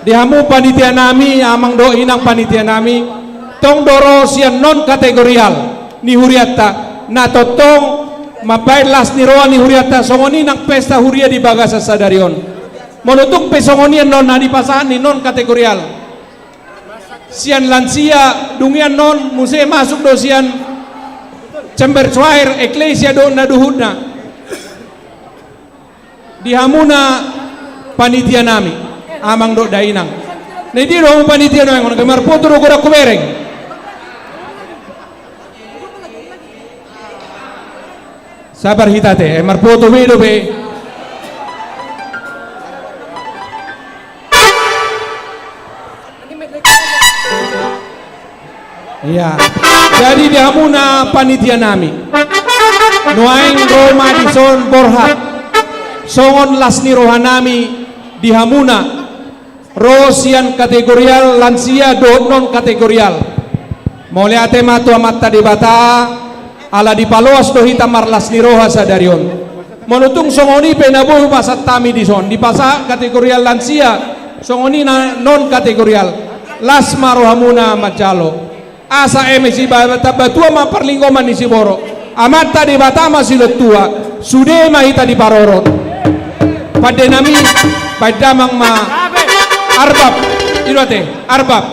dihamu panitia nami amang do inang panitia nami tong doro sian non kategorial ni huriata na totong mapai las ni roa ni huriata songoni nang pesta huria di Bagasa Sadarion monutung pesongonian non na di pasahan ni non kategorial sian lansia dungian non muse masuk do sian cember cuair eklesia do na duhudna dihamuna panitia nami amang do dainang nedi do panitia nang ngono kamar foto do gora kubereng sabar hitate mar foto wedo be iya jadi dihamuna panitia nami nuaing Roma di son borhat songon lasni rohanami dihamuna rosian kategorial lansia do non kategorial mole ate matu amatta di bata ala di paloas do hita marlas ni roha sadarion monutung songoni penabuh pasat tami di son di pasa kategorial lansia songoni na non kategorial las marohamuna macalo asa emisi batua ma perlinggoman ni siboro amatta di bata masih tua sude mahita di parorot pada nami padamang ma arbab irote arbab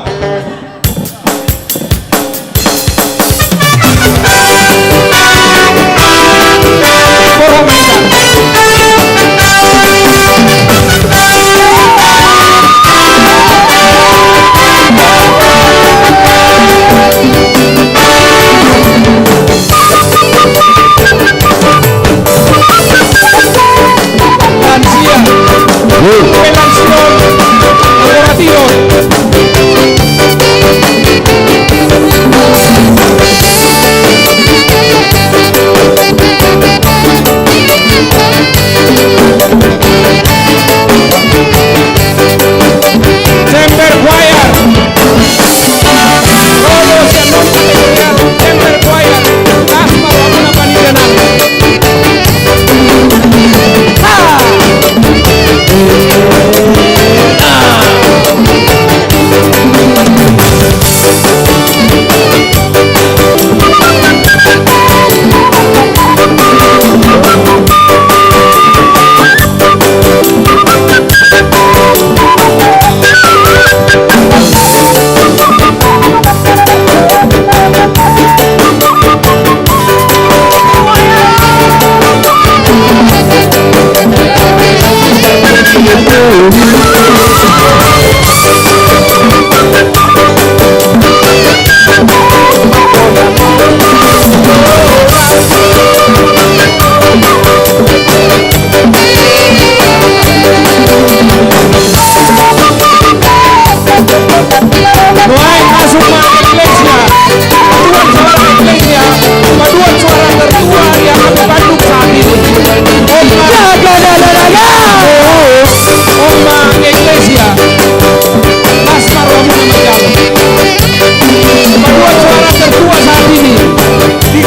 Di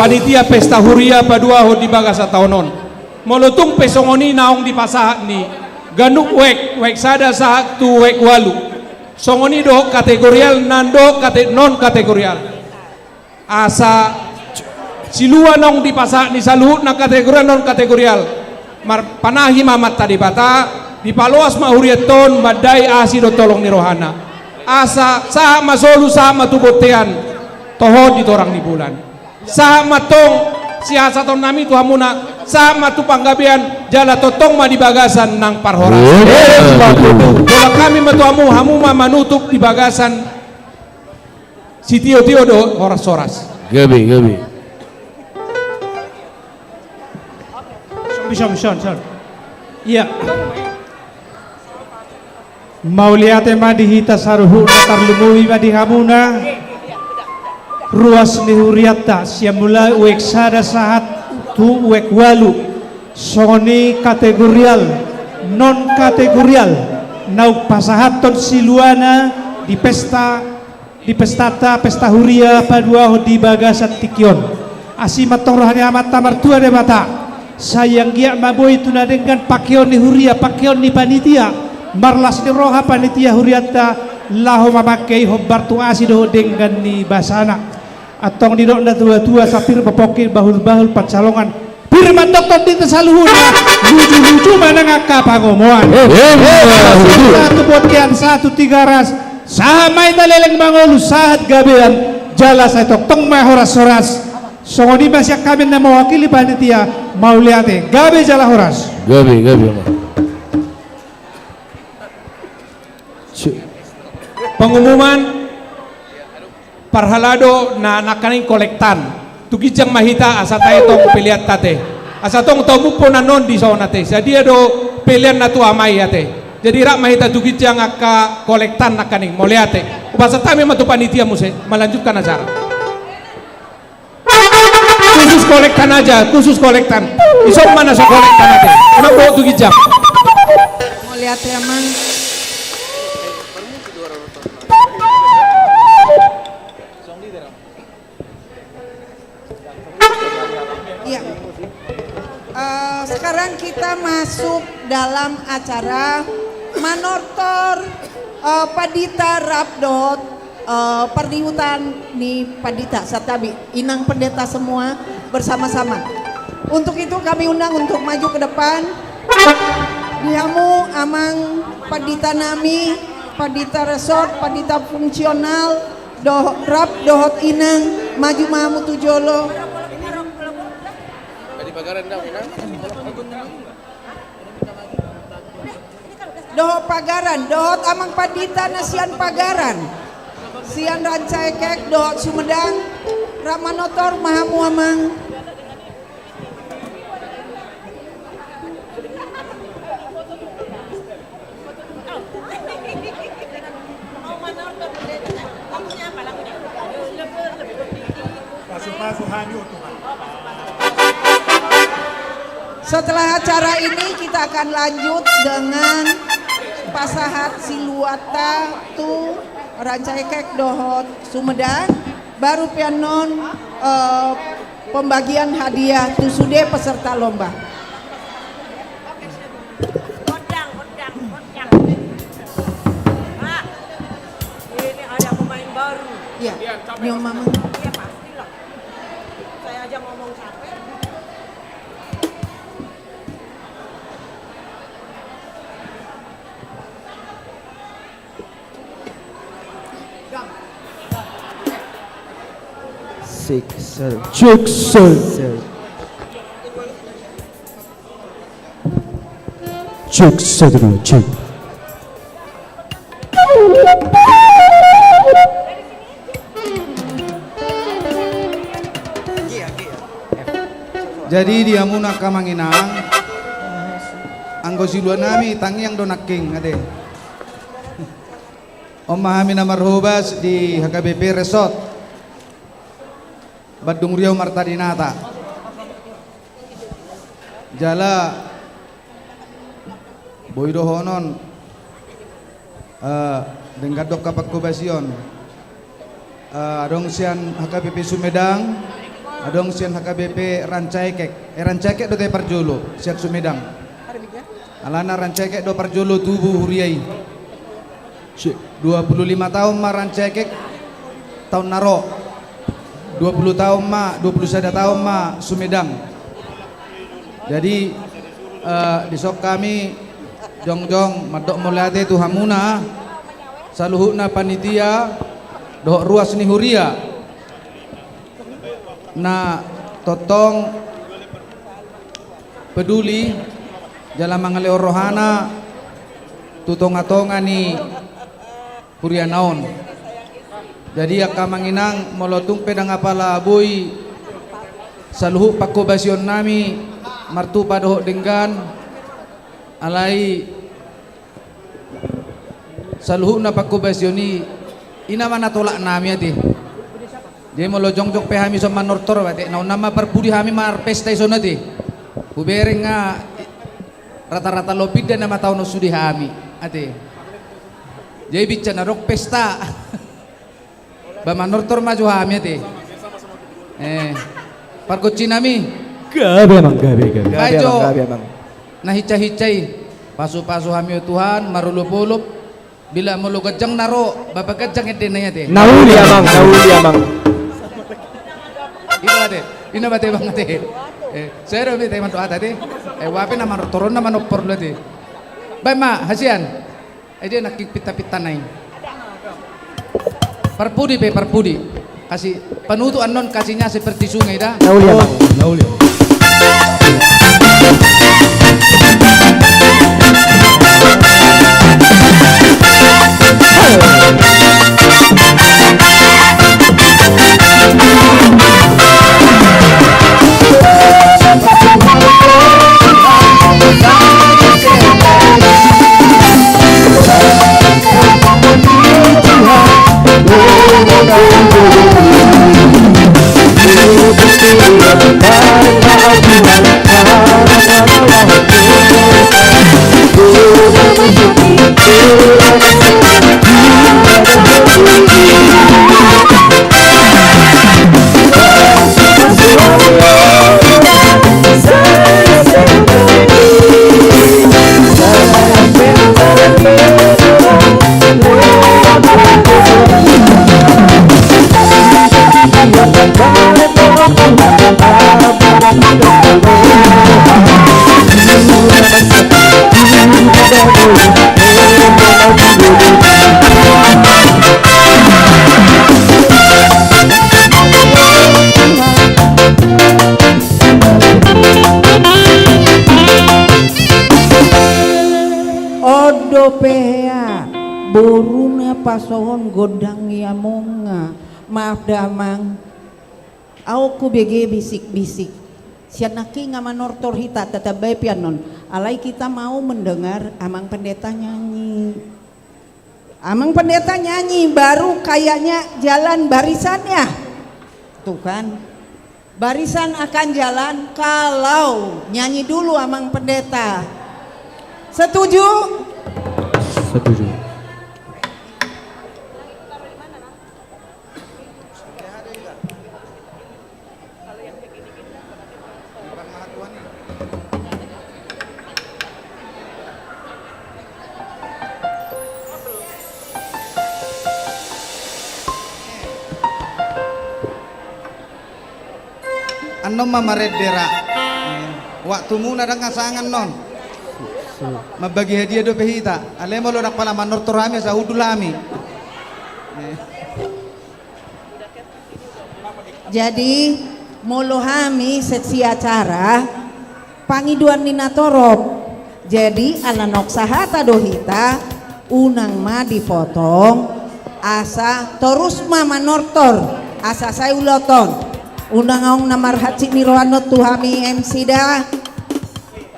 panitia pesta huria padua ho di bagasa taonon molotung pesongoni naong di pasahat ni ganuk wek sada sahat tu wek walu songoni do kategorial nando non kategorial asa silua naong di pasahat ni saluhut na kategorial non kategorial mar panahi mamat tadi bata di paloas mahurieton badai asido tolong ni rohana asa saha masolu saha matubotean toho di torang di bulan saha matong siasa ton nami tu hamuna saha matu panggabean jala totong ma di bagasan nang parhoras bola kami matu hamu manutup di bagasan si tio do horas gabi Son. Iya. Mauliate madihita saruhu natarlumui madihamuna ruas nihuriata siamula uek sada sahat tu uek walu songoni kategorial non kategorial nau pasahaton siluana di pesta huria padua di bagasat tikion asimatong rohani amat tamartua de mata sayang gia maboy tunadengkan pakeon ni huria pakeon ni panitia marlas ni roha panitia huriata laho mamakai hobartu asido dengan ni basana atong di na tua sapir papokin bahul pacalongan firman doktor di tesaluhuna lucu mana ngaka pangomoan satu botian 1 3 ras sahamay taleleng mangolu sahat gabean jala saya tong horas songoni masyak kami na mewakili panitia Mauliate gabe jala horas gabe pengumuman parhalado na nakaning kolektan tukijang mahita asa tayo tong pilihan tate asa tong tomu po na non di sauna te jadi do pilihan na tu amay ate jadi rak mahita tukijang aka kolektan nakaning Mauliate basa tami matu panitia muse melanjutkan acara khusus kolektan isok mana so kolektan ate ana po tukijang Mauliate amang ya. Sekarang kita masuk dalam acara manortor Padita Rapdot perdihutan ni Padita Satabi inang pendeta semua bersama-sama. Untuk itu kami undang untuk maju ke depan. Dihamu amang Padita Nami, Padita Resort, Padita Fungsional, Rap Dohot Inang, maju mamu tujolo. Dohot Pagaran, Dohot amang Padita Nasian Pagaran. Sian Rancai Kek, Dohot Sumedang, Ramanotor Mahamu amang. Setelah acara ini kita akan lanjut dengan pasahat Siluata tu Rancai Kek Dohot Sumedang baru pianon pembagian hadiah tu sude peserta lomba. Ini ada pemain baru. Ya, Nyong Mama. Iya pastilah. Saya aja ngomong capek. Cek sir. Cek sir. Cek sir dulu, cek. Jadi dia muna kamanginang anggo silua nami tangi yang donaking ade. Om Mahami na marhubas di HKBP Resort Badung Riau Martadinata. Jala Boydo Honon Denggadok Kapak Kobasion Adong sian HKBP Sumedang, adong sian HKBP Rancaikek. Rancaikek do te Parjolo sian Sumedang. Alana Rancaikek do Parjolo tubuh huriai. 25 tahun ma Rancaikek tahun Naro. 20 tahun ma, 21 tahun ma Sumedang. Jadi di sok kami jongjong madok mulate tu hamuna saluhuna panitia doh ruas ni huria na totong peduli jalan mangale rohana tutonga-tonga ni huria naon. Jadi akamanginang molotung pedang apala boy saluhu pakobasion nami martu padoh denggan alai saluhu na pakobasioni ina mana tolak nami ati. Jadi molo jongjok pe hami sama nortor bate na nama perpudi hami mar pesta isono ti. Ubereng nga rata-rata lopid dan nama tahun sudi hami ati. Jadi bicara rok pesta. Ba nortor maju hami ati. Parkocin nami. Gabe mang gabe. Gabe mang. Nah hicai-hicai pasu-pasu hami Tuhan marulup-ulup bila mulu gajang naro bapak gajang ede nanya teh nauli amang ino bate bang teh saya robi teh mantu ata teh wape nama turun nama nopor lo teh baik ma hasian aja nak pita-pita naik parpudi kasih penutup anon kasihnya seperti sungai dah nauli amang nauli. Odopea boruna pasohon godang yamonga maaf damang aku bege bisik-bisik sianaki ngamanortor hita tetap baik pianon alai kita mau mendengar amang pendeta nyanyi baru kayaknya jalan barisannya tuh kan barisan akan jalan kalau nyanyi dulu amang pendeta. Setuju? Setuju. Anom mamaredera waktu muna ada ngasangan non mabagi hadiah do pehita alemo lo nak pala manor torami sa udulami Jadi mulu hami seksi acara pangiduan nina torop. Jadi alanok sahata dohita unang ma dipotong asa terus mama nortor asa saya uloton unang aung namar haci niroanot tuhami MC dah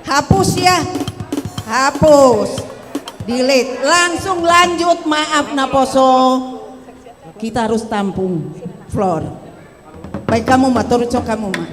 hapus ya, hapus delete langsung lanjut. Maaf Naposo, kita harus tampung floor. Baik kamu mah, toruco kamu mah.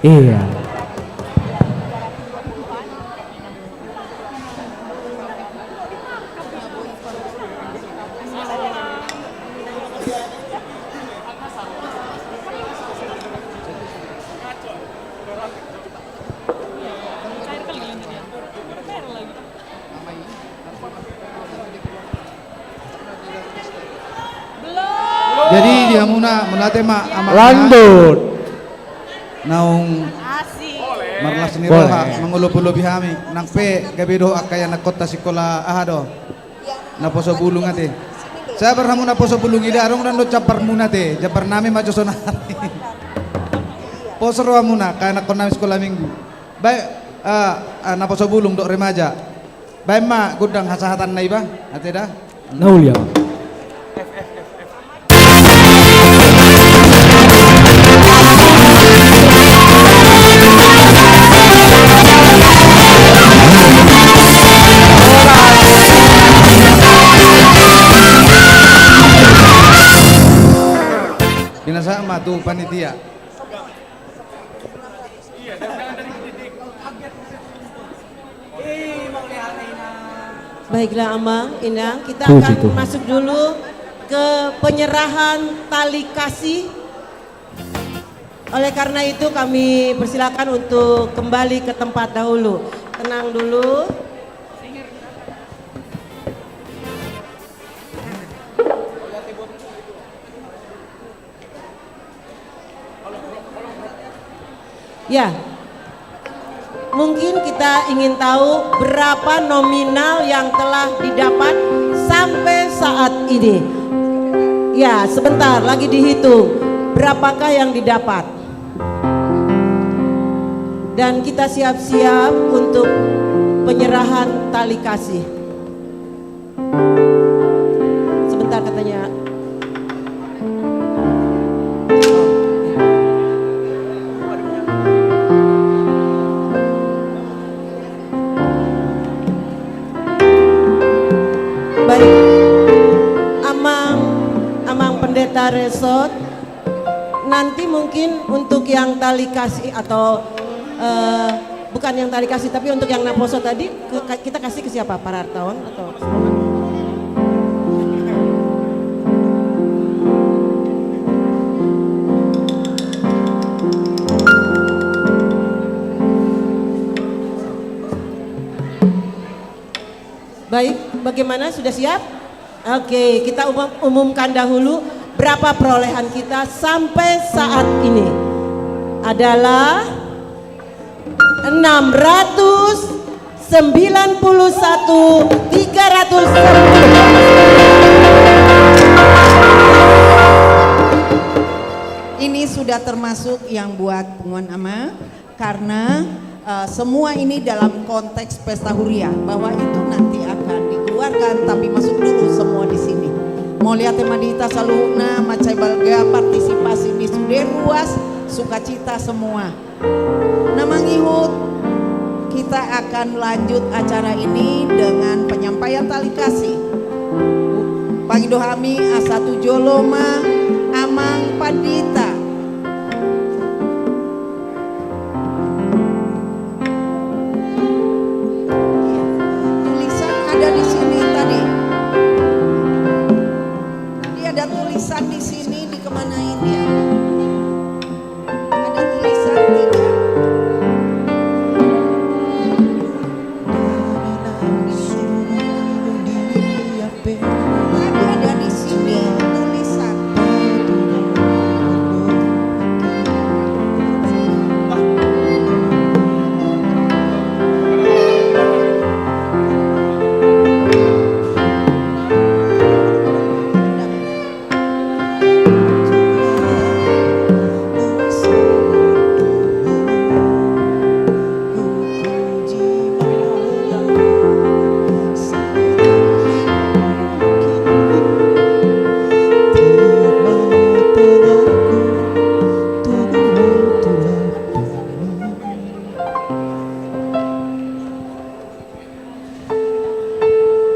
Iya. Jadi dia muna melatih mak Lanjut. naung marlas ni roha mangulup-ulup hami nang pe gabi do akaya na kota sikola ahado na poso bulung ate saya berhamu na poso bulung ida arong rando capar muna te japar nami majo sonari poso roha muna kaya na konami sekolah minggu baik na poso bulung dok remaja baik ma gudang hasahatan na iba ate dah Naulia. Sama tuh panitia. Baiklah Amang, Inang, kita akan masuk dulu ke penyerahan tali kasih. Oleh karena itu kami persilakan untuk kembali ke tempat dahulu. Tenang dulu. Ya, mungkin kita ingin tahu berapa nominal yang telah didapat sampai saat ini. Ya, sebentar lagi dihitung. Berapakah yang didapat? Dan kita siap-siap untuk penyerahan tali kasih. Sebentar katanya. Baik, Amang Pendeta Resort, nanti mungkin untuk yang tali kasih atau bukan yang tali kasih tapi untuk yang naposo tadi kita kasih ke siapa? Para hartawan atau? Baik, bagaimana? Sudah siap? Oke, kita umumkan dahulu berapa perolehan kita sampai saat ini. Adalah 691.310. Ini sudah termasuk yang buat pengumuman ama karena semua ini dalam konteks pesta huria, bahwa itu nanti akan dikeluarkan tapi masuk dulu semua di sini. Mau lihat Madita Saluhna, Macai Balga, partisipasi ini sudah ruas, sukacita semua. Namang Ihud, kita akan lanjut acara ini dengan penyampaian tali kasih. Bang Dohami Asatu Joloma, Amang Pandita. Tulisan ada di sini tadi. Tadi ada tulisan di sini, dikemanain ya? Ada tulisan tidak? Ada di sini tulisan.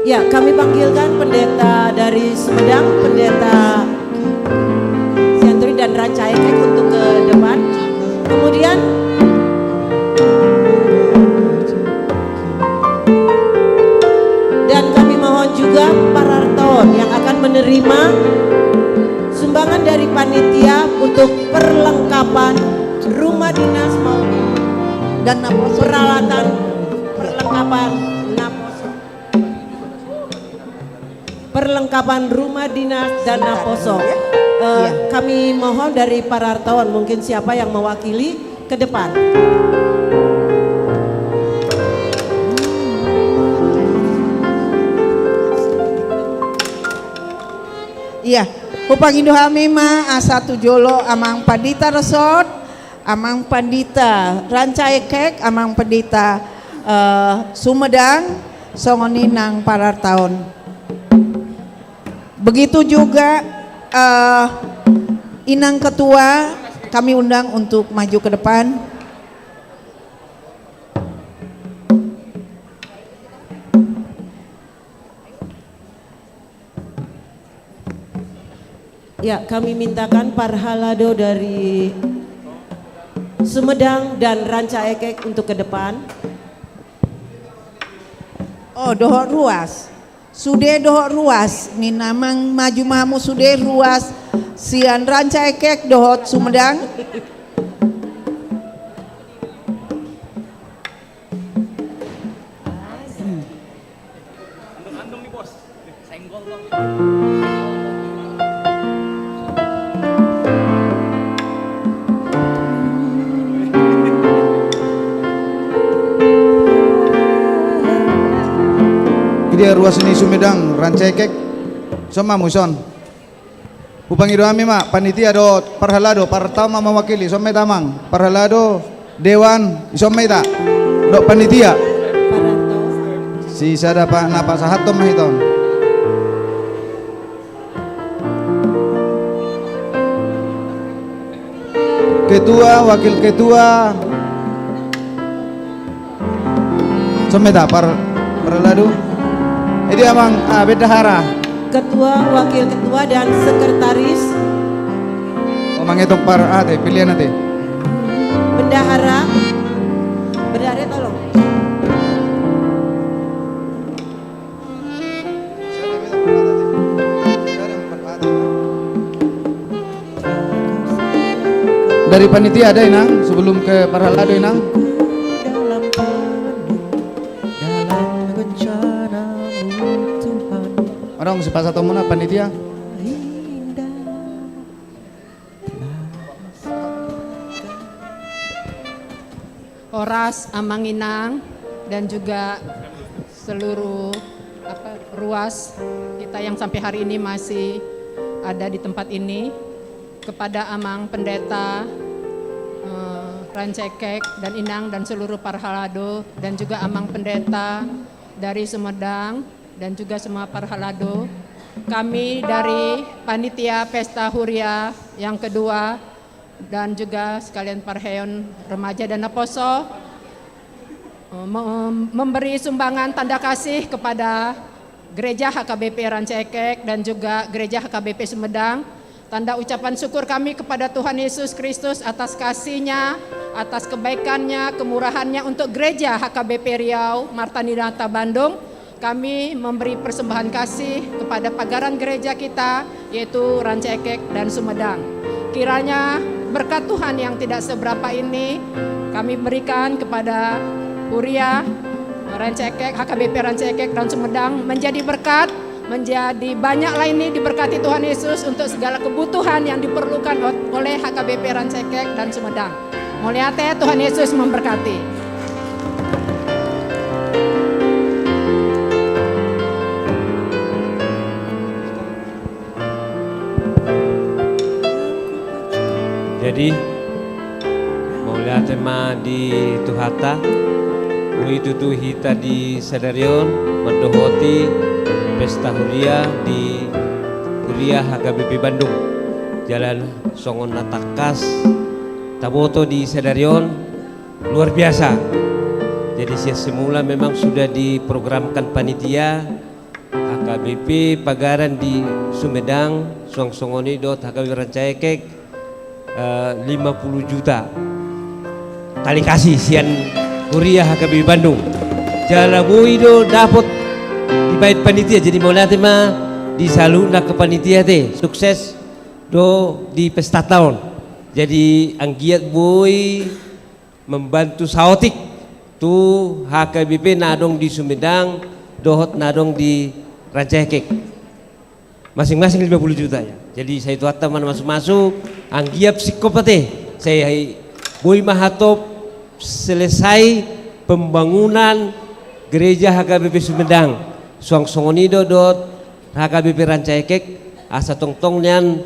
Ya, kami panggilkan pendeta dari Sumedang, pendeta Sianturi dan Ranca Ekek untuk ke depan. Kemudian dan kami mohon juga para hartawan yang akan menerima sumbangan dari panitia untuk perlengkapan rumah dinas maupun dan peralatan perlengkapan rumah dinas dan naposo. Kami mohon dari para hartawan mungkin siapa yang mewakili ke depan. Iya, Upang Indohamima A1 Jolo Amang Pandita Resort, Amang Pandita Ranca Ekek, Amang Pandita Sumedang, Songoninang para hartawan. Begitu juga Inang Ketua kami undang untuk maju ke depan. Ya, kami mintakan Parhalado dari Sumedang dan Ranca Ekek untuk ke depan. Oh, dohok ruas. Sude dohok ruas. Ni namang maju mamu sude ruas. Sian ranca ekek dohok Sumedang. Dia ruas ini Sumedang rancekek sama muson. Upangi doa mak panitia do parhalado pertama mewakili some tamang parhalado dewan some tak do panitia. Si sada pak napa sahat tom hiton. Ketua, wakil ketua some tak parhalado. Jadi abang bendahara. Ketua, wakil ketua dan sekretaris. Oh mangitong pilihan nanti. Bendahara. Bendahara tolong. Dari panitia ada inang sebelum ke parhalado inang. Orang sepas atau mana panitia? Oras, Amanginang, dan juga seluruh ruas kita yang sampai hari ini masih ada di tempat ini, kepada Amang Pendeta, Rancekek dan Inang dan seluruh Parhalado, dan juga Amang Pendeta dari Sumedang dan juga semua Parhalado. Kami dari Panitia Pesta Huria yang kedua dan juga sekalian Parheon Remaja dan Naposo memberi sumbangan tanda kasih kepada Gereja HKBP Rancekek dan juga Gereja HKBP Sumedang. Tanda ucapan syukur kami kepada Tuhan Yesus Kristus atas kasih-Nya, atas kebaikan-Nya, kemurahan-Nya untuk Gereja HKBP Riau Martaninata Bandung. Kami memberi persembahan kasih kepada pagaran gereja kita, yaitu Rancekek dan Sumedang. Kiranya berkat Tuhan yang tidak seberapa ini kami berikan kepada Huria Rancekek, HKBP Rancekek dan Sumedang menjadi berkat, menjadi banyak lainnya diberkati Tuhan Yesus untuk segala kebutuhan yang diperlukan oleh HKBP Rancekek dan Sumedang. Mulyate Tuhan Yesus memberkati. Jadi mau lihat tema di Tuhata, itu tuh hita di Sadarion, mendohoti Pesta Huria di Huria HKBP Bandung, Jalan Songon Natakas, Taboto di Sadarion, luar biasa. Jadi semula memang sudah diprogramkan panitia HKBP Pagaran di Sumedang, Songongoni HKBP Rancekek. 50 juta kali kasih sian Huria HKBP Bandung jalamu itu dapat di bait panitia, jadi mau lihat mah disaluna ke panitia teh sukses do di pesta tahun. Jadi anggiat boy membantu saotik tu HKBP nadong di Sumedang, dohot nadong di Rancekek, masing-masing 50 juta ya. Jadi saya itu hatta mana masuk-masuk anggiap psikopate saya boy mahatop selesai pembangunan gereja HKBP Sumedang Songonido dot HKBP Rancekek asa tong-tong nian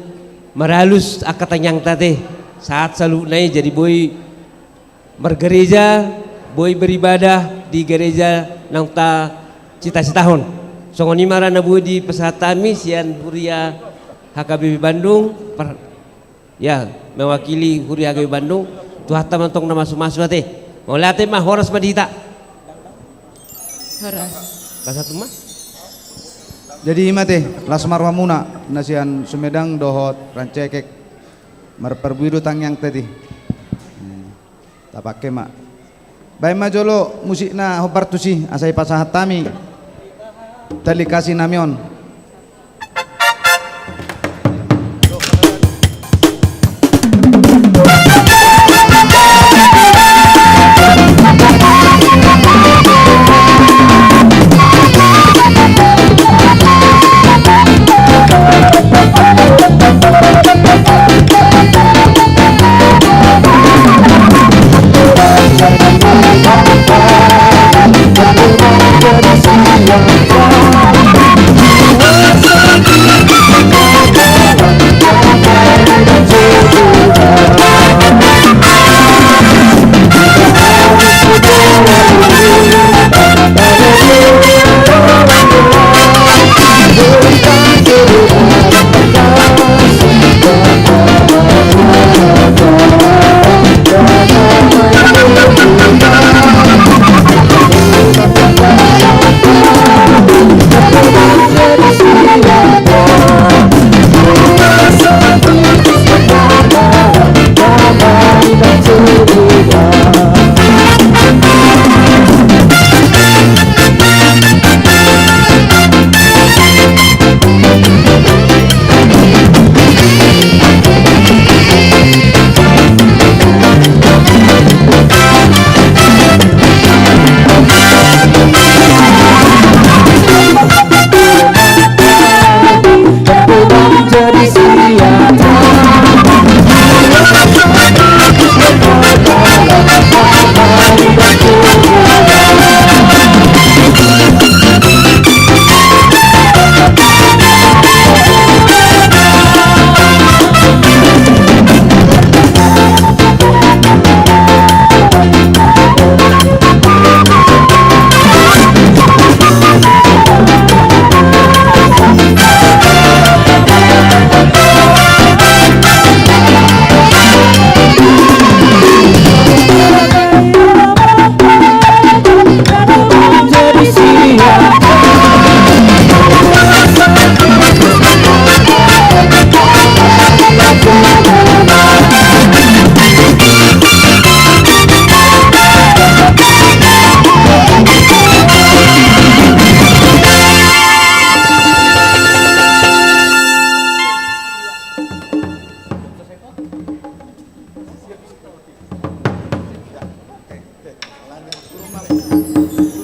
meralus akatanyang tate saat salu naik jadi boy bergereja boy beribadah di gereja nang ta cita-citahon songoni marana boy di pesatami sian Huria HKBP Bandung ya mewakili Huria HKBP Bandung tuh hatta mantong nama masuk teh mau lihat mah horas madita Horas satu mah jadi imate lasmar wamuna nasian Sumedang dohot Rancekek marperbuidu tangyang tadi tak pakai mak baik mah jolo musikna hopartusi asai pasahat tami Telikasi Namion.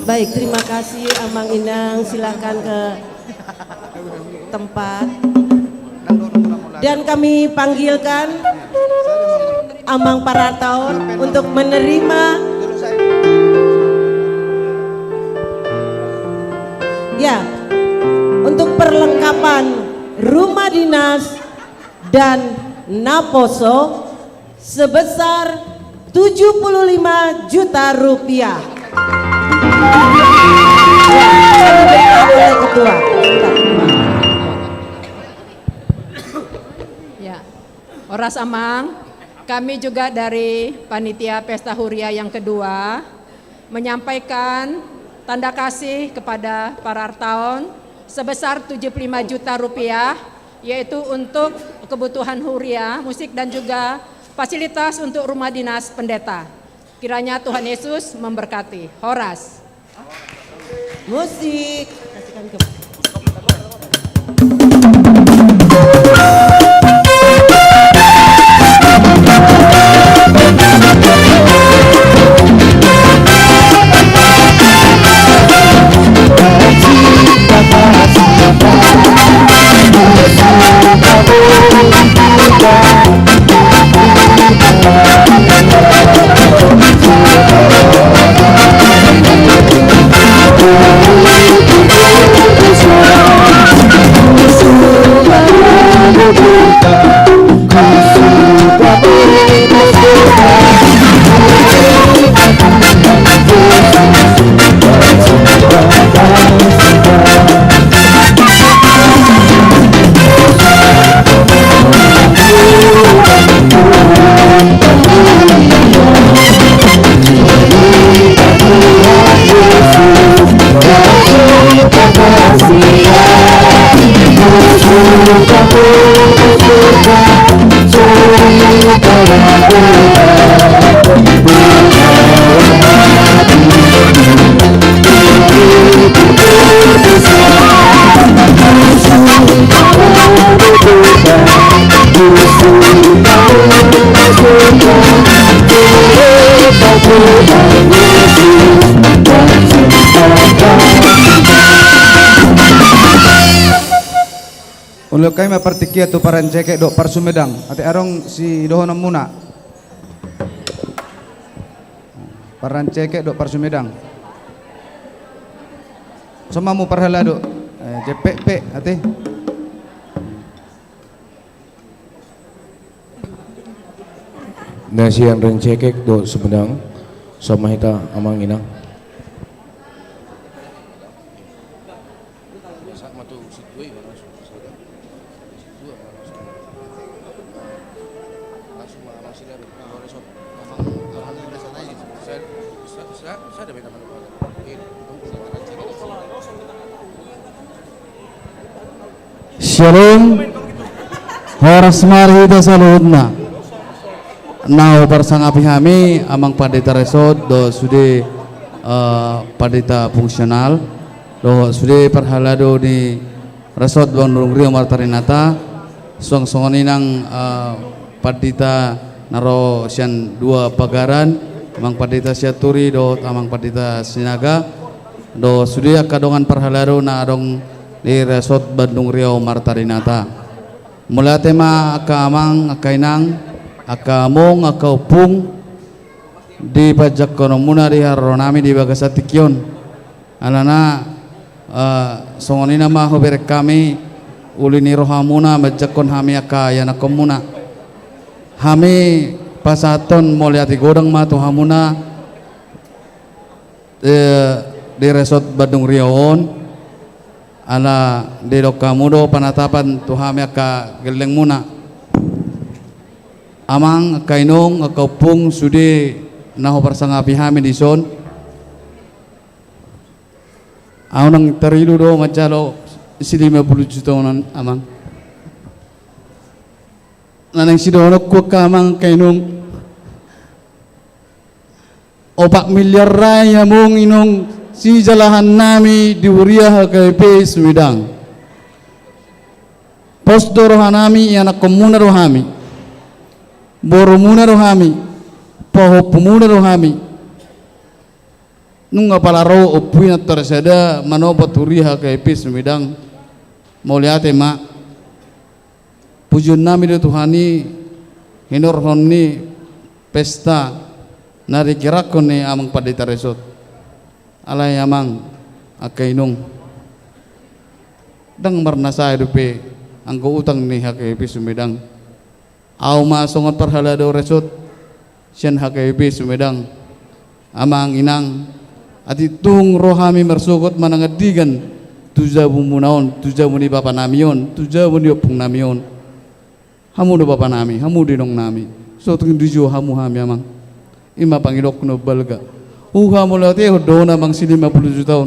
Baik, terima kasih Amang Inang, silakan ke tempat. Dan kami panggilkan Amang Parataon untuk menerima untuk perlengkapan rumah dinas dan Naposo sebesar 75 juta rupiah. Ketua. Ya, Horas Amang, kami juga dari Panitia Pesta Huria yang kedua menyampaikan tanda kasih kepada para artaon sebesar 75 juta rupiah, yaitu untuk kebutuhan Huria, musik dan juga fasilitas untuk rumah dinas pendeta. Kiranya Tuhan Yesus memberkati. Horas. Musik. Yesus Mulut kami pertikia tu paran cekek dok par Sumedang. Ate arong si dohonom muna. Paran cekek dok par Sumedang. Sama mu parhala dok. Cepek pe ate. Nasian rencekek dok Sumedang. Sama hita amang inang. Shalom. Horas marhita saludna. Nau persangapi kami amang Padita Resort do sude Padita fungsional do sude perhalado di Resort Bandung Rio Martarinata song-songon inang Padita naro sian dua pagaran amang Padita Siaturi do amang Padita Sinaga do sude kadongan perhalado na adong di Resort Bandung Rio Martarinata. Mula tema aka amang akainang aka mong aka upung di pajak kono muna di haronami di bagasatikyon. Alana songoni nama hoberek kami ulini rohamuna majakon hami aka yana komuna. Hami pasaton moliati godang matu hamuna di Resort Bandung Rio on. Ala dedok kamudo panatapan tuhami aka geleng muna amang kainong akaupung sudi naho parsangapi hami di son aw nang terilu do macalo isi 50 juta nan amang nanang sidono ko kamang kainong 4 miliar raya mong inong si jalahan nami di Uriah KP Sumedang. Posdo rohanami anak komuna rohami. Boromuna rohami. Pohopumuna rohami. Nunga palaro opuina terseda manobat Uriah KP Sumedang. Mauliate ma. Pujun nami do Tuhani hinor honni pesta nari kirakon ni amang Padita Resort. Alay amang akainong dang marnasa edupe ang utang ni HKP Sumedang aw masongot parhalado resort siyan HKP Sumedang amang inang at itong rohami marsukot manangadigan tuja bumunaon tuja muni bapa nami yon tuja muni opung nami yon hamu do bapa nami hamu dinong nami so tung dujo hamu hami amang ima pangilok no balga uha mulate do na mang 50 juta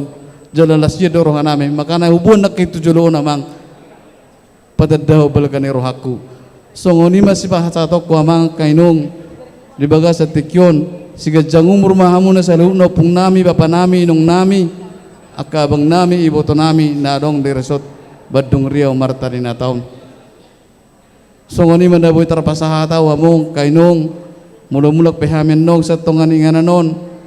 jalan lasya do roh nami makana hubun nak itu jolo na mang padadaw balkan rohaku songoni masih bahasa to ko amang kainong di baga sa tikyon siga jangum rumah hamu na salu no pung nami bapa nami nong nami akabang nami iboto nami na dong di Resort Bandung Rio Martarinata songoni mandaboy tarpasahata among kainong mulak pehamen nong sa tongan ingananon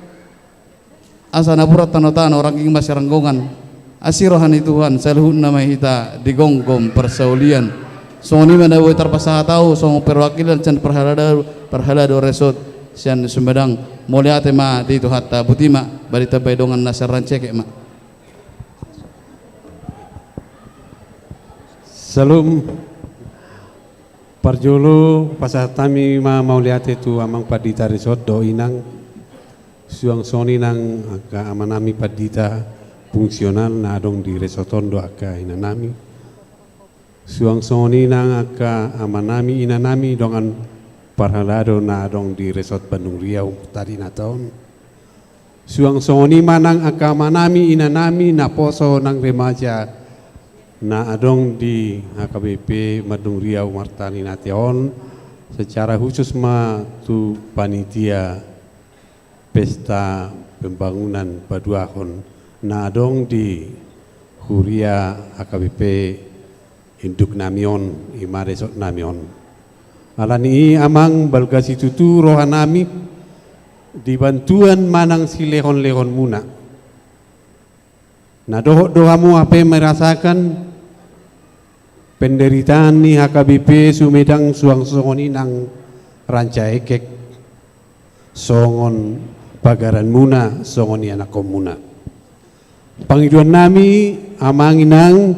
asa napurat tanotan orang ing masiranggongan asirohani Tuhan saluhun nama hita digonggom persaulian songoni manaboy tarpasaha tau song perwakilan can perhalado Resort sian Sumedang moliate ma di hatta butima barita baydongan nasaran cekek ma. Salam parjolo pasatami ma mauliate tu amang Padita Resort do inang suang soni nang aka amanami Padita fungsional na adong di resotondo aka inanami suang soni nang aka amanami inanami dongan parhalado na adong di Resort Bandung Riau tadi na taon suang soni manang aka amanami inanami na poso nang remaja na adong di HKBP Bandung Riau Martarinata secara khusus ma tu panitia pesta pembangunan Paduahon na adong di Huria HKBP Induk Namion Ima Resort Namion alani amang balgasi tutu rohanami dibantuan manang si lehon-lehon muna na dohamu apa merasakan penderitaan ni HKBP Sumedang suang songoni nang rancaekek songon pagaran muna songoni anak komuna. Pangiduan nami amanginang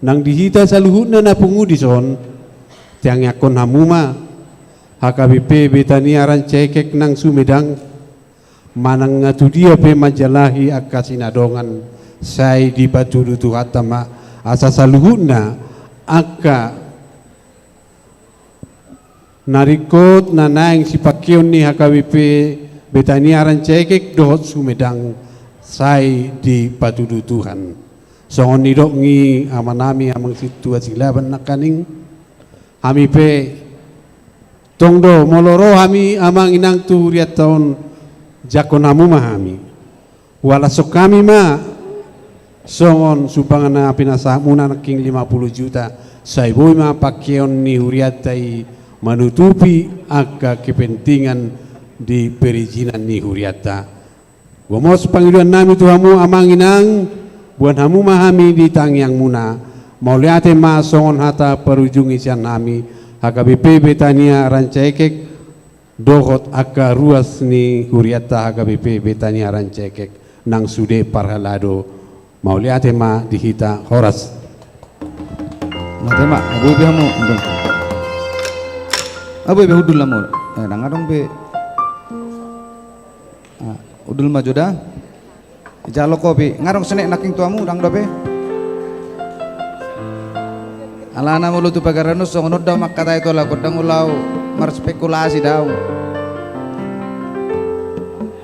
nang dihita saluhutna na pungudison tiang yakon hamuma HKBP Betania rancekek nang Sumedang manang ngatu dia pe majalahi akasinadongan sai di patudu tuhatama asa saluhutna aka narikot na naing si pakion ni HKBP Betania rancekek dohot Sumedang sai di patudu Tuhan songon nidok ngi amanami amang situasi laban nakaning hami pe tongdo moloro hami amang inang tu riat tahun jakonamu mahami walasok kami ma songon supangana pinasa muna naking 50 juta saiboy ma pakion ni huriatai menutupi aka kepentingan di perizinan ni huriata gomos panggilan nami tuhamu amanginang buan hamu mahami di tangyang muna mau liate ma songon hata perujung isian nami HKBP Betania rancekek dohot aka ruas ni huriata HKBP Betania rancekek nang sude parhalado mau liate ma dihita horas matema abu be hamu ndong abu be hudul lamu nang adong be udul majoda jalo kopi ngarong senek naking tuamu dang dope alana mulu tu pagaranus songonod daw makata itu lah kodang ulau merspekulasi daw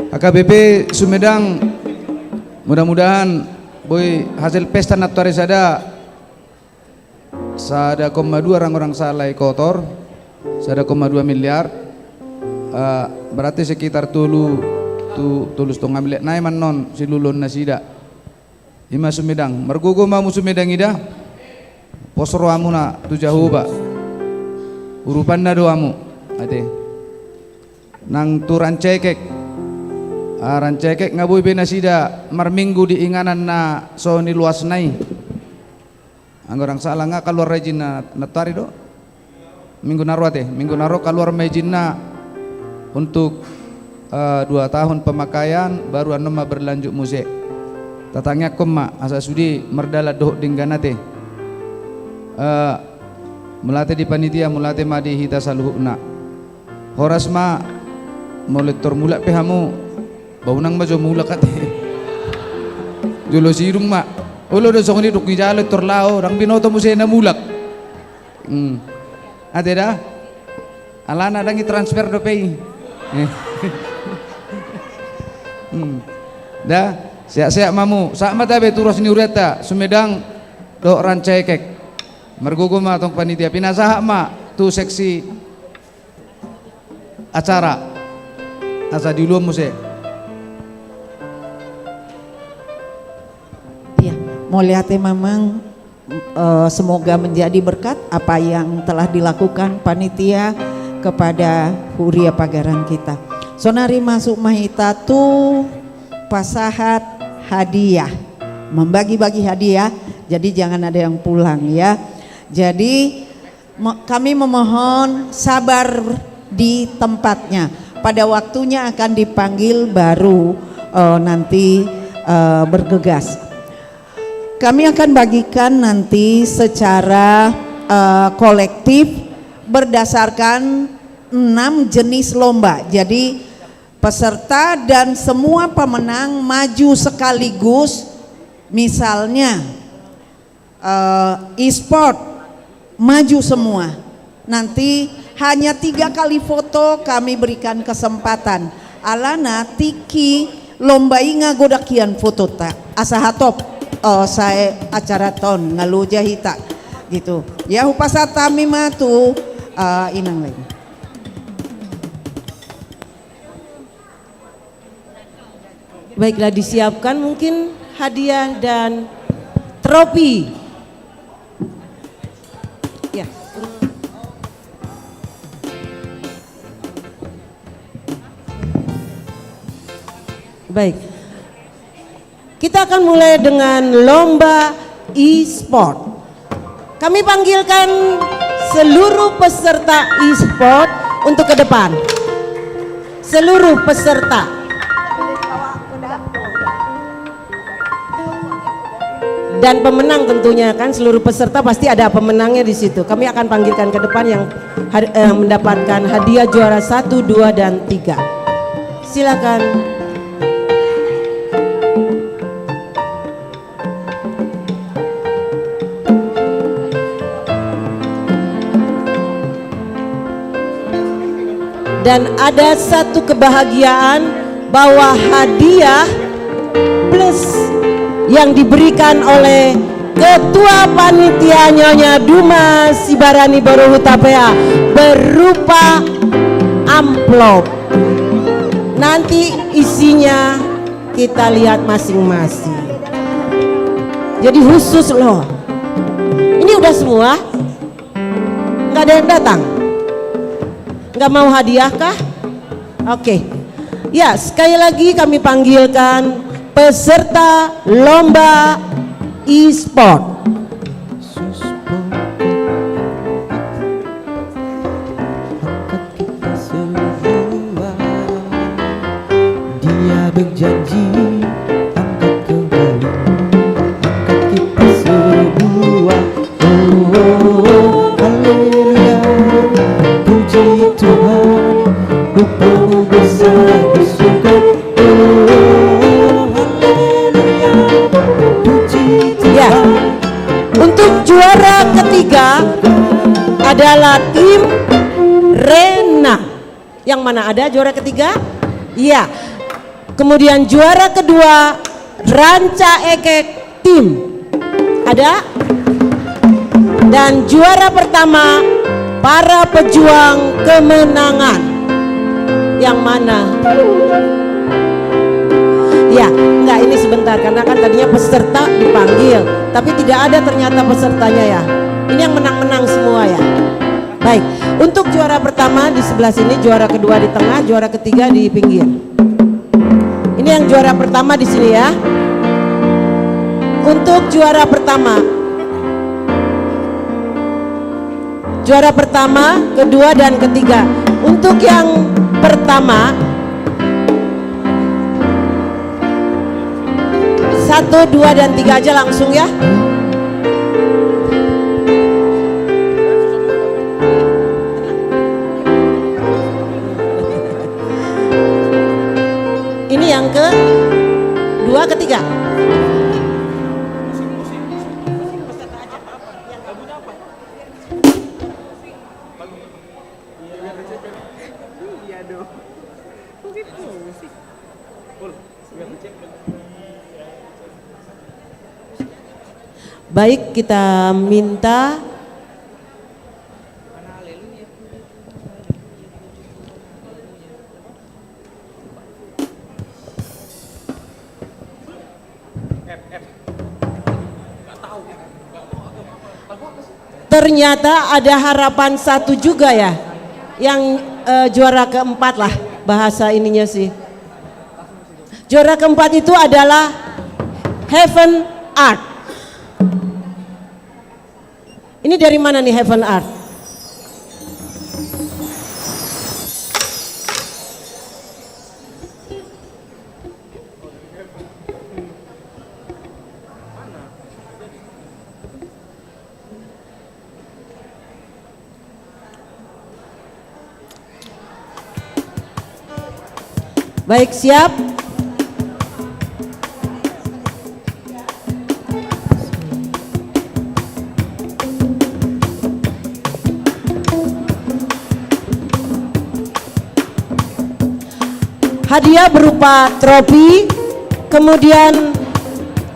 HKBP Sumedang mudah-mudahan boy hasil pesta naturis ada 1,2 orang-orang salai kotor 1,2 miliar berarti sekitar tulus tong ambil naik manon si lulun nasida ima Sumedang mergugo mamu Sumedang ida posro amuna tu jahuba urupan na doamu ate nang tu rancekek rancekek ngaboy be nasida marminggu di inganan na so ni luas nai anggorang salah nga keluar rejin na natari do minggu naro ate minggu naro keluar mejin na untuk 2 tahun pemakaian baru anoma berlanjut musik tatangnya koma asa sudi merdala doh dingganate mulate di panitia mulate madi hita saluhna horas ma molitor mulak pehamu baunang majo mulak kate jolo sirung ma ulo do songoni duk ni jalo torlao rang binoto musik na mulak ate dah alana dangi transfer do pay dah siap-siap mamu sak mata be turus ni ureta Sumedang do rancekek mergugo ma tong panitia pinasah ma tu seksi acara asa di luar musik ya mau lihat memang semoga menjadi berkat apa yang telah dilakukan panitia kepada Huria Pagaran kita. Sonari masuk mahita tu pasahat hadiah, membagi-bagi hadiah, jadi jangan ada yang pulang ya. Jadi kami memohon sabar di tempatnya, pada waktunya akan dipanggil baru nanti bergegas. Kami akan bagikan nanti secara kolektif berdasarkan 6 jenis lomba. Jadi peserta dan semua pemenang maju sekaligus, misalnya e-sport maju semua. Nanti hanya 3 kali foto kami berikan kesempatan. Alana tiki lomba inga godakian foto tak asahatop saya acara ton ngaluja hita gitu. Ya hupasatami matu inang lain. Baiklah, disiapkan mungkin hadiah dan trofi. Ya. Baik. Kita akan mulai dengan lomba e-sport. Kami panggilkan seluruh peserta e-sport untuk ke depan. Seluruh peserta. Dan pemenang tentunya kan, seluruh peserta pasti ada pemenangnya di situ. Kami akan panggilkan ke depan yang mendapatkan hadiah juara 1, 2, dan 3. Silakan. Dan ada satu kebahagiaan bahwa hadiah plus yang diberikan oleh Ketua Panitia Nyonya Duma Sibarani Baruhutapea berupa amplop. Nanti isinya kita lihat masing-masing. Jadi khusus loh. Ini udah semua? Nggak ada yang datang? Nggak mau hadiah kah? Oke. Ya, sekali lagi kami panggilkan peserta lomba e-sport. Dia berjanji angkat kembali, angkat kita semua. Oh, haleluya, puji Tuhan, Bapa besar di surga. Ya, untuk juara ketiga adalah tim Rena. Yang mana ada juara ketiga? Iya. Kemudian juara kedua Ranca Ekek tim. Ada? Dan juara pertama para pejuang kemenangan. Yang mana? Ya, enggak, ini sebentar karena kan tadinya peserta dipanggil, tapi tidak ada ternyata pesertanya ya. Ini yang menang-menang semua ya. Baik, untuk juara pertama di sebelah sini, juara kedua di tengah, juara ketiga di pinggir. Ini yang juara pertama di sini ya. Untuk juara pertama, kedua dan ketiga. Untuk yang pertama, 1, 2, dan 3 aja langsung ya. Ini yang kedua, ketiga. Baik, kita minta ternyata ada harapan satu juga ya, yang juara keempat lah bahasa ininya sih. Juara keempat itu adalah Heaven Art. Ini dari mana nih Heaven Art? Baik, siap? Hadiah berupa trofi, kemudian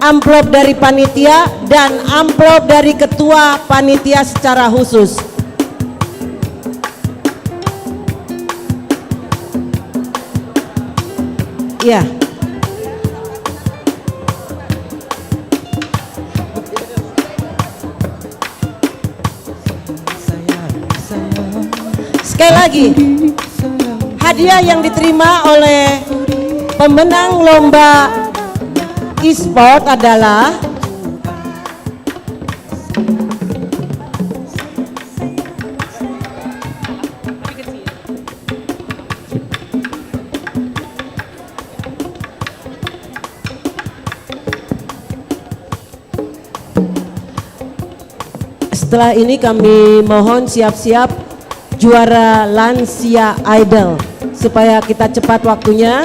amplop dari panitia dan amplop dari ketua panitia secara khusus. Ya. Sekali lagi, hadiah yang diterima oleh pemenang lomba e-sport adalah Setelah ini kami mohon siap-siap juara Lansia Idol supaya kita cepat waktunya.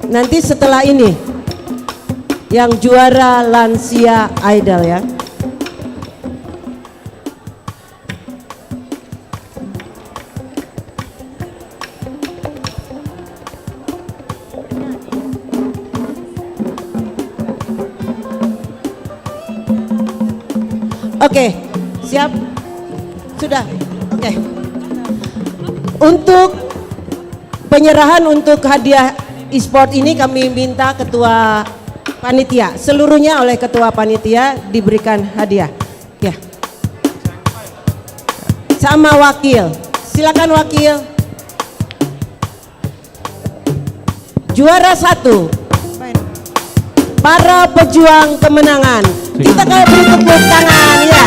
Nanti setelah ini yang juara Lansia Idol ya. Oke, siap? Sudah? Oke. Untuk penyerahan untuk hadiah e-sport ini kami minta ketua panitia, seluruhnya oleh ketua panitia diberikan hadiah. Ya. Sama wakil. Silakan wakil. Juara 1. Para pejuang kemenangan. Kita kayak beri tepuk tangan ya.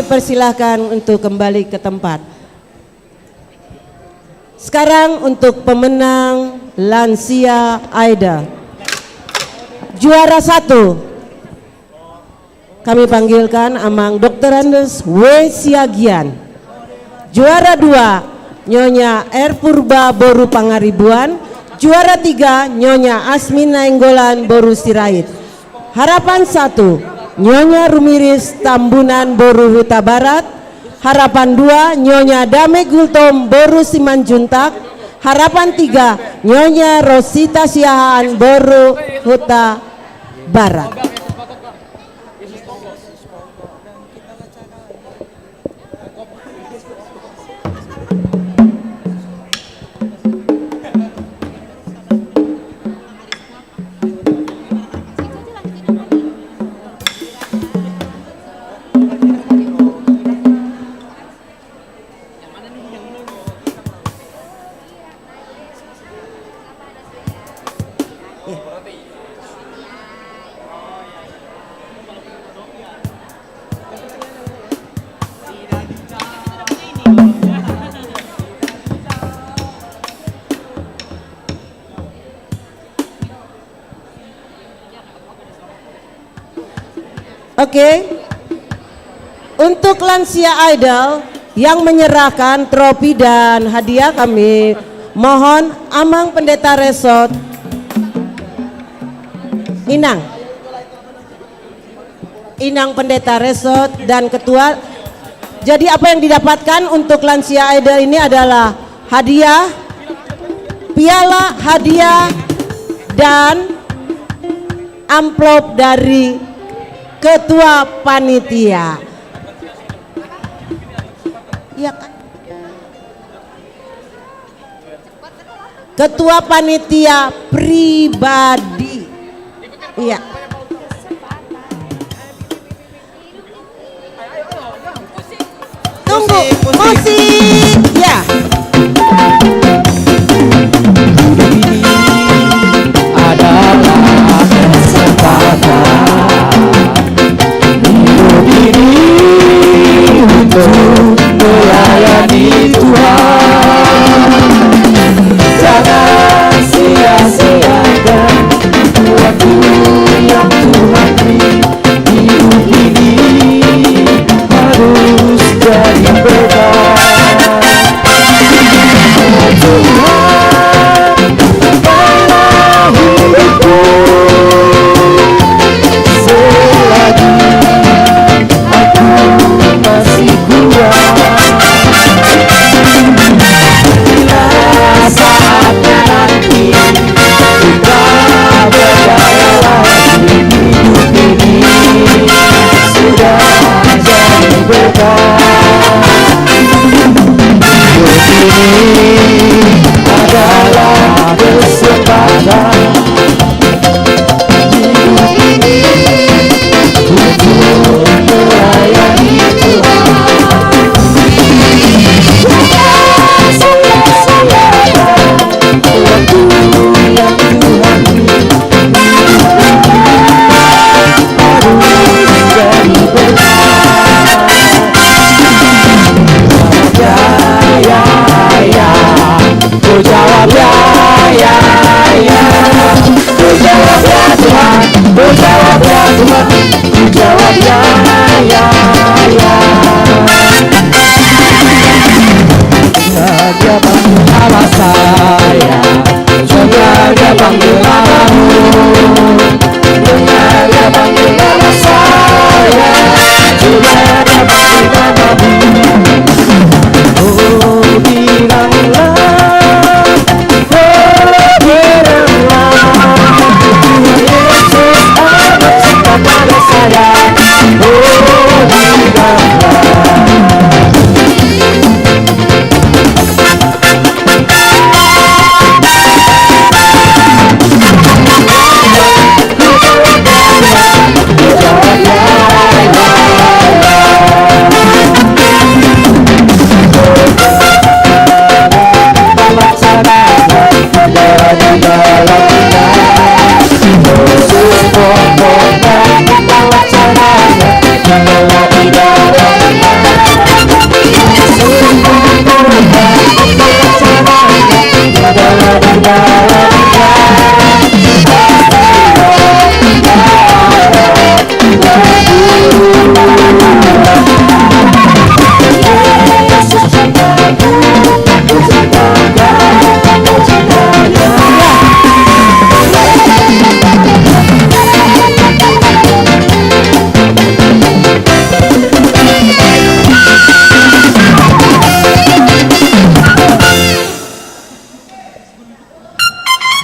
Persilahkan untuk kembali ke tempat. Sekarang untuk pemenang Lansia Idol. Juara 1 kami panggilkan Amang Dr. Andes W. Siagian. Juara 2 Nyonya R. Purba Boru Pangaribuan. Juara 3 Nyonya Asmin Nainggolan Boru Sirait. Harapan 1 Nyonya Rumiris Tambunan Boru Huta Barat. Harapan 2 Nyonya Dame Gultom Boru Simanjuntak. Harapan 3 Nyonya Rosita Siahaan Boru Huta Barat. Oke. Untuk Lansia Idol yang menyerahkan trofi dan hadiah kami mohon Amang Pendeta Resort Inang Pendeta Resort dan ketua. Jadi apa yang didapatkan untuk Lansia Idol ini adalah hadiah, piala hadiah dan amplop dari ketua panitia. Iya kan? Ketua Panitia Pribadi. Iya. Tunggu, musik. Ya. Adalah kesempatan hidup ini untuk melayani Tuhan. Jangan sia-siakan waktu yang Tuhan beri. Hidup ini harus jadi berkat. Tuhan, pakailah hidupku selagi aku masih kuat. Bila saatnya nanti kita berdaya lagi, hidup ini sudah jadi berkat. Hidup ini adalah kesempatan. Hidup ini untuk melayani Tuhan. Jangan sia-siakan waktu yang Tuhan beri. Harus jadi berkat. Ya, ku jawab ya, ya, ya. Ku jawab ya Tuhan, ku jawab ya Tuhan, ku jawab ya, ya, ya. Dia panggil nama saya, dengar dia panggil namamu, dengar dia panggil nama saya, dengar dia panggil namamu. Oh, bilanglah, oh, bilanglah, Tuhan Yesus amat cinta pada saya. Oh, bilanglah.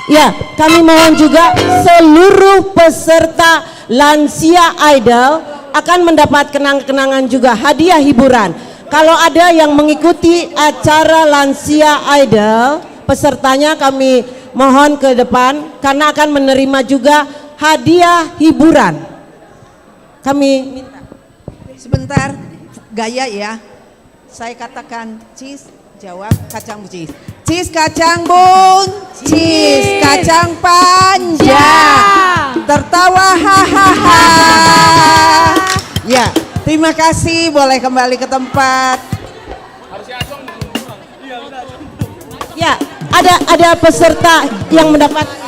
Ya, kami mohon juga seluruh peserta Lansia Idol akan mendapat kenang-kenangan juga hadiah hiburan. Kalau ada yang mengikuti acara Lansia Idol, pesertanya kami mohon ke depan karena akan menerima juga hadiah hiburan. Kami minta. Sebentar, gaya ya. Saya katakan cheese, jawab kacang cheese. Cheese kacang bun, cheese kacang panjang, tertawa hahaha. Ya, terima kasih, boleh kembali ke tempat. Ya, ada peserta yang mendapat.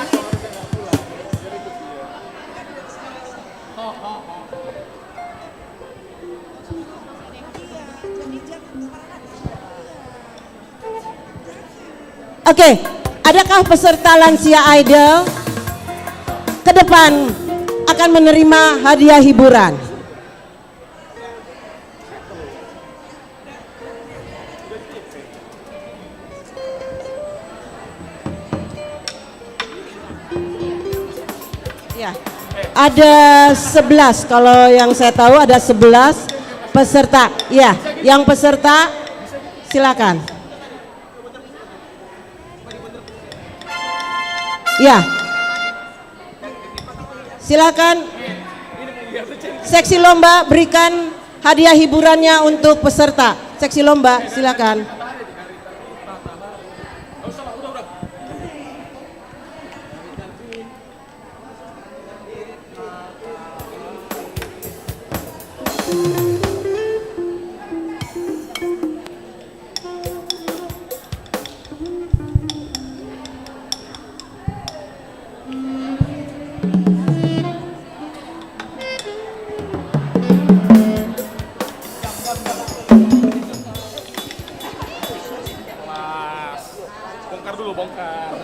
Oke, adakah peserta Lansia Idol ke depan akan menerima hadiah hiburan? Ya, ada 11, kalau yang saya tahu ada 11 peserta. Ya, yang peserta silakan. Ya. Silakan seksi lomba berikan hadiah hiburannya untuk peserta. Seksi lomba silakan. Bongkar dulu, bongkar.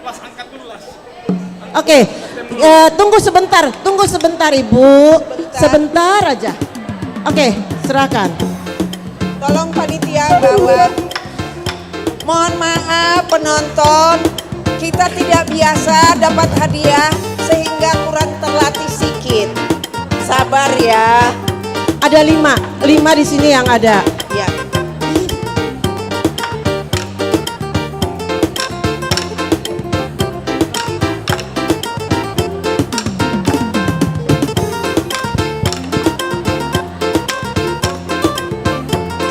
Las, angkat dulu, Las. Oke, tunggu sebentar Ibu, sebentar aja. Oke, serahkan. Tolong panitia bawa. Mohon maaf penonton, kita tidak biasa dapat hadiah sehingga kurang terlatih sedikit. Sabar ya. Ada 5 di sini yang ada. Ya.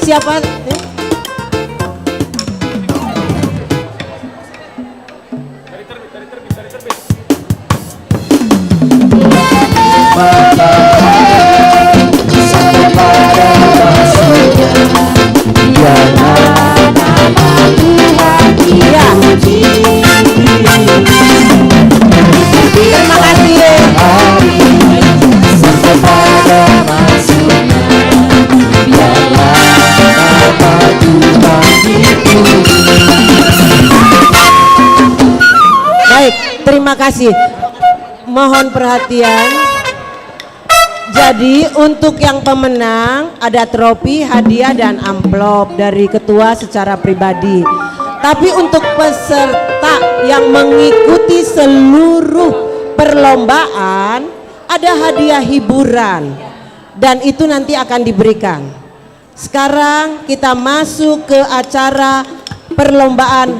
Siapa? Terima kasih. Baik, terima kasih. Mohon perhatian. Jadi untuk yang pemenang ada trofi, hadiah dan amplop dari ketua secara pribadi. Tapi untuk peserta yang mengikuti seluruh perlombaan ada hadiah hiburan dan itu nanti akan diberikan. Sekarang kita masuk ke acara perlombaan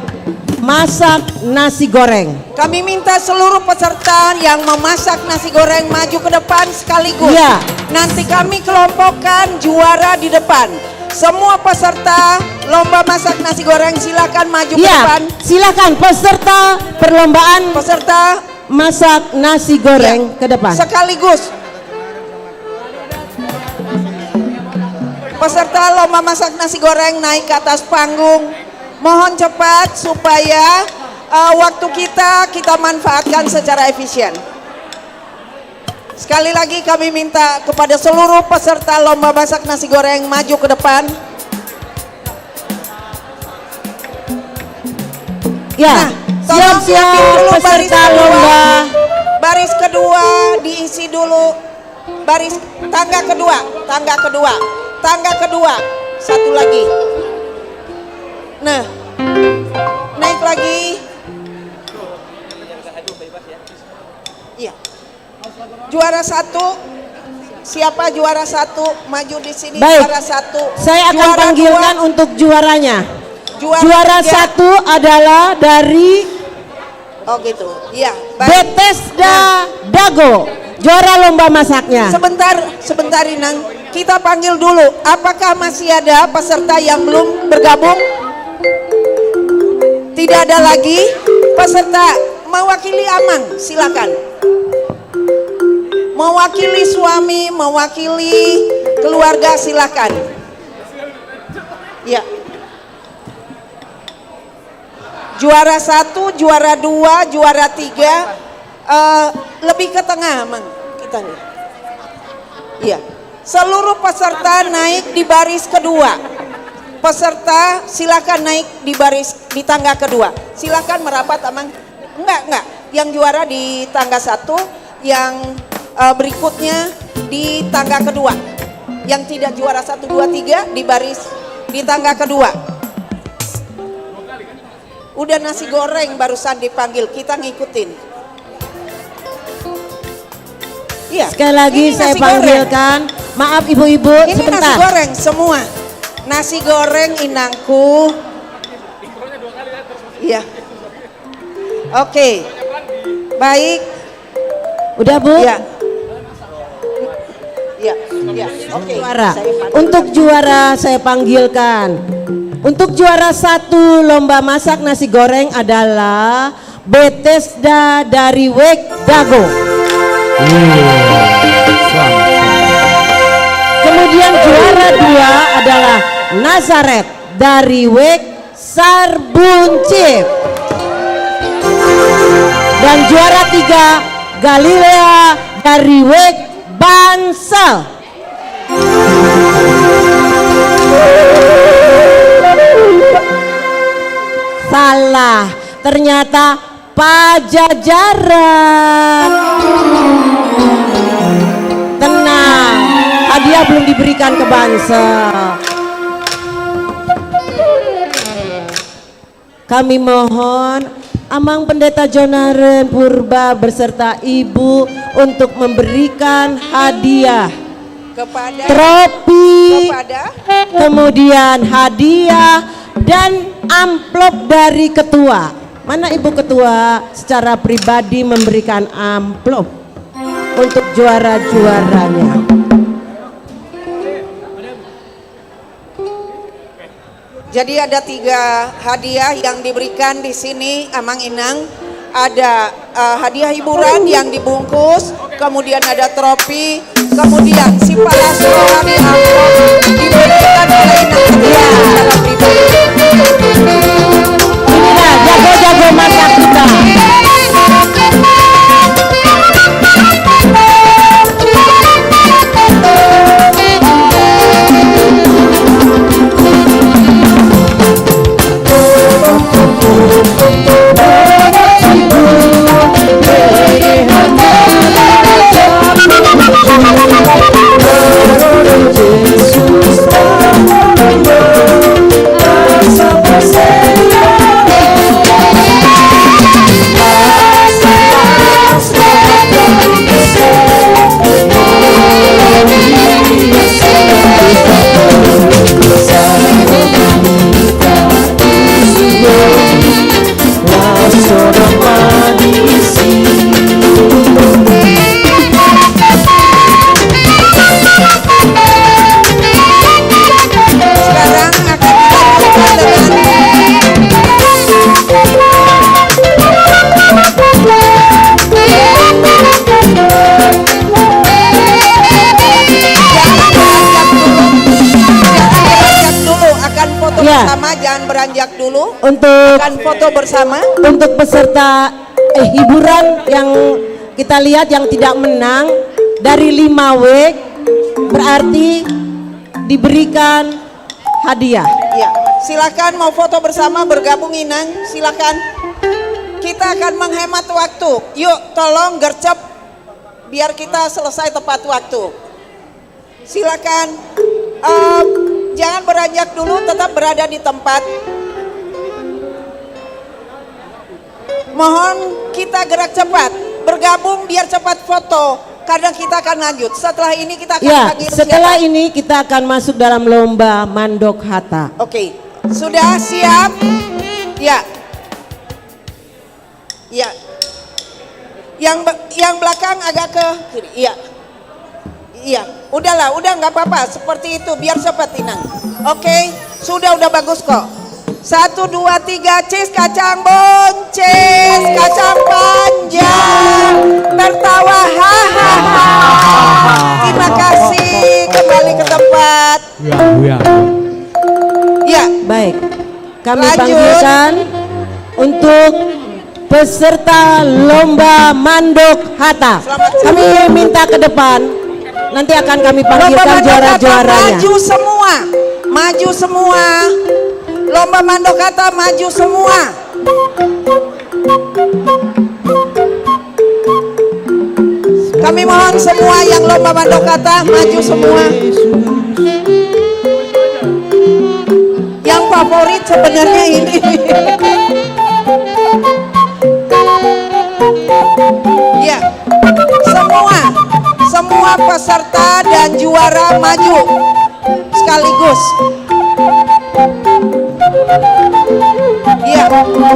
masak nasi goreng. Kami minta seluruh peserta yang memasak nasi goreng maju ke depan sekaligus. Iya. Nanti kami kelompokkan juara di depan. Semua peserta lomba masak nasi goreng silakan maju ke depan. Silakan peserta perlombaan peserta masak nasi goreng ke depan. Sekaligus. Peserta lomba masak nasi goreng naik ke atas panggung. Mohon cepat supaya waktu kita manfaatkan secara efisien. Sekali lagi kami minta kepada seluruh peserta lomba masak nasi goreng maju ke depan. Ya, siap-siap peserta lomba. Baris kedua diisi dulu. Baris tangga kedua. Satu lagi. Nah, naik lagi. Iya. Juara 1. Siapa juara 1? Maju di sini. Baik. Juara 1. Saya akan Juara panggilkan 2. untuk juaranya. Juara 1 adalah dari gitu. Iya. Bethesda Dago. Juara lomba masaknya. Sebentar Inang. Kita panggil dulu. Apakah masih ada peserta yang belum bergabung? Tidak ada lagi. Peserta mewakili Amang, silakan. Mewakili suami, mewakili keluarga, silakan. Ya. Juara 1, juara 2, juara 3, lebih ke tengah, Mang. Kita lihat. Iya. Seluruh peserta naik di baris kedua. Peserta silakan naik di tangga kedua. Silakan merapat, Amang. Enggak. Yang juara di tangga 1, yang berikutnya di tangga kedua. Yang tidak juara 1, 2, 3 di baris di tangga kedua. Udah nasi goreng barusan dipanggil, kita ngikutin. Iya. Sekali lagi saya panggilkan. Maaf ibu-ibu, ini sebentar. nasi goreng semua. Nasi goreng Inangku. Iya. Oke. Baik. Udah, Bu? Iya. Iya. Iya. Oke. Juara. Untuk juara saya panggilkan. Untuk juara 1 lomba masak nasi goreng adalah Bethesda dari Wek Dago. Kemudian juara 2 adalah Nazaret dari Wek Sarbuncip. Dan juara 3 Galilea dari Wek Bansal. Salah, ternyata Pajajaran. Tenang, hadiah belum diberikan ke Bansal. Kami mohon Amang Pendeta Jonaren Purba beserta Ibu untuk memberikan hadiah kepada trofi, kemudian hadiah dan amplop dari ketua. Mana Ibu Ketua secara pribadi memberikan amplop untuk juara-juaranya. Jadi ada 3 hadiah yang diberikan di sini, Amang Inang. Ada hadiah hiburan yang dibungkus, kemudian ada trofi, kemudian si para sekolah di amplop diberikan oleh Inang secara pribadi. Inilah jago-jago masak kita. Bersama, jangan beranjak dulu. Untuk akan foto bersama. Untuk peserta hiburan yang kita lihat yang tidak menang dari 5 week berarti diberikan hadiah. Ya, silakan mau foto bersama bergabung Inang, silakan. Kita akan menghemat waktu. Yuk, tolong gercep biar kita selesai tepat waktu. Silakan. Jangan beranjak dulu, tetap berada di tempat. Mohon kita gerak cepat, bergabung biar cepat foto. Kadang kita akan lanjut. Setelah ini kita akan panggil setelah siapa? ini kita akan masuk dalam lomba mandok hata. Oke, sudah siap? Ya. Ya. Yang belakang agak ke kiri. Iya. Iya, udahlah, udah nggak apa-apa, seperti itu biar cepat Inang. Oke, udah bagus kok. 1, 2, 3, cheese kacang boncis, kacang panjang, tertawa hahaha. Terima kasih, kembali ke tempat. Ya, baik. Kami lanjut. panggilkan untuk peserta lomba mandok hata. Kami minta ke depan. Nanti akan kami panggilkan juara-juaranya. Maju semua, maju semua. Lomba mandok kata maju semua. Kami mohon semua yang lomba mandok kata maju semua. Yang favorit sebenarnya ini. Ya, semua peserta dan juara maju sekaligus. Ya.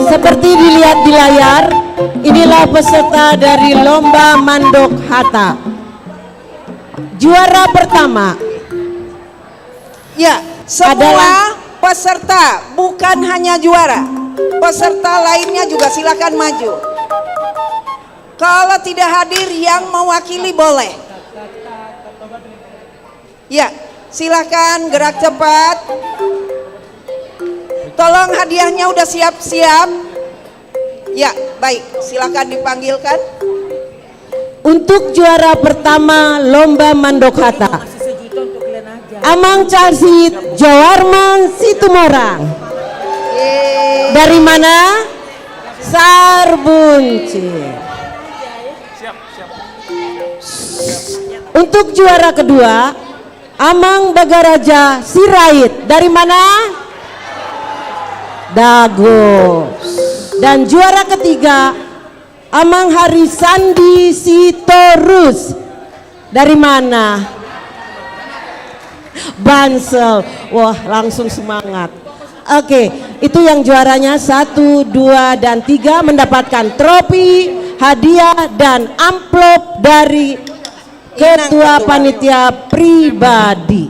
Seperti dilihat di layar, inilah peserta dari lomba Mandok Hatta. Juara pertama. Ya, semua peserta, bukan hanya juara. Peserta lainnya juga silakan maju. Kalau tidak hadir yang mewakili boleh. Ya, silakan gerak cepat. Tolong hadiahnya udah siap-siap. Ya, baik, silakan dipanggilkan. Untuk juara pertama lomba Mandok Hatta, Amang Calsit Jawarman Situmorang. Dari mana? Sarbunci. Untuk juara kedua, Amang Bagaraja Sirait. Dari mana? Dago. Dan juara ketiga, Amang Harisandi Sitorus. Dari mana? Bansel. Wah, langsung semangat. Oke, itu yang juaranya 1, 2, dan 3 mendapatkan trofi, hadiah, dan amplop dari ketua panitia pribadi.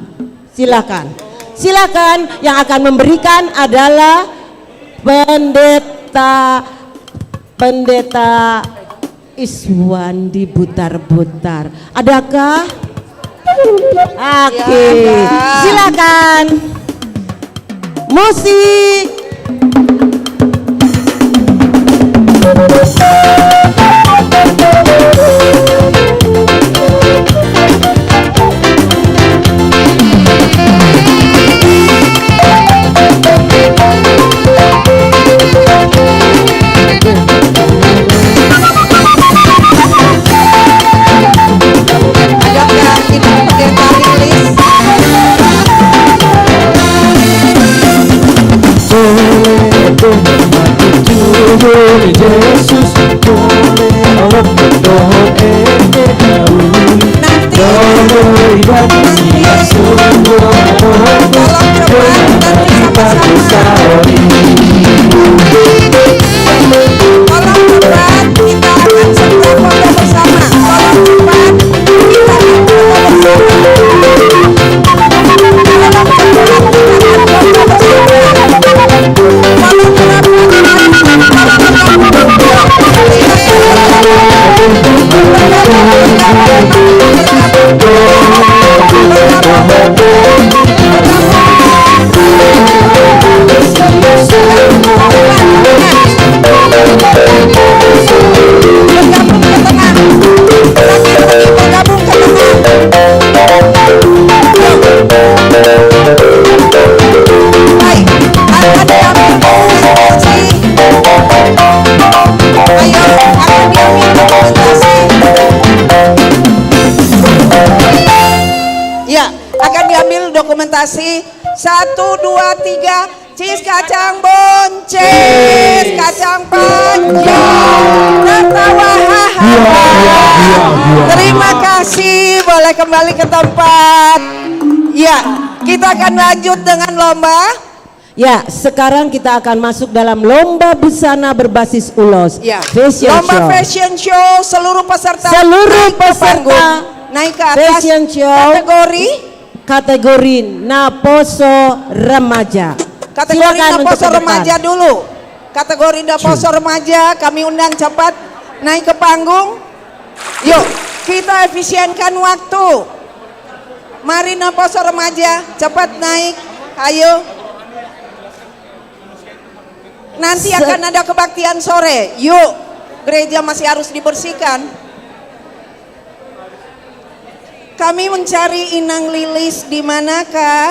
Silakan. Silakan, yang akan memberikan adalah pendeta Iswandi Butar-Butar. Adakah? Oke, silakan. Musik. Yesus boleh Allah berdoa dokumentasi 1, 2, 3 cheese kacang boncis, kacang panjang, tertawa hahaha. Terima kasih, boleh kembali ke tempat. Ya, kita akan lanjut dengan lomba. Ya, sekarang kita akan masuk dalam lomba busana berbasis ulos. Ya, fashion lomba show. fashion show, seluruh peserta naik ke atas. Fashion show kategori Naposo Remaja. Kategori Naposo Remaja dulu. Kategori Naposo Remaja kami undang cepat naik ke panggung. Yuk, kita efisienkan waktu. Mari Naposo Remaja cepat naik. Ayo. Nanti akan ada kebaktian sore. Yuk, gereja masih harus dibersihkan. Kami mencari Inang Lilis, di manakah?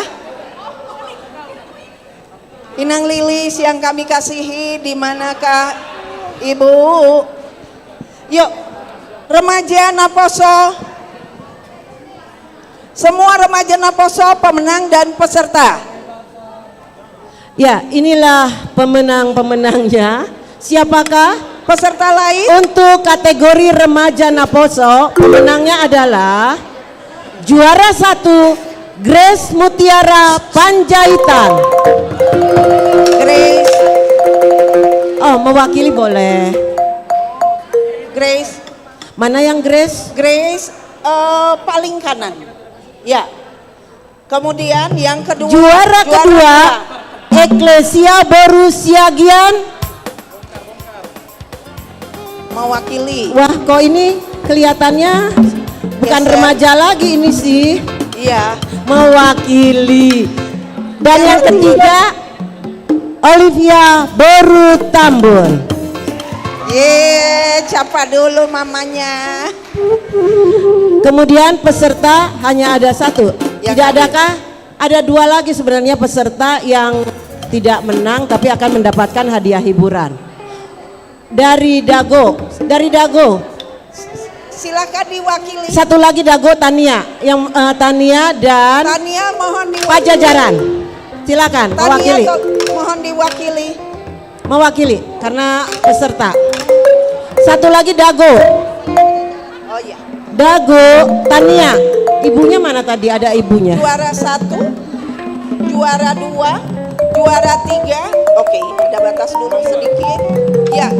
Inang Lilis yang kami kasihi, di manakah Ibu? Yuk, remaja Naposo. Semua remaja Naposo pemenang dan peserta. Ya, inilah pemenang-pemenangnya. Siapakah peserta lain? Untuk kategori remaja Naposo, pemenangnya adalah juara 1 Grace Mutiara Panjaitan. Grace Oh, mewakili boleh. Grace. Mana yang Grace? Grace paling kanan. Ya. Kemudian yang kedua. Juara kedua, Eklesia Borussia Gian. Mewakili. Wah, kok ini kelihatannya bukan remaja lagi ini sih. Iya. Mewakili. Dan yang ketiga, Olivia Boru Tambun. Siapa dulu mamanya? Kemudian peserta hanya ada satu. Tidak adakah? Ada dua lagi sebenarnya peserta yang tidak menang tapi akan mendapatkan hadiah hiburan. Dari Dago. Silakan diwakili. Satu lagi Dago Tania. Yang Tania dan Tania mohon diwakili. Pajajaran. Silakan mewakili. Mohon diwakili. Mewakili karena peserta. Satu lagi Dago. Oh iya. Dago Tania. Ibunya mana tadi? Ada ibunya. Juara 1, juara 2, juara 3. Oke, ada batas dulu sedikit. Ya.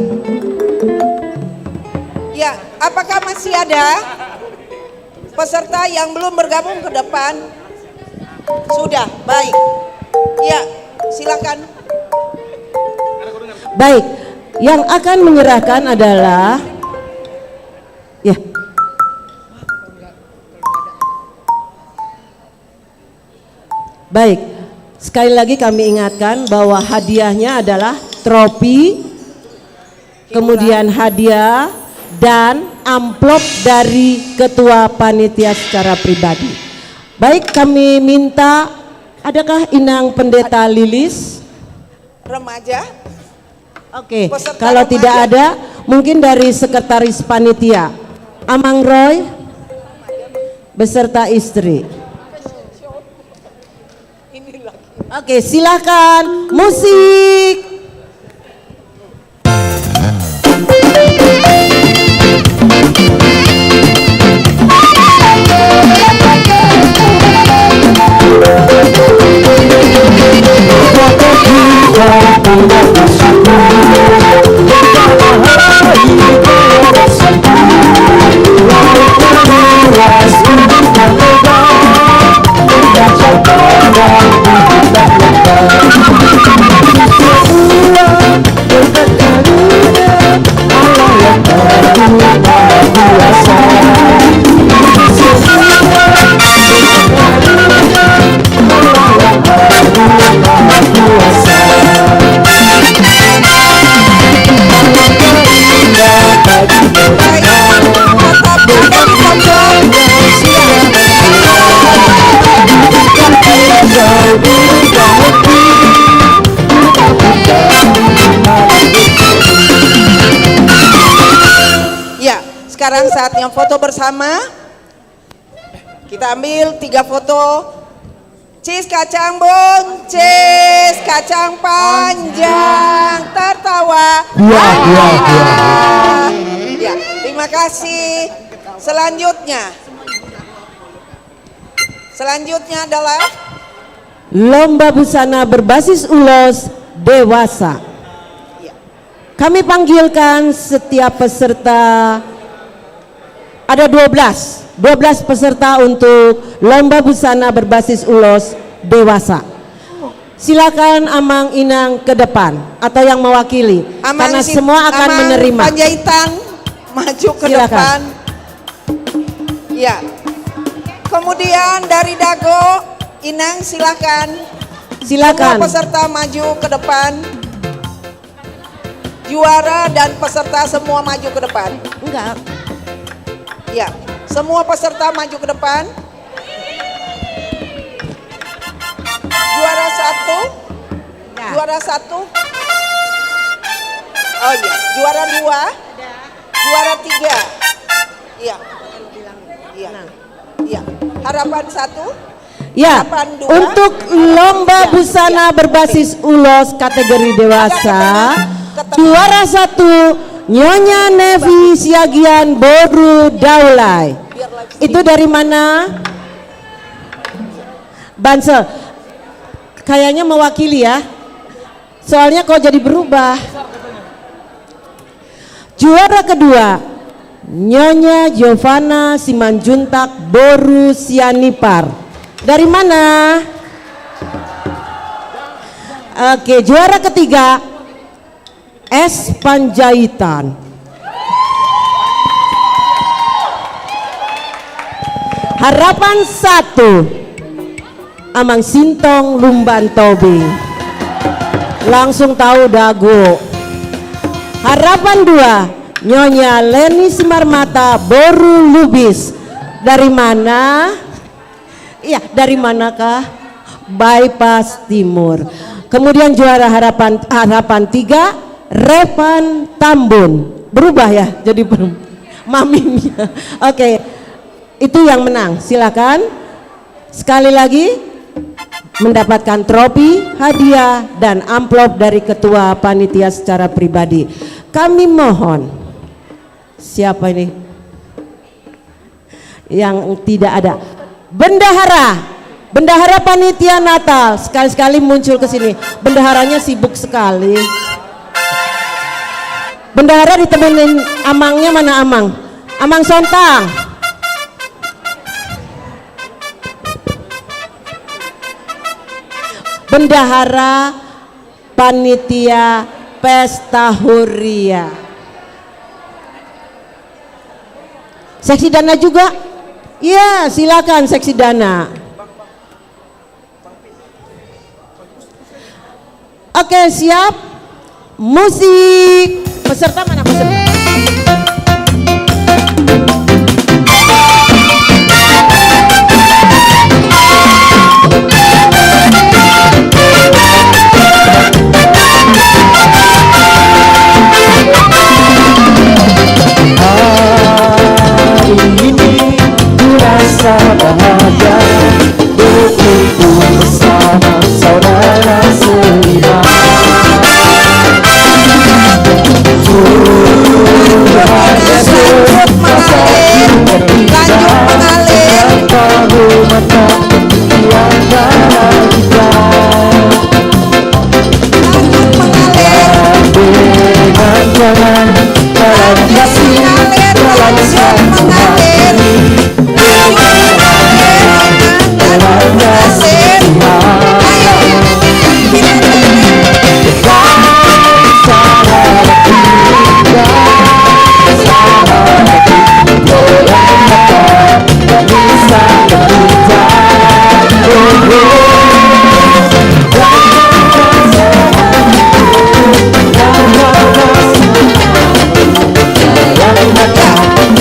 Ya, apakah masih ada peserta yang belum bergabung ke depan? Sudah, baik. Ya, silakan. Baik, yang akan menyerahkan adalah ya. Baik, sekali lagi kami ingatkan bahwa hadiahnya adalah trofi, kemudian hadiah dan amplop dari ketua panitia secara pribadi. Baik, kami minta, adakah Inang Pendeta Lilis? Remaja? Oke, kalau tidak ada, mungkin dari sekretaris panitia, Amang Roy, beserta istri. Oke, silakan musik. Sekarang saatnya foto bersama. Kita ambil 3 foto. Cheese kacang bung, cheese kacang panjang, tertawa. Ya, terima kasih. Selanjutnya adalah lomba busana berbasis ulos dewasa. Kami panggilkan setiap peserta. Ada 12 peserta untuk lomba busana berbasis ulos dewasa. Silakan Amang Inang ke depan atau yang mewakili, karena semua akan menerima. Panjaitan maju ke depan. Ya. Kemudian dari Dago, Inang silakan. Semua peserta maju ke depan. Juara dan peserta semua maju ke depan. Enggak. Ya, semua peserta maju ke depan. Juara 1. Juara 1. Oh iya, juara 2. Juara 3. Iya. Iya. Iya. Harapan 1. Ya, untuk lomba busana berbasis ulos kategori dewasa, juara 1 Nyonya Nevi Siagian Boru Daulay. Itu dari mana? Bansel. Kayaknya mewakili ya. Soalnya kok jadi berubah. Juara kedua, Nyonya Giovanna Simanjuntak Boru Sianipar. Dari mana? Oke, juara ketiga, S. Panjaitan. Harapan 1, Amang Sintong Lumban Tobing. Langsung tahu dago. Harapan 2, Nyonya Leni Simarmata Boru Lubis. Dari mana? Iya, dari manakah? Bypass Timur. Kemudian juara harapan 3, Revan Tambun. Berubah ya jadi maminya. Oke, itu yang menang. Silakan sekali lagi mendapatkan trofi, hadiah, dan amplop dari ketua panitia secara pribadi. Kami mohon, siapa ini yang tidak ada? Bendahara panitia Natal, sekali-sekali muncul ke sini. Bendaharanya sibuk sekali. Bendahara ditemenin amangnya, mana amang? Amang Sontang. Bendahara panitia Pesta Huria. Seksi dana juga? Iya, silakan seksi dana. Oke, siap. Musik. Peserta mana peserta? Rasa bahagia berkumpul bersama saudara seiman. Lanjut mengalir. Tahu menang yang dalam kita. Lanjut mengalir. Dengan jangan dalam kasih dalam satu hati.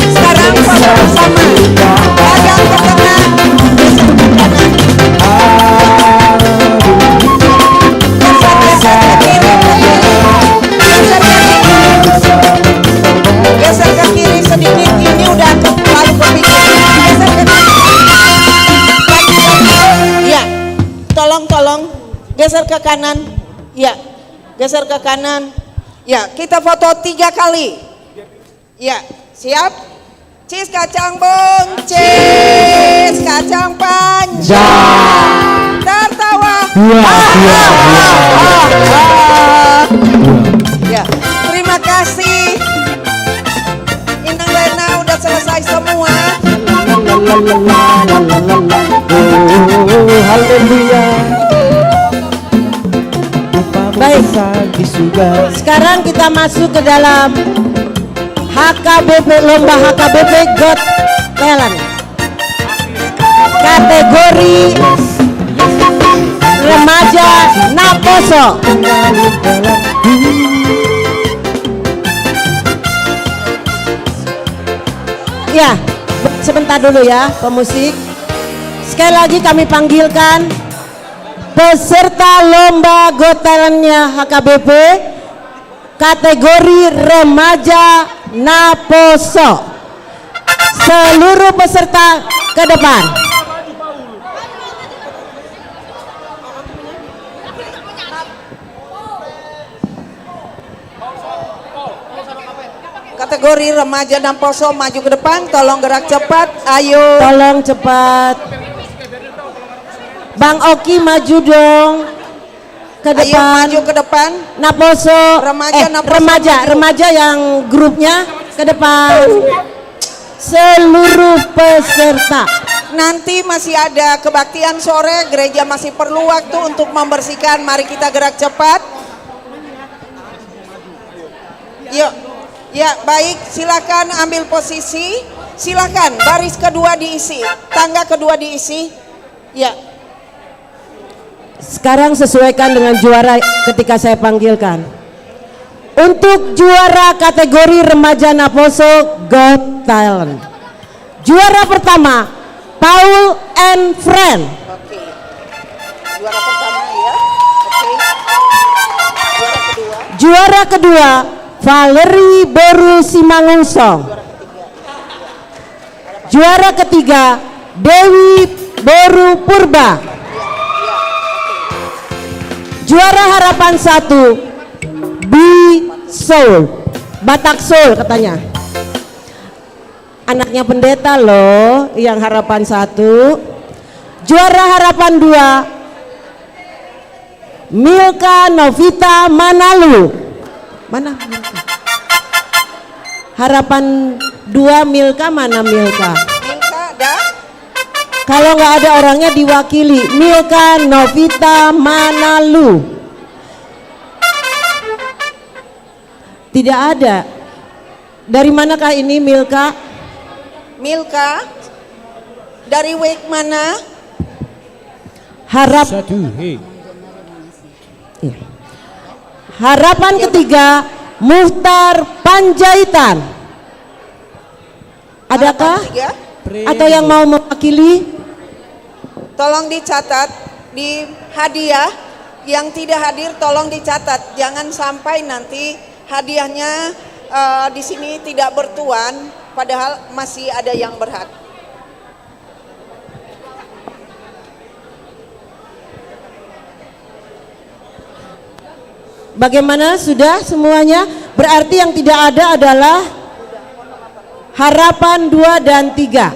Sekarang sama-sama pegang ke tengah. Geser ke kiri sedikit, ini udah terlalu ke pinggir. Geser ke kiri. Ya, tolong geser ke kanan. Ya, geser ke kanan. Ya, kita foto 3 kali. Ya, siap. Cheese kacang bong, cheese kacang panjang. Tertawa. Ya, terima kasih. Inang Lena udah selesai semua. Haleluya. Baik, sekarang kita masuk ke dalam HKBP, lomba HKBP Got Talent. Kategori remaja Naposo. Ya, sebentar dulu ya pemusik. Sekali lagi kami panggilkan peserta lomba Got Talent-nya HKBP kategori remaja Naposo. Seluruh peserta ke depan. Kategori remaja Naposo maju ke depan, tolong gerak cepat, ayo. Tolong cepat. Bang Oki maju dong. ke depan. Ayo maju ke depan. Naposo, Naposo remaja yang grupnya ke depan. Seluruh peserta. Nanti masih ada kebaktian sore, gereja masih perlu waktu untuk membersihkan. Mari kita gerak cepat. Yuk, ya baik, silakan ambil posisi. Silakan baris kedua diisi, tangga kedua diisi. Ya. Sekarang sesuaikan dengan juara ketika saya panggilkan. Untuk juara kategori remaja Naposo Got Talent. Juara pertama Paul and Friend. Oke. Juara pertama ya. Oke. Juara kedua. Juara kedua Valerie Boru Simangungsong. Juara ketiga Dewi Boru Purba. Juara harapan 1 B Soul, Batak Soul katanya. Anaknya pendeta loh yang harapan 1. Juara harapan 2 Milka Novita Manalu. Mana Milka? Harapan 2 Milka, mana Milka? Milka ada? Kalau nggak ada orangnya diwakili Milka Novita Manalu. Tidak ada. Dari manakah ini Milka? Milka dari wake mana? Harapan ketiga Muhtar Panjaitan. Adakah? Atau yang mau mewakili? Tolong dicatat di hadiah. Yang tidak hadir tolong dicatat. Jangan sampai nanti hadiahnya di sini tidak bertuan, padahal masih ada yang berhak. Bagaimana, sudah semuanya? Berarti yang tidak ada adalah harapan 2 dan 3.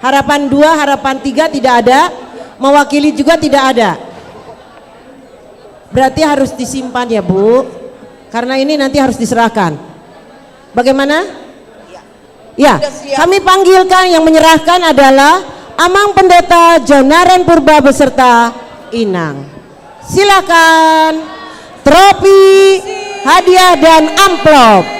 Harapan 2, harapan 3 tidak ada. Mewakili juga tidak ada. Berarti harus disimpan ya Bu, karena ini nanti harus diserahkan. Bagaimana? Ya, kami panggilkan yang menyerahkan adalah Amang Pendeta Jonaren Purba beserta Inang. Silakan trofi, hadiah dan amplop.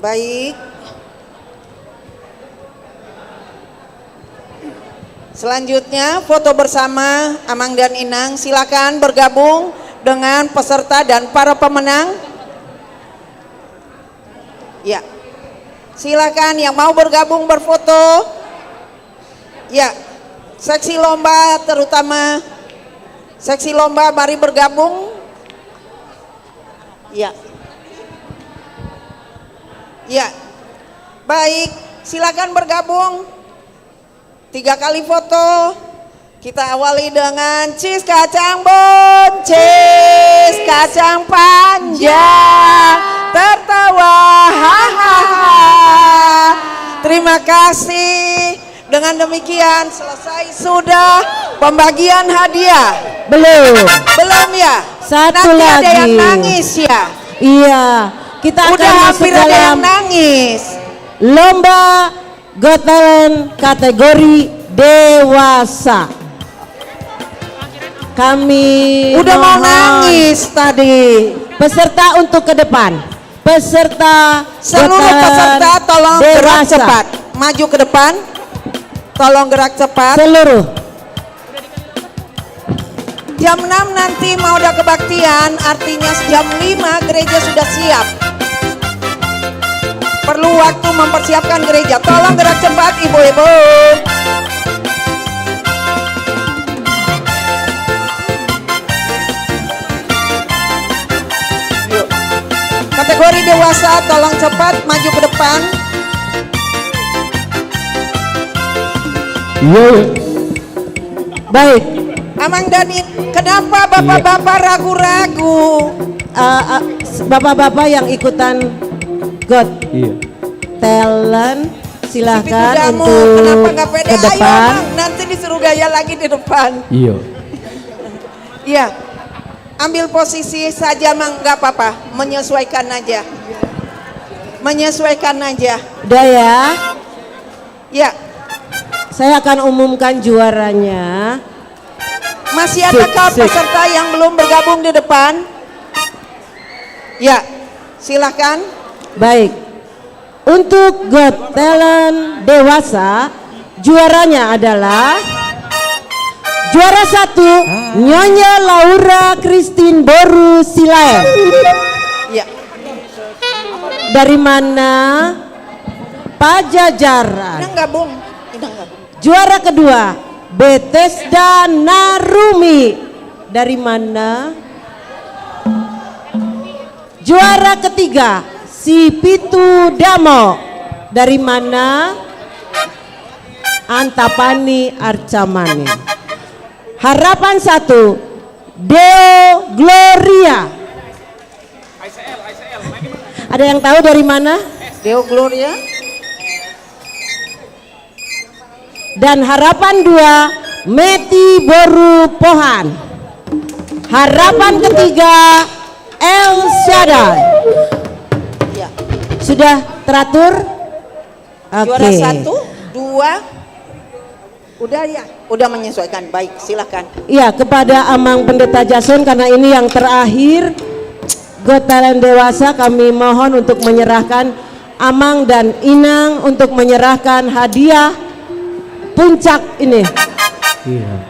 Baik. Selanjutnya foto bersama Amang dan Inang. Silakan bergabung dengan peserta dan para pemenang. Ya. Silakan yang mau bergabung berfoto. Ya. Seksi lomba terutama seksi lomba mari bergabung. Ya. Ya. Baik, silakan bergabung. 3 kali foto. Kita awali dengan cheese kacang bon, cheese kacang panjang, tertawa, hahaha. Terima kasih. Dengan demikian selesai sudah pembagian hadiah. Belum. Belum ya? Satu Nanti lagi. ada yang nangis ya? Iya, kita Udah akan masuk hampir ada yang dalam nangis. lomba Got Talent kategori dewasa. Kami Udah mau mohon nangis tadi. peserta untuk ke depan. Peserta Seluruh Got Talent peserta tolong gerak dewasa. cepat. Maju ke depan. Tolong gerak cepat. Seluruh. Jam 6 nanti mau ada kebaktian, artinya jam 5 gereja sudah siap. Perlu waktu mempersiapkan gereja. Tolong gerak cepat ibu-ibu. Yuk. Kategori dewasa tolong cepat maju ke depan. Baik. Amang Dani, kenapa bapak-bapak ragu-ragu? Bapak-bapak yang ikutan Got Talent silahkan Kudamu, untuk kenapa nggak pede? ke Ayo depan. Amang, nanti disuruh gaya lagi di depan. Iya. Iya, ambil posisi saja Mang, nggak apa-apa, menyesuaikan aja. Menyesuaikan aja. Udah ya. Ya. Saya akan umumkan juaranya. Masih adakah peserta yang belum bergabung di depan? Ya, silahkan. Baik. Untuk Got Talent dewasa, juaranya adalah juara 1 Nyonya Laura Christine Boru Silaem. Ya. Dari mana? Pajajaran. Inang gabung. Inang gabung. Juara kedua Bethesda Narumi. Dari mana? Juara ketiga Si Pitu Damo. Dari mana? Antapani Arcamani. Harapan 1 Deo Gloria. Ada yang tahu dari mana? Deo Gloria. Dan harapan 2 Meti Boru Pohan. Harapan ketiga El Shaddai. Ya. Sudah teratur? Juara Oke. 1, 2. Udah ya, udah menyesuaikan. Baik, silahkan. Iya, kepada Amang Pendeta Jason karena ini yang terakhir Got Talent dewasa, kami mohon untuk menyerahkan Amang dan Inang untuk menyerahkan hadiah puncak ini. Iya.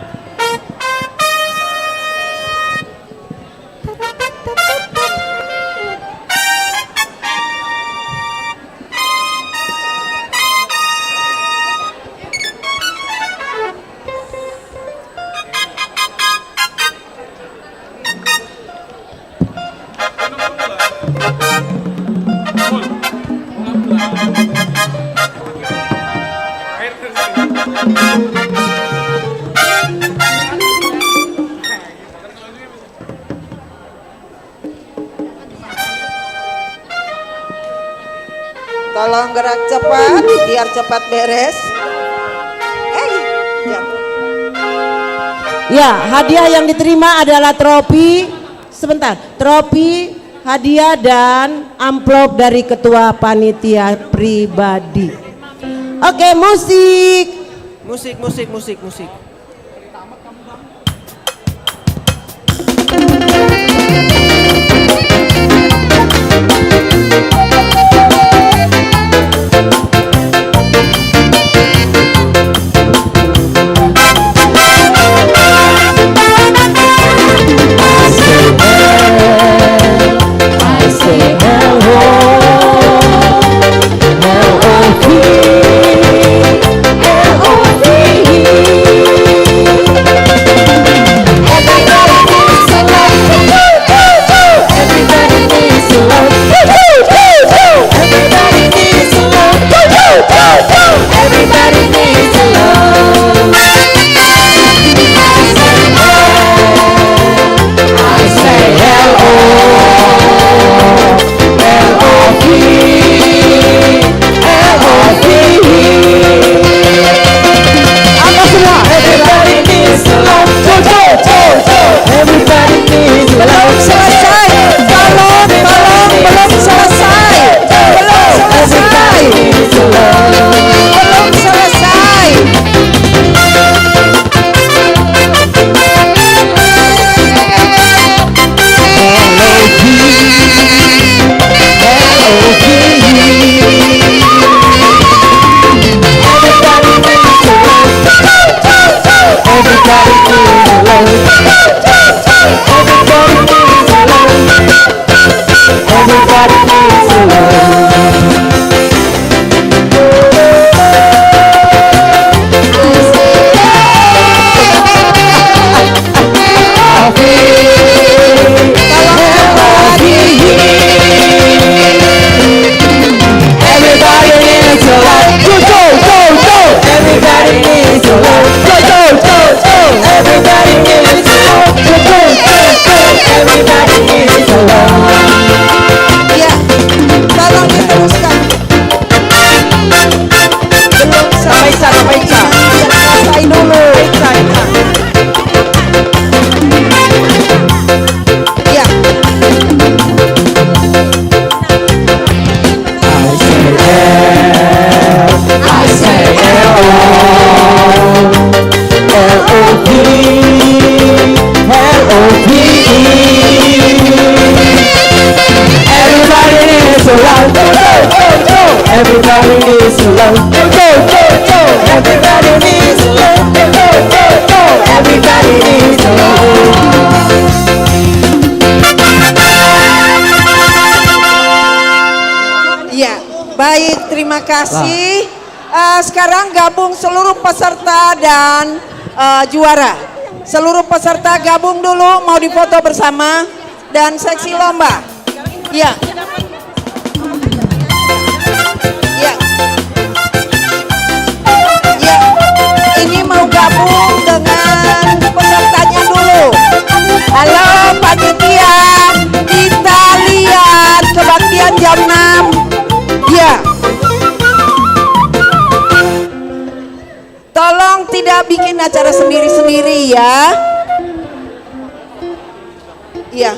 Tolong gerak cepat biar cepat beres. Ya. Ya, hadiah yang diterima adalah trofi, sebentar, trofi, hadiah dan amplop dari ketua panitia pribadi. Oke, musik. Musik. Everybody needs love. Go, go, go. Everybody needs love. Go, go, go. Everybody needs love. Ya, baik, terima kasih. Sekarang gabung seluruh peserta dan juara. Seluruh peserta gabung dulu, mau difoto bersama dan seksi lomba. Ya. Ya. Ya. Ini mau gabung dengan pesertanya dulu. Halo panitia, kita lihat kebaktian jam 6. Ya. Tolong tidak bikin acara sendiri-sendiri ya. Ya.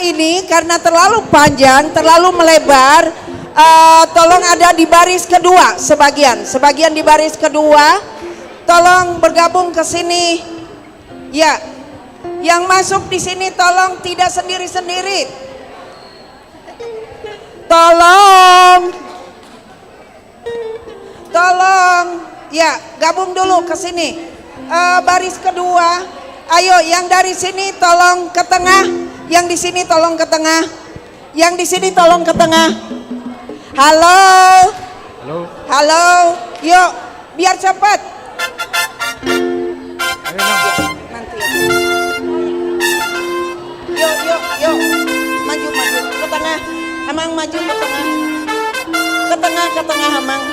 Ini karena terlalu panjang, terlalu melebar, tolong ada di baris kedua sebagian di baris kedua, tolong bergabung ke sini. Ya, yang masuk di sini tolong tidak sendiri-sendiri. Tolong, ya gabung dulu ke sini. Baris kedua, ayo yang dari sini tolong ke tengah. Yang di sini tolong ke tengah. Yang di sini tolong ke tengah. Halo. Halo. Halo. Yuk, biar cepat. Nanti. Yuk. Maju ke tengah. Amang maju ke tengah. Ke tengah Amang.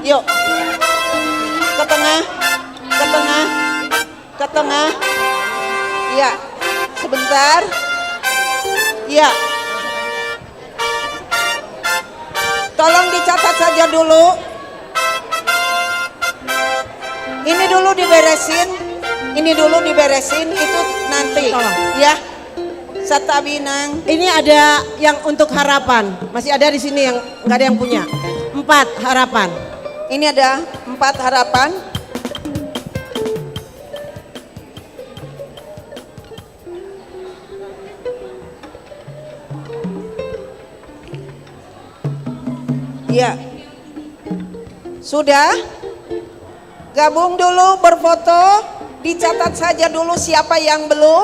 Yuk. Ke tengah. Ya. Sebentar. Ya. Tolong dicatat saja dulu. Ini dulu diberesin, itu nanti. Tolong. Ya. Satabinang. Ini ada yang untuk harapan. Masih ada di sini yang nggak ada yang punya. 4 harapan. Ini ada 4 harapan. Ya. Sudah? Gabung dulu, berfoto, dicatat saja dulu siapa yang belum.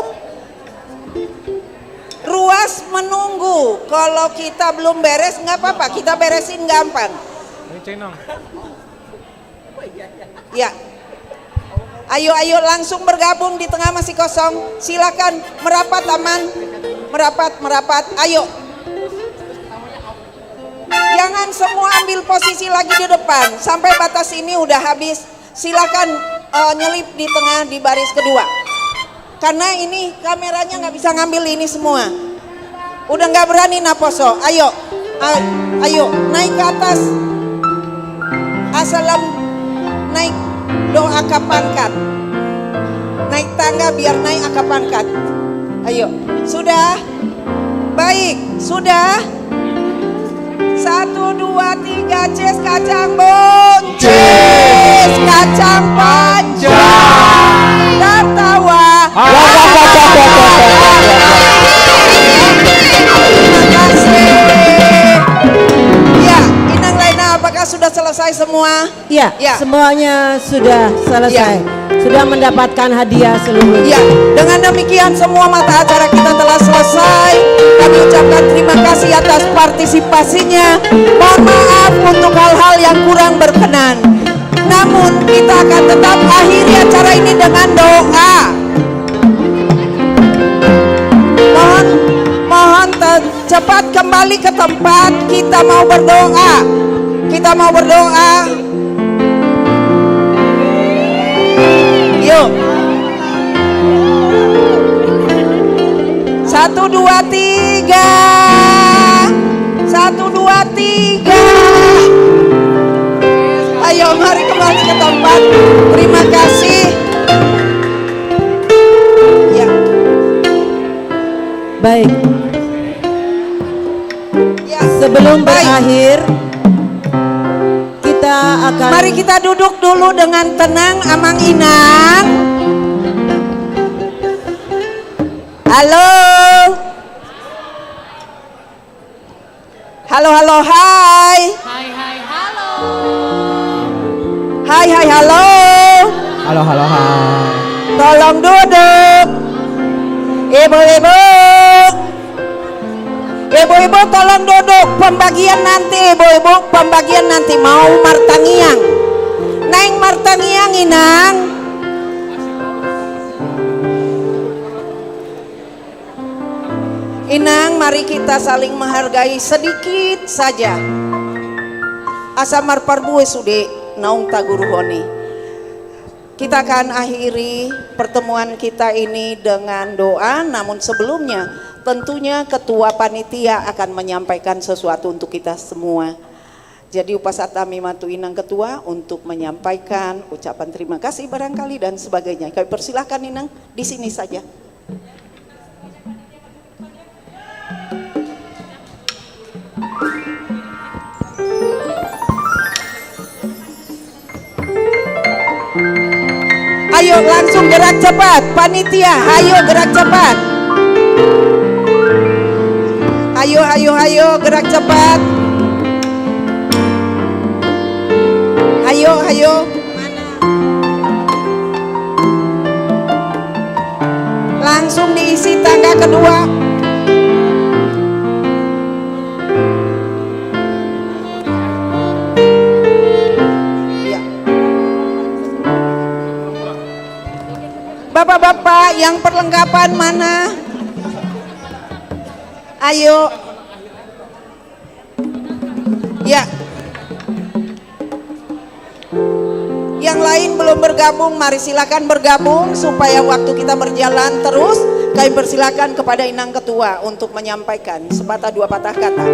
Ruas menunggu. Kalau kita belum beres nggak apa-apa, kita beresin gampang. Ya. Ayo langsung bergabung, di tengah masih kosong. Silakan merapat aman. Merapat. Ayo. Jangan semua ambil posisi lagi di depan. Sampai batas ini udah habis. Silakan nyelip di tengah di baris kedua. Karena ini kameranya nggak bisa ngambil ini semua. Udah nggak berani Naposo. Ayo naik ke atas. Assalam naik doa pangkat. Naik tangga biar naik akap pangkat. Ayo, sudah? Baik, sudah? 1, 2, 3, ces kacang bon, ces kacang panjang, tertawa. Terima kasih. Ya, Inang Laina, apakah sudah selesai semua? Ya, semuanya sudah selesai. Sudah mendapatkan hadiah seluruhnya. Ya, dengan demikian semua mata acara kita telah selesai. Kami ucapkan terima kasih atas partisipasinya. Mohon maaf untuk hal-hal yang kurang berkenan. Namun kita akan tetap akhiri acara ini dengan doa. Mohon cepat kembali ke tempat. Kita mau berdoa. Yuk. 1, 2, 3. 1, 2, 3. Ayo mari kembali ke tempat. Terima kasih. Ya. Baik. Ya. Sebelum berakhir, kita akan... Mari kita duduk dulu dengan tenang, Amang Inang. Halo. Halo, hai. Hai. halo. Halo, halo, halo. Tolong duduk. Ibu-ibu. Ibu-ibu tolong duduk. Pembagian nanti, ibu-ibu. Pembagian nanti mau martangiang. Neng martangiang inang. Inang, mari kita saling menghargai sedikit saja. Asamar parbuwe sude naung taguruhoni. Kita akan akhiri pertemuan kita ini dengan doa, namun sebelumnya tentunya ketua panitia akan menyampaikan sesuatu untuk kita semua. Jadi upasatami matu inang ketua untuk menyampaikan ucapan terima kasih barangkali dan sebagainya. Kami persilahkan inang di sini saja. Ayo langsung gerak cepat, panitia, ayo gerak cepat. Ayo gerak cepat. Ayo. Langsung diisi tangga kedua. Bapak-bapak yang perlengkapan mana? Ayo. Ya. Yang lain belum bergabung, mari silakan bergabung supaya waktu kita berjalan terus. Kami persilakan kepada Inang Ketua untuk menyampaikan sepatah dua patah kata.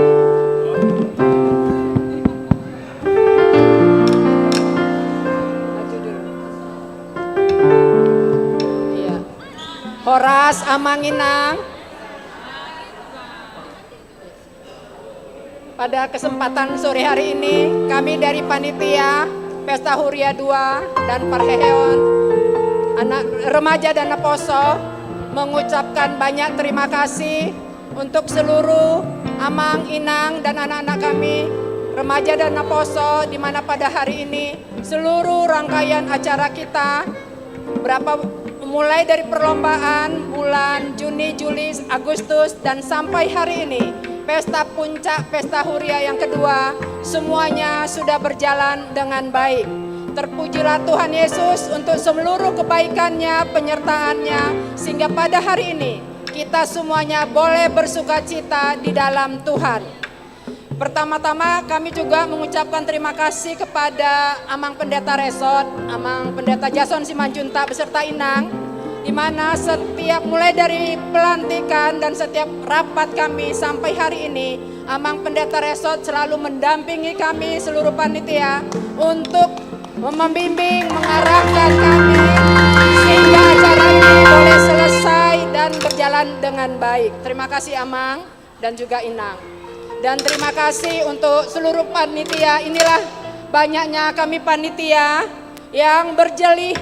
Horas Amanginang. Pada kesempatan sore hari ini kami dari panitia Pesta Huria 2 dan Parheheon anak remaja dan Naposo mengucapkan banyak terima kasih untuk seluruh Amang, Inang dan anak-anak kami remaja dan Naposo, di mana pada hari ini seluruh rangkaian acara kita mulai dari perlombaan bulan Juni, Juli, Agustus dan sampai hari ini pesta puncak Pesta Huria yang kedua semuanya sudah berjalan dengan baik. Terpujilah Tuhan Yesus untuk seluruh kebaikannya, penyertaannya, sehingga pada hari ini kita semuanya boleh bersukacita di dalam Tuhan. Pertama-tama kami juga mengucapkan terima kasih kepada Amang Pendeta Resort, Amang Pendeta Jason Simanjuntak beserta Inang, di mana setiap mulai dari pelantikan dan setiap rapat kami sampai hari ini, Amang Pendeta Resort selalu mendampingi kami seluruh panitia untuk membimbing, mengarahkan kami sehingga acara ini boleh selesai dan berjalan dengan baik. Terima kasih Amang dan juga Inang. Dan terima kasih untuk seluruh panitia. Inilah banyaknya kami panitia yang berjerih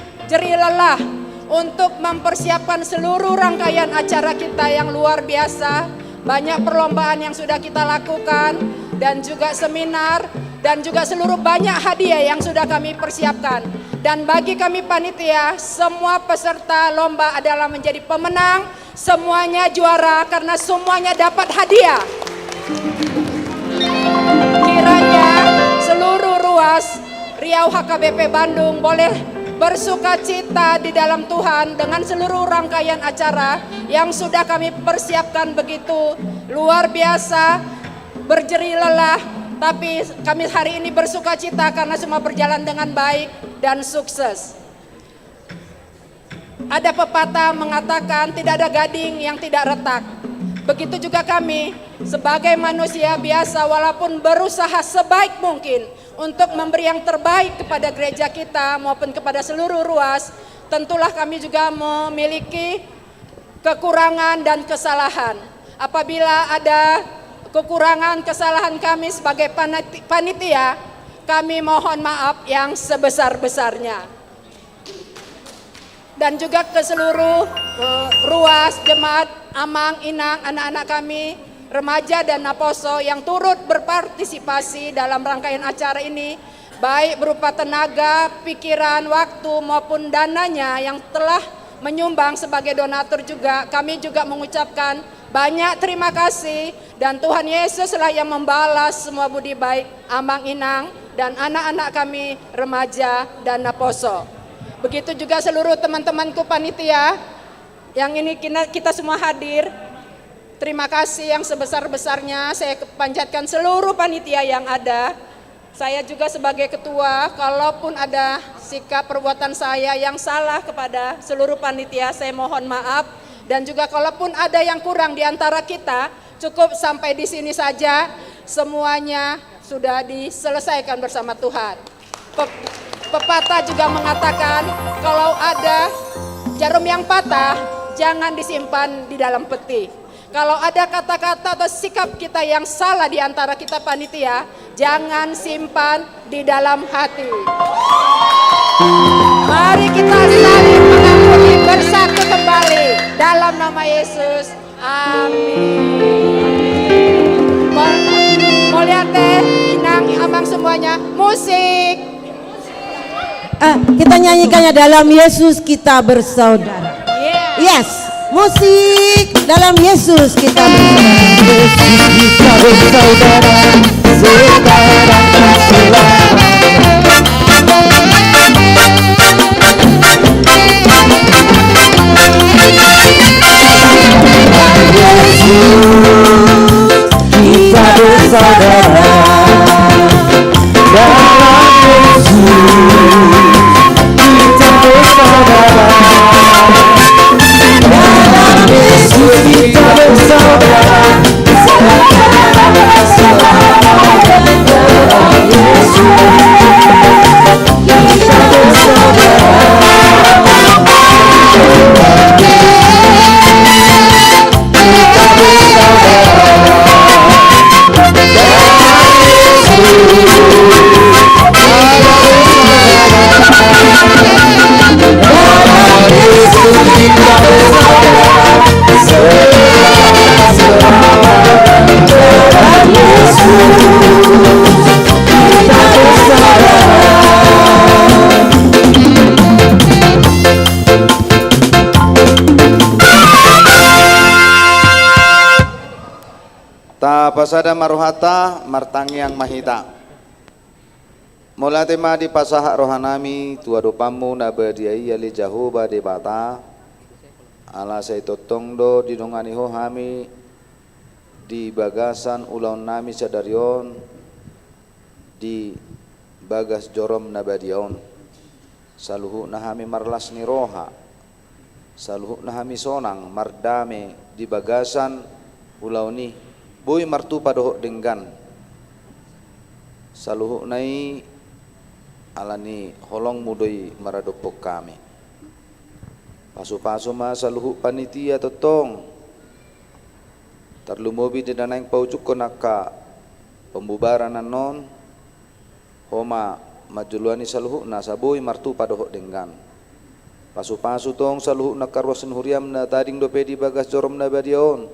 lelah untuk mempersiapkan seluruh rangkaian acara kita yang luar biasa. Banyak perlombaan yang sudah kita lakukan dan juga seminar dan juga seluruh banyak hadiah yang sudah kami persiapkan. Dan bagi kami panitia, semua peserta lomba adalah menjadi pemenang, semuanya juara karena semuanya dapat hadiah. Kiranya seluruh ruas Riau HKBP Bandung boleh bersukacita di dalam Tuhan dengan seluruh rangkaian acara yang sudah kami persiapkan begitu luar biasa, berjerih lelah, tapi kami hari ini bersukacita karena semua berjalan dengan baik dan sukses. Ada pepatah mengatakan tidak ada gading yang tidak retak. Begitu juga kami sebagai manusia biasa walaupun berusaha sebaik mungkin untuk memberi yang terbaik kepada gereja kita maupun kepada seluruh ruas, tentulah kami juga memiliki kekurangan dan kesalahan. Apabila ada kekurangan kesalahan kami sebagai panitia, kami mohon maaf yang sebesar-besarnya. Dan juga ke seluruh ruas jemaat Amang, Inang, anak-anak kami, remaja dan Naposo yang turut berpartisipasi dalam rangkaian acara ini. baik berupa tenaga, pikiran, waktu maupun dananya yang telah menyumbang sebagai donatur juga. Kami juga mengucapkan banyak terima kasih, dan Tuhan Yesuslah yang membalas semua budi baik Amang Inang dan anak-anak kami remaja dan Naposo. Begitu juga seluruh teman-temanku panitia yang ini kita semua hadir. Terima kasih yang sebesar-besarnya saya panjatkan seluruh panitia yang ada. Saya juga sebagai ketua, kalaupun ada sikap perbuatan saya yang salah kepada seluruh panitia, saya mohon maaf. Dan juga kalaupun ada yang kurang di antara kita, cukup sampai di sini saja. Semuanya sudah diselesaikan bersama Tuhan. Pepatah juga mengatakan kalau ada jarum yang patah, jangan disimpan di dalam peti. Kalau ada kata-kata atau sikap kita yang salah di antara kita panitia, jangan simpan di dalam hati. Mari kita saling mengampuni, bersatu kembali dalam nama Yesus. Amin. Moliate, Inang, Amang semuanya, musik. Kita nyanyikannya dalam Yesus kita bersaudara. Yes, musik dalam Yesus kita bersaudara. Yesus kita bersaudara, sekarang dan selamanya. Kita bersaudara dalam Yesus. Kita bersaudara dalam Yesus. Kita bersaudara dalam Yesus. Kita bersaudara. Pasada maruhata martangyang mahita. Mula tema di pasahak rohanami tua dopamu na berdiai ali jahoba de bata. Ala say totong do di dongani ho hami di bagasan ulaun nami sadarion di bagas jorom nabadion. Saluhu nahami marlas ni roha. Saluhu nahami sonang mardame di bagasan ulauni. Boy martu padoh denggan saluhu nai alani holong mudoi maradopok kami pasu-pasu ma saluhu panitia totong tarlumobi di danang paucuk konaka pembubaran non homa majuluani saluhu na saboy martu padoh denggan pasu-pasu tong saluhu nakarwasen huriam na tading dopedi bagas jorom na badion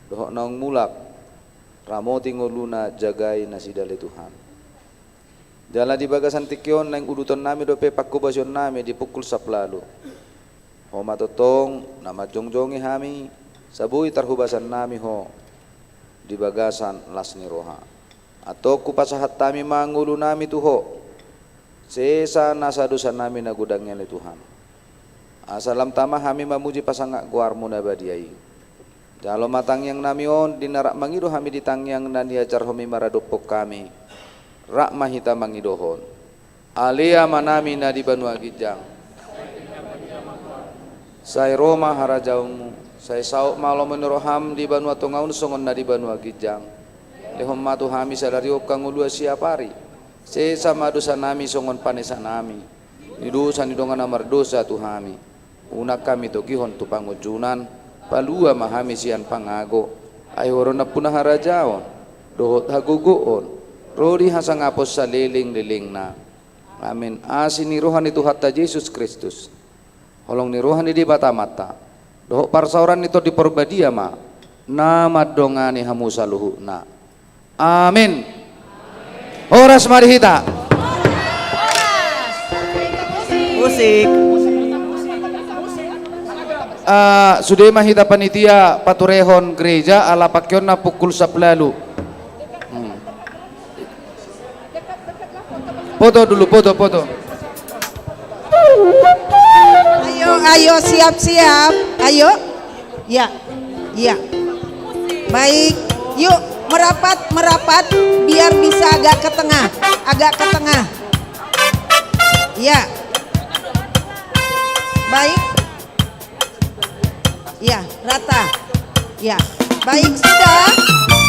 dohok naung mulak ramoti ngoluna jagai nasidale Tuhan. Jala di bagasan tikyon nang uduton nami dope pakubasyon nami di pukul 10 lalu. Homa totong nama jongjongi hami sabui tarhubasan nami ho di bagasan lasni roha. Atau kupasahat tami mangulu nami tuho. Sesa nasadusan nami nagudangnya le Tuhan. Asalam tama hami mamuji pasangak guarmu nabadiai. Jalo matang yang namion dinarak mangido hami ditang yang dan diajar homi maradopok kami rak mahita mangidohon alia manami na di Banua Gijang saya Roma harajaumu saya sauk malo menuroham di Banua Tongaun songon na di Banua Gijang lehom matu hami sadario kangulua siapari sesa madosa nami songon panesa nami didosa nidongan amar dosa tu hami unak kami tokihon tu pangujunan palua mahami sian pangago ayo na punah harajaon dohot hagugoon rodi hasang apos sa liling na amin asin ni rohan itu hatta Yesus Kristus holong ni rohan di bata mata dohot parsauran itu di perbadia ma nama dongani hamu saluhu na amin. Horas marihita Musik. Sudah mahita panitia paturehon gereja ala pakyonna pukul 10 lalu. Foto dulu, foto. Ayo siap-siap. Ayo. Ya. Baik. Yuk merapat biar bisa agak ke tengah. Ya. Baik. Ya, rata. Ya. Baik, sudah.